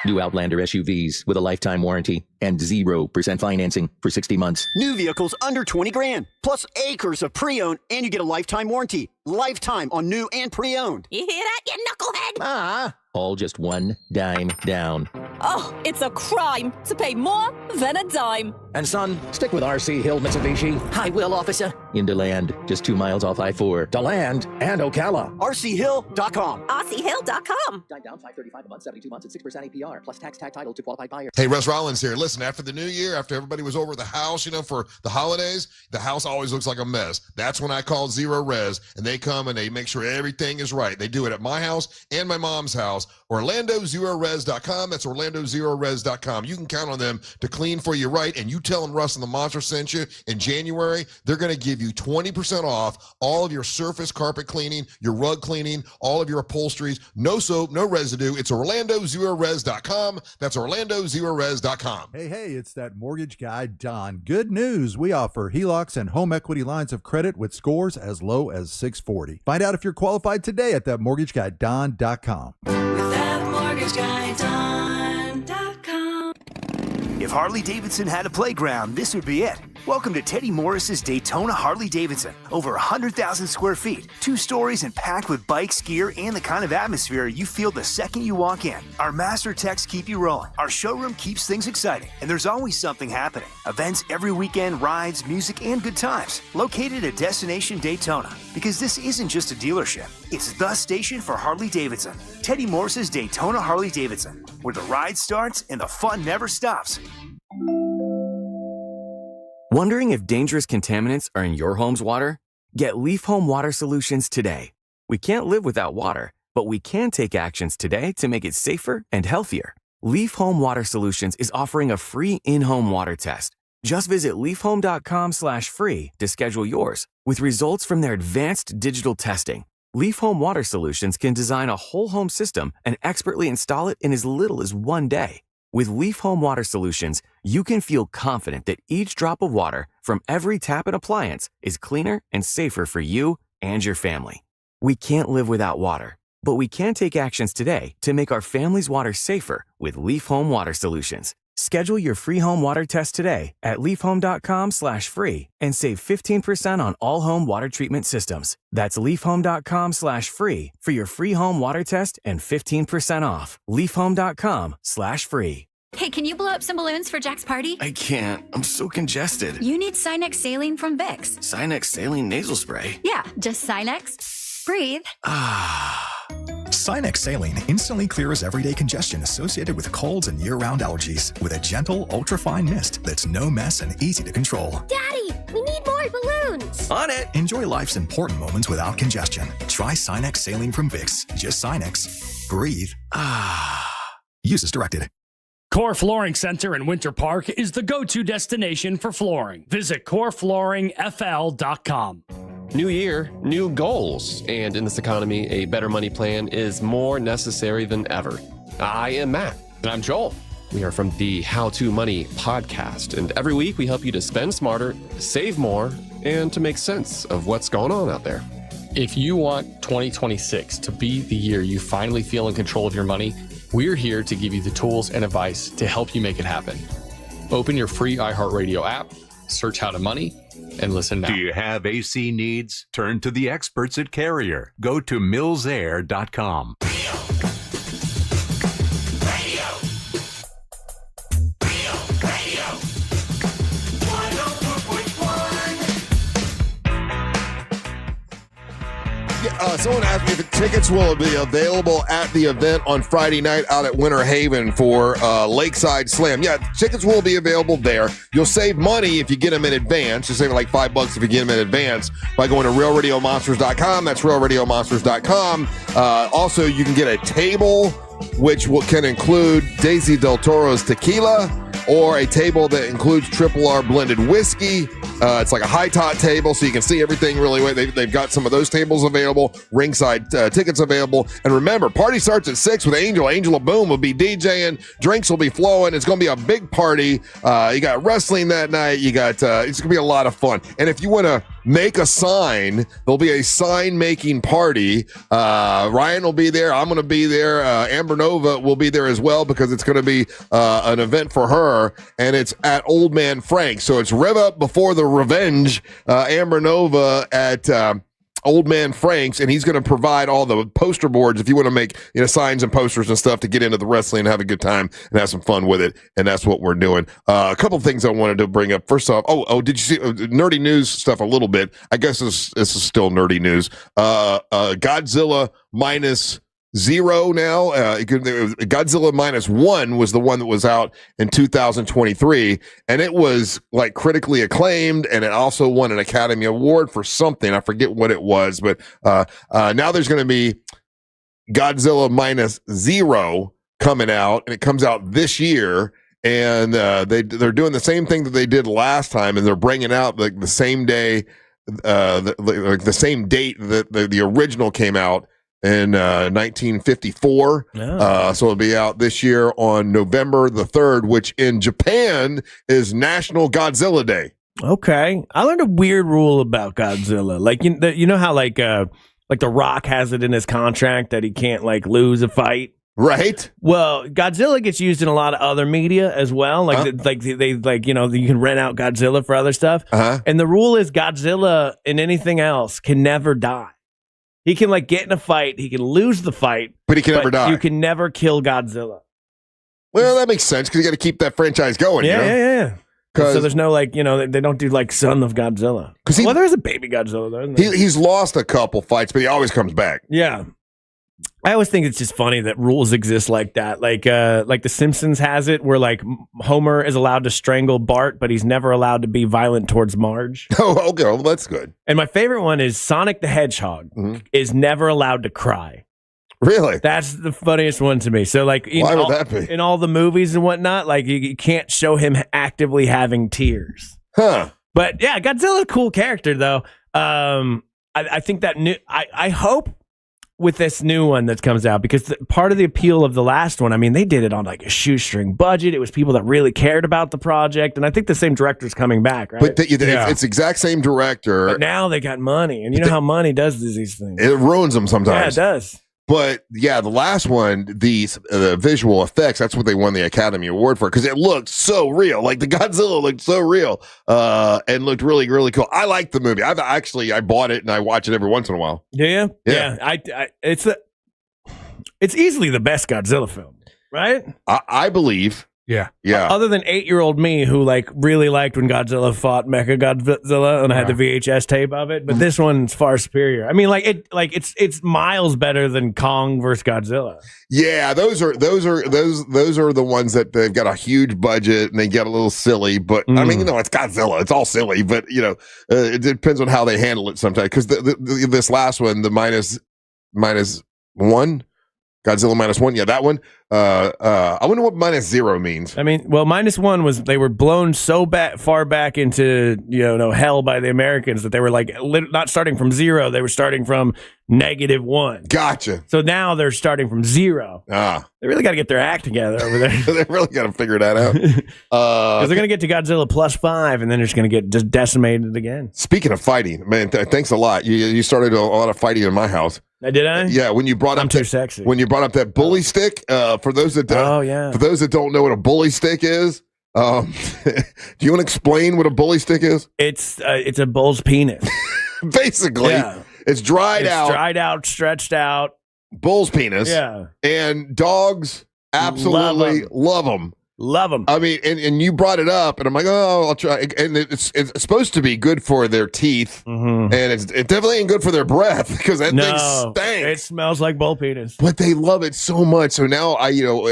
New Outlander SUVs with a lifetime warranty and 0% financing for 60 months. New vehicles under 20 grand, plus acres of pre-owned, and you get a lifetime warranty. Lifetime on new and pre-owned. You hear that, you knucklehead? All just one dime down. Oh, it's a crime to pay more than a dime. And son, stick with R.C. Hill, Mitsubishi. I will, officer. In DeLand, just 2 miles off I-4. DeLand and Ocala. RCHill.com. RCHill.com. Dime down, $535 a month, 72 months at 6% APR, plus tax tag title to qualified buyers. Hey, Russ Rollins here. Listen, after the new year, after everybody was over the house, for the holidays, the house always looks like a mess. That's when I call Zero Res, and they come and they make sure everything is right. They do it at my house and my mom's house. OrlandoZeroRes.com. That's OrlandoZeroRes.com. You can count on them to clean for you right, and you tell them Russ and the Monster sent you in January, they're going to give you 20% off all of your surface carpet cleaning, your rug cleaning, all of your upholsteries. No soap, no residue. It's OrlandoZeroRes.com. That's OrlandoZeroRes.com. Hey, it's that mortgage guy, Don. Good news. We offer HELOCs and home equity lines of credit with scores as low as 640. Find out if you're qualified today at thatmortgageguyDon.com. With thatmortgageguyDon.com. If Harley-Davidson had a playground, this would be it. Welcome to Teddy Morris's Daytona Harley-Davidson. Over 100,000 square feet, 2 stories, and packed with bikes, gear, and the kind of atmosphere you feel the second you walk in. Our master techs keep you rolling. Our showroom keeps things exciting, and there's always something happening. Events every weekend, rides, music, and good times. Located at Destination Daytona, because this isn't just a dealership. It's the station for Harley-Davidson. Teddy Morris's Daytona Harley-Davidson, where the ride starts and the fun never stops. Wondering if dangerous contaminants are in your home's water? Get Leaf Home Water Solutions today. We can't live without water, but we can take actions today to make it safer and healthier. Leaf Home Water Solutions is offering a free in-home water test. Just visit leafhome.com/free to schedule yours. With results from their advanced digital testing, Leaf Home Water Solutions can design a whole home system and expertly install it in as little as 1 day. With Leaf Home Water Solutions, you can feel confident that each drop of water from every tap and appliance is cleaner and safer for you and your family. We can't live without water, but we can take actions today to make our family's water safer with Leaf Home Water Solutions. Schedule your free home water test today at leafhome.com/free and save 15% on all home water treatment systems. That's leafhome.com/free for your free home water test and 15% off. leafhome.com/free. Hey, can you blow up some balloons for Jack's party? I can't. I'm so congested. You need Sinex Saline from Vicks. Sinex Saline Nasal Spray. Yeah, just Sinex. Breathe. Sinex Saline instantly clears everyday congestion associated with colds and year-round allergies with a gentle, ultra-fine mist that's no mess and easy to control. Daddy, we need more balloons. On it! Enjoy life's important moments without congestion. Try Sinex Saline from Vicks. Just Sinex. Breathe. Use as directed. Core Flooring Center in Winter Park is the go-to destination for flooring. Visit coreflooringfl.com. New year, new goals. And in this economy, a better money plan is more necessary than ever. I am Matt. And I'm Joel. We are from the How to Money podcast. And every week we help you to spend smarter, save more, and to make sense of what's going on out there. If you want 2026 to be the year you finally feel in control of your money, we're here to give you the tools and advice to help you make it happen. Open your free iHeartRadio app, search How to Money, and listen now. Do you have AC needs? Turn to the experts at Carrier. Go to millsair.com. Someone asked me if the tickets will be available at the event on Friday night out at Winter Haven for Lakeside Slam. Yeah, tickets will be available there. You'll save money if you get them in advance. You'll save like $5 if you get them in advance by going to realradiomonsters.com. That's realradiomonsters.com. Also, you can get a table, which can include Daisy Del Toro's tequila, or a table that includes Triple R blended whiskey. It's like a high top table, so you can see everything really well. They've got some of those tables available, ringside tickets available. And remember, party starts at 6 with Angel. Angela Boom will be DJing. Drinks will be flowing. It's going to be a big party. You got wrestling that night. You got it's going to be a lot of fun. And if you want to make a sign, there'll be a sign making party. Ryan will be there. I'm going to be there. Amber Nova will be there as well, because it's going to be an event for her, and it's at Old Man Frank. So it's Rev Up Before the Revenge, Amber Nova at Old Man Frank's, and he's going to provide all the poster boards if you want to make signs and posters and stuff to get into the wrestling and have a good time and have some fun with it. And that's what we're doing. A couple of things I wanted to bring up. First off, did you see nerdy news stuff a little bit? I guess this is still nerdy news. Godzilla minus 0 now. Godzilla minus 1 was the one that was out in 2023, and it was like critically acclaimed, and it also won an Academy Award for something. I forget what it was, but now there's going to be Godzilla minus 0 coming out, and it comes out this year. And they're doing the same thing that they did last time, and they're bringing out like the same day, the same date that the original came out in 1954. So it'll be out this year on November the 3rd, which in Japan is National Godzilla Day. Okay. I learned a weird rule about Godzilla. Like, you know how like The Rock has it in his contract that he can't like lose a fight? Right. Well, Godzilla gets used in a lot of other media as well. Like, you can rent out Godzilla for other stuff. And the rule is Godzilla and anything else can never die. He can like get in a fight, he can lose the fight, but he can never die. You can never kill Godzilla. Well, that makes sense because you got to keep that franchise going. Yeah. So there's no like, they don't do like Son of Godzilla. Well, there is a baby Godzilla though, isn't there? He's lost a couple fights, but he always comes back. Yeah. I always think it's just funny that rules exist like that. Like The Simpsons has it where like Homer is allowed to strangle Bart, but he's never allowed to be violent towards Marge. Oh, okay. Well, that's good. And my favorite one is Sonic the Hedgehog is never allowed to cry. Really? That's the funniest one to me. So, like, Why would that be? in all the movies and whatnot, like, you can't show him actively having tears. Huh. But yeah, Godzilla's a cool character, though. I think that I hope with this new one that comes out, because part of the appeal of the last one, I mean, they did it on like a shoestring budget. It was people that really cared about the project, and I think the same director's coming back, right? But it's exact same director. But now they got money, and you know how money does these things. It ruins them sometimes. Yeah, it does. But yeah, the last one, the visual effects, that's what they won the Academy Award for, because it looked so real. Like the Godzilla looked so real and looked really, really cool. I like the movie. I bought it and I watch it every once in a while. Do you? Yeah. It's easily the best Godzilla film, right? I believe. Yeah. Yeah. Other than 8-year-old me, who like really liked when Godzilla fought Mecha Godzilla, and I had the VHS tape of it, but this one's far superior. I mean, it's miles better than Kong versus Godzilla. Yeah, those are the ones that they've got a huge budget and they get a little silly. But I mean, it's Godzilla, it's all silly. But it depends on how they handle it sometimes. Because this last one, the minus one. Godzilla -1, yeah, that one. I wonder what -0 means. I mean, well, -1 was they were blown so far back into hell by the Americans that they were like not starting from 0, they were starting from -1. Gotcha. So now they're starting from 0. They really got to get their act together over there. They really got to figure that out. Because they're going to get to Godzilla +5, and then they're just going to get just decimated again. Speaking of fighting, man, thanks a lot. You started a lot of fighting in my house. Did I? Yeah, when you brought up too sexy. When you brought up that bully stick, for those that don't know what a bully stick is, do you want to explain what a bully stick is? It's a bull's penis. Basically, it's dried out, stretched out. Bull's penis. Yeah, and dogs absolutely love them. Love them. I mean, and you brought it up, and I'm like, oh, I'll try. And it's supposed to be good for their teeth, and it definitely ain't good for their breath because that thing stinks. It smells like bull penis. But they love it so much. So now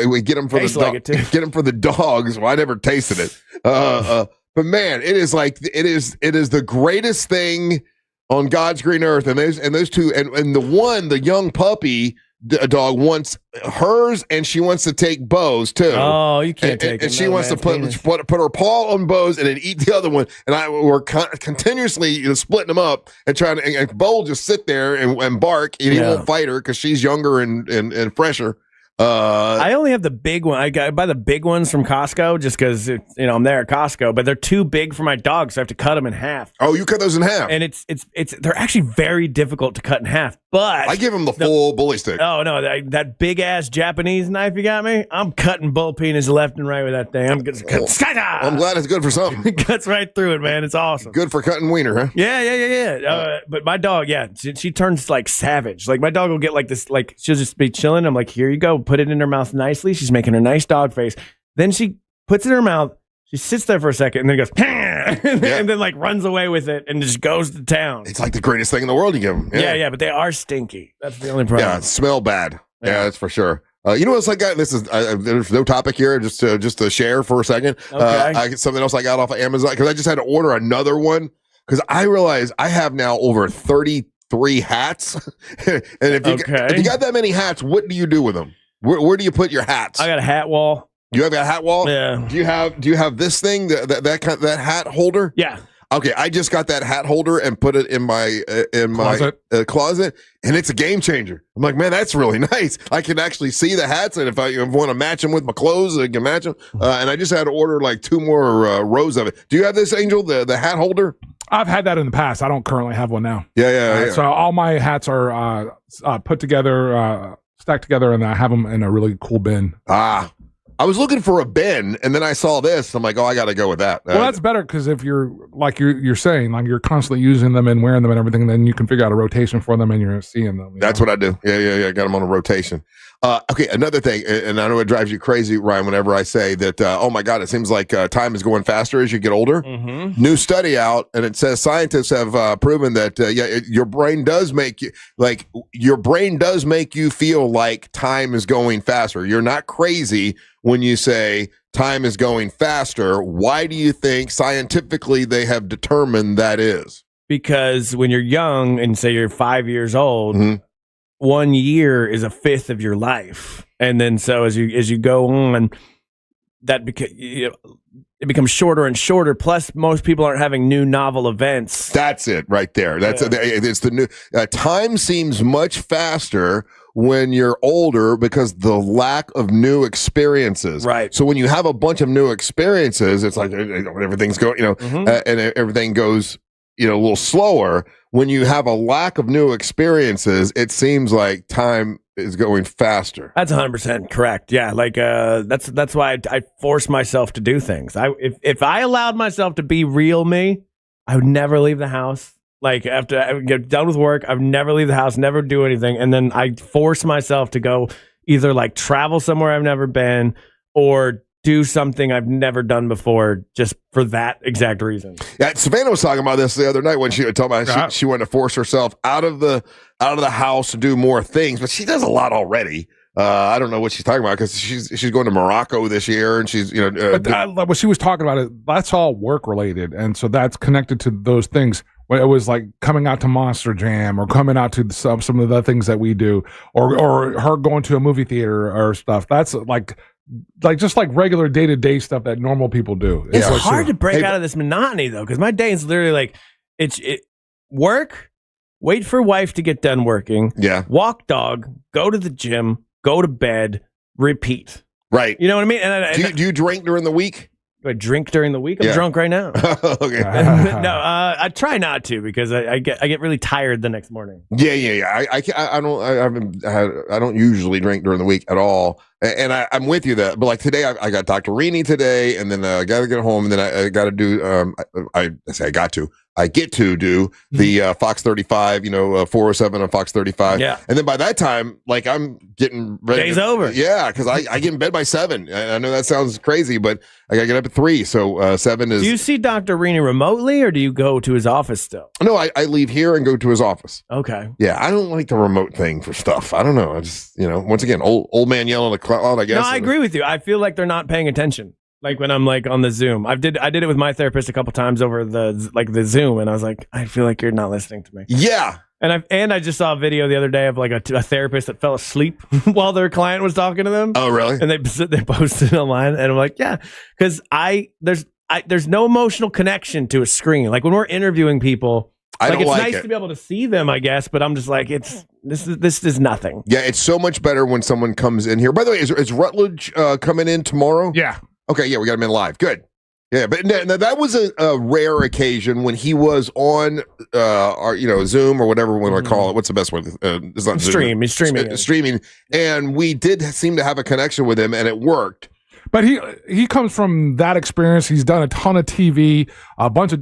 we get them for get them for the dogs. Well, I never tasted it, but man, it is the greatest thing on God's green earth. And those two, and the young puppy. A dog wants hers, and she wants to take Bo's too. Oh, you can't take it. And she wants to put her paw on Bo's and then eat the other one. And we're continuously splitting them up and trying to. And Bo will just sit there and bark, and he won't fight her because she's younger and fresher. I only have the big one. I buy the big ones from Costco just because I'm there at Costco, but they're too big for my dog, so I have to cut them in half. Oh, you cut those in half, and they're actually very difficult to cut in half. But I give them the full bully stick. Oh no, that big ass Japanese knife you got me. I'm cutting bull penis left and right with that thing. I'm glad it's good for something. It cuts right through it, man. It's awesome. Good for cutting wiener, huh? Yeah. But my dog, she turns like savage. Like my dog will get like this, like she'll just be chilling. I'm like, here you go. Put it in her mouth nicely. She's making her nice dog face. Then she puts it in her mouth. She sits there for a second and then goes, and then like runs away with it and just goes to town. It's like the greatest thing in the world you give them. Yeah, but they are stinky. That's the only problem. Yeah, smell bad. Yeah, that's for sure. You know what's like? This is there's no topic here. Just to share for a second. Okay. Something else I got off of Amazon because I just had to order another one because I realized I have now over 33 hats. And if you got that many hats, what do you do with them? Where do you put your hats? I got a hat wall. You have a hat wall? Yeah. Do you have this thing that hat holder? Yeah. Okay, I just got that hat holder and put it in my closet, and it's a game changer. I'm like, man, that's really nice. I can actually see the hats, and if I want to match them with my clothes, I can match them. And I just had to order like 2 more rows of it. Do you have this, Angel, the hat holder? I've had that in the past. I don't currently have one now. Yeah. So all my hats are put together, stacked together, and I have them in a really cool bin. I was looking for a bin, and then I saw this. I'm like, oh, I got to go with that. Well, that's better because if you're like you're saying, like you're constantly using them and wearing them and everything, then you can figure out a rotation for them and you're seeing them. That's what I do. Yeah. I got them on a rotation. Okay, another thing, and I know it drives you crazy, Ryan, whenever I say that, oh my God, it seems like time is going faster as you get older. Mm-hmm. New study out, and it says scientists have proven that, your brain does make you feel like time is going faster. You're not crazy when you say time is going faster. Why do you think scientifically they have determined that is? Because when you're young and say you're 5 years old, 1 year is a fifth of your life, and then so as you go on, it becomes shorter and shorter. Plus, most people aren't having new novel events. That's it right there. It's the new time seems much faster when you're older because the lack of new experiences. Right. So when you have a bunch of new experiences, it's like everything's going, and everything goes, a little slower. When you have a lack of new experiences, it seems like time is going faster. That's 100% correct. Yeah, like that's why I force myself to do things. If I allowed myself to be real me, I would never leave the house. Like after I would get done with work, I would never leave the house, never do anything, and then I force myself to go either like travel somewhere I've never been or do something I've never done before, just for that exact reason. Yeah, Savannah was talking about this the other night when she told me she wanted to force herself out of the house to do more things, but she does a lot already. I don't know what she's talking about because she's going to Morocco this year, and she's what she was talking about, that's all work related, and so that's connected to those things. When it was like coming out to Monster Jam or coming out to some of the things that we do, or her going to a movie theater or stuff. That's like just like regular day-to-day stuff that normal people do. It's hard to break out of this monotony though, because my day is literally like it's work, wait for wife to get done working, walk dog, go to the gym, go to bed, repeat. Right. You know what I mean? And do you drink during the week? Do I drink during the week? I'm drunk right now. Okay. No, I try not to because I get really tired the next morning. Yeah. I don't usually drink during the week at all, and I'm with you that. But like today, I got Dr. Rini today, and then I got to get home, and then I got to do. I get to do the Fox 35, 407 on Fox 35. Yeah. And then by that time, like I'm getting ready. Day's over. Yeah, because I get in bed by 7. I know that sounds crazy, but I got to get up at 3. So 7 is. Do you see Dr. Rini remotely or do you go to his office still? No, I leave here and go to his office. Okay. Yeah, I don't like the remote thing for stuff. I don't know. I just, once again, old man yelling at the cloud, I guess. No, I agree with you. I feel like they're not paying attention. Like when I'm like on the Zoom, I did it with my therapist a couple times over the Zoom, and I was like, I feel like you're not listening to me. Yeah. And I just saw a video the other day of like a therapist that fell asleep while their client was talking to them. Oh, really? And they posted it online, and I'm like, yeah, because there's no emotional connection to a screen. Like when we're interviewing people, it's nice to be able to see them, I guess, but I'm just like, this is nothing. Yeah, it's so much better when someone comes in here. By the way, is Rutledge coming in tomorrow? Yeah. Okay, yeah, we got him in live. Good. Yeah, but that was a rare occasion when he was on our Zoom or whatever we want to call it. What's the best one? It's not Stream. Zoom. He's streaming. Streaming, and we did seem to have a connection with him, and it worked. But he comes from that experience. He's done a ton of TV, a bunch of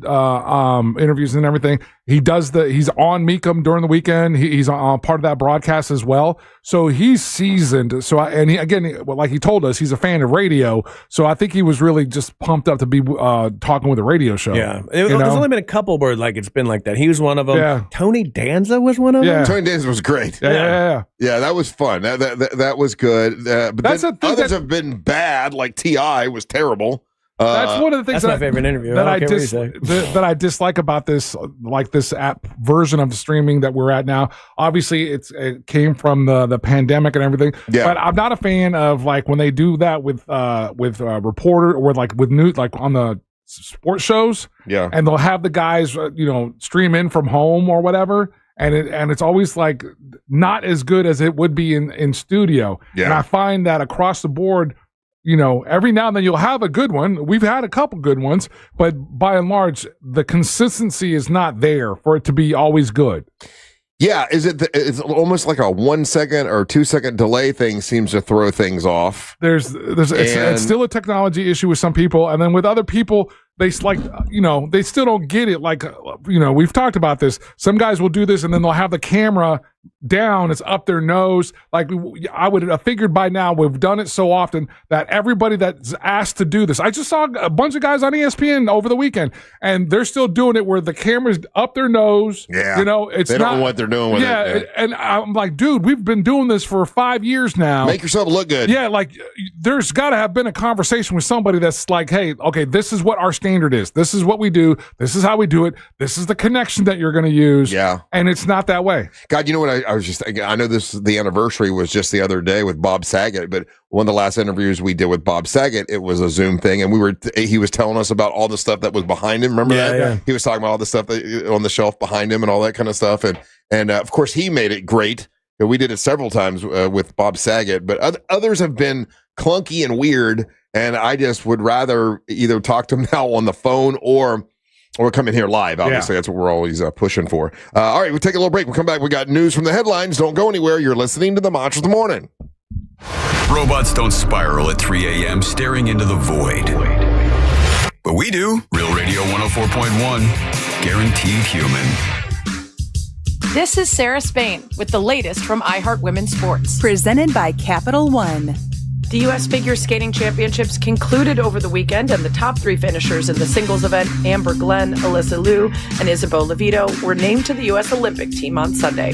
interviews and everything. He's on Mecum during the weekend. He's on part of that broadcast as well. So he's seasoned. So like he told us, he's a fan of radio. So I think he was really just pumped up to be talking with a radio show. Yeah, there's only been a couple where like it's been like that. He was one of them. Yeah. Tony Danza was one of them. Tony Danza was great. Yeah. That was fun. That was good. But that's others have been bad. Like T.I. was terrible. That's one of the things that's my favorite interview. That I dislike about this, like this app version of the streaming that we're at now. Obviously, it came from the pandemic and everything. Yeah. But I'm not a fan of like when they do that with reporter or like with news, like on the sports shows. Yeah. And they'll have the guys, stream in from home or whatever. And it's always like not as good as it would be in studio. Yeah. And I find that across the board, every now and then you'll have a good one. We've had a couple good ones, but by and large, the consistency is not there for it to be always good. Yeah, it's almost like a 1 second or 2 second delay thing seems to throw things off. It's still a technology issue with some people, and then with other people, they they still don't get it. Like we've talked about this. Some guys will do this, and then they'll have the camera down, it's up their nose. Like I would have figured by now, we've done it so often that everybody that's asked to do this. I just saw a bunch of guys on ESPN over the weekend, and they're still doing it where the camera's up their nose. Yeah, it's they don't know what they're doing with it. Yeah, and I'm like, dude, we've been doing this for 5 years now. Make yourself look good. Yeah, like there's got to have been a conversation with somebody that's like, hey, okay, this is what our standard is. This is what we do. This is how we do it. This is the connection that you're going to use. Yeah. And it's not that way. God, you know what? I was just thinking, I know the anniversary was just the other day with Bob Saget, but one of the last interviews we did with Bob Saget, it was a Zoom thing, and he was telling us about all the stuff that was behind him. Remember that? Yeah. He was talking about all the stuff that on the shelf behind him and all that kind of stuff. And of course, he made it great. We did it several times with Bob Saget, but others have been clunky and weird, and I just would rather either talk to him now on the phone or come in here live. Obviously, That's what we're always pushing for. All right, we'll take a little break. We'll come back. We got news from the headlines. Don't go anywhere. You're listening to the Monsters of the Morning. Robots don't spiral at 3 a.m. staring into the void. But we do. Real Radio 104.1. Guaranteed human. This is Sarah Spain with the latest from iHeart Women's Sports. Presented by Capital One. The U.S. Figure Skating Championships concluded over the weekend, and the top three finishers in the singles event, Amber Glenn, Alyssa Liu, and Isabeau Levito, were named to the U.S. Olympic team on Sunday.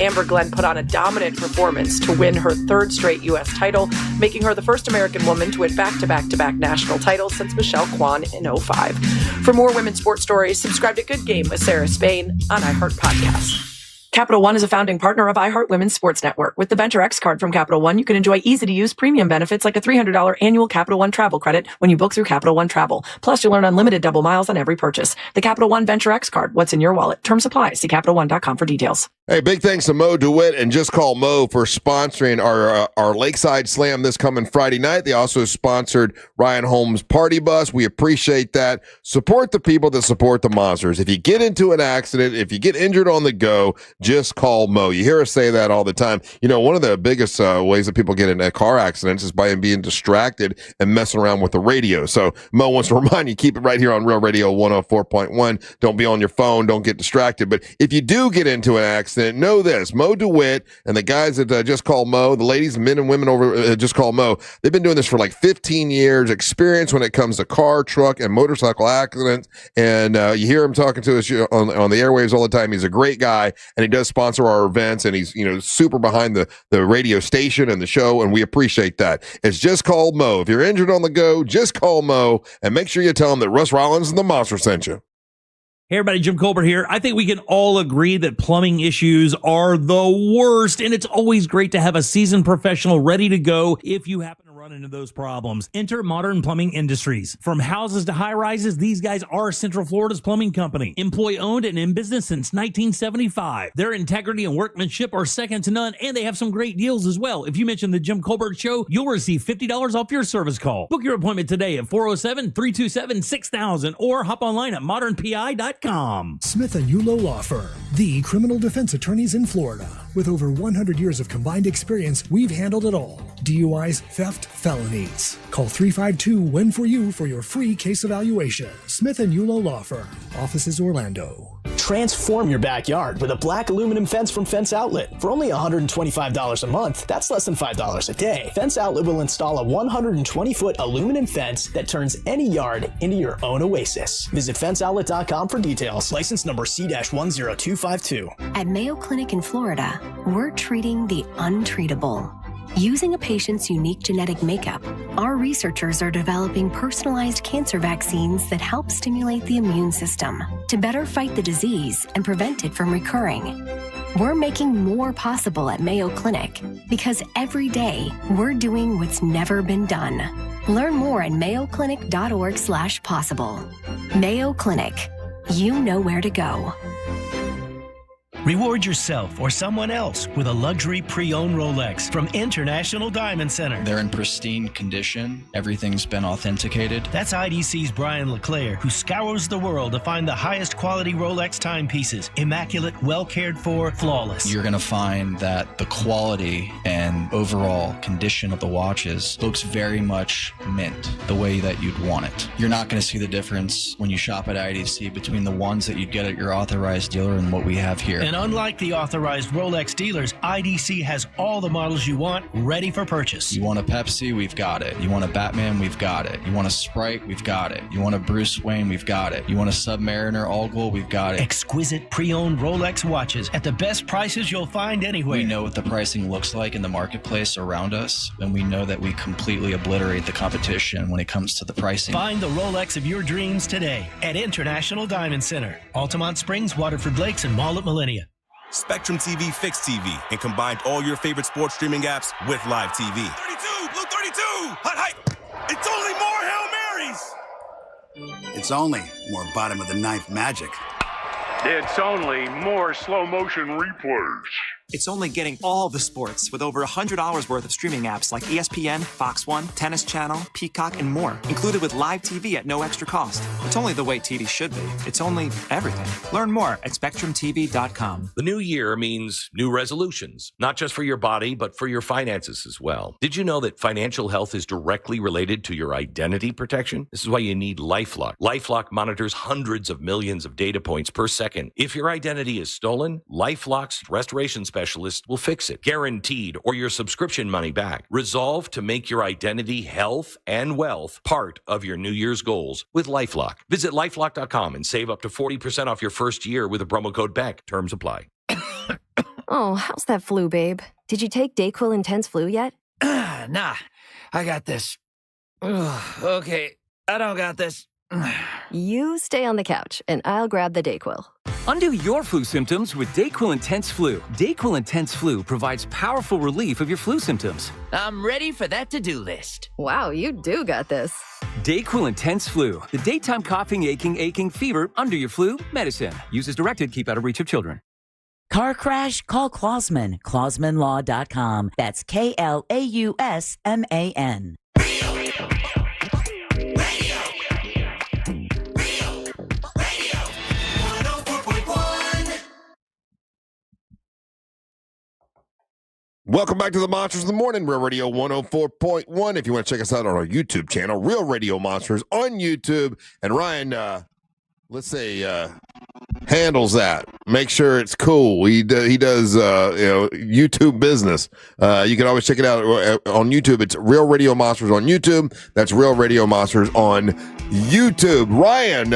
Amber Glenn put on a dominant performance to win her third straight U.S. title, making her the first American woman to win back-to-back-to-back national titles since Michelle Kwan in 2005. For more women's sports stories, subscribe to Good Game with Sarah Spain on iHeart Podcasts. Capital One is a founding partner of iHeart Women's Sports Network. With the Venture X card from Capital One, you can enjoy easy-to-use premium benefits like a $300 annual Capital One travel credit when you book through Capital One Travel. Plus, you'll earn unlimited double miles on every purchase. The Capital One Venture X card. What's in your wallet? Terms apply. See CapitalOne.com for details. Hey, big thanks to Mo DeWitt and Just Call Mo for sponsoring our Lakeside Slam this coming Friday night. They also sponsored Ryan Holmes' Party Bus. We appreciate that. Support the people that support the monsters. If you get into an accident, if you get injured on the go, just call Mo. You hear us say that all the time. You know, one of the biggest ways that people get in car accidents is by being distracted and messing around with the radio. So Mo wants to remind you, keep it right here on Real Radio 104.1. Don't be on your phone. Don't get distracted. But if you do get into an accident, know this, Mo DeWitt and the guys that Just Call Mo, the ladies, men and women over Just Call Mo, they've been doing this for like 15 years, experience when it comes to car, truck, and motorcycle accidents. And you hear him talking to us on the airwaves all the time. He's a great guy, and he does sponsor our events, and he's super behind the radio station and the show, and we appreciate that. It's Just Call Mo. If you're injured on the go, just call Mo, and make sure you tell him that Russ Rollins and the Monster sent you. Hey everybody, Jim Colbert here. I think we can all agree that plumbing issues are the worst, and it's always great to have a seasoned professional ready to go if you happen to run into those problems. Enter Modern Plumbing Industries. From houses to high-rises, these guys are Central Florida's plumbing company. Employee-owned and in business since 1975. Their integrity and workmanship are second to none, and they have some great deals as well. If you mention the Jim Colbert Show, you'll receive $50 off your service call. Book your appointment today at 407-327-6000 or hop online at modernpi.com. Smith & Yulo Law Firm, the criminal defense attorneys in Florida. With over 100 years of combined experience, we've handled it all. DUIs, theft, felonies. Call 352-WIN-FOR-YOU for your free case evaluation. Smith & Yulo Law Firm. Offices Orlando. Transform your backyard with a black aluminum fence from Fence Outlet. For only $125 a month, that's less than $5 a day. Fence Outlet will install a 120-foot aluminum fence that turns any yard into your own oasis. Visit fenceoutlet.com for details. License number C-10252. At Mayo Clinic in Florida, we're treating the untreatable. Using a patient's unique genetic makeup, our researchers are developing personalized cancer vaccines that help stimulate the immune system to better fight the disease and prevent it from recurring. We're making more possible at Mayo Clinic because every day we're doing what's never been done. Learn more at mayoclinic.org/possible. Mayo Clinic. You know where to go. Reward yourself or someone else with a luxury pre-owned Rolex from International Diamond Center. They're in pristine condition. Everything's been authenticated. That's IDC's Brian LeClaire, who scours the world to find the highest quality Rolex timepieces. Immaculate, well cared for, flawless. You're going to find that the quality and overall condition of the watches looks very much mint, the way that you'd want it. You're not going to see the difference when you shop at IDC between the ones that you'd get at your authorized dealer and what we have here. And And unlike the authorized Rolex dealers, IDC has all the models you want ready for purchase. You want a Pepsi? We've got it. You want a Batman? We've got it. You want a Sprite? We've got it. You want a Bruce Wayne? We've got it. You want a Submariner All Gold? We've got it. Exquisite pre-owned Rolex watches at the best prices you'll find anywhere. We know what the pricing looks like in the marketplace around us, and we know that we completely obliterate the competition when it comes to the pricing. Find the Rolex of your dreams today at International Diamond Center, Altamont Springs, Waterford Lakes, and Mall at Millennia. Spectrum TV fixed TV and combined all your favorite sports streaming apps with live TV. 32! Blue 32! Hot hype! It's only more Hail Marys! It's only more bottom-of-the-ninth magic. It's only more slow-motion replays. It's only getting all the sports with over 100 hours worth of streaming apps like ESPN, Fox One, Tennis Channel, Peacock, and more, included with live TV at no extra cost. It's only the way TV should be. It's only everything. Learn more at SpectrumTV.com. The new year means new resolutions, not just for your body, but for your finances as well. Did you know that financial health is directly related to your identity protection? This is why you need LifeLock. LifeLock monitors hundreds of millions of data points per second. If your identity is stolen, LifeLock's restoration specialist will fix it, guaranteed, or your subscription money back. Resolve to make your identity, health, and wealth part of your New Year's goals with LifeLock. Visit LifeLock.com and save up to 40% off your first year with a promo code BECK. Terms apply. Oh, how's that flu, babe? Did you take DayQuil Intense Flu yet? Nah, I got this. Ugh, okay, I don't got this. You stay on the couch, and I'll grab the DayQuil. Undo your flu symptoms with DayQuil Intense Flu. DayQuil Intense Flu provides powerful relief of your flu symptoms. I'm ready for that to-do list. Wow, you do got this. DayQuil Intense Flu. The daytime coughing, aching, fever, under your flu, medicine. Use as directed, keep out of reach of children. Car crash? Call Clausman. ClausmanLaw.com. That's KLAUSMAN. Welcome back to the Monsters of the Morning, Real Radio 104.1. If you want to check us out on our YouTube channel, Real Radio Monsters on YouTube. And Ryan, let's say, handles that. Make sure it's cool. He does YouTube business. You can always check it out on YouTube. It's Real Radio Monsters on YouTube. That's Real Radio Monsters on YouTube. Ryan,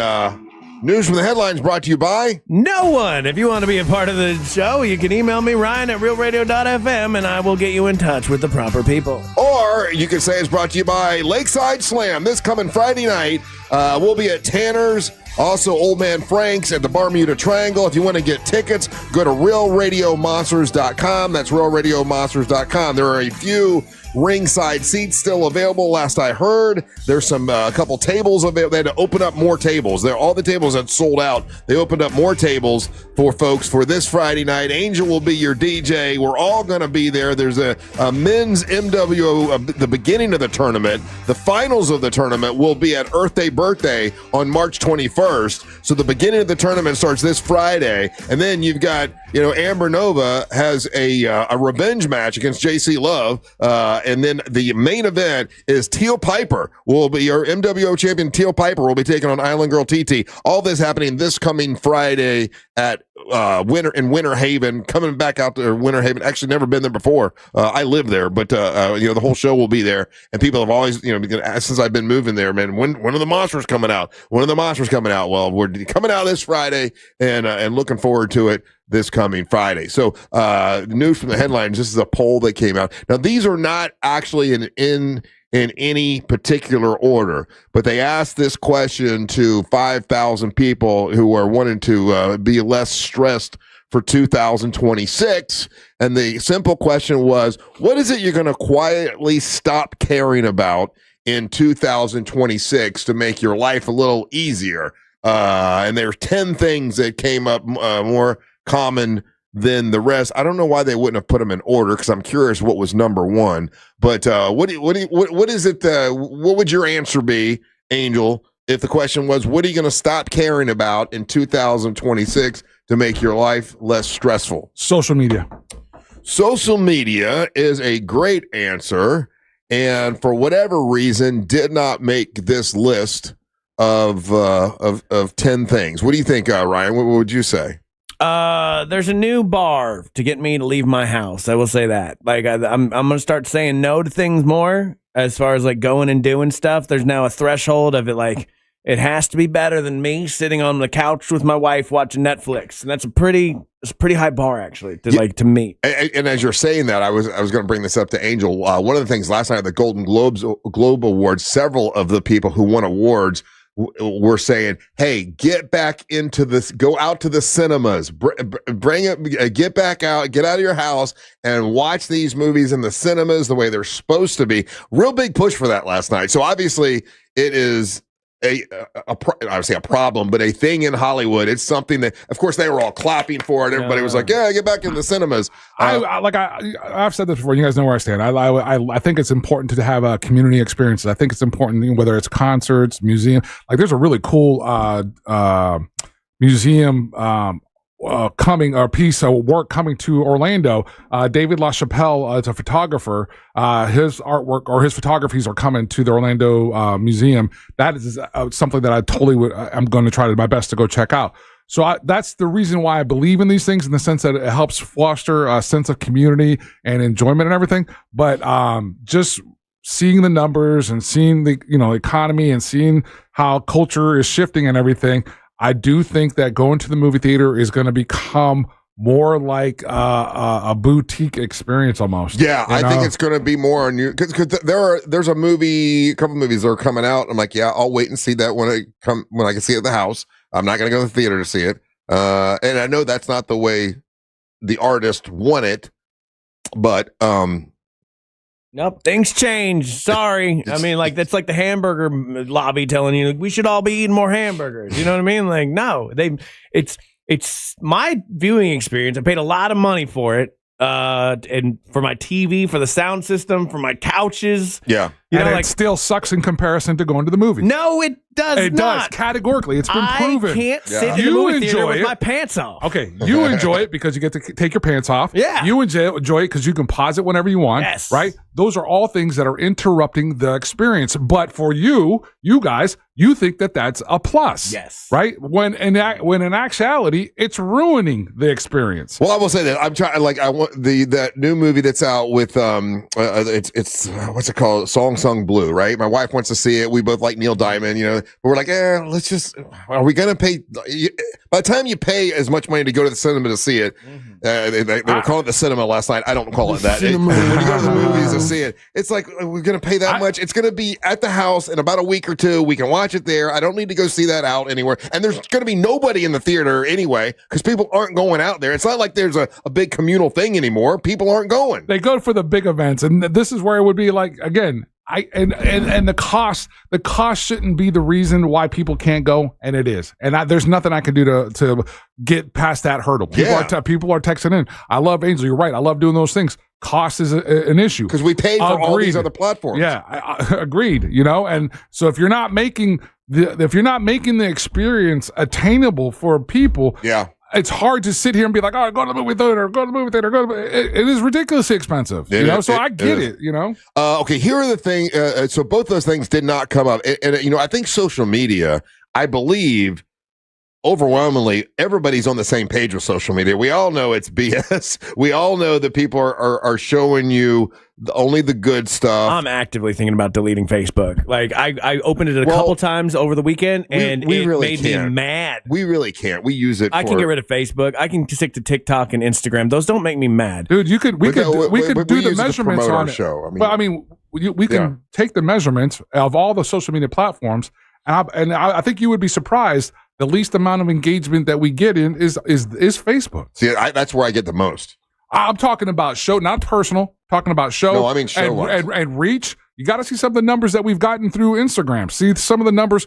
news from the headlines brought to you by no one. If you want to be a part of the show, you can email me, Ryan, at realradio.fm, and I will get you in touch with the proper people. Or you can say it's brought to you by Lakeside Slam. This coming Friday night, we'll be at Tanner's. Also, Old Man Frank's at the Bermuda Triangle. If you want to get tickets, go to realradiomonsters.com. That's realradiomonsters.com. There are a few ringside seats still available. Last I heard, there's some a couple tables available. They had to open up more tables. All the tables had sold out. They opened up more tables for folks for this Friday night. Angel will be your DJ. We're all going to be there. There's a men's MWO, the beginning of the tournament. The finals of the tournament will be at Earth Day Birthday on March 21st. So the beginning of the tournament starts this Friday, and then you've got, Amber Nova has a revenge match against JC Love, and then the main event is Teal Piper will be our MWO champion. Teal Piper will be taking on Island Girl TT. All this happening this coming Friday at Winter Haven, coming back out to Winter Haven. Actually, never been there before. I live there, but the whole show will be there, and people have always, since I've been moving there, man, when are the monsters coming out? When are the monsters coming out? Well, we're coming out this Friday, and looking forward to it this coming Friday. So, news from the headlines. This is a poll that came out. Now, these are not actually in any particular order, but they asked this question to 5,000 people who are wanting to be less stressed for 2026. And the simple question was, what is it you're going to quietly stop caring about in 2026 to make your life a little easier? And there's 10 things that came up more common than the rest. I don't know why they wouldn't have put them in order, because I'm curious what was number one. But what is it? What would your answer be, Angel, if the question was, what are you going to stop caring about in 2026 to make your life less stressful? Social media. Social media is a great answer, and for whatever reason, did not make this list of 10 things. What do you think, Ryan? What would you say? There's a new bar to get me to leave my house. I will say that. Like, I'm going to start saying no to things more as far as like going and doing stuff. There's now a threshold of it. Like, it has to be better than me sitting on the couch with my wife watching Netflix, and that's a pretty high bar actually to meet. And as you're saying that, I was going to bring this up to Angel. One of the things last night at the Golden Globe Awards, several of the people who won awards were saying, "Hey, get back into this. Go out to the cinemas. Bring it. Get back out. Get out of your house and watch these movies in the cinemas the way they're supposed to be." Real big push for that last night. So obviously, it is obviously a problem, but a thing in Hollywood. It's something that, of course, they were all clapping for it. Everybody was like, "Yeah, get back in the cinemas." I've said this before. You guys know where I stand. I think it's important to have community experiences. I think it's important, whether it's concerts, museum. Like, there's a really cool museum coming, or piece of work coming to Orlando. David LaChapelle is a photographer. His artwork or his photographies are coming to the Orlando Museum. That is something that I totally I'm going to try my best to go check out. So that's the reason why I believe in these things, in the sense that it helps foster a sense of community and enjoyment and everything. But just seeing the numbers and seeing the economy and seeing how culture is shifting and everything, I do think that going to the movie theater is going to become more like a boutique experience almost. Yeah, I think it's going to be more on you, because there's a couple movies that are coming out. I'm like, yeah, I'll wait and see that when I can see it at the house. I'm not going to go to the theater to see it. And I know that's not the way the artist want it, but nope, things change. Sorry. I mean, like, that's like the hamburger lobby telling you we should all be eating more hamburgers. You know what I mean? Like, no, it's my viewing experience. I paid a lot of money for it. And for my TV, for the sound system, for my couches. Yeah. It still sucks in comparison to going to the movie. No, it does not. It does. Categorically, it's been proven. I can't sit in the movie theater with my pants off. Okay, you enjoy it because you get to take your pants off. Yeah. You enjoy it because you can pause it whenever you want. Yes. Right? Those are all things that are interrupting the experience. But for you guys, you think that that's a plus. Yes. Right? When in actuality, it's ruining the experience. Well, I will say that I'm trying. Like, I want that new movie that's out with it's what's it called? Song Sung Blue. Right? My wife wants to see it. We both like Neil Diamond. But we're like, let's just. Are we gonna pay? By the time you pay as much money to go to the cinema to see it, they were calling it the cinema last night. I don't call it that. When you go to the movies to see it, it's like, we're gonna pay that much. It's gonna be at the house in about a week or two. We can watch it there. I don't need to go see that out anywhere. And there's gonna be nobody in the theater anyway, because people aren't going out there. It's not like there's a big communal thing anymore. People aren't going. They go for the big events, and this is where it would be like, again. And the cost shouldn't be the reason why people can't go, and it is. And there's nothing I can do to get past that hurdle. People are texting in. I love Angel. You're right. I love doing those things. Cost is an issue because we pay for all these other platforms. Yeah, agreed. And so if you're not making the experience attainable for people, it's hard to sit here and be like, "Oh, go to the movie theater, go to the movie theater, It is ridiculously expensive, So I get it. Okay, here are the things. So both those things did not come up, and I think social media. I believe overwhelmingly everybody's on the same page with social media. We all know it's BS. We all know that people are showing you only the good stuff. I'm actively thinking about deleting Facebook. Like, I opened it a couple times over the weekend, and we it really made me mad. We really can't. We use it. I can get rid of Facebook. I can stick to TikTok and Instagram. Those don't make me mad, dude. We could do the measurements on it. Show. We can take the measurements of all the social media platforms, and I think you would be surprised. The least amount of engagement that we get in is Facebook. See, that's where I get the most. I'm talking about show, not personal. Talking about show. No, I mean show and reach. You got to see some of the numbers that we've gotten through Instagram. See some of the numbers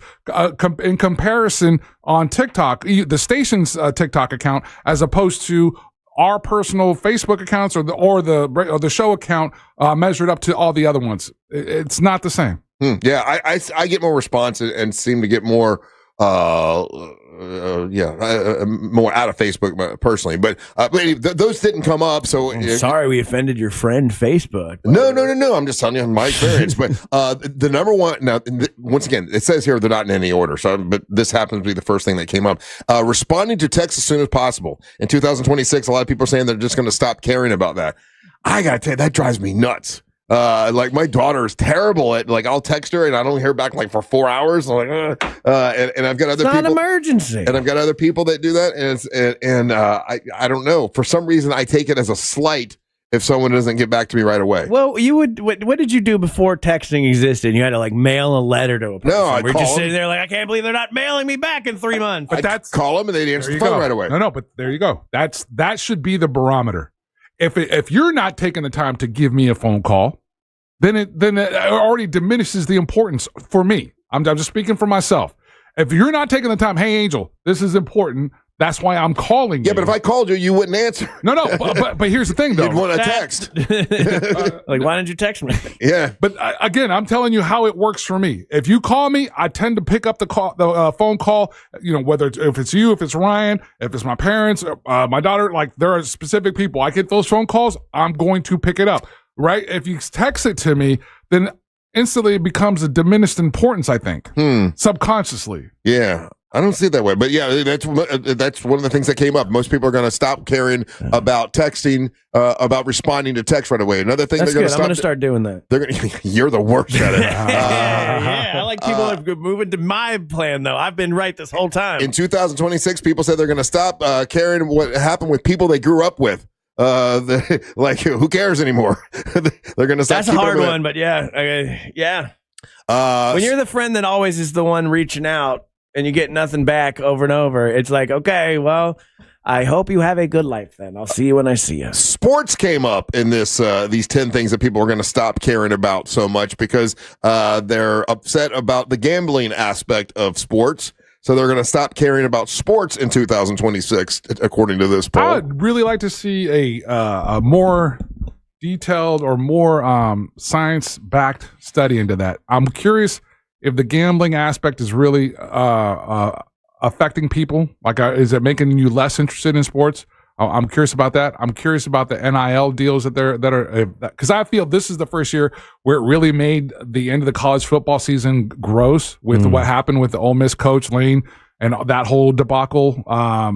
in comparison on TikTok, the station's TikTok account, as opposed to our personal Facebook accounts or the show account measured up to all the other ones. It's not the same. Yeah, I get more response and seem to get more more out of Facebook personally, but anyway, those didn't come up. So sorry we offended your friend Facebook. No. I'm just telling you my experience. But the number one now, once again, it says here they're not in any order. So, but this happens to be the first thing that came up. Responding to text as soon as possible. In 2026, a lot of people are saying they're just going to stop caring about that. I gotta tell you, that drives me nuts. Like my daughter is terrible at I'll text her and I don't hear back for 4 hours. I'm like, and I've got other people. It's not an emergency. And I've got other people that do that, and I don't know. For some reason, I take it as a slight if someone doesn't get back to me right away. Well, you would. What did you do before texting existed? You had to mail a letter to a person. No, we're just sitting there I can't believe they're not mailing me back in 3 months. But that's call them and they'd answer the phone right away. No, but there you go. That should be the barometer. If you're not taking the time to give me a phone call, then it already diminishes the importance for me. I'm just speaking for myself. If you're not taking the time, hey, Angel, this is important. That's why I'm calling you. Yeah, but if I called you, you wouldn't answer. No, but here's the thing, though. You'd want a text. Why didn't you text me? Yeah. But again, I'm telling you how it works for me. If you call me, I tend to pick up the phone call, whether if it's you, if it's Ryan, if it's my parents, my daughter, there are specific people. I get those phone calls, I'm going to pick it up. Right? If you text it to me, then instantly it becomes a diminished importance, I think, subconsciously. Yeah. I don't see it that way. But yeah, that's one of the things that came up. Most people are going to stop caring about texting, about responding to text right away. Another thing That's they're going to good. stop. I'm going to start doing that. You're the worst at it. Yeah, I like people moving to my plan, though. I've been right this whole time. In 2026, people said they're going to stop caring what happened with people they grew up with. Who cares anymore? They're gonna stop. That's a hard one, but yeah. When you're the friend that always is the one reaching out and you get nothing back over and over, it's like, okay, well, I hope you have a good life then. I'll see you when I see you. Sports came up in this these 10 things that people are going to stop caring about so much because they're upset about the gambling aspect of sports. So they're going to stop caring about sports in 2026, according to this poll. I would really like to see a more detailed or more science-backed study into that. I'm curious if the gambling aspect is really affecting people. Is it making you less interested in sports? I'm curious about that. I'm curious about the NIL deals that are because I feel this is the first year where it really made the end of the college football season gross with what happened with the Ole Miss coach Lane and that whole debacle. I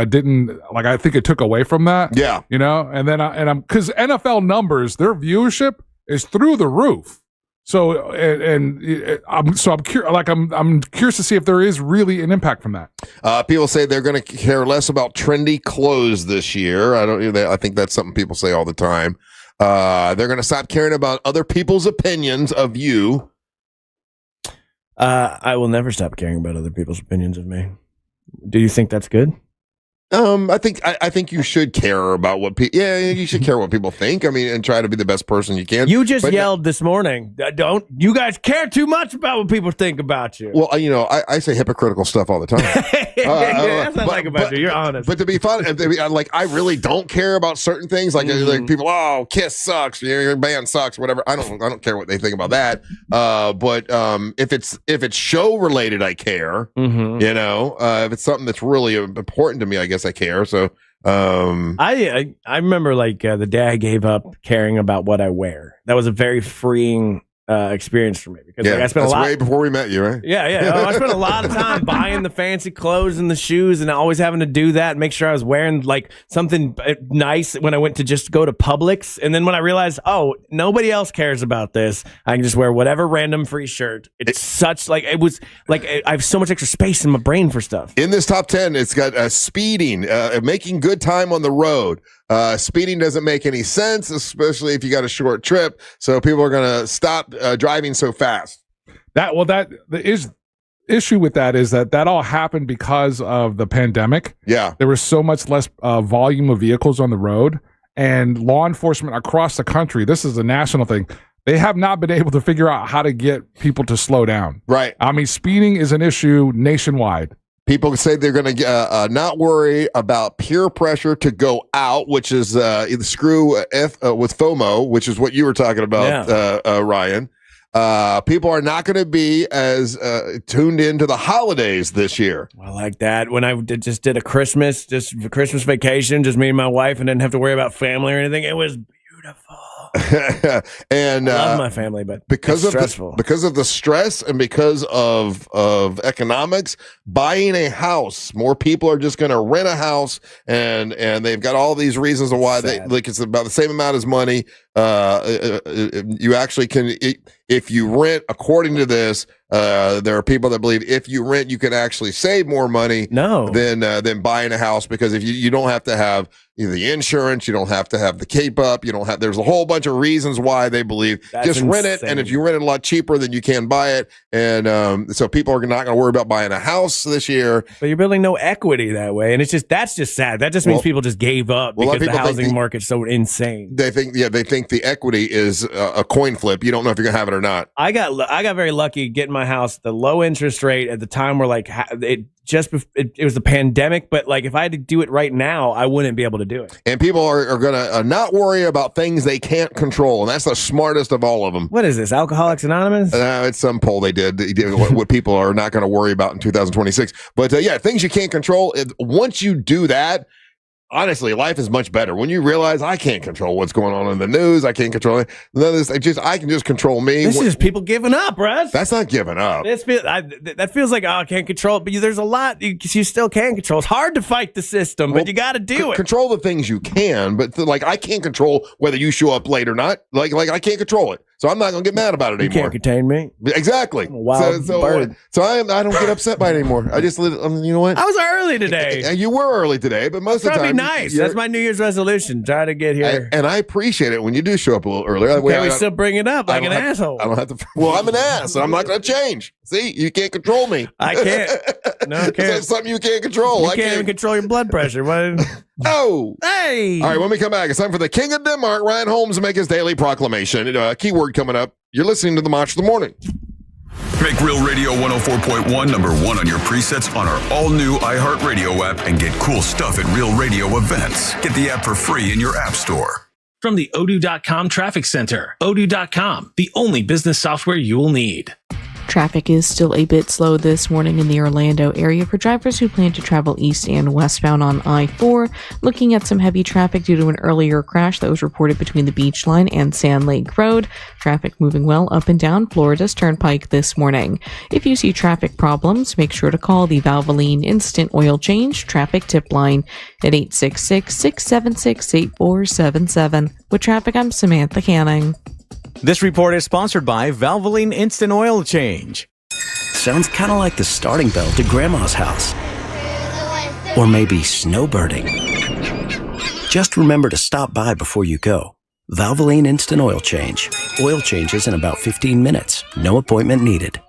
didn't I think it took away from that. Yeah, and then I'm because NFL numbers, their viewership is through the roof. So I'm curious to see if there is really an impact from that. People say they're going to care less about trendy clothes this year. I think that's something people say all the time. They're going to stop caring about other people's opinions of you. I will never stop caring about other people's opinions of me. Do you think that's good? I think you should care about what people. Yeah, you should care what people think. I mean, and try to be the best person you can. You just yelled this morning. Don't you guys care too much about what people think about you? Well, I say hypocritical stuff all the time. That's not about you. You're honest. But to be fun, I really don't care about certain things. Like people, Kiss sucks. Your band sucks. Whatever. I don't care what they think about that. But if it's show related, I care. If it's something that's really important to me, I guess I care. So I remember the day I gave up caring about what I wear. That was a very freeing experience for me because I spent a lot way before we met you, right? Yeah. I spent a lot of time buying the fancy clothes and the shoes, and always having to do that and make sure I was wearing something nice when I went to just go to Publix. And then when I realized, nobody else cares about this, I can just wear whatever random free shirt. I have so much extra space in my brain for stuff. In this top 10, it's got speeding, making good time on the road. Speeding doesn't make any sense, especially if you got a short trip. So people are going to stop driving so fast. The issue with that is that all happened because of the pandemic. Yeah. There was so much less volume of vehicles on the road, and law enforcement across the country, this is a national thing, they have not been able to figure out how to get people to slow down. Right. I mean, speeding is an issue nationwide. People say they're going to not worry about peer pressure to go out, which is screw with FOMO, which is what you were talking about, Ryan. People are not going to be as tuned into the holidays this year. I like that. When I just did a Christmas vacation, just me and my wife, and didn't have to worry about family or anything, it was beautiful. And I love my family, but because it's of stressful. because of the stress and because of economics, buying a house, more people are just going to rent a house, and they've got all these reasons why it's about the same amount as money. You actually can, if you rent, according to this, there are people that believe if you rent, you can actually save more money than buying a house, because if you don't have to have the insurance, you don't have to have the keep up, there's a whole bunch of reasons why they believe just rent it, and if you rent it a lot cheaper, then you can buy it, and so people are not going to worry about buying a house this year. But you're building no equity that way, and that's just sad. That just means people just gave up because the housing market's so insane. They think the equity is a coin flip. You don't know if you're going to have it or not. I got very lucky getting my house, the low interest rate at the time where it was the pandemic, but if I had to do it right now, I wouldn't be able to do it. And people are going to not worry about things they can't control, and that's the smartest of all of them. What is this, Alcoholics Anonymous? It's some poll they did what people are not going to worry about in 2026. But things you can't control, once you do that, honestly, life is much better when you realize I can't control what's going on in the news. I can't control it. I can just control me. This is just people giving up, Russ. That's not giving up. That feels like, I can't control it, but there's a lot you still can control. It's hard to fight the system, but you got to do it. Control the things you can, but I can't control whether you show up late or not. I can't control it. So I'm not going to get mad about it anymore. You can't contain me. Exactly. Wild bird. So I don't get upset by it anymore. I just, you know what? I was early today. You were early today, but most of the time. Nice. That's my New Year's resolution. Try to get here. And I appreciate it when you do show up a little earlier. We still bring it up like an asshole. I don't have to. Well, I'm an ass, and I'm not going to change. See, you can't control me. I can't. No, I can't. That's something you can't control. You can't even control your blood pressure. Oh. Hey. All right, when we come back, it's time for the King of Denmark, Ryan Holmes, to make his daily proclamation. Keyword coming up. You're listening to the Monster of the Morning. Make Real Radio 104.1 number one on your presets on our all-new iHeartRadio app and get cool stuff at Real Radio events. Get the app for free in your app store. From the Odoo.com Traffic Center. Odoo.com, the only business software you will need. Traffic is still a bit slow this morning in the Orlando area for drivers who plan to travel east and westbound on I-4. Looking at some heavy traffic due to an earlier crash that was reported between the Beach Line and Sand Lake Road. Traffic moving well up and down Florida's Turnpike this morning. If you see traffic problems, make sure to call the Valvoline Instant Oil Change Traffic Tip Line at 866-676-8477. With traffic, I'm Samantha Canning. This report is sponsored by Valvoline Instant Oil Change. Sounds kind of like the starting bell to Grandma's house. Or maybe snowbirding. Just remember to stop by before you go. Valvoline Instant Oil Change. Oil changes in about 15 minutes. No appointment needed.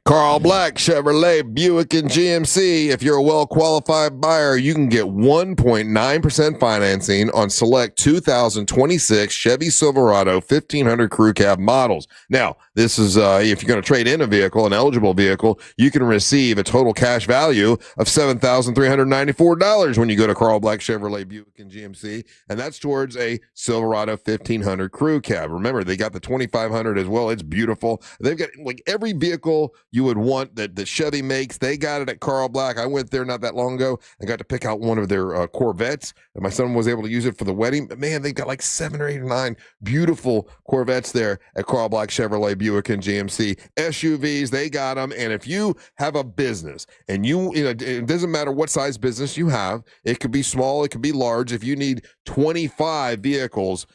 Carl Black, Chevrolet, Buick, and GMC. If you're a well-qualified buyer, you can get 1.9% financing on select 2026 Chevy Silverado 1500 Crew Cab models. Now, this is if you're going to trade in a vehicle, an eligible vehicle, you can receive a total cash value of $7,394 when you go to Carl Black, Chevrolet, Buick, and GMC, and that's towards a Silverado 1500 Crew Cab. Remember, they got the 2500 as well. It's beautiful. They've got every vehicle you would want that Chevy makes. They got it at Carl Black. I went there not that long ago and got to pick out one of their Corvettes, and my son was able to use it for the wedding. But man, they've got 7 or 8 or 9 beautiful Corvettes there at Carl Black, Chevrolet, Buick, and GMC. SUVs, they got them. And if you have a business and it doesn't matter what size business you have, it could be small, it could be large. If you need 25 vehicles,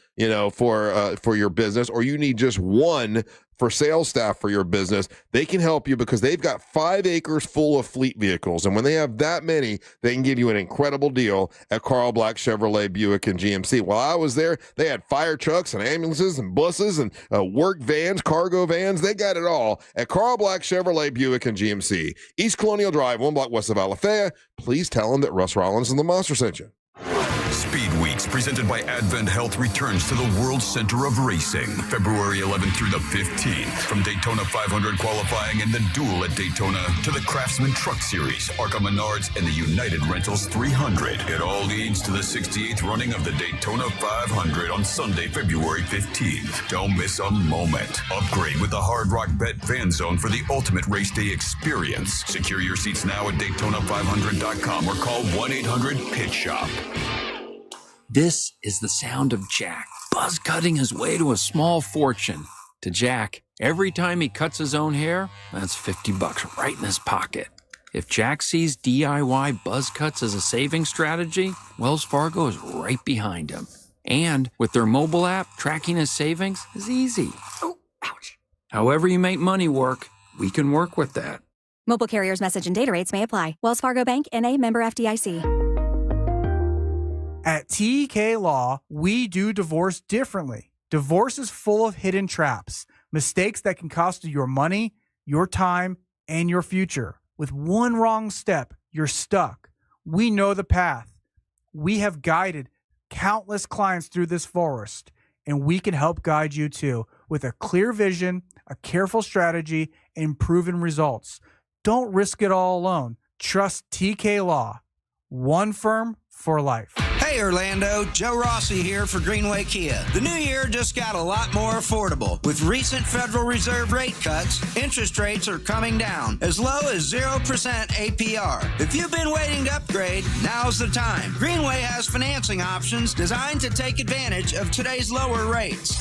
for your business, or you need just one for sales staff for your business, they can help you because they've got 5 acres full of fleet vehicles. And when they have that many, they can give you an incredible deal at Carl Black, Chevrolet, Buick, and GMC. While I was there, they had fire trucks and ambulances and buses and work vans, cargo vans. They got it all at Carl Black, Chevrolet, Buick, and GMC. East Colonial Drive, 1 block west of Alafaya. Please tell them that Russ Rollins and the Monster sent you. Speed Week Stakes, presented by Advent Health, returns to the World Center of Racing, February 11th through the 15th. From Daytona 500 qualifying and the Duel at Daytona to the Craftsman Truck Series, ARCA Menards, and the United Rentals 300. It all leads to the 68th running of the Daytona 500 on Sunday, February 15th. Don't miss a moment. Upgrade with the Hard Rock Bet Fan Zone for the ultimate race day experience. Secure your seats now at Daytona500.com or call 1-800-PIT-SHOP. This is the sound of Jack, buzz cutting his way to a small fortune. To Jack, every time he cuts his own hair, that's $50 right in his pocket. If Jack sees DIY buzz cuts as a saving strategy, Wells Fargo is right behind him. And with their mobile app, tracking his savings is easy. Oh, ouch. However you make money work, we can work with that. Mobile carriers' message and data rates may apply. Wells Fargo Bank, N.A., member FDIC. At TK Law, we do divorce differently. Divorce is full of hidden traps, mistakes that can cost you your money, your time, and your future. With one wrong step, you're stuck. We know the path. We have guided countless clients through this forest, and we can help guide you too with a clear vision, a careful strategy, and proven results. Don't risk it all alone. Trust TK Law. One firm for life. Hey Orlando, Joe Rossi here for Greenway Kia. The new year just got a lot more affordable. With recent Federal Reserve rate cuts, interest rates are coming down, as low as 0% APR. If you've been waiting to upgrade, now's the time. Greenway has financing options designed to take advantage of today's lower rates.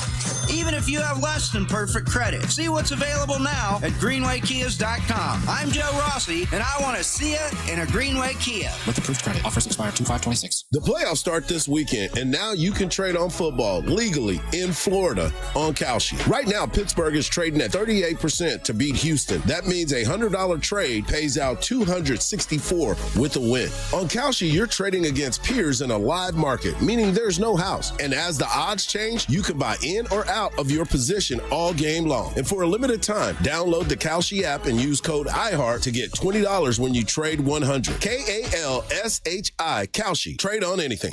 Even if you have less than perfect credit. See what's available now at greenwaykias.com. I'm Joe Rossi, and I want to see you in a Greenway Kia. With approved credit, offers expire 2/5/26. The playoffs start this weekend, and now you can trade on football legally in Florida on Kalshi. Right now, Pittsburgh is trading at 38% to beat Houston. That means a $100 trade pays out $264 with a win. On Kalshi, you're trading against peers in a live market, meaning there's no house. And as the odds change, you can buy in or out of your position all game long. And for a limited time, download the Kalshi app and use code IHEART to get $20 when you trade 100. KALSHI, Kalshi. Trade on anything.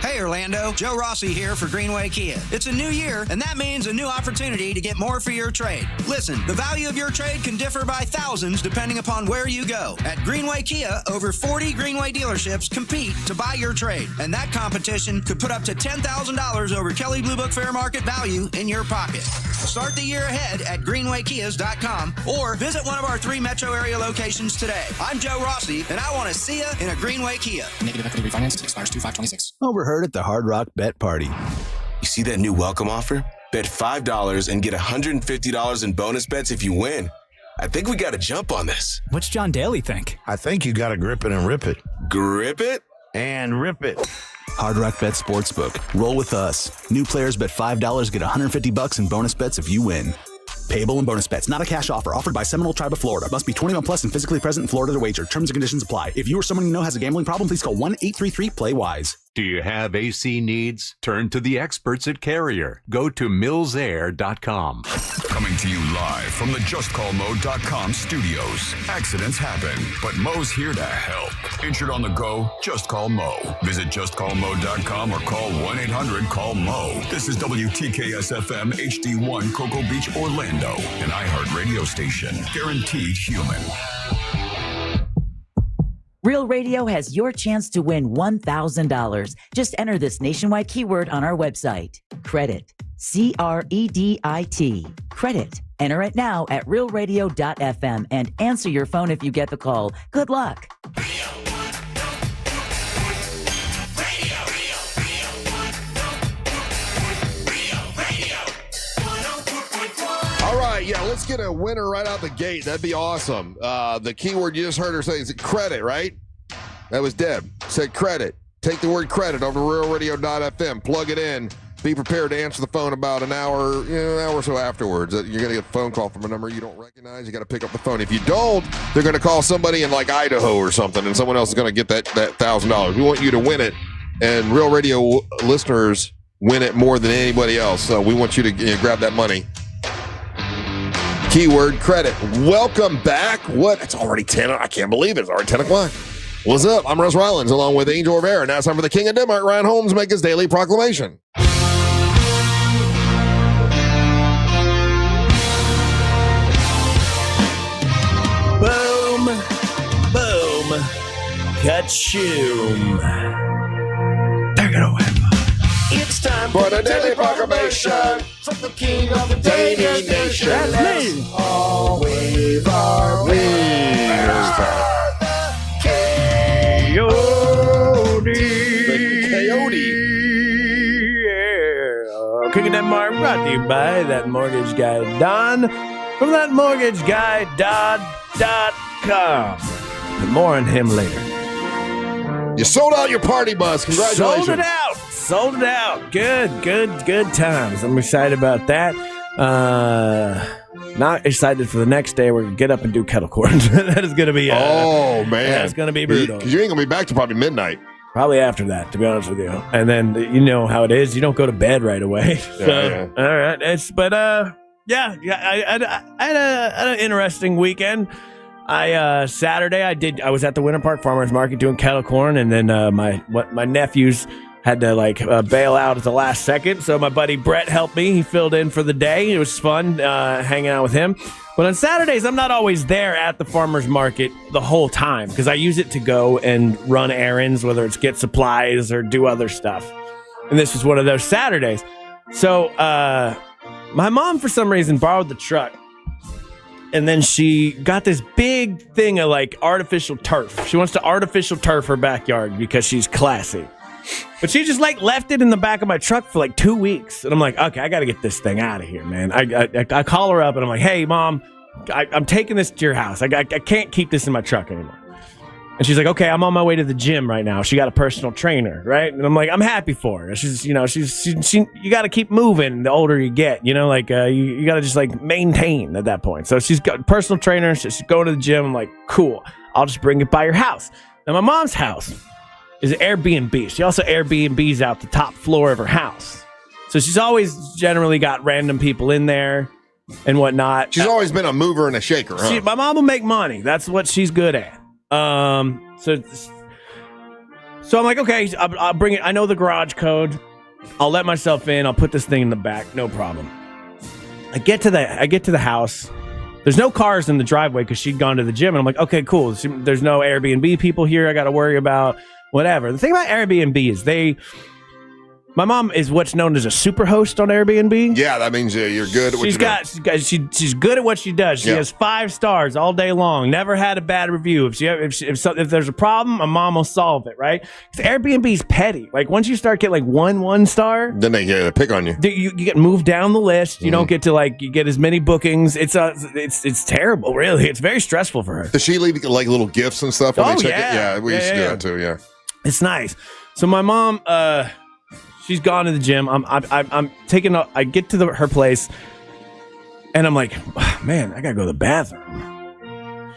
Hey Orlando, Joe Rossi here for Greenway Kia. It's a new year, and that means a new opportunity to get more for your trade. Listen, the value of your trade can differ by thousands depending upon where you go. At Greenway Kia, over 40 Greenway dealerships compete to buy your trade, and that competition could put up to $10,000 over Kelley Blue Book fair market value in your pocket. Start the year ahead at greenwaykias.com or visit one of our 3 metro area locations today. I'm Joe Rossi, and I want to see you in a Greenway Kia. Negative equity refinance expires 2/5/26. Overheard at the Hard Rock Bet Party. You see that new welcome offer? Bet $5 and get $150 in bonus bets if you win. I think we got to jump on this. What's John Daly think? I think you got to grip it and rip it. Grip it? And rip it. Hard Rock Bet Sportsbook. Roll with us. New players bet $5, get $150 in bonus bets if you win. Payable in bonus bets. Not a cash offer. Offered by Seminole Tribe of Florida. Must be 21 plus and physically present in Florida to wager. Terms and conditions apply. If you or someone you know has a gambling problem, please call 1-833-PLAY-WISE. Do you have AC needs? Turn to the experts at Carrier. Go to millsair.com. Coming to you live from the JustCallMo.com studios. Accidents happen, but Mo's here to help. Injured on the go? Just call Mo. Visit JustCallMo.com or call 1-800-CALL-MO. This is WTKS-FM HD1 Cocoa Beach, Orlando, an iHeart radio station. Guaranteed human. Real Radio has your chance to win $1,000. Just enter this nationwide keyword on our website. Credit. CREDIT. Credit. Enter it now at realradio.fm and answer your phone if you get the call. Good luck. All right, yeah, let's get a winner right out the gate. That'd be awesome. The keyword you just heard her say is credit, right? That was Deb. Said credit. Take the word credit over to realradio.fm. Plug it in. Be prepared to answer the phone about an hour or so afterwards. You're going to get a phone call from a number you don't recognize. You got to pick up the phone. If you don't, they're going to call somebody in like Idaho or something, and someone else is going to get that $1,000. We want you to win it, and Real Radio listeners win it more than anybody else. So we want you to grab that money. Keyword credit. Welcome back. What? It's already 10. I can't believe it. It's already 10 o'clock. What's up? I'm Russ Rollins, along with Angel Rivera. Now it's time for the King of Denmark, Ryan Holmes, make his daily proclamation. Boom, boom, ka-choom. Take it away. It's time for the daily proclamation from the King of the Danish Nation. That's me. All wave our wings. Coyote. Yeah. King of Denmark brought to you by that mortgage guy, Don, from thatmortgageguy.com. And more on him later. You sold out your party bus. Congratulations. Sold it out. Good times. I'm excited about that. Not excited for the next day. We're going to get up and do kettle corn. That is going to be... oh, man. That's going to be brutal. Because you ain't going to be back to probably midnight. Probably after that, to be honest with you. And then, you know how it is. You don't go to bed right away. So, all right. I had an interesting weekend. Saturday, I was at the Winter Park Farmers Market doing kettle corn, and then my nephews had to bail out at the last second. So my buddy Brett helped me. He filled in for the day. It was fun hanging out with him. But on Saturdays, I'm not always there at the farmer's market the whole time because I use it to go and run errands, whether it's get supplies or do other stuff. And this was one of those Saturdays. So my mom, for some reason, borrowed the truck. And then she got this big thing of artificial turf. She wants to artificial turf her backyard because she's classy. But she just left it in the back of my truck for 2 weeks. And I'm like, okay, I got to get this thing out of here, man. I call her up and I'm like, hey, Mom, I'm taking this to your house. I can't keep this in my truck anymore. And she's like, okay, I'm on my way to the gym right now. She got a personal trainer, right? And I'm like, I'm happy for her. She's you got to keep moving the older you get, you got to just maintain at that point. So she's got a personal trainer. She's going to the gym. I'm like, cool. I'll just bring it by your house. Now, my mom's house is an Airbnb. She also Airbnbs out the top floor of her house. So she's always generally got random people in there and whatnot. She's always been a mover and a shaker, huh? My mom will make money. That's what she's good at. So I'm like, okay, I'll bring it. I know the garage code. I'll let myself in. I'll put this thing in the back. No problem. I get to the house. There's no cars in the driveway because she'd gone to the gym. And I'm like, okay, cool. There's no Airbnb people here I got to worry about. Whatever. The thing about Airbnb is my mom is what's known as a super host on Airbnb. Yeah, that means you're good at what you do. She's good at what she does. She has 5 stars all day long. Never had a bad review. If there's a problem, my mom will solve it, right? Because Airbnb's petty. Once you start getting 1 star, then they get a pick on you. You get moved down the list. You don't get to you get as many bookings. It's terrible, really. It's very stressful for her. Does she leave little gifts and stuff when they check it? Yeah, we used to do that too. Yeah, it's nice. So my mom, she's gone to the gym. I'm taking. I get to her place, and I'm like, man, I gotta go to the bathroom.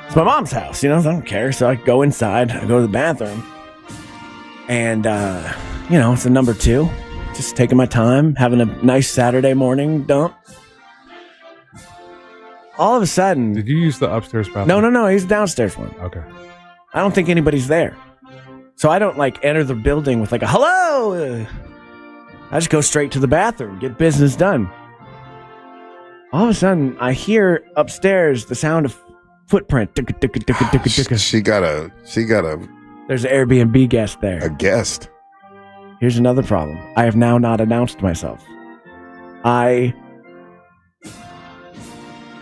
It's my mom's house, I don't care. So I go inside. I go to the bathroom, and it's a number 2. Just taking my time, having a nice Saturday morning dump. All of a sudden, did you use the upstairs bathroom? No. He's the downstairs one. Okay. I don't think anybody's there. So I don't enter the building with a hello. I just go straight to the bathroom, get business done. All of a sudden, I hear upstairs the sound of footprint. She got a. There's an Airbnb guest there. A guest. Here's another problem. I have now not announced myself. I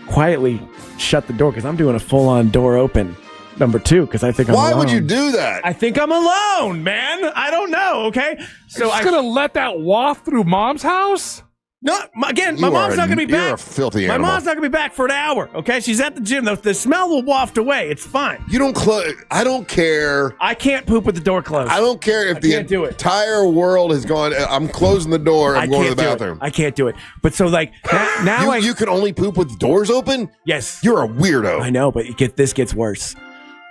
quietly shut the door because I'm doing a full-on door open. Number 2, because I think I'm alone. Why would you do that? I think I'm alone, man. I don't know, okay? So I'm just going to let that waft through Mom's house? No, again, my mom's not going to be back. You're a filthy animal. My mom's not going to be back for an hour, okay? She's at the gym. The smell will waft away. It's fine. You don't close. I don't care. I can't poop with the door closed. I don't care if the entire world has gone. I'm closing the door. I'm going to the bathroom. I can't do it. But so now you can only poop with doors open? Yes. You're a weirdo. I know, but this gets worse.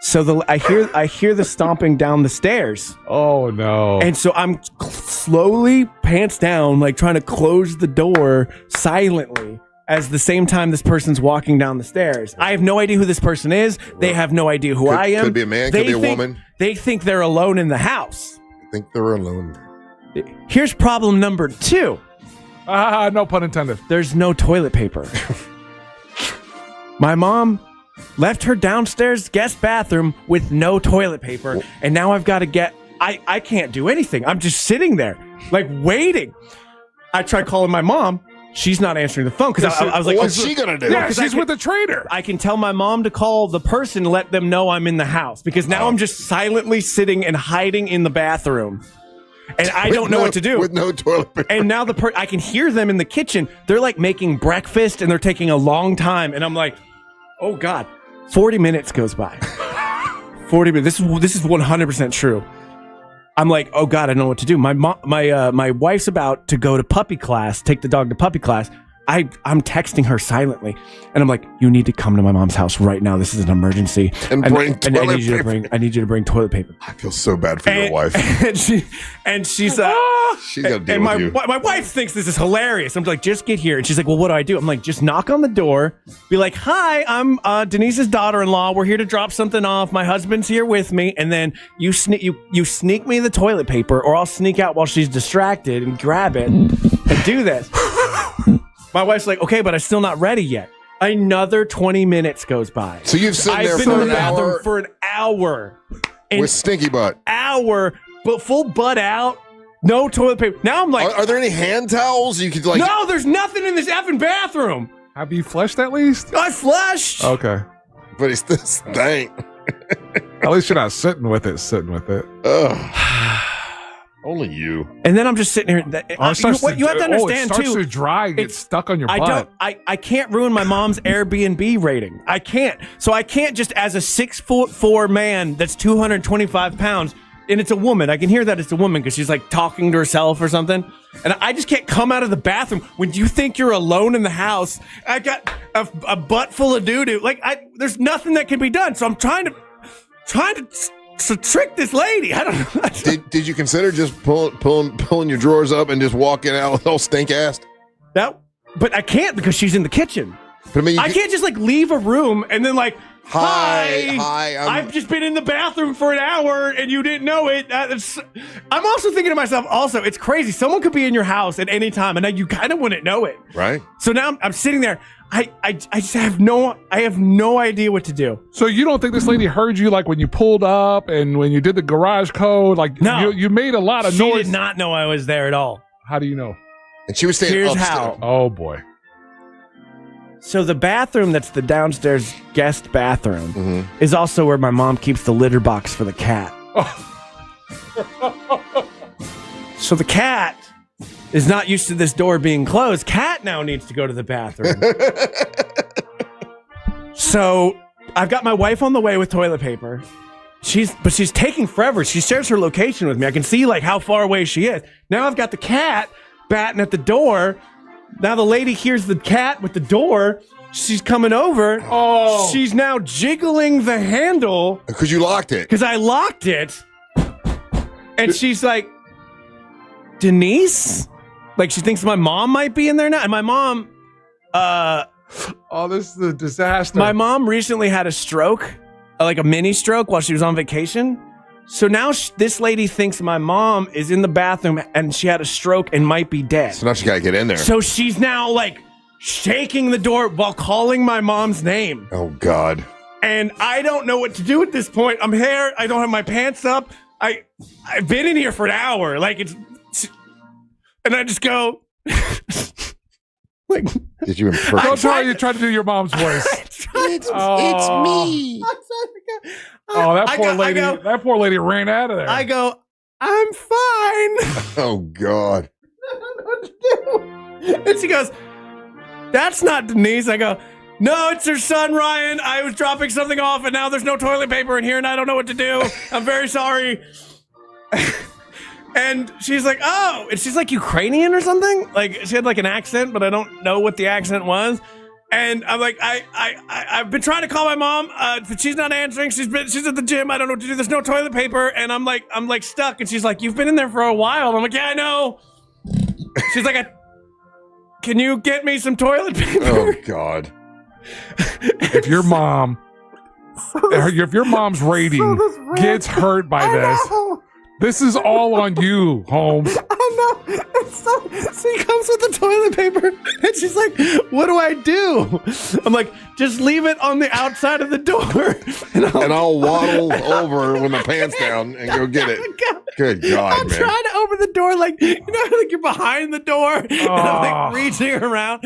So I hear the stomping down the stairs. Oh no! And so I'm slowly pants down, trying to close the door silently as the same time this person's walking down the stairs. I have no idea who this person is. They have no idea who I am. Could be a man, could be a woman. They think they're alone in the house. I think they're alone. Here's problem number 2. No pun intended. There's no toilet paper. My mom left her downstairs guest bathroom with no toilet paper, and now I've got to get... I can't do anything. I'm just sitting there, like, waiting. I tried calling my mom. She's not answering the phone because I was like, what's she going to do? Yeah, she's with the trader. I can tell my mom to call the person and let them know I'm in the house because now I'm just silently sitting and hiding in the bathroom. And I don't know what to do. With no toilet paper. And now I can hear them in the kitchen. They're like making breakfast and they're taking a long time. And I'm like, oh God, 40 minutes goes by. 40 minutes. This is 100% true. I'm like, oh God, I don't know what to do. My wife's about to go to puppy class, take the dog to puppy class. I'm texting her silently, and I'm like, you need to come to my mom's house right now. This is an emergency. And bring toilet paper. I need you to bring toilet paper. I feel so bad for your wife. And she's she's gonna deal with you. My wife thinks this is hilarious. I'm like, just get here. And she's like, well, what do I do? I'm like, just knock on the door. Be like, hi, I'm Denise's daughter-in-law. We're here to drop something off. My husband's here with me. And then you sneak me the toilet paper, or I'll sneak out while she's distracted and grab it and do this. My wife's like, okay, but I'm still not ready yet. Another 20 minutes goes by. So you've sitting there I've been in the bathroom for an hour. With stinky butt. Hour, but full butt out. No toilet paper. Now I'm like... Are there any hand towels you could like... No, there's nothing in this effing bathroom. Have you flushed at least? I flushed. Okay. But it's still stank. At least you're not sitting with it. Ugh. Only you. And then I'm just sitting here. You have to understand, it starts too. to dry. It's stuck on your butt. I can't ruin my mom's Airbnb rating. I can't. So I can't just, as a 6'4" man that's 225 pounds, and it's a woman. I can hear that it's a woman because she's like talking to herself or something. And I just can't come out of the bathroom when you think you're alone in the house. I got a butt full of doo-doo. Like, there's nothing that can be done. So I'm trying to trick this lady. I don't know. Did you consider just pulling your drawers up and just walking out all stink-assed? But I can't because she's in the kitchen. But I mean, I can't just like leave a room and then like, hi. I've just been in the bathroom for an hour and you didn't know it. I'm also thinking to myself, also, it's crazy. Someone could be in your house at any time and you kind of wouldn't know it. Right. So now I'm sitting there. I just have no idea what to do. So you don't think this lady heard you like when you pulled up and when you did the garage code? Like, no, you made a lot of noise. She did not know I was there at all. How do you know? And she was staying Here's upstairs. how. Oh boy. So the bathroom that's the downstairs guest bathroom is also where my mom keeps the litter box for the cat. So the cat is not used to this door being closed. Cat now needs to go to the bathroom. So I've got my wife on the way with toilet paper. She's taking forever. She shares her location with me. I can see like how far away she is. Now I've got the cat batting at the door. Now the lady hears the cat with the door. She's coming over. Oh. She's now jiggling the handle. Because you locked it. Because I locked it. And she's like, Denise? Like she thinks my mom might be in there now. And my mom, oh, this is a disaster. My mom recently had a stroke, like a mini stroke while she was on vacation. So now this lady thinks my mom is in the bathroom and she had a stroke and might be dead. So now she got to get in there. So she's now like shaking the door while calling my mom's name. Oh, God. And I don't know what to do at this point. I'm here. I don't have my pants up. I've been in here for an hour. Like and I just go like. Did you impersonate? Don't try you try to do your mom's voice. It's me. Oh, that poor lady ran out of there. I go, I'm fine. Oh, God. I don't know what to do. And she goes, that's not Denise. I go, no, it's her son, Ryan. I was dropping something off, and now there's no toilet paper in here, and I don't know what to do. I'm very sorry. And she's like, oh. And she's like Ukrainian or something. Like, she had like an accent, but I don't know what the accent was. And I'm like, I've been trying to call my mom, but she's not answering. She's at the gym. I don't know what to do. There's no toilet paper, and I'm like stuck. And she's like, you've been in there for a while. And I'm like, yeah, I know. She's like, can you get me some toilet paper? Oh, God. If your mom's rating gets hurt by this is all on you, Holmes. I know. So he comes with the toilet paper, and she's like, what do I do? I'm like, just leave it on the outside of the door. And I'll waddle over with my pants down and go get it. Good God, I'm man. trying to open the door, like, like you're behind the door, and I'm like reaching around.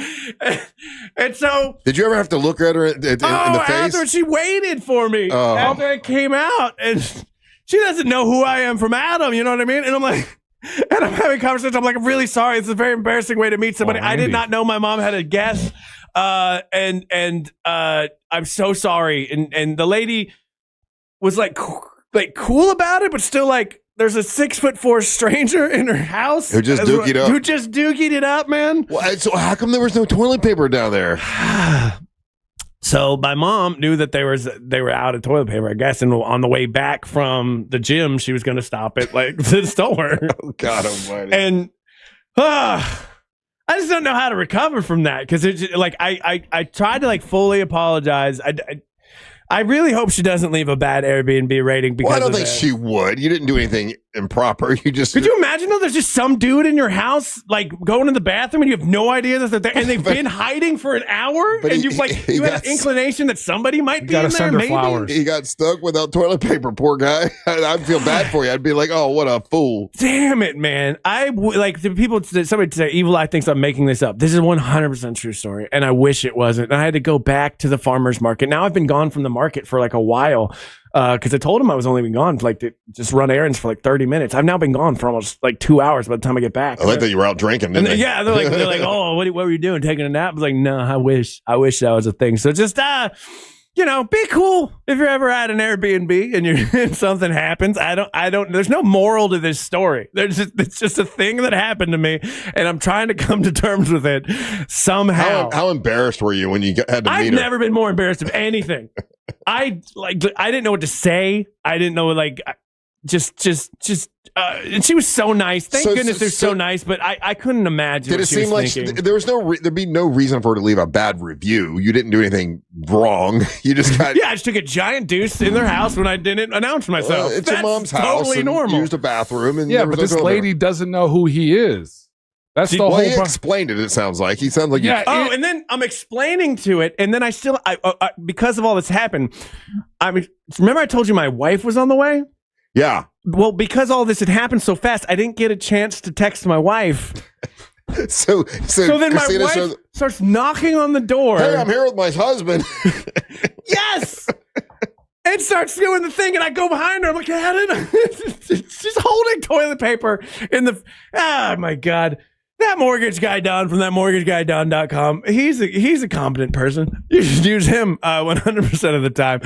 And so... Did you ever have to look at her in the face? After she waited for me. After I came out, and she doesn't know who I am from Adam, you know what I mean? And I'm like... And I'm having conversations. I'm like, I'm really sorry. It's a very embarrassing way to meet somebody. I did not know my mom had a guest. And I'm so sorry. And the lady was like cool about it, but still like, there's a 6'4" stranger in her house who just dookied up. Who just dookied it up, man. Well, so how come there was no toilet paper down there? So my mom knew that they were out of toilet paper, I guess, and on the way back from the gym, she was going to stop at like the store. Oh God Almighty! And I just don't know how to recover from that because it's like I tried to like fully apologize. I really hope she doesn't leave a bad Airbnb rating because I don't think she would. You didn't do anything improper. You just could you imagine though? There's just some dude in your house like going to the bathroom and you have no idea that they're there, and they've been hiding for an hour, and you have an inclination that somebody might be in there. Maybe he got stuck without toilet paper. Poor guy. I'd feel bad for you. I'd be like, oh, what a fool. Damn it, man. Like the people. Somebody say Evil Eye thinks I'm making this up. This is 100% true story, and I wish it wasn't. And I had to go back to the farmer's market. Now I've been gone from the market for like a while. Because I told him I was only been gone for like to just run errands for like 30 minutes. I've now been gone for almost like 2 hours by the time I get back. I like that you were out drinking, didn't they? Yeah, they're like, oh, what were you doing? Taking a nap? I was like, no, I wish that was a thing. So just be cool if you're ever at an Airbnb and something happens. I don't. There's no moral to this story. It's just a thing that happened to me, and I'm trying to come to terms with it somehow. How embarrassed were you when you had to meet her? I've never been more embarrassed of anything. I didn't know what to say. I didn't know and she was so nice. Thank goodness they're so nice, but I couldn't imagine. Did it seem like there was there'd be no reason for her to leave a bad review? You didn't do anything wrong. You just got I just took a giant deuce in their house when I didn't announce myself. It's your mom's house. Totally normal. Used a bathroom, and but this lady doesn't know who he is. That's the whole. He explained it. It sounds like he sounds like and then I'm explaining to it, and then I still because of all this happened. Remember I told you my wife was on the way. Yeah. Well, because all this had happened so fast, I didn't get a chance to text my wife. So then my wife starts knocking on the door. Hey, I'm here with my husband. Yes. And starts doing the thing, and I go behind her. I'm like, she's holding toilet paper in the. Oh my God. That mortgage guy Don from thatmortgageguyDon.com. He's a competent person. You should use him 100% of the time.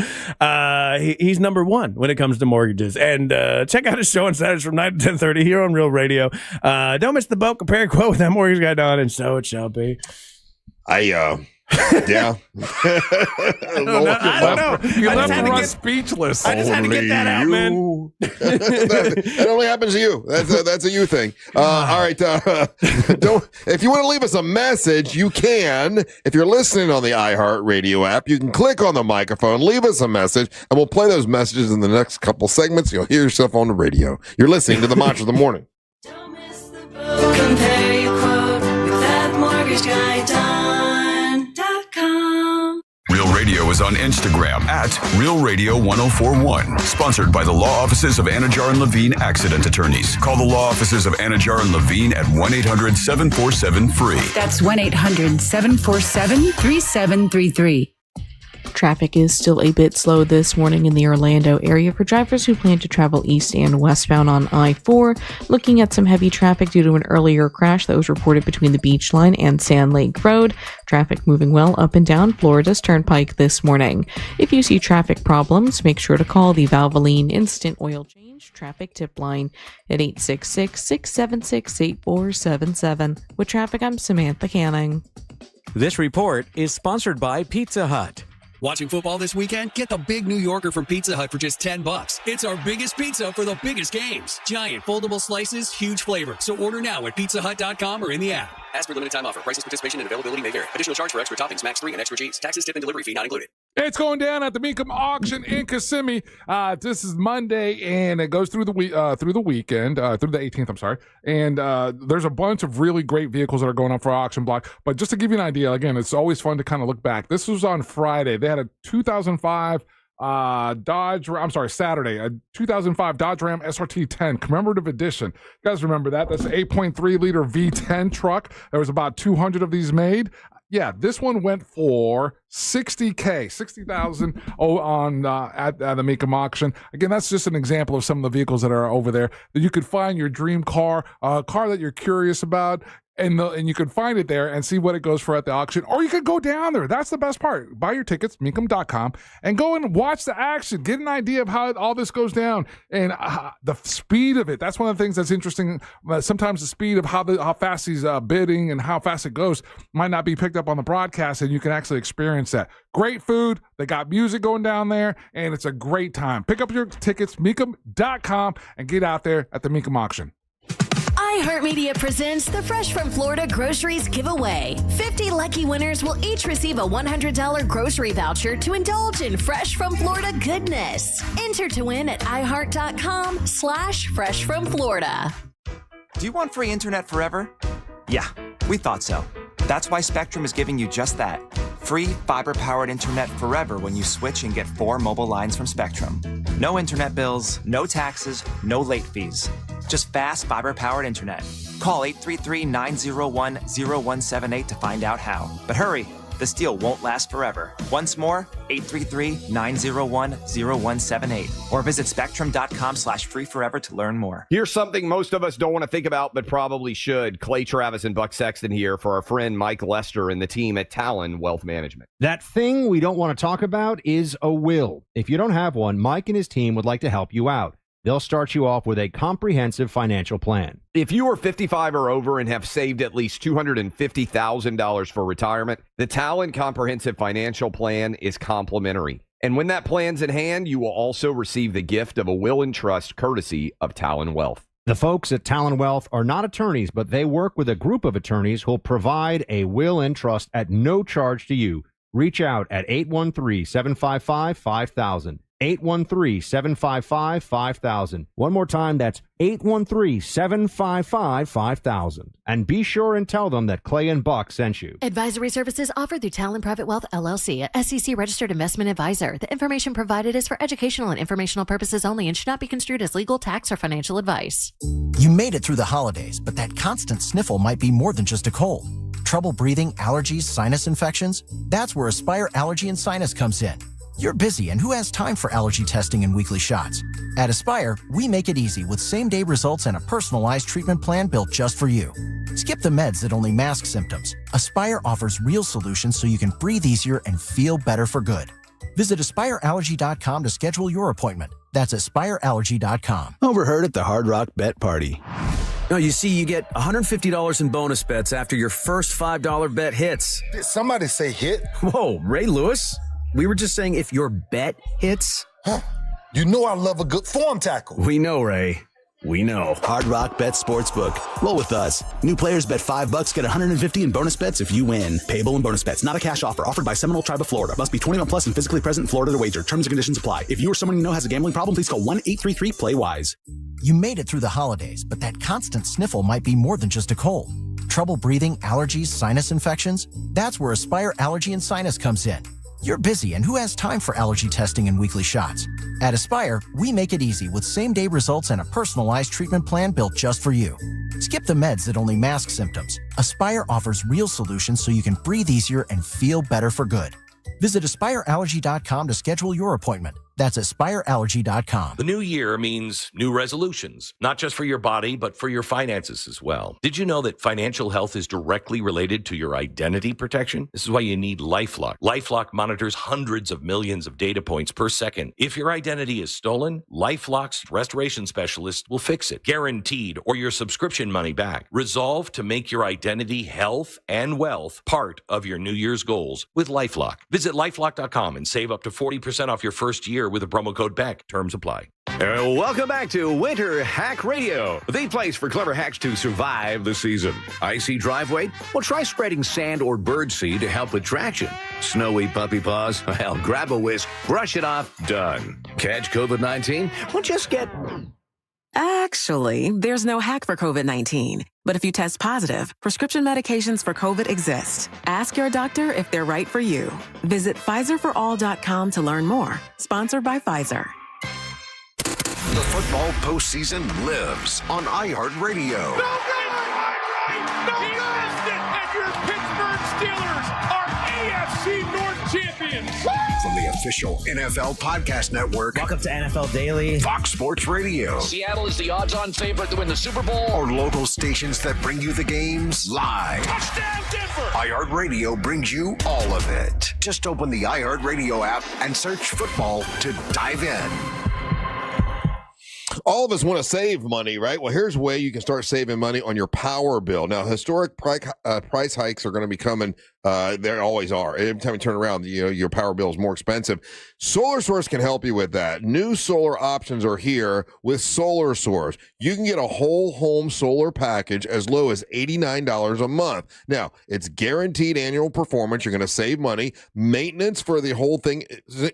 He's number one when it comes to mortgages. And check out his show on Saturdays from 9 to 10:30 here on Real Radio. Don't miss the boat. Compare and quote with that mortgage guy Don, and so it shall be. Yeah. I don't know. You left Russ speechless. I just had to get that out, man. That only happens to you. That's a you thing. All right. If you want to leave us a message, you can. If you're listening on the iHeartRadio app, you can click on the microphone, leave us a message, and we'll play those messages in the next couple segments. You'll hear yourself on the radio. You're listening to the Mantra of the Morning. Don't miss the boat. Compare your quote with that mortgage guy Don.com. Real Radio is on Instagram at Real Radio 1041. Sponsored by the law offices of Anajar and Levine Accident Attorneys. Call the law offices of Anajar and Levine at 1-800-747-FREE. That's 1-800-747-3733. Traffic is still a bit slow this morning in the Orlando area for drivers who plan to travel east and westbound on I-4. Looking at some heavy traffic due to an earlier crash that was reported between the Beach Line and Sand Lake Road. Traffic moving well up and down Florida's Turnpike this morning. If you see traffic problems, make sure to call the Valvoline Instant Oil Change Traffic Tip Line at 866-676-8477. With traffic, I'm Samantha Canning. This report is sponsored by Pizza Hut. Watching football this weekend? Get the Big New Yorker from Pizza Hut for just $10. It's our biggest pizza for the biggest games. Giant foldable slices, huge flavor. So order now at pizzahut.com or in the app. Ask for limited time offer. Prices, participation, and availability may vary. Additional charge for extra toppings, max 3 and extra cheese. Taxes, tip, and delivery fee not included. It's going down at the Mecum auction in Kissimmee. This is Monday, and it goes through the weekend, through the 18th. I'm sorry. And there's a bunch of really great vehicles that are going up for auction block. But just to give you an idea, again, it's always fun to kind of look back. This was on Friday. They had a 2005 Saturday, a 2005 Dodge Ram SRT 10 commemorative edition. You guys remember that? That's an 8.3 liter V10 truck. There was about 200 of these made. Yeah, this one went for $60,000, $60,000 at the Mecum auction. Again, that's just an example of some of the vehicles that are over there that you could find your dream car, a car that you're curious about, and you can find it there and see what it goes for at the auction. Or you could go down there. That's the best part. Buy your tickets, Mecum.com, and go and watch the action. Get an idea of how all this goes down and the speed of it. That's one of the things that's interesting. Sometimes the speed of how fast he's bidding and how fast it goes might not be picked up on the broadcast, and you can actually experience that. Great food. They got music going down there, and it's a great time. Pick up your tickets, Mecum.com, and get out there at the Mecum auction. iHeartMedia presents the Fresh from Florida Groceries Giveaway. 50 lucky winners will each receive a $100 grocery voucher to indulge in Fresh from Florida goodness. Enter to win at iHeart.com/freshfromflorida. Do you want free internet forever? Yeah, we thought so. That's why Spectrum is giving you just that. Free fiber-powered internet forever when you switch and get 4 mobile lines from Spectrum. No internet bills, no taxes, no late fees. Just fast fiber-powered internet. Call 833-901-0178 to find out how. But hurry, this deal won't last forever. Once more, 833-901-0178. Or visit spectrum.com/freeforever to learn more. Here's something most of us don't want to think about, but probably should. Clay Travis and Buck Sexton here for our friend Mike Lester and the team at Talon Wealth Management. That thing we don't want to talk about is a will. If you don't have one, Mike and his team would like to help you out. They'll start you off with a comprehensive financial plan. If you are 55 or over and have saved at least $250,000 for retirement, the Talon Comprehensive Financial Plan is complimentary. And when that plan's in hand, you will also receive the gift of a will and trust courtesy of Talon Wealth. The folks at Talon Wealth are not attorneys, but they work with a group of attorneys who'll provide a will and trust at no charge to you. Reach out at 813-755-5000. 813-755-5000. One more time, that's 813-755-5000. And be sure and tell them that Clay and Buck sent you. Advisory services offered through Talon Private Wealth, LLC, a SEC registered investment advisor. The information provided is for educational and informational purposes only and should not be construed as legal, tax, or financial advice. You made it through the holidays, but that constant sniffle might be more than just a cold. Trouble breathing, allergies, sinus infections? That's where Aspire Allergy and Sinus comes in. You're busy, and who has time for allergy testing and weekly shots? At Aspire, we make it easy with same-day results and a personalized treatment plan built just for you. Skip the meds that only mask symptoms. Aspire offers real solutions so you can breathe easier and feel better for good. Visit AspireAllergy.com to schedule your appointment. That's AspireAllergy.com. Overheard at the Hard Rock Bet Party. No, you see, you get $150 in bonus bets after your first $5 bet hits. Did somebody say hit? Whoa, Ray Lewis? We were just saying if your bet hits. Huh. You know I love a good form tackle. We know, Ray. We know. Hard Rock Bet Sportsbook. Roll with us. New players bet $5, get $150 in bonus bets if you win. Payable in bonus bets. Not a cash offer. Offered by Seminole Tribe of Florida. Must be 21 plus and physically present in Florida to wager. Terms and conditions apply. If you or someone you know has a gambling problem, please call 1-833-PLAY-WISE. You made it through the holidays, but that constant sniffle might be more than just a cold. Trouble breathing, allergies, sinus infections? That's where Aspire Allergy and Sinus comes in. You're busy, and who has time for allergy testing and weekly shots? At Aspire, we make it easy with same-day results and a personalized treatment plan built just for you. Skip the meds that only mask symptoms. Aspire offers real solutions so you can breathe easier and feel better for good. Visit AspireAllergy.com to schedule your appointment. That's AspireAllergy.com. The new year means new resolutions, not just for your body, but for your finances as well. Did you know that financial health is directly related to your identity protection? This is why you need LifeLock. LifeLock monitors hundreds of millions of data points per second. If your identity is stolen, LifeLock's restoration specialist will fix it, guaranteed, or your subscription money back. Resolve to make your identity, health, and wealth part of your New Year's goals with LifeLock. Visit LifeLock.com and save up to 40% off your first year with a promo code BECK. Terms apply. Welcome back to Winter Hack Radio, the place for clever hacks to survive the season. Icy driveway? Well, try spreading sand or birdseed to help with traction. Snowy puppy paws? Well, grab a whisk, brush it off, done. Catch COVID-19? Well, just get... Actually, there's no hack for COVID-19. But if you test positive, prescription medications for COVID exist. Ask your doctor if they're right for you. Visit PfizerForAll.com to learn more. Sponsored by Pfizer. The football postseason lives on iHeartRadio. And your Pittsburgh Steelers are AFC North champions. From the official NFL podcast network. Welcome to NFL Daily. Fox Sports Radio. Seattle is the odds-on favorite to win the Super Bowl. Or local stations that bring you the games live. Touchdown Denver. iHeartRadio brings you all of it. Just open the iHeartRadio app and search football to dive in. All of us want to save money, right? Well, here's a way you can start saving money on your power bill. Now, historic price hikes are going to be coming. They always are. Every time you turn around, your power bill is more expensive. Solar Source can help you with that. New solar options are here with Solar Source. You can get a whole home solar package as low as $89 a month. Now, it's guaranteed annual performance. You're going to save money. Maintenance for the whole thing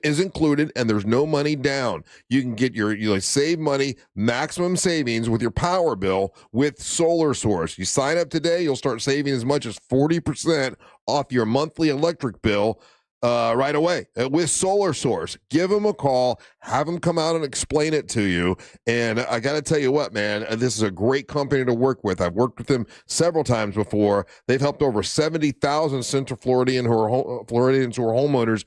is included, and there's no money down. You can get you save money, maximum savings with your power bill with Solar Source. You sign up today, you'll start saving as much as 40% off your monthly electric bill right away with Solar Source. Give them a call, have them come out and explain it to you. And I got to tell you what, man, this is a great company to work with. I've worked with them several times before. They've helped over 70,000 Central Floridians who are homeowners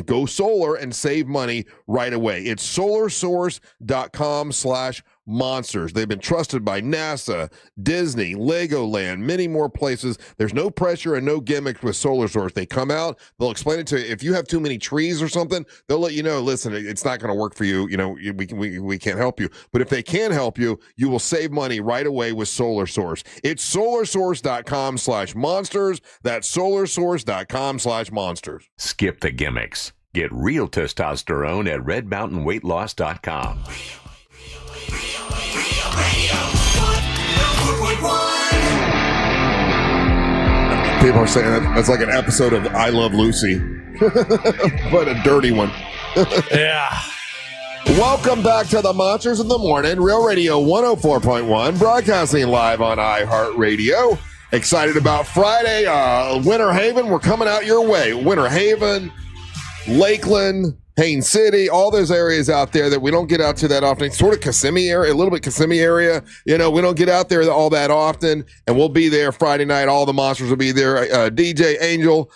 go solar and save money right away. It's solarsource.com/monsters. They've been trusted by NASA, Disney, Legoland, many more places. There's no pressure and no gimmicks with Solar Source. They come out, they'll explain it to you. If you have too many trees or something, they'll let you know, listen, it's not going to work for you. We can't help you. But if they can help you, you will save money right away with Solar Source. It's solarsource.com/monsters. That's solarsource.com/monsters. Skip the gimmicks. Get real testosterone at redmountainweightloss.com. People are saying that's like an episode of I Love Lucy, but a dirty one. Yeah. Welcome back to the Monsters in the Morning, Real Radio 104.1, broadcasting live on iHeartRadio. Excited about Friday, Winter Haven. We're coming out your way. Winter Haven, Lakeland, Haines City, all those areas out there that we don't get out to that often. Sort of Kissimmee area, a little bit Kissimmee area. We don't get out there all that often. And we'll be there Friday night. All the monsters will be there. DJ Angel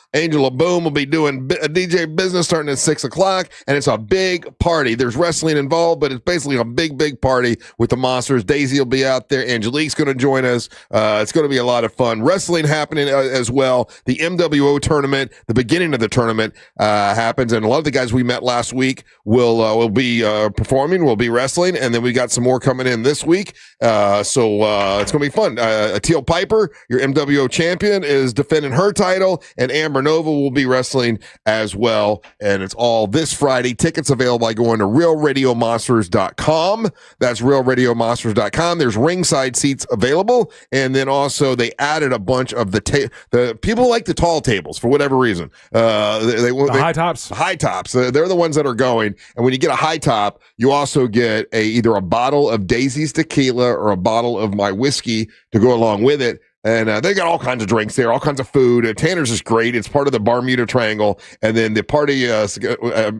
Boom will be doing a DJ business starting at 6 o'clock. And it's a big party. There's wrestling involved, but it's basically a big, big party with the monsters. Daisy will be out there. Angelique's going to join us. It's going to be a lot of fun. Wrestling happening as well. The MWO tournament, the beginning of the tournament happens. And a lot of the guys we met last week will be performing, will be wrestling, and then we got some more coming in this week. So it's going to be fun. Teal Piper, your MWO champion, is defending her title, and Amber Nova will be wrestling as well. And it's all this Friday. Tickets available by going to realradiomonsters.com. That's realradiomonsters.com. There's ringside seats available, and then also they added a bunch of the people like the tall tables for whatever reason. The high tops. High tops. They're the ones that are going. And when you get a high top, you also get either a bottle of Daisy's tequila or a bottle of my whiskey to go along with it. And they got all kinds of drinks there, all kinds of food. Tanner's is great. It's part of the Bermuda Triangle. And then the party,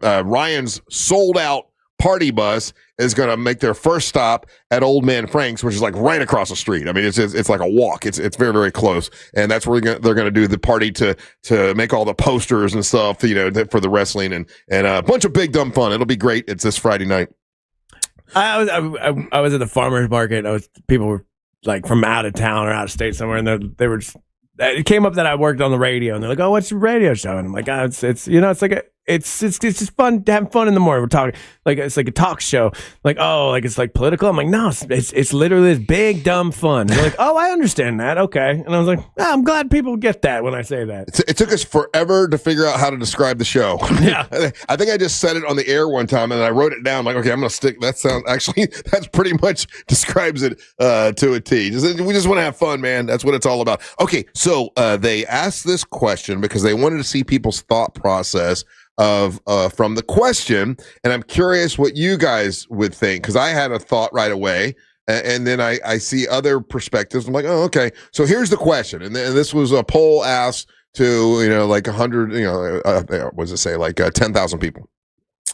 Ryan's sold out party bus is going to make their first stop at Old Man Frank's, which is like right across the street. I mean, it's like a walk. It's very, very close. And that's where they're going to do the party to make all the posters and stuff, for the wrestling and a bunch of big dumb fun. It'll be great. It's this Friday night. I was at the farmer's market. People were like from out of town or out of state somewhere, and they were just, it came up that I worked on the radio, and they're like, "Oh, what's your radio show?" And I'm like, "Oh, it's just fun having fun in the morning. We're talking like it's like a talk show. Like, oh, like it's like political." I'm like, "No, it's literally this big dumb fun." And they're like, "Oh, I understand that. Okay." And I was like, "I'm glad people get that when I say that." It took us forever to figure out how to describe the show. Yeah, I think I just said it on the air one time, and I wrote it down. I'm like, okay, I'm going to stick. That's pretty much describes it to a T. We just want to have fun, man. That's what it's all about. Okay, so they asked this question because they wanted to see people's thought process from the question, and I'm curious what you guys would think, because I had a thought right away, and then I see other perspectives. I'm like, oh, okay. So here's the question, and this was a poll asked to like 100, what does it say, like 10,000 people,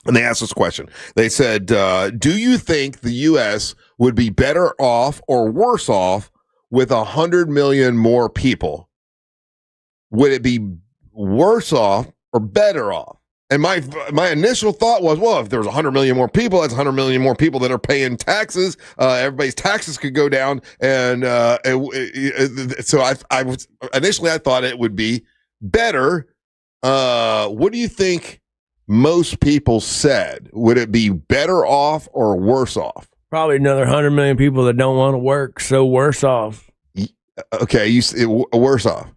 and they asked this question. They said, do you think the U.S. would be better off or worse off with 100 million more people? Would it be worse off or better off? And my initial thought was, well, if there's 100 million more people, that's 100 million more people that are paying taxes. Everybody's taxes could go down, and so I was initially I thought it would be better. What do you think most people said? Would it be better off or worse off? Probably another 100 million people that don't want to work, so worse off. Okay, worse off.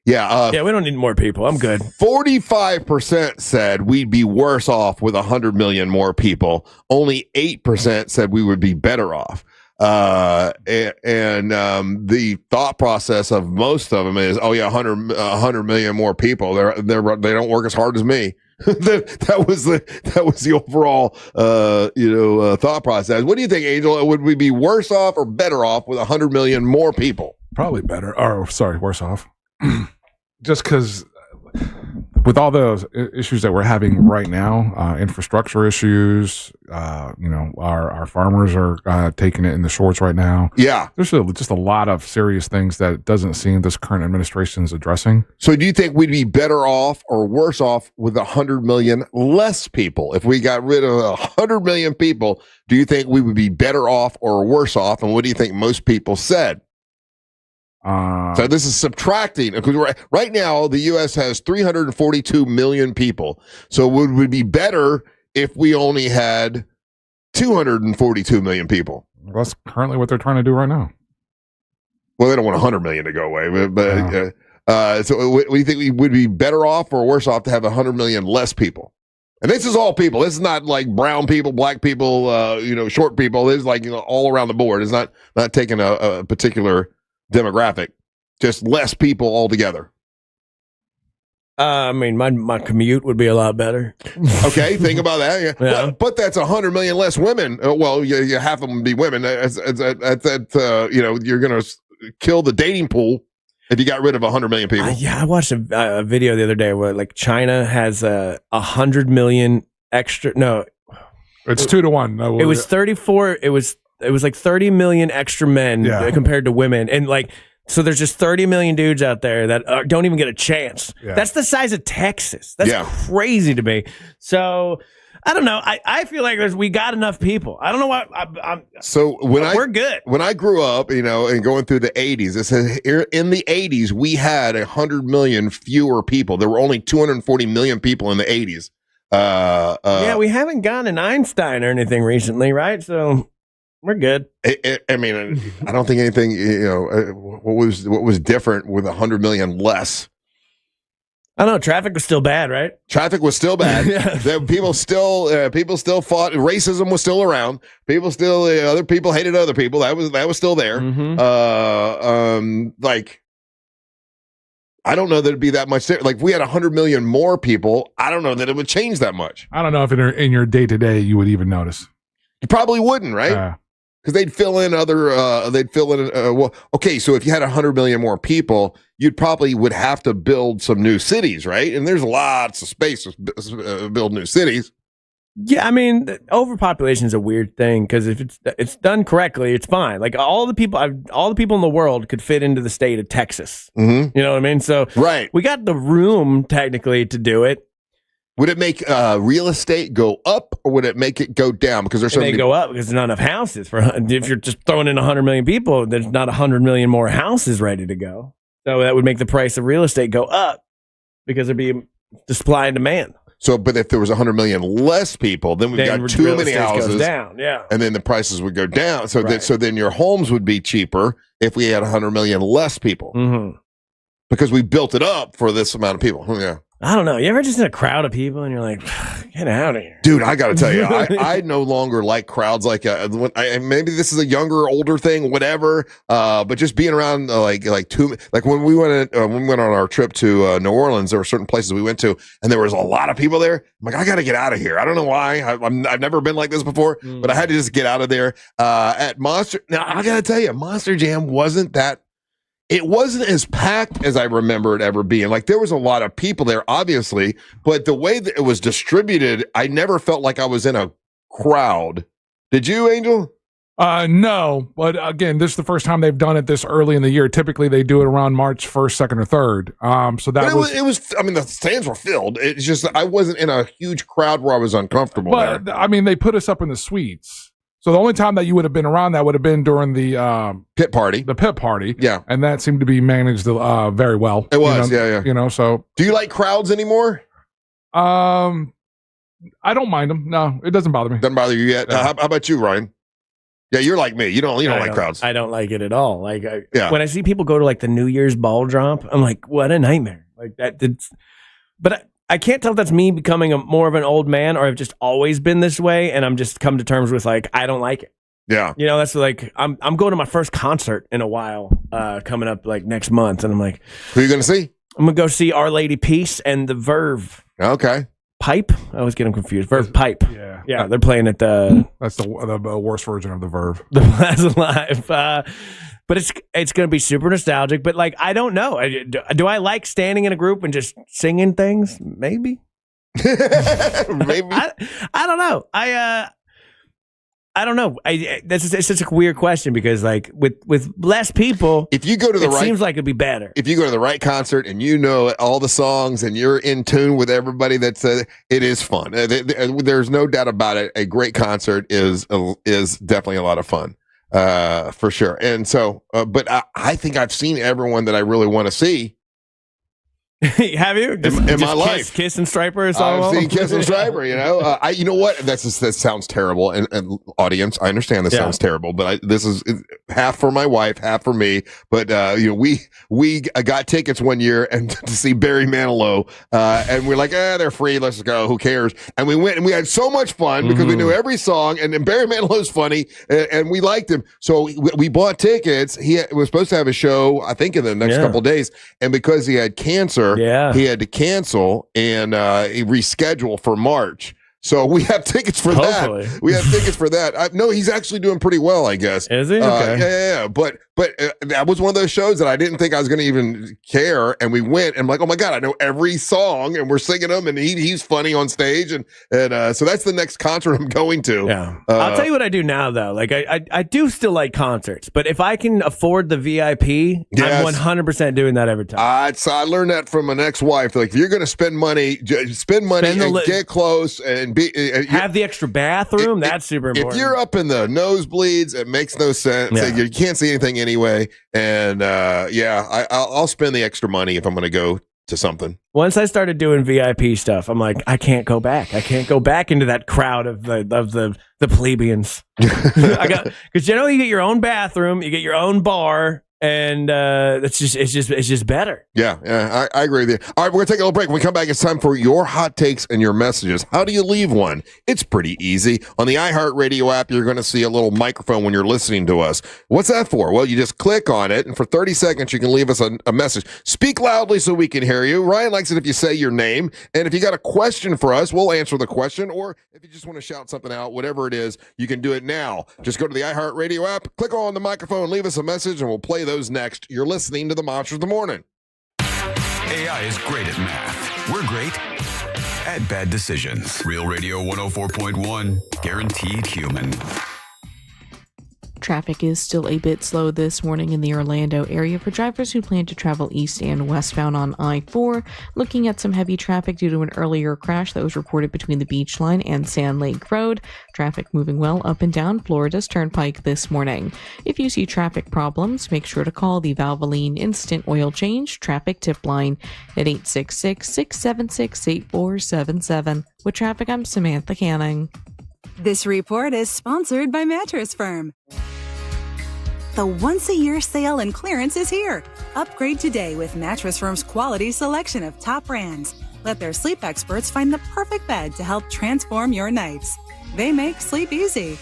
Yeah. We don't need more people. I'm good. 45% said we'd be worse off with 100 million more people. Only 8% said we would be better off. And the thought process of most of them is, oh yeah, 100 million more people. They don't work as hard as me. that was the overall thought process. What do you think, Angel? Would we be worse off or better off with 100 million more people? Probably better. Worse off. Just because with all those issues that we're having right now, infrastructure issues, our farmers are taking it in the shorts right now. Yeah. There's just a lot of serious things that it doesn't seem this current administration is addressing. So do you think we'd be better off or worse off with 100 million less people? If we got rid of 100 million people, do you think we would be better off or worse off? And what do you think most people said? So this is subtracting, because right now the U.S. has 342 million people. So would we be better if we only had 242 million people? That's currently what they're trying to do right now. Well, they don't want 100 million to go away, but so what do you think, we would be better off or worse off to have 100 million less people? And this is all people. This is not like brown people, black people, short people. This is like all around the board. It's not taking a particular demographic, just less people altogether. I mean, my commute would be a lot better. Okay, think about that. Yeah. But that's 100 million less women. Well, you half of them be women. You're going to kill the dating pool if you got rid of 100 million people. I watched a video the other day where like China has 100 million extra. No, it's 2 to 1. No, it was 34. It was like 30 million extra men compared to women. And like, so there's just 30 million dudes out there that don't even get a chance. Yeah. That's the size of Texas. That's crazy to me. So I don't know. I feel like we got enough people. I don't know why. We're good. When I grew up, and going through the 80s, it says in the 80s, we had 100 million fewer people. There were only 240 million people in the 80s. We haven't gotten an Einstein or anything recently, right? So we're good. I mean, I don't think anything. What was different with 100 million less? I don't know. Traffic was still bad, right? Traffic was still bad. People still fought. Racism was still around. People still other people hated other people. That was still there. Mm-hmm. I don't know that it'd be that much. Like if we had 100 million more people, I don't know that it would change that much. I don't know if in your day to day you would even notice. You probably wouldn't, right? Because they'd fill in other. Okay, so if you had 100 million more people, you'd probably would have to build some new cities, right? And there's lots of space to build new cities. Yeah, I mean, overpopulation is a weird thing because if it's done correctly, it's fine. Like all the people in the world could fit into the state of Texas. Mm-hmm. You know what I mean? So we got the room technically to do it. Would it make real estate go up or would it make it go down? Because there's so many. Go up because there's not enough houses for. If you're just throwing in 100 million people, there's not 100 million more houses ready to go. So that would make the price of real estate go up because there'd be the supply and demand. So, but if there was 100 million less people, then we've got too many houses, goes down, yeah, and then the prices would go down. So then your homes would be cheaper if we had 100 million less people, because we built it up for this amount of people. Yeah. I don't know. You ever just in a crowd of people and you're like, get out of here. Dude, I got to tell you, I no longer like crowds like maybe this is a younger, older thing, whatever. But just being around like when we went on our trip to New Orleans, there were certain places we went to and there was a lot of people there. I'm like, I got to get out of here. I don't know why. I've never been like this before, but I had to just get out of there. At Monster, now I got to tell you, Monster Jam wasn't as packed as I remember it ever being. Like there was a lot of people there, obviously, but the way that it was distributed, I never felt like I was in a crowd. Did you, Angel? No, but again, this is the first time they've done it this early in the year. Typically, they do it around March 1st, 2nd, or 3rd. So that was. I mean, the stands were filled. It's just I wasn't in a huge crowd where I was uncomfortable. But there. I mean, they put us up in the suites. So the only time that you would have been around that would have been during the pit party. The pit party. Yeah. And that seemed to be managed very well. It was, yeah. You know, so. Do you like crowds anymore? I don't mind them. No, it doesn't bother me. Doesn't bother you yet? No. How about you, Ryan? Yeah, you're like me. You don't like crowds. I don't like it at all. Like when I see people go to like the New Year's ball drop, I'm like, what a nightmare. Like that. But I can't tell if that's me becoming more of an old man or I've just always been this way and I'm just come to terms with like I don't like it. Yeah. You know, that's like I'm going to my first concert in a while coming up like next month and I'm like, who are you going to see? I'm going to go see Our Lady Peace and the Verve. Okay. Pipe? I always get them confused. Verve Pipe. Yeah. Yeah, they're playing at the That's the worst version of the Verve. The Plaza Live. But it's going to be super nostalgic. But like, I don't know. Do I like standing in a group and just singing things? Maybe. Maybe. I don't know. I don't know. It's such a weird question because like with less people, if you go to the seems like it'd be better. If you go to the right concert and you know all the songs and you're in tune with everybody, it is fun. There's no doubt about it. A great concert is definitely a lot of fun. For sure. And so, but I think I've seen everyone that I really want to see. Have you? In my life. Kiss and Striper or something? I've seen Kiss and Striper, you know. You know what? That sounds terrible. And audience, I understand this sounds terrible, but this is half for my wife, half for me. But, we got tickets one year and to see Barry Manilow. And we're like, they're free. Let's go. Who cares? And we went and we had so much fun because we knew every song. And Barry Manilow's funny and we liked him. So we bought tickets. He was supposed to have a show, I think, in the next couple of days. And because he had cancer, he had to cancel and he reschedule for March. So we have tickets for that. We have tickets for that. No, he's actually doing pretty well, I guess. Is he? Okay. Yeah. But that was one of those shows that I didn't think I was going to even care. And we went and I'm like, oh my God, I know every song and we're singing them and he's funny on stage. And so that's the next concert I'm going to. Yeah. I'll tell you what I do now though. Like I do still like concerts, but if I can afford the VIP, I'm 100% doing that every time. So I learned that from an ex-wife. Like if you're going to spend money and get close and have the extra bathroom. That's super important. If you're up in the nosebleeds, it makes no sense. Yeah. You can't see anything anyway. And I'll spend the extra money if I'm going to go to something. Once I started doing VIP stuff, I'm like, I can't go back. I can't go back into that crowd of the plebeians. Because you get your own bathroom, you get your own bar. And it's just better. Yeah, I agree with you. All right, we're gonna take a little break. When we come back, it's time for your hot takes and your messages. How do you leave one? It's pretty easy. On the iHeartRadio app, you're gonna see a little microphone when you're listening to us. What's that for? Well, you just click on it, and for 30 seconds, you can leave us a message. Speak loudly so we can hear you. Ryan likes it if you say your name, and if you got a question for us, we'll answer the question. Or if you just want to shout something out, whatever it is, you can do it now. Just go to the iHeartRadio app, click on the microphone, leave us a message, and we'll play those next. You're listening to the Monsters of the Morning. AI is great at math. We're great at bad decisions. Real Radio 104.1, guaranteed human. Traffic is still a bit slow this morning in the Orlando area for drivers who plan to travel east and westbound on I-4. Looking at some heavy traffic due to an earlier crash that was reported between the Beach Line and Sand Lake Road. Traffic moving well up and down Florida's Turnpike this morning. If you see traffic problems, make sure to call the Valvoline Instant Oil Change Traffic Tip Line at 866-676-8477. With traffic, I'm Samantha Canning. This report is sponsored by Mattress Firm. The once-a-year sale and clearance is here. Upgrade today with Mattress Firm's quality selection of top brands. Let their sleep experts find the perfect bed to help transform your nights. They make sleep easy.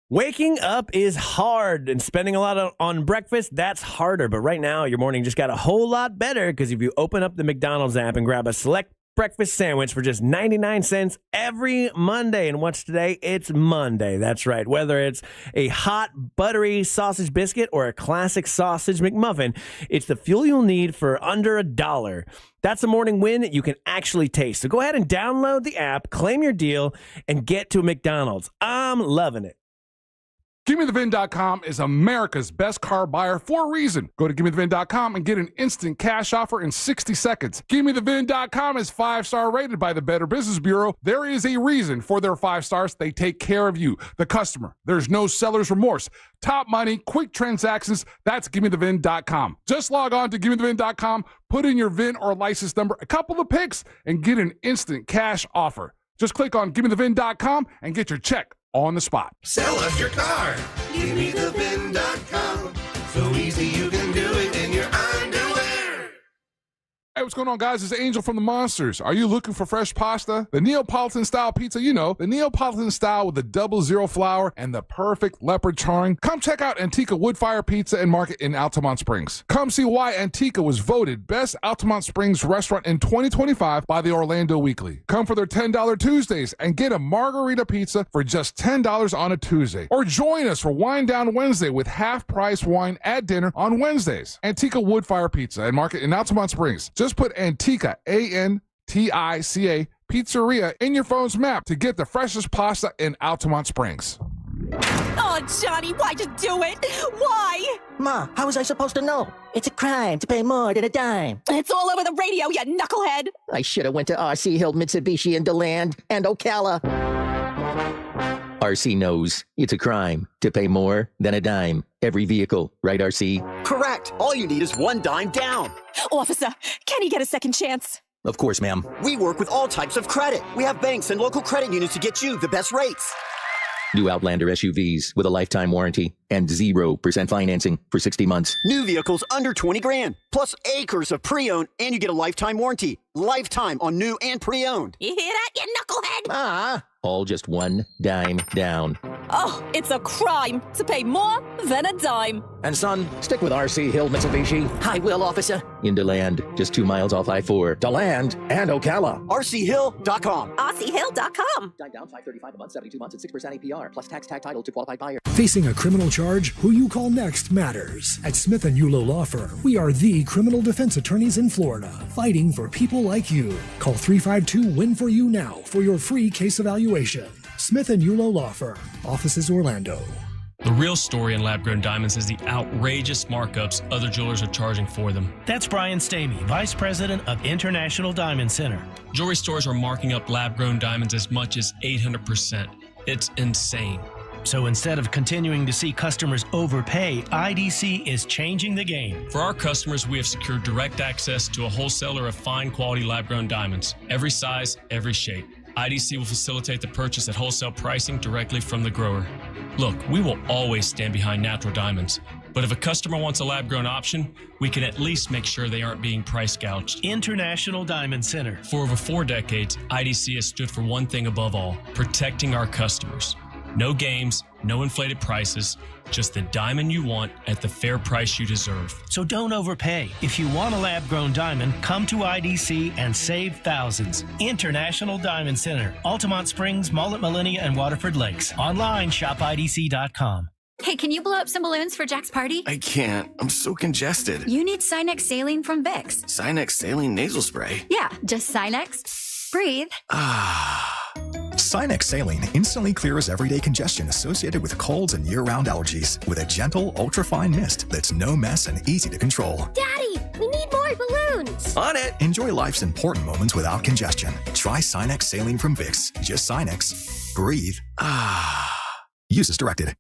Waking up is hard, and spending a lot on breakfast, that's harder. But right now, your morning just got a whole lot better because if you open up the McDonald's app and grab a select breakfast sandwich for just 99 cents every Monday. And what's today? It's Monday. That's right. Whether it's a hot, buttery sausage biscuit or a classic sausage McMuffin, it's the fuel you'll need for under $1. That's a morning win you can actually taste. So go ahead and download the app, claim your deal, and get to McDonald's. I'm loving it. GimmeTheVin.com is America's best car buyer for a reason. Go to GimmeTheVin.com and get an instant cash offer in 60 seconds. GimmeTheVin.com is 5-star rated by the Better Business Bureau. There is a reason for their 5 stars. They take care of you, the customer. There's no seller's remorse. Top money, quick transactions. That's GimmeTheVin.com. Just log on to GimmeTheVin.com, put in your VIN or license number, a couple of picks, and get an instant cash offer. Just click on GimmeTheVin.com and get your check on the spot. Sell us your car. GimmeTheVin.com. So easy you can do it in your underwear. Hey, what's going on, guys? It's Angel from the Monsters. Are you looking for fresh pasta? The Neapolitan-style pizza, you know, the Neapolitan style with the 00 flour and the perfect leopard charring. Come check out Antica Woodfire Pizza and Market in Altamont Springs. Come see why Antica was voted Best Altamont Springs Restaurant in 2025 by the Orlando Weekly. Come for their $10 Tuesdays and get a margarita pizza for just $10 on a Tuesday. Or join us for Wine Down Wednesday with half-price wine at dinner on Wednesdays. Antica Woodfire Pizza and Market in Altamont Springs. Just put Antica, A-N-T-I-C-A, Pizzeria in your phone's map to get the freshest pasta in Altamont Springs. Oh, Johnny, why'd you do it? Why? Ma, how was I supposed to know? It's a crime to pay more than a dime. It's all over the radio, you knucklehead. I should have went to R.C. Hill, Mitsubishi, and DeLand, and Ocala. R.C. knows it's a crime to pay more than a dime. Every vehicle, right, R.C.? Correct. All you need is one dime down. Officer, can he get a second chance? Of course, ma'am. We work with all types of credit. We have banks and local credit unions to get you the best rates. New Outlander SUVs with a lifetime warranty and 0% financing for 60 months. New vehicles under 20 grand, plus acres of pre-owned, and you get a lifetime warranty. Lifetime on new and pre-owned. You hear that, you knucklehead? All just one dime down. Oh, it's a crime to pay more than a dime. And son, stick with R.C. Hill, Mitsubishi. I will, officer. In DeLand, just 2 miles off I-4. DeLand and Ocala. RCHill.com. RCHill.com. Dime down, $535 a month, 72 months at 6% APR, plus tax tag title to qualified buyer. Facing a criminal charge, who you call next matters. At Smith & Yulo Law Firm, we are the criminal defense attorneys in Florida, fighting for people like you. Call 352-WIN-FOR-YOU now for your free case evaluation. Smith & Yulo Law Firm, offices Orlando. The real story in lab-grown diamonds is the outrageous markups other jewelers are charging for them. That's Brian Stamey, Vice President of International Diamond Center. Jewelry stores are marking up lab-grown diamonds as much as 800%. It's insane. So instead of continuing to see customers overpay, IDC is changing the game. For our customers, we have secured direct access to a wholesaler of fine quality lab-grown diamonds. Every size, every shape. IDC will facilitate the purchase at wholesale pricing directly from the grower. Look, we will always stand behind natural diamonds, but if a customer wants a lab-grown option, we can at least make sure they aren't being price gouged. International Diamond Center. For over 4 decades, IDC has stood for one thing above all, protecting our customers. No games, no inflated prices, just the diamond you want at the fair price you deserve. So don't overpay. If you want a lab-grown diamond, come to IDC and save thousands. International Diamond Center, Altamont Springs, Mullet, Millennia, and Waterford Lakes. Online, shopidc.com. Hey, can you blow up some balloons for Jack's party? I can't. I'm so congested. You need Sinex Saline from Vicks. Sinex Saline Nasal Spray? Yeah, just Sinex. Breathe. Sinex Saline instantly clears everyday congestion associated with colds and year-round allergies with a gentle, ultra-fine mist that's no mess and easy to control. Daddy, we need more balloons. On it. Enjoy life's important moments without congestion. Try Sinex Saline from Vicks. Just Sinex. Breathe. Use as directed.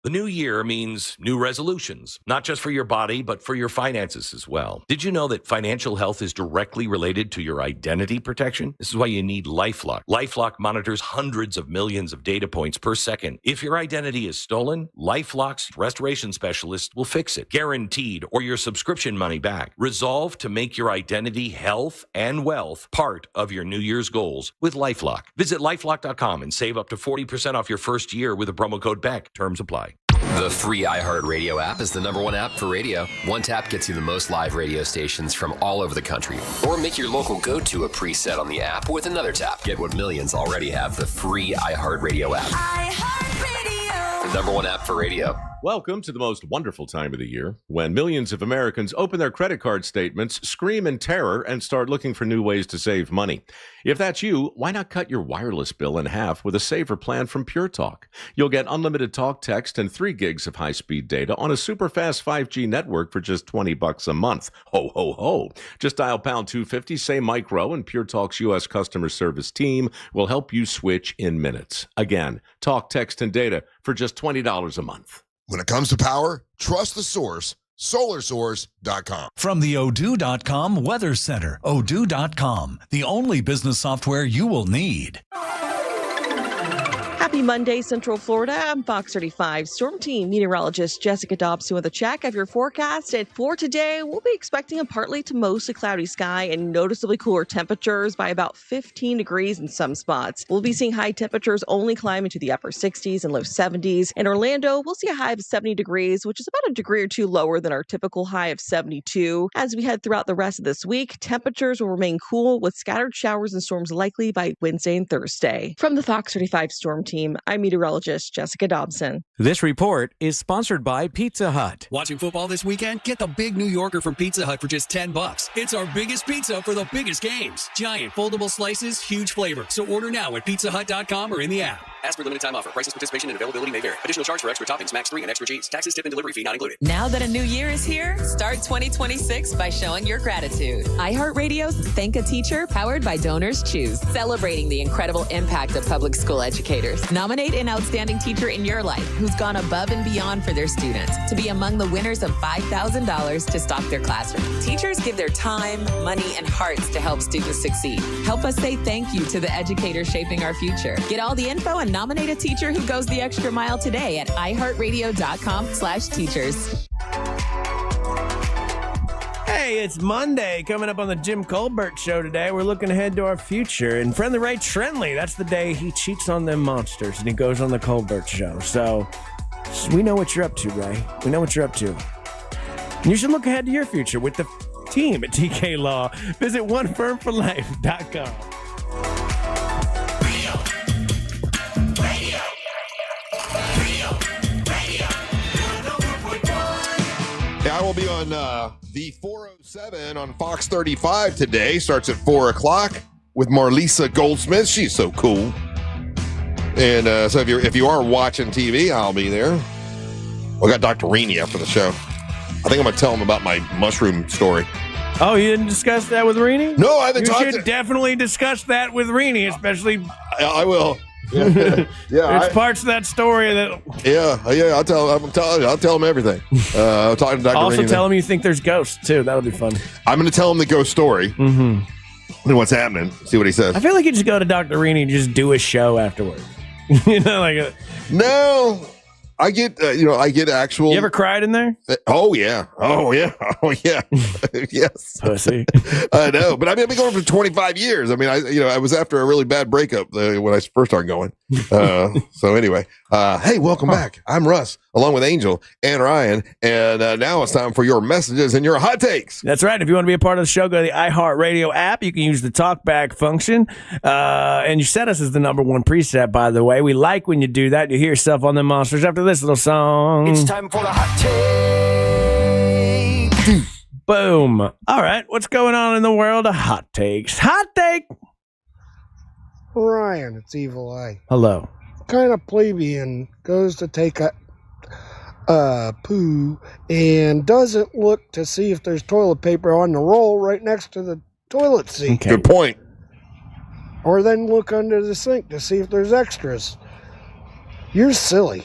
The new year means new resolutions, not just for your body, but for your finances as well. Did you know that financial health is directly related to your identity protection? This is why you need LifeLock. LifeLock monitors hundreds of millions of data points per second. If your identity is stolen, LifeLock's restoration specialist will fix it, guaranteed, or your subscription money back. Resolve to make your identity, health, and wealth part of your New Year's goals with LifeLock. Visit LifeLock.com and save up to 40% off your first year with the promo code BECK. Terms apply. The free iHeartRadio app is the #1 app for radio. One tap gets you the most live radio stations from all over the country. Or make your local go-to a preset on the app with another tap. Get what millions already have, the free iHeartRadio app. iHeartRadio. The #1 app for radio. Welcome to the most wonderful time of the year, when millions of Americans open their credit card statements, scream in terror, and start looking for new ways to save money. If that's you, why not cut your wireless bill in half with a saver plan from Pure Talk? You'll get unlimited talk, text, and 3 gigs of high-speed data on a super-fast 5G network for just $20 a month. Ho, ho, ho. Just dial pound 250, say micro, and Pure Talk's U.S. customer service team will help you switch in minutes. Again, talk, text, and data for just $20 a month. When it comes to power, trust the source, solarsource.com. From the Odoo.com Weather Center, Odoo.com, the only business software you will need. Happy Monday, Central Florida. I'm Fox 35 Storm Team meteorologist Jessica Dobson with a check of your forecast. And for today, we'll be expecting a partly to mostly cloudy sky and noticeably cooler temperatures by about 15 degrees in some spots. We'll be seeing high temperatures only climb into the upper 60s and low 70s. In Orlando, we'll see a high of 70 degrees, which is about a degree or two lower than our typical high of 72. As we head throughout the rest of this week, temperatures will remain cool with scattered showers and storms likely by Wednesday and Thursday. From the Fox 35 Storm Team, I'm meteorologist Jessica Dobson. This report is sponsored by Pizza Hut. Watching football this weekend? Get the Big New Yorker from Pizza Hut for just $10. It's our biggest pizza for the biggest games. Giant foldable slices, huge flavor. So order now at pizzahut.com or in the app. Ask for limited time offer. Prices, participation, and availability may vary. Additional charge for extra toppings, max 3 and extra cheese. Taxes, tip, and delivery fee not included. Now that a new year is here, start 2026 by showing your gratitude. iHeartRadio's Thank a Teacher, powered by Donors Choose, celebrating the incredible impact of public school educators. Nominate an outstanding teacher in your life who's gone above and beyond for their students to be among the winners of $5,000 to stock their classroom. Teachers give their time, money, and hearts to help students succeed. Help us say thank you to the educators shaping our future. Get all the info and nominate a teacher who goes the extra mile today at iHeartRadio.com/teachers. Hey, it's Monday. Coming up on the Jim Colbert Show today, we're looking ahead to our future. And Friendly Ray Trentley, that's the day he cheats on them monsters and he goes on the Colbert Show. So we know what you're up to, Ray. We know what you're up to. And you should look ahead to your future with the team at TK Law. Visit onefirmforlife.com. Yeah, I will be on the 407 on Fox 35 today. Starts at 4 o'clock with Marlisa Goldsmith. She's so cool. And so if you are watching TV, I'll be there. We got Dr. Rini after the show. I think I'm going to tell him about my mushroom story. Oh, you didn't discuss that with Rini? No, I haven't talked. You should definitely discuss that with Rini, especially. I will. Yeah, There's parts of that story that. Yeah. I'll tell him everything. I'll talk to Dr. Also, Rini tell him you think there's ghosts too. That'll be fun. I'm going to tell him the ghost story. Mm-hmm. And what's happening? See what he says. I feel like you just go to Dr. Rini and just do a show afterwards. No. I get actual. You ever cried in there? Oh yeah. Yes. Pussy. I know, but I've been going for 25 years. I mean, I was after a really bad breakup when I first started going. So anyway, hey, welcome back. I'm Russ. along with Angel and Ryan. And now it's time for your messages and your hot takes. That's right. If you want to be a part of the show, go to the iHeartRadio app. You can use the talkback function. And you set us as the number one preset, by the way. We like when you do that. You hear yourself on the monsters after this little song. It's time for the hot take. Boom. All right. What's going on in the world of hot takes? Hot take. Ryan, it's Evil Eye. Hello. Kind of plebeian goes to take a poo and doesn't look to see if there's toilet paper on the roll right next to the toilet seat. Okay. Good point. Or then look under the sink to see if there's extras. You're silly.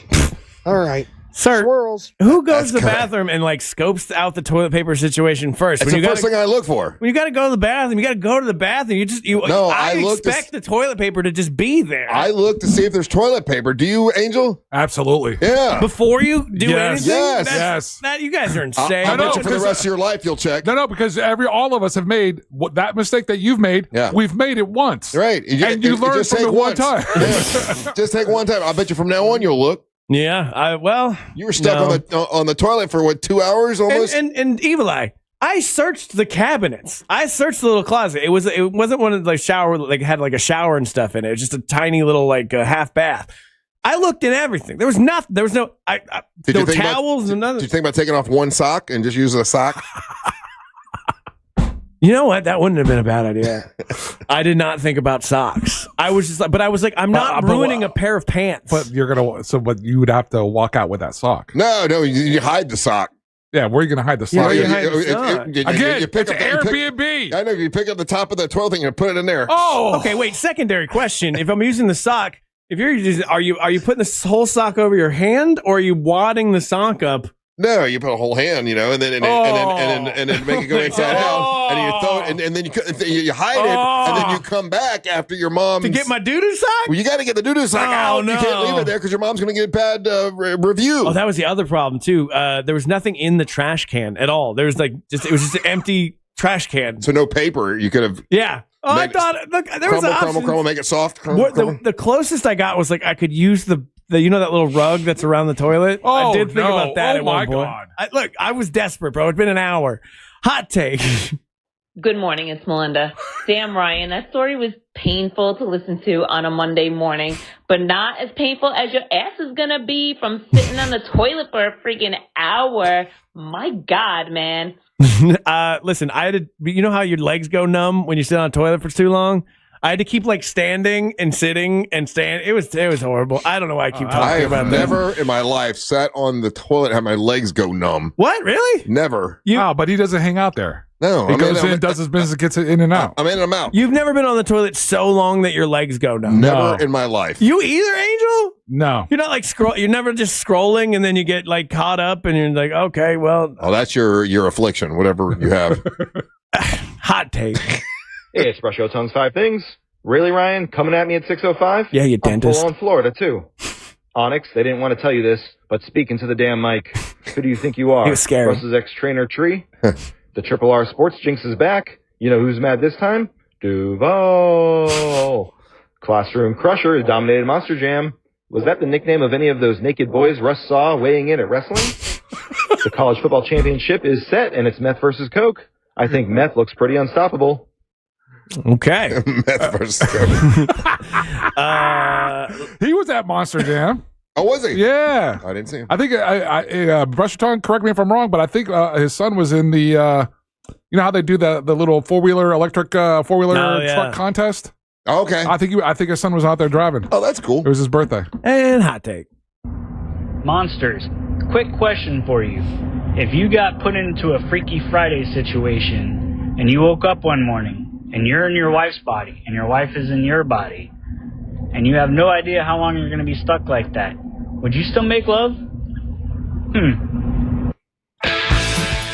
All right. Sir, Swirls. who goes to the bathroom and like scopes out the toilet paper situation first? That's the first thing I look for. When you got to go to the bathroom, you got to go to the bathroom. I expect the toilet paper to just be there. I look to see if there's toilet paper. Do you, Angel? Absolutely. Yeah. Before you do anything? Yes. You guys are insane. I bet you for the rest of your life you'll check. No, because all of us have made that mistake that you've made. Yeah. We've made it once. Right. And you learn from it one time. Yeah. Just take one time. I bet you from now on you'll look. Yeah, you were stuck on the toilet for 2 hours almost. And Evil Eye, I searched the cabinets. I searched the little closet. It wasn't one of the shower had a shower and stuff in it. It was just a tiny little half bath. I looked in everything. There was nothing. There was no towels and nothing. Did you think about taking off one sock and just using a sock? You know what? That wouldn't have been a bad idea. I did not think about socks. I was like, I'm not ruining a pair of pants. But but you would have to walk out with that sock. No, you hide the sock. Yeah, where are you going to hide the sock? Again, it's Airbnb. I know. You pick up the top of the toilet thing and put it in there. Oh, okay. Wait. Secondary question: if I'm using the sock, are you putting this whole sock over your hand, or are you wadding the sock up? No, you put a whole hand, and then make it go inside out, and you throw it, and then you hide it, and then you come back after your mom to get my doo-doo sock. Well, you got to get the doo-doo sock out. No. You can't leave it there because your mom's going to get bad review. Oh, that was the other problem too. There was nothing in the trash can at all. There was it was just an empty trash can. So no paper. You could have. Yeah. Oh, I thought there was crumble, make it soft. The closest I got was I could use the that little rug that's around the toilet. Oh, I did think about that at one point. God. I was desperate, bro. It's been an hour. Hot take. Good morning, it's Melinda. Damn, Ryan, that story was painful to listen to on a Monday morning, but not as painful as your ass is gonna be from sitting on the toilet for a freaking hour. My God, man. Listen, I had to. You know how your legs go numb when you sit on a toilet for too long? I had to keep standing and sitting and stand. It was horrible. I don't know why I keep talking about this. I have never in my life sat on the toilet and had my legs go numb. What? Really? Never. But he doesn't hang out there. No. He goes in, does his business, gets it in and out. I'm in and I'm out. You've never been on the toilet so long that your legs go numb? Never in my life. You either, Angel? No. You're not you're never just scrolling and then you get caught up and you're like, okay, well. Oh, that's your affliction, whatever you have. Hot take. Hey, it's Brush Your Tongue's 5 Things. Really, Ryan? Coming at me at 6:05? Yeah, you dentist. I'm full on Florida, too. Onyx, they didn't want to tell you this, but speaking to the damn mic, who do you think you are? He was scary. Russ's ex-trainer Tree? The Triple R Sports Jinx is back. You know who's mad this time? Duval. Classroom Crusher dominated Monster Jam. Was that the nickname of any of those naked boys Russ saw weighing in at wrestling? The college football championship is set, and it's meth versus coke. I think meth looks pretty unstoppable. Okay. Meth versus coke. He was at Monster Jam. Oh, was he? Yeah. I didn't see him. I think, Brush Your Tongue, correct me if I'm wrong, but I think his son was in the, you know how they do the little electric four-wheeler truck contest? Oh, okay. I think his son was out there driving. Oh, that's cool. It was his birthday. And hot take. Monsters, quick question for you. If you got put into a Freaky Friday situation and you woke up one morning and you're in your wife's body and your wife is in your body and you have no idea how long you're going to be stuck like that, would you still make love?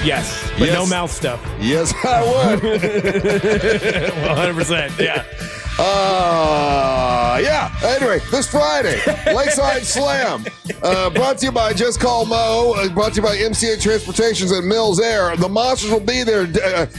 Yes, but no mouth stuff. Yes, I would. 100%, yeah. Anyway, this Friday, Lakeside Slam, brought to you by Just Call Mo, brought to you by MCA Transportations and Mills Air. The Monsters will be there.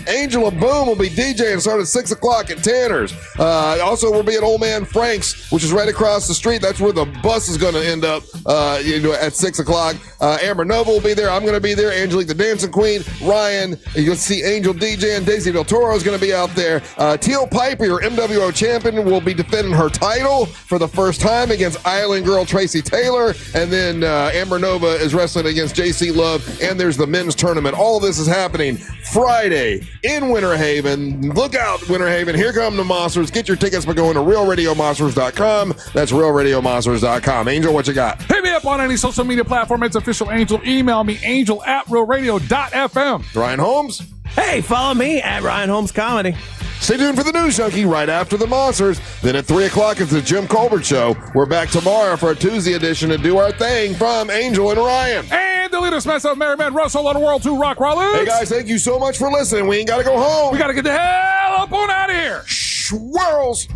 Angela Boone will be DJing, start at 6 o'clock at Tanner's. Also, we'll be at Old Man Frank's, which is right across the street. That's where the bus is going to end up at 6 o'clock. Amber Nova will be there. I'm going to be there. Angelique the Dancing Queen. Ryan, you'll see Angel DJ, and Daisy Del Toro is going to be out there. Teal Piper, your MWO champion, will be defending her title for the first time against Island Girl Tracy Taylor. And then Amber Nova is wrestling against JC Love. And there's the men's tournament. All of this is happening Friday in Winter Haven. Look out, Winter Haven. Here come the Monsters. Get your tickets by going to realradiomonsters.com. That's realradiomonsters.com. Angel, what you got? Hit me up on any social media platform. It's Official Angel. Email me, angel@realradio.fm. Ryan Holmes. Hey, follow me at Ryan Holmes Comedy. Stay tuned for the News Junkie right after the Monsters. Then at 3 o'clock, it's the Jim Colbert Show. We're back tomorrow for a Tuesday edition to do our thing from Angel and Ryan. And the leader, smash up, Merry Man, Russ, all on the world, to Rock Rollins. Hey, guys, thank you so much for listening. We ain't got to go home. We got to get the hell up on out of here. Swirls.